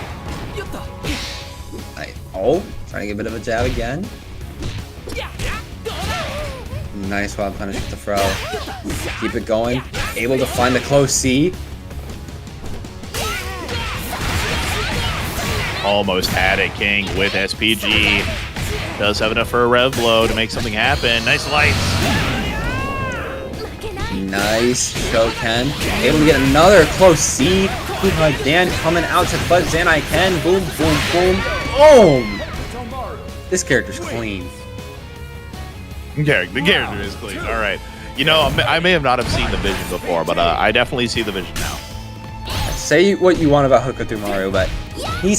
Oh, trying to get a bit of a jab again. Nice wild punish with the throw. Keep it going. Able to find the close C. Almost had it, King with SPG. Does have enough for a rev blow to make something happen. Nice lights. Nice Shoken. Able to get another close C. Dan coming out to clutch Zanai Ken. Boom, boom, boom. Boom! This character's clean. The character is clean. All right. You know, I may have not have seen the vision before, but I definitely see the vision now. Say what you want about Hokuto Mario, but he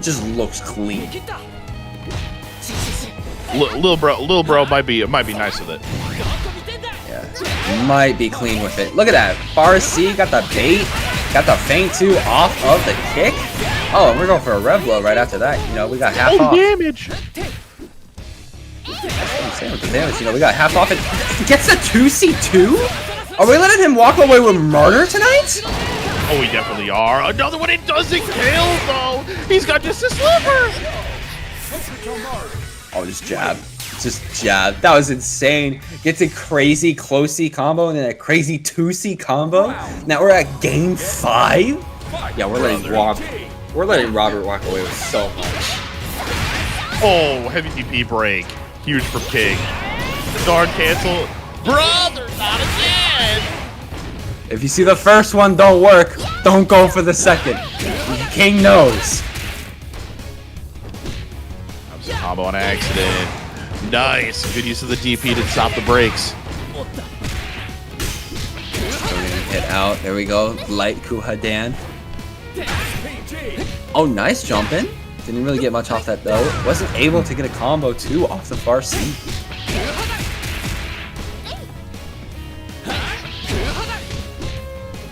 just looks clean. Little bro might be nice with it. Yeah, might be clean with it. Look at that. Bar C got the bait, got the feint too off of the kick. Oh, and we're going for a rev blow right after that. You know, we got half off. Damage. That's what I'm saying with the damage. You know, we got half off. It gets a 2C2? Are we letting him walk away with murder tonight? Oh, we definitely are. Another one. It doesn't kill though. He's got just a sliver. Oh, just jab. Just jab. That was insane. Gets a crazy close C combo and then a crazy 2C combo. Now we're at game 5. Yeah, we're letting Robert walk away with so much. Oh, heavy DP break. Huge from King. Guard cancel. Brother, not again. If you see the first one don't work, don't go for the second. King knows. That was a combo on accident. Nice. Good use of the DP to stop the breaks. We're gonna hit out. There we go. Light Kuhadan. Oh, nice jumping. Didn't really get much off that though. Wasn't able to get a combo too off the far C.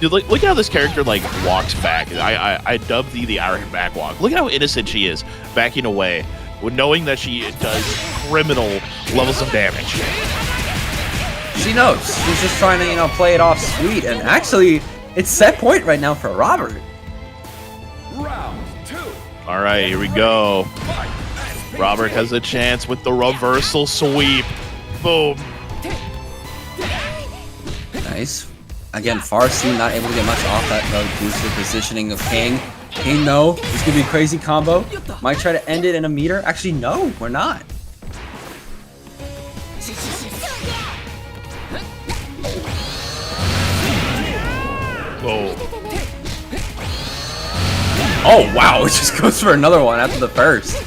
Dude, look how this character like walks back. I dubbed the Irish back walk. Look at how innocent she is, backing away, with knowing that she does criminal levels of damage. She knows. She's just trying to, you know, play it off sweet. And actually, it's set point right now for Robert. Round 2. All right, here we go. Robert has a chance with the reversal sweep. Boom. Nice. Again, Farsi not able to get much off that though due to the positioning of King. King, no. This could be a crazy combo. Might try to end it in a meter. Actually, no, we're not. Oh. Oh, wow. It just goes for another one after the first.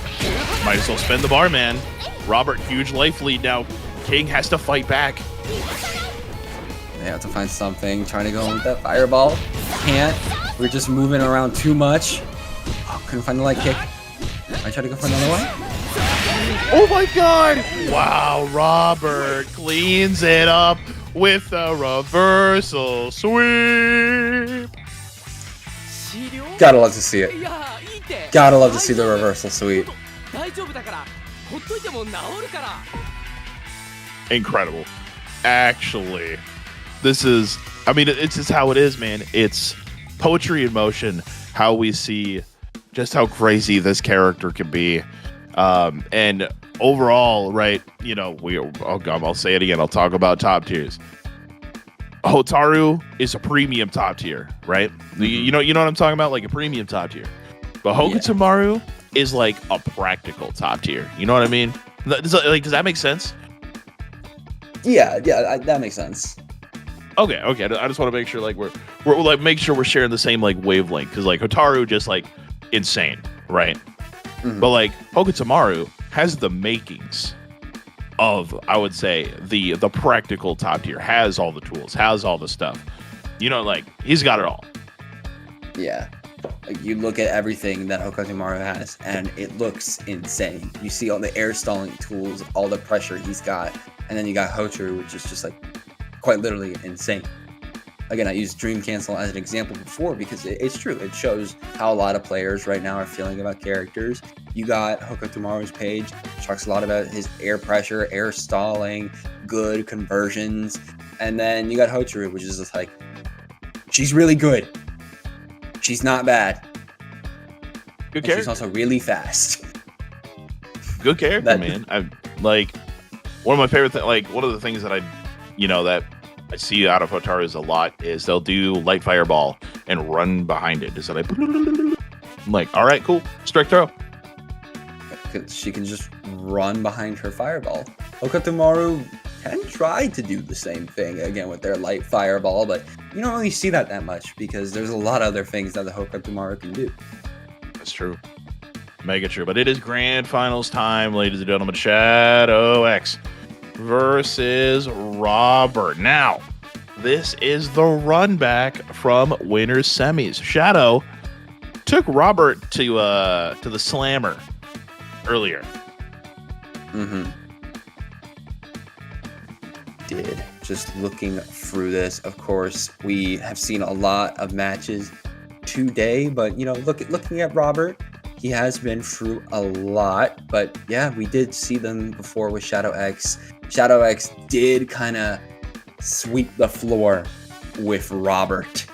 Might as well spend the bar, man. Robert, huge life lead now. King has to fight back. They have to find something. Trying to go in with that fireball. Can't. We're just moving around too much. Oh, couldn't find the light kick. I try to go for another one. Oh my god! Wow, Robert cleans it up with a reversal sweep. Gotta love to see it. Gotta love to see the reversal sweep. Incredible. Actually, this is, I mean, it's just how it is, man. It's poetry in motion, how we see just how crazy this character can be. And overall, right, you know, I'll say it again, I'll talk about top tiers. Hotaru is a premium top tier, right? You know what I'm talking about? Like a premium top tier. But Hokutomaru is like a practical top tier. You know what I mean? Does that make sense? Yeah, that makes sense. Okay. I just want to make sure like we're like make sure we're sharing the same like wavelength, because like Hotaru just like insane, right? Mm-hmm. But like Hokutomaru has the makings of, I would say, the practical top tier, has all the tools, has all the stuff. You know, like he's got it all. Yeah. Like you look at everything that Hokutomaru has and it looks insane. You see all the air stalling tools, all the pressure he's got, and then you got Hotaru, which is just like quite literally insane. Again, I used Dream Cancel as an example before because it's true. It shows how a lot of players right now are feeling about characters. You got Hokutomaru's page, talks a lot about his air pressure, air stalling, good conversions. And then you got Hotaru, which is just like, she's really good. She's not bad. Good character. She's also really fast. Good character, man. I like one of my favorite things. Like one of the things that I see out of Hotaru's a lot is they'll do light fireball and run behind it. So I'm like, all right, cool, strike throw. She can just run behind her fireball. Hokutomaru can try to do the same thing again with their light fireball, but you don't really see that much because there's a lot of other things that the Hokutomaru can do. That's true. Mega true. But it is grand finals time, ladies and gentlemen. Shadow X versus Robert. Now, this is the run back from winners semis. Shadow took Robert to the slammer earlier. Did. Just looking through this, of course, we have seen a lot of matches today, but you know, looking at Robert, he has been through a lot, but yeah, we did see them before with Shadow X. Shadow X did kind of sweep the floor with Robert.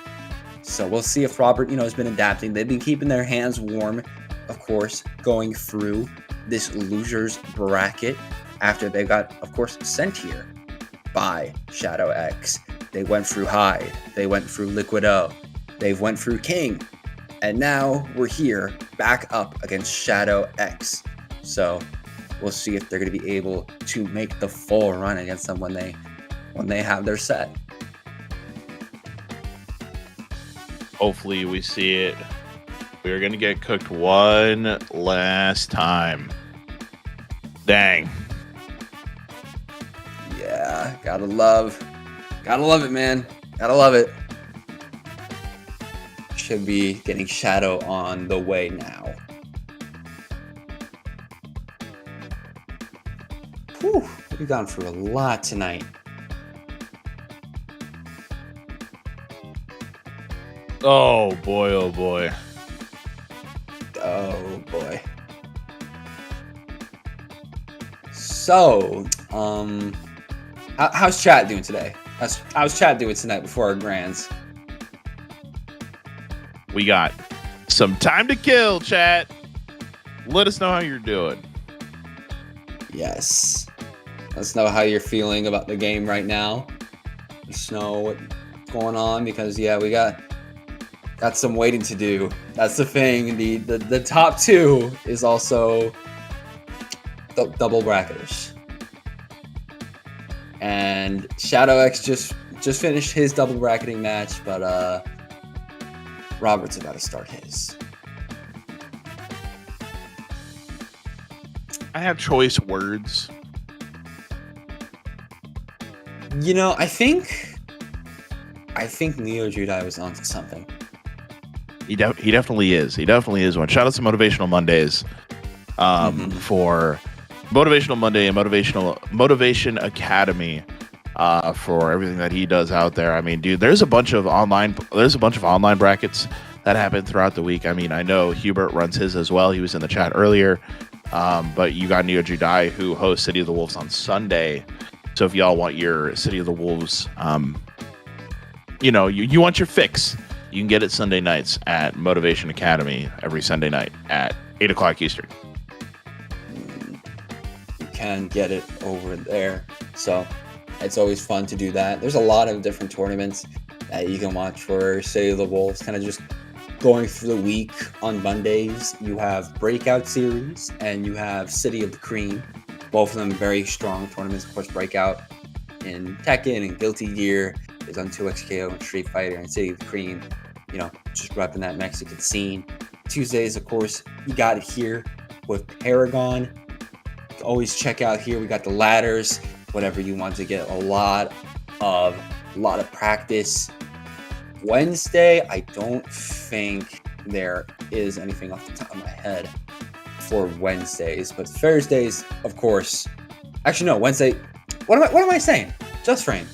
So we'll see if Robert, has been adapting. They've been keeping their hands warm, of course, going through this losers bracket after they got, of course, sent here by Shadow X. They went through Hyde. They went through Liquido. They went through King. And now we're here back up against Shadow X. So we'll see if they're going to be able to make the full run against them when they have their set. Hopefully we see it. We're going to get cooked one last time. Dang. Yeah, gotta love it, man. Gotta love it. Should be getting Shadow on the way now. Whew, we've gone through a lot tonight. Oh boy, oh boy. Oh boy. So, how's chat doing today? How's chat doing tonight before our grands? We got some time to kill, chat. Let us know how you're doing. Yes. Let us know how you're feeling about the game right now. Let us know what's going on because yeah, we got some waiting to do. That's the thing. The top two is also double bracketers. And Shadow X just finished his double bracketing match, but Robert's about to start his. I have choice words. You know, I think Neo Judai was onto something. He definitely is. He definitely is one. Shout out to Motivational Mondays for Motivational Monday and Motivation Academy for everything that he does out there. I mean, dude, there's a bunch of online brackets that happen throughout the week. I mean, I know Hubert runs his as well. He was in the chat earlier. But you got Neo Judai who hosts City of the Wolves on Sunday. So if y'all want your City of the Wolves, you want your fix, you can get it Sunday nights at Motivation Academy every Sunday night at 8 o'clock Eastern. You can get it over there. So it's always fun to do that. There's a lot of different tournaments that you can watch for City of the Wolves, kind of just going through the week. On Mondays, you have Breakout Series and you have City of the Cream. Both of them very strong tournaments. Of course, Breakout in Tekken and Guilty Gear is on 2XKO and Street Fighter, and City of the Cream, just repping that Mexican scene. Tuesdays, of course, you got it here with Paragon. Always check out here. We got the ladders, whatever you want to get a lot of practice. Wednesday, I don't think there is anything off the top of my head for Wednesdays, but Thursdays, of course. Actually, no, Wednesday. What am I saying? Just Frame.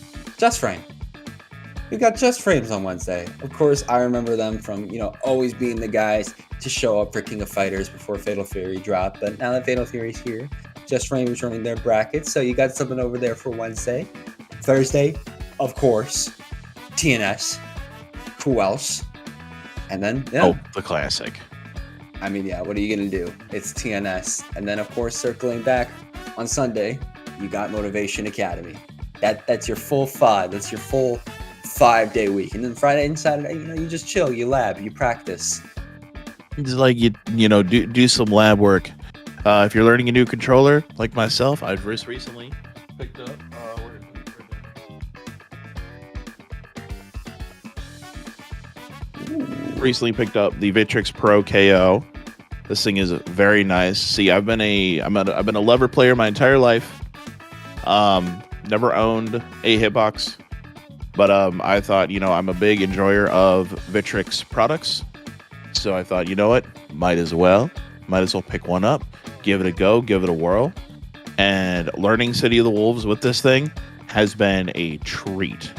We got Just Frames on Wednesday. Of course, I remember them from, always being the guys to show up for King of Fighters before Fatal Fury dropped. But now that Fatal Fury's here, Just Frame is running their brackets. So you got something over there for Wednesday. Thursday, of course, TNS. Who else? And then, the classic. I mean, yeah, what are you going to do? It's TNS. And then, of course, circling back on Sunday, you got Motivation Academy. That's your full 5. That's your full 5-day week. And then Friday and Saturday, you just chill, you lab, you practice. It's like you do some lab work. If you're learning a new controller, like myself, I've just recently picked up. Recently picked up the Vitrix Pro KO. This thing is very nice. See, I've been a lever player my entire life. Never owned a hitbox, but I thought, I'm a big enjoyer of Vitrix products. So I thought, you know what? Might as well pick one up, give it a go, give it a whirl. And learning City of the Wolves with this thing has been a treat.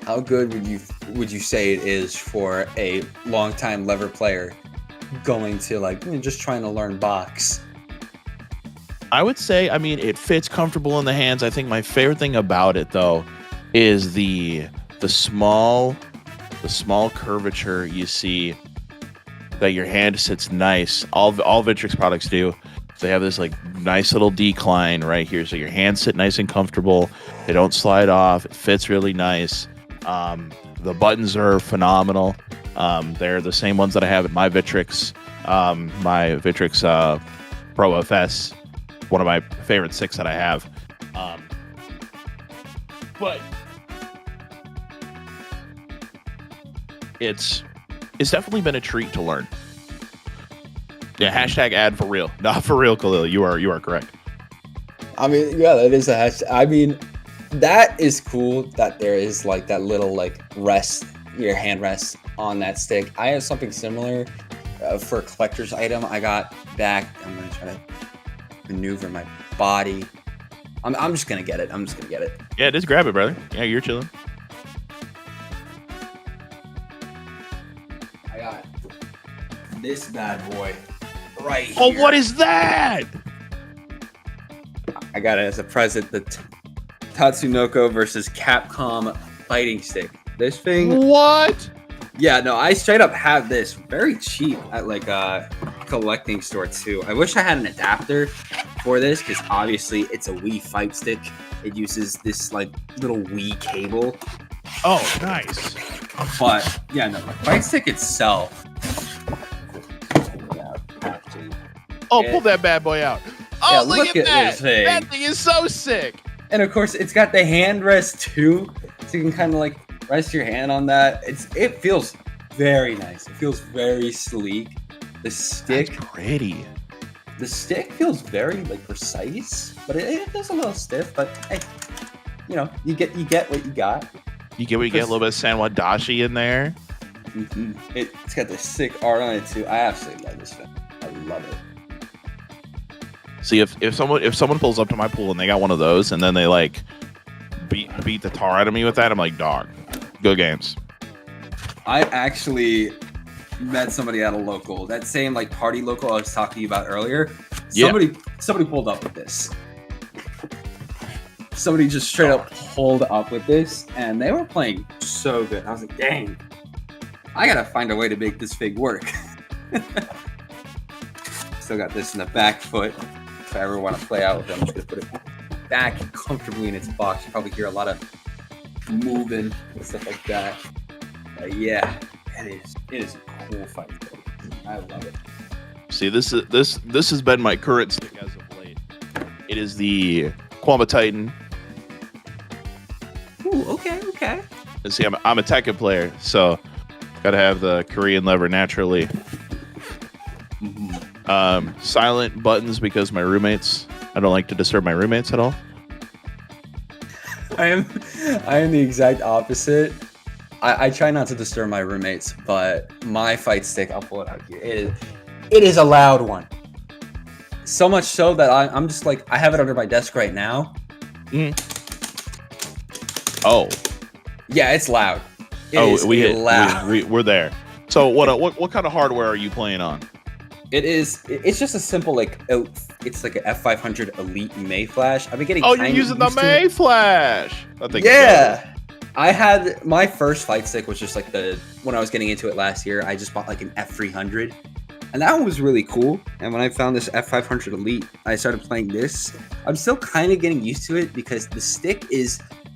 How good would you say it is for a longtime lever player going to just trying to learn box? I would say, it fits comfortable in the hands. I think my favorite thing about it though is the small curvature you see, that your hand sits nice. All Vitrix products do. They have this nice little decline right here, so your hands sit nice and comfortable. They don't slide off. It fits really nice. The buttons are phenomenal. They're the same ones that I have at my Vitrix Pro FS, one of my favorite 6 that I have. But it's definitely been a treat to learn. Yeah, hashtag ad for real. Not for real, Khalil. You are correct. That is a hashtag. That is cool that there is that little rest, your hand rest on that stick. I have something similar for a collector's item. I got back. I'm going to try to maneuver my body. I'm just going to get it. Yeah, just grab it, brother. Yeah, you're chilling. I got this bad boy right here. Oh, what is that? I got it as a present. The Tatsunoko versus Capcom fighting stick. This thing. What? Yeah, no, I straight up have this very cheap at collecting store too. I wish I had an adapter for this because obviously it's a Wii fight stick. It uses this like little Wii cable. Oh, nice. But yeah, no, the fight stick itself. Oh, pull that bad boy out. Oh, Yeah, look at that. this thing. That thing is so sick. And of course, it's got the hand rest too, so you can kind of like rest your hand on that. It feels very nice. It feels very sleek. The stick, That's pretty. the stick feels very like precise, but it feels a little stiff. But hey, you know, you get what you got. You get what you get, a little bit of Sanwadashi in there. Mm-hmm. It's got this sick art on it too. I absolutely love this thing. I love it. See, if someone pulls up to my pool and they got one of those, and then they like beat the tar out of me with that, I'm like, dog, go games. I actually met somebody at a local, that same like party local I was talking to you about earlier. Yeah. Somebody pulled up with this. Somebody just straight up pulled up with this, and they were playing so good. I was like, dang, I gotta find a way to make this fig work. Still got this in the back foot. If I ever want to play out with it, I'm just gonna put it back comfortably in its box. You probably hear a lot of moving and stuff like that. But yeah, it is a cool fight. I love it. See, this has been my current stick as of late. It is the Quamba Titan. Ooh, okay. See, I'm a Tekken player, so gotta have the Korean lever naturally. Silent buttons because my roommates. I don't like to disturb my roommates at all. I am the exact opposite. I try not to disturb my roommates, but my fight stick, I'll pull it out here. It is a loud one. So much so that I'm just like, I have it under my desk right now. Oh, yeah, it's loud. We're there. So what kind of hardware are you playing on? It's just a simple like it's like a F500 Elite May Flash. I've been getting you're using the May Flash. Yeah. I had my first fight stick was just like when I was getting into it last year, I just bought like an F300. And that one was really cool. And when I found this F500 Elite, I started playing this. I'm still kind of getting used to it because the stick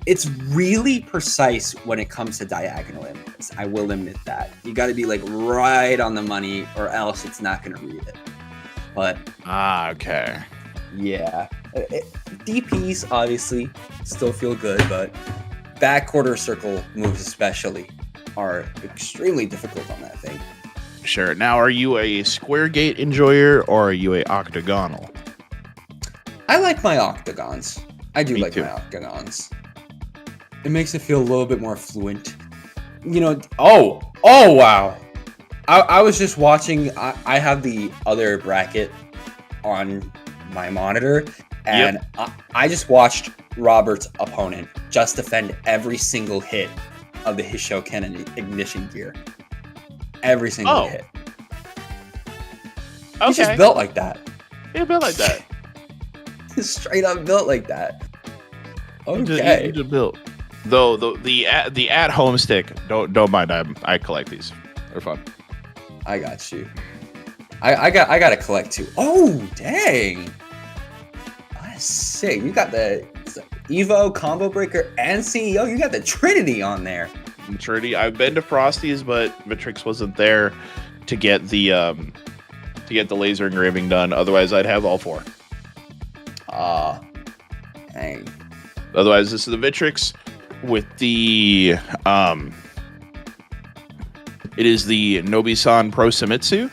it's really precise when it comes to diagonal inputs. I will admit that. You got to be like right on the money or else it's not going to read it. But okay. Yeah. DPs obviously still feel good, but back quarter circle moves especially are extremely difficult on that thing. Sure. Now, are you a square gate enjoyer or are you a octagonal? I like my octagons. I do Me like too. my octagons. It makes it feel a little bit more fluent. You know, oh wow. I was just watching, I have the other bracket on my monitor, and I just watched Robert's opponent just defend every single hit of the Hishoken ignition gear. Every single hit. Okay. He's just built like that. Yeah, built like that. He's straight up built like that. Okay. You just built. Though the at home stick, don't mind. I collect these. They're fun. I got you. I got to collect too. Oh dang! That's sick. You got the Evo Combo Breaker and CEO. You got the Trinity on there. Trinity. I've been to Frosty's, but Vitrix wasn't there to get the laser engraving done. Otherwise, I'd have all four. Dang. Otherwise, this is the Vitrix with the it is the Nobi-san Pro Samitsu.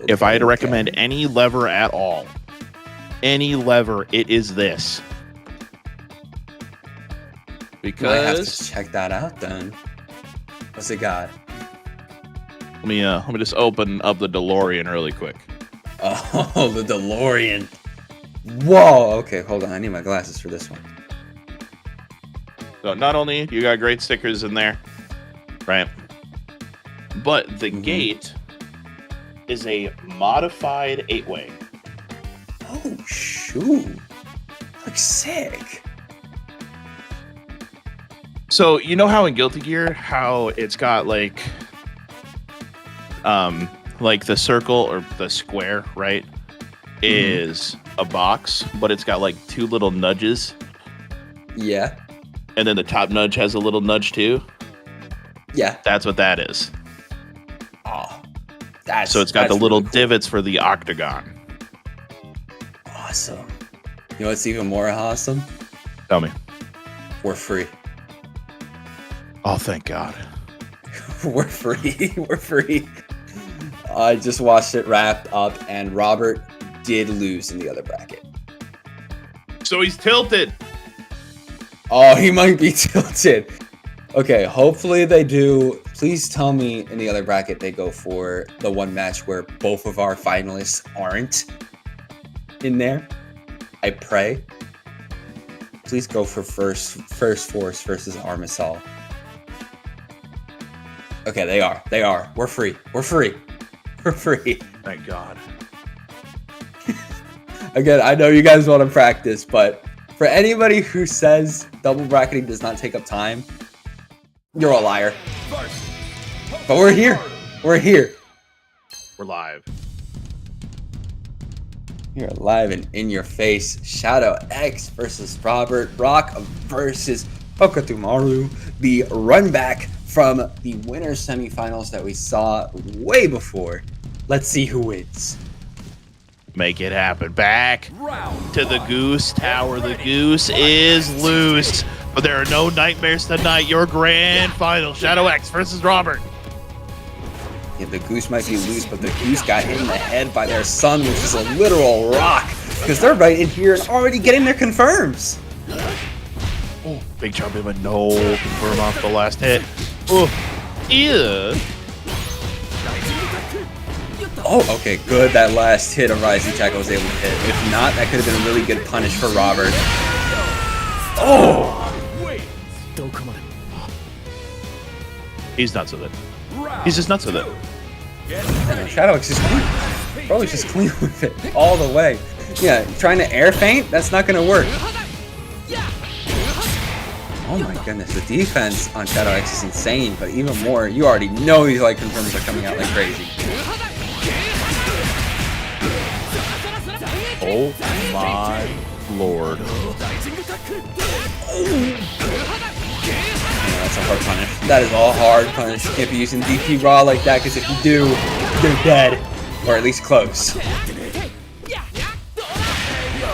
If I had to recommend any lever at all, it is this. Because I have to check that out then. What's it got? let me just open up the DeLorean really quick. Oh, the DeLorean. Whoa. Okay, hold on. I need my glasses for this one. So not only you got great stickers in there, right? But the gate is a modified 8-way. Oh shoot! Looks sick. So you know how in Guilty Gear, how it's got like like the circle or the square, right, is a box, but it's got like 2 little nudges. Yeah. And then the top nudge has a little nudge too. Yeah. That's what that is. Oh, so it's got the little really cool. divots for the octagon. Awesome. You know what's even more awesome? Tell me. We're free. Oh, thank God. We're free. We're free. I just watched it wrap up, and Robert did lose in the other bracket. So he's tilted. Oh, he might be tilted. Okay, hopefully they do. Please tell me in the other bracket they go for the one match where both of our finalists aren't in there. I pray. Please go for first force versus Armisol. Okay, they are. They are. We're free. We're free. We're free. Thank God. Again, I know you guys want to practice, but for anybody who says double bracketing does not take up time, you're a liar. But we're here. We're here. We're live. You're live and in your face. Shadow X versus Robert. Rock versus Okatumaru. The run back from the winner semifinals that we saw way before. Let's see who wins. Make it happen. Back to the Goose Tower. The Goose is loose. But there are no nightmares tonight. Your grand final. Shadow X versus Robert. Yeah, the Goose might be loose, but the Goose got hit in the head by their son, which is a literal rock. Because they're right in here and already getting their confirms. Oh, big jump in, but no confirm off the last hit. Oh, ew. Oh, okay, good. That last hit of Rising Tackle was able to hit. If not, that could have been a really good punish for Robert. Oh! He's nuts with it. He's just nuts with it. Shadow X is clean. Bro, he's just clean with it all the way. Yeah, trying to air feint? That's not going to work. Oh my goodness, the defense on Shadow X is insane, but even more, you already know these like confirms are coming out like crazy. Oh my lord. Yeah, that's a hard punish. That is all hard punish. You can't be using DP raw like that, because if you do, you're dead. Or at least close.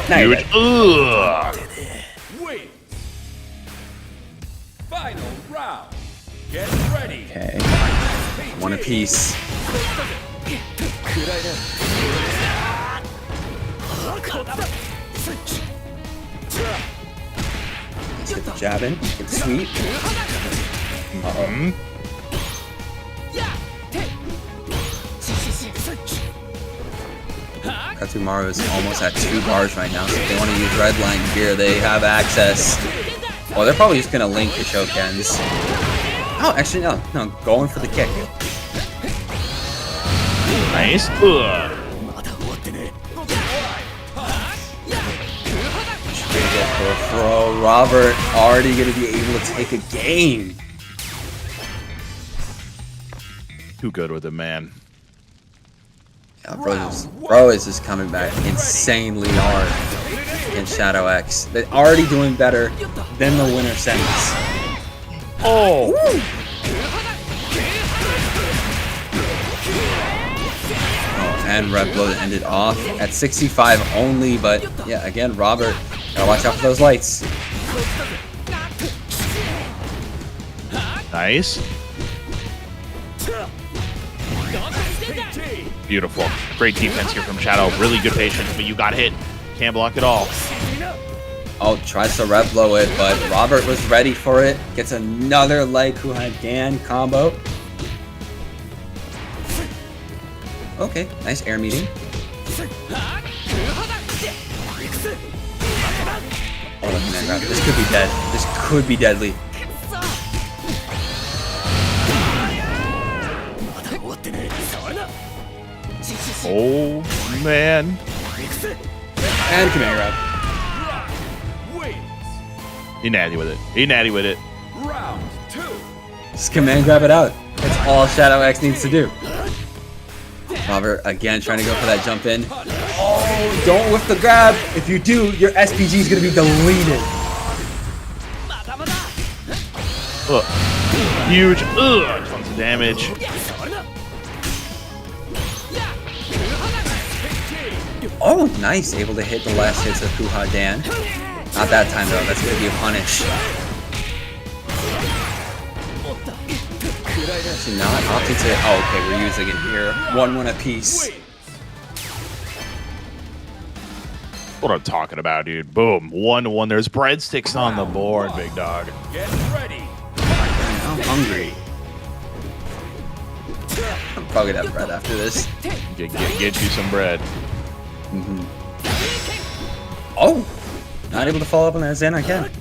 Now you're dead. Ugh. Final round. Get ready. Okay. One apiece. Let's hit the jab in. Get sweet. Katsumaru is almost at 2 bars right now, so if they want to use red line here, they have access. Well, they're probably just going to link the Shokens. Oh, actually, no, going for the kick. Nice. Ugh. For a throw. Robert already going to be able to take a game. Too good with it, man. Yeah, bro is just coming back insanely hard in Shadow X. They're already doing better than the winner semis. Oh. Oh, and Red Blow ended off at 65 only, but yeah, again, Robert, gotta watch out for those lights. Nice. Beautiful. Great defense here from Shadow. Really good patience, but you got hit. Can't block it all. Oh, tries to Red Blow it, but Robert was ready for it. Gets another leg Kuhagan combo. Okay, nice air meeting. Oh, look at that grab. This could be dead. This could be deadly. Oh, man. And command grab. He natty with it. He natty with it. Round 2. Just command grab it out. That's all Shadow X needs to do. Robert again trying to go for that jump in. Oh, don't whiff the grab. If you do, your SPG is going to be deleted. Huge. Tons of damage. Oh, nice. Able to hit the last hits of Kuha Dan. Not that time, though. That's going to be a punish. Actually not. Opting to... Oh, okay. We're using it here. 1-1 apiece. What I'm talking about, dude. Boom. 1-1. There's breadsticks on the board, big dog. Get ready. I'm hungry. I'm probably gonna have bread after this. Get you some bread. Oh! Not able to follow up on that Zen again.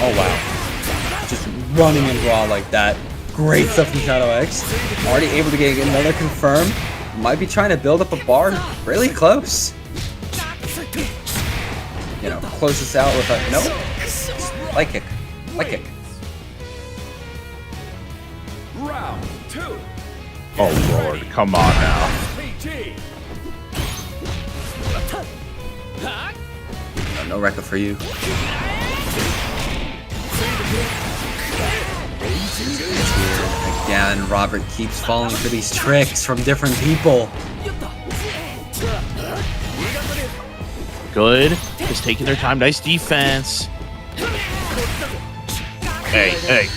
Oh wow. Just running and raw like that. Great stuff from Shadow X. Already able to get another confirm. Might be trying to build up a bar. Really close. You know, close this out with a... Nope. Light kick. Light kick. Round 2. Oh, Lord. Come on now. PG. No record for you. Again, Robert keeps falling for these tricks from different people. Good. Just taking their time. Nice defense. Hey.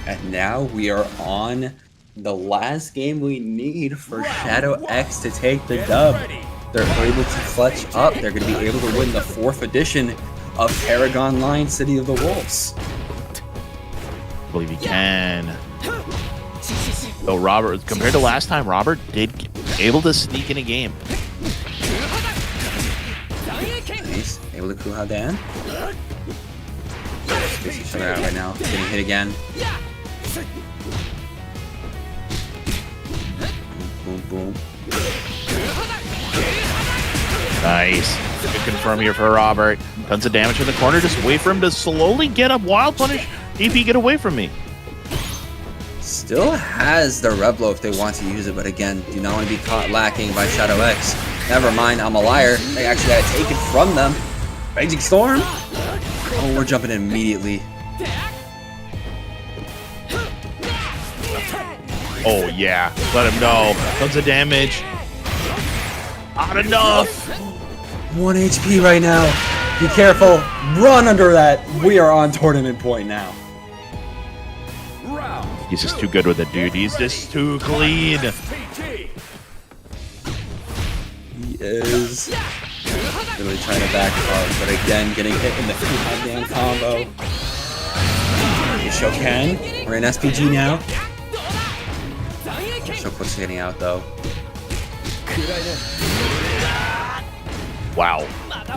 And now we are on the last game we need for Shadow X to take the dub. They're able to clutch up. They're going to be able to win the 4th edition of ParagOnline City of the Wolves. I believe he can. Though Robert, compared to last time, Robert did able to sneak in a game. Nice. Able to Kuha Dan. Space each other out right now. Getting hit again. Boom, boom. Nice. Good confirm here for Robert. Tons of damage in the corner. Just wait for him to slowly get up. Wild punish. DP, get away from me. Still has the Reblo if they want to use it, but again, do not want to be caught lacking by Shadow X. Never mind, I'm a liar. They actually got it taken from them. Raging Storm. Oh, we're jumping in immediately. Oh, yeah. Let him go. Tons of damage. Not enough. 1 HP right now. Be careful. Run under that. We are on tournament point now. He's just too good with it, dude. He's just too clean. He is really trying to back up, but again, getting hit in the goddamn combo. Shoken. We're in SPG now. Shoken's getting out though. Wow.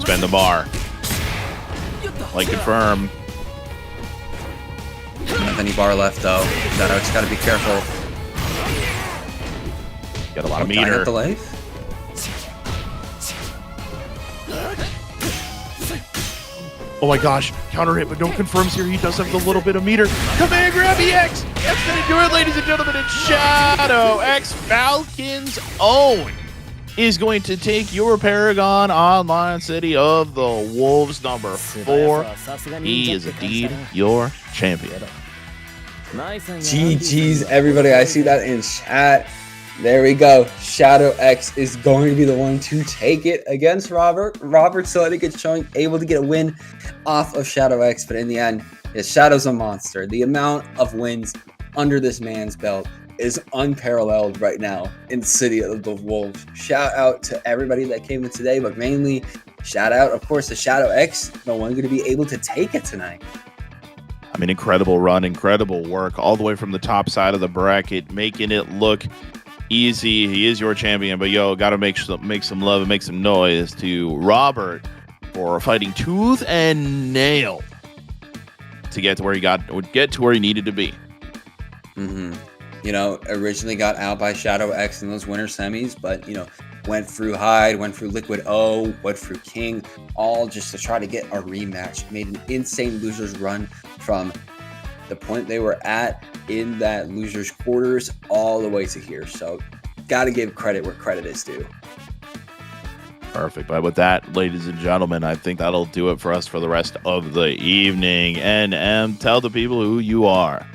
Spend the bar. Like confirm. Don't have any bar left though. Shadow's got to be careful. Got a lot of Dying meter. at the life. Oh my gosh. Counter hit, but no confirms here. He does have the little bit of meter. Come here, grab EX. That's going to do it, ladies and gentlemen. And Shadow X Falcons own is going to take your Paragon Online City of the Wolves number 4. He is indeed your champion. GG's, everybody. I see that in chat. There we go. Shadow X is going to be the one to take it against Robert. Robert still had a good showing, able to get a win off of Shadow X, but in the end, his Shadow's a monster. The amount of wins under this man's belt is unparalleled right now in City of the Wolves. Shout out to everybody that came in today, but mainly shout out, of course, to Shadow X, the one going to be able to take it tonight. I mean, incredible run, incredible work, all the way from the top side of the bracket, making it look easy. He is your champion, but yo, gotta make some love and make some noise to Robert for fighting tooth and nail to get to where he needed to be. You know, originally got out by Shadow X in those winter semis, but you know, went through Hyde, went through Liquid O, went through King, all just to try to get a rematch. Made an insane losers run from the point they were at in that losers quarters all the way to here. So got to give credit where credit is due. Perfect. But with that, ladies and gentlemen, I think that'll do it for us for the rest of the evening. NM, tell the people who you are.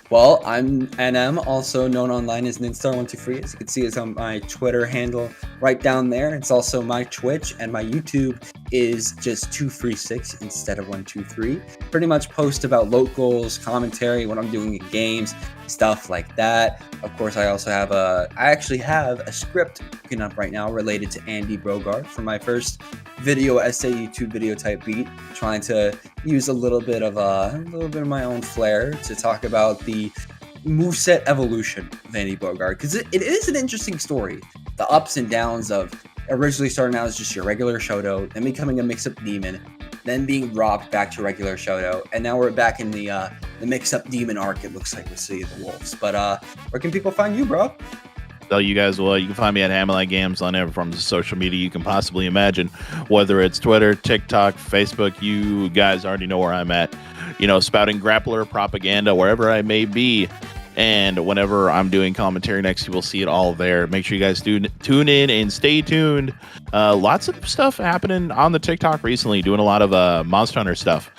Well, I'm NM, also known online as Ninstar123. As you can see, it's on my Twitter handle right down there. It's also my Twitch, and my YouTube is just 236 instead of 123. Pretty much post about locals, commentary, what I'm doing in games, stuff like that. Of course, I actually have a script cooking up right now related to Andy Brogard for my first video essay YouTube video type beat, trying to use a little bit of my own flair to talk about the moveset evolution of Andy Brogard, because it is an interesting story. The ups and downs of originally starting out as just your regular Shoto, then becoming a mix-up demon, then being robbed back to regular Shoto, and now we're back in the mix-up demon arc, it looks like, with City of the Wolves. But where can people find you, bro? Tell you guys what, you can find me at Hammerlight Games on every form of social media you can possibly imagine, whether it's Twitter, TikTok, Facebook. You guys already know where I'm at, spouting grappler propaganda wherever I may be. And whenever I'm doing commentary next, you will see it all there. Make sure you guys tune in and stay tuned. Lots of stuff happening on the TikTok recently, doing a lot of Monster Hunter stuff.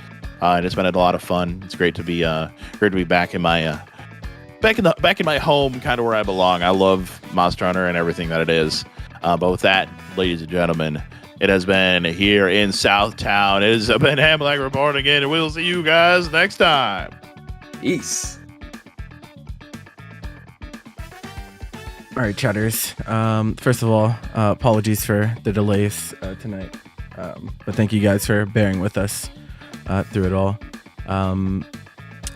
And it's been a lot of fun. It's great to be back in my back in my home, kind of where I belong. I love Monster Hunter and everything that it is. But with that, ladies and gentlemen, it has been here in Southtown. It has been Hamlack reporting again, and we'll see you guys next time. Peace. All right, chatters. First of all, apologies for the delays tonight, but thank you guys for bearing with us through it all.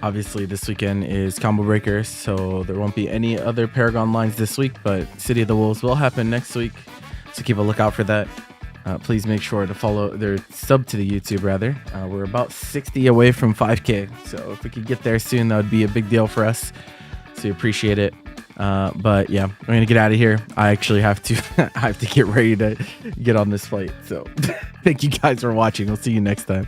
Obviously, this weekend is Combo Breakers, so there won't be any other ParagOnlines this week, but City of the Wolves will happen next week, so keep a lookout for that. Please make sure to sub to the YouTube, rather. We're about 60 away from 5K, so if we could get there soon, that would be a big deal for us, so we appreciate it. But yeah, I'm gonna get out of here. I actually have to I have to get ready to get on this flight, so thank you guys for watching. We'll see you next time.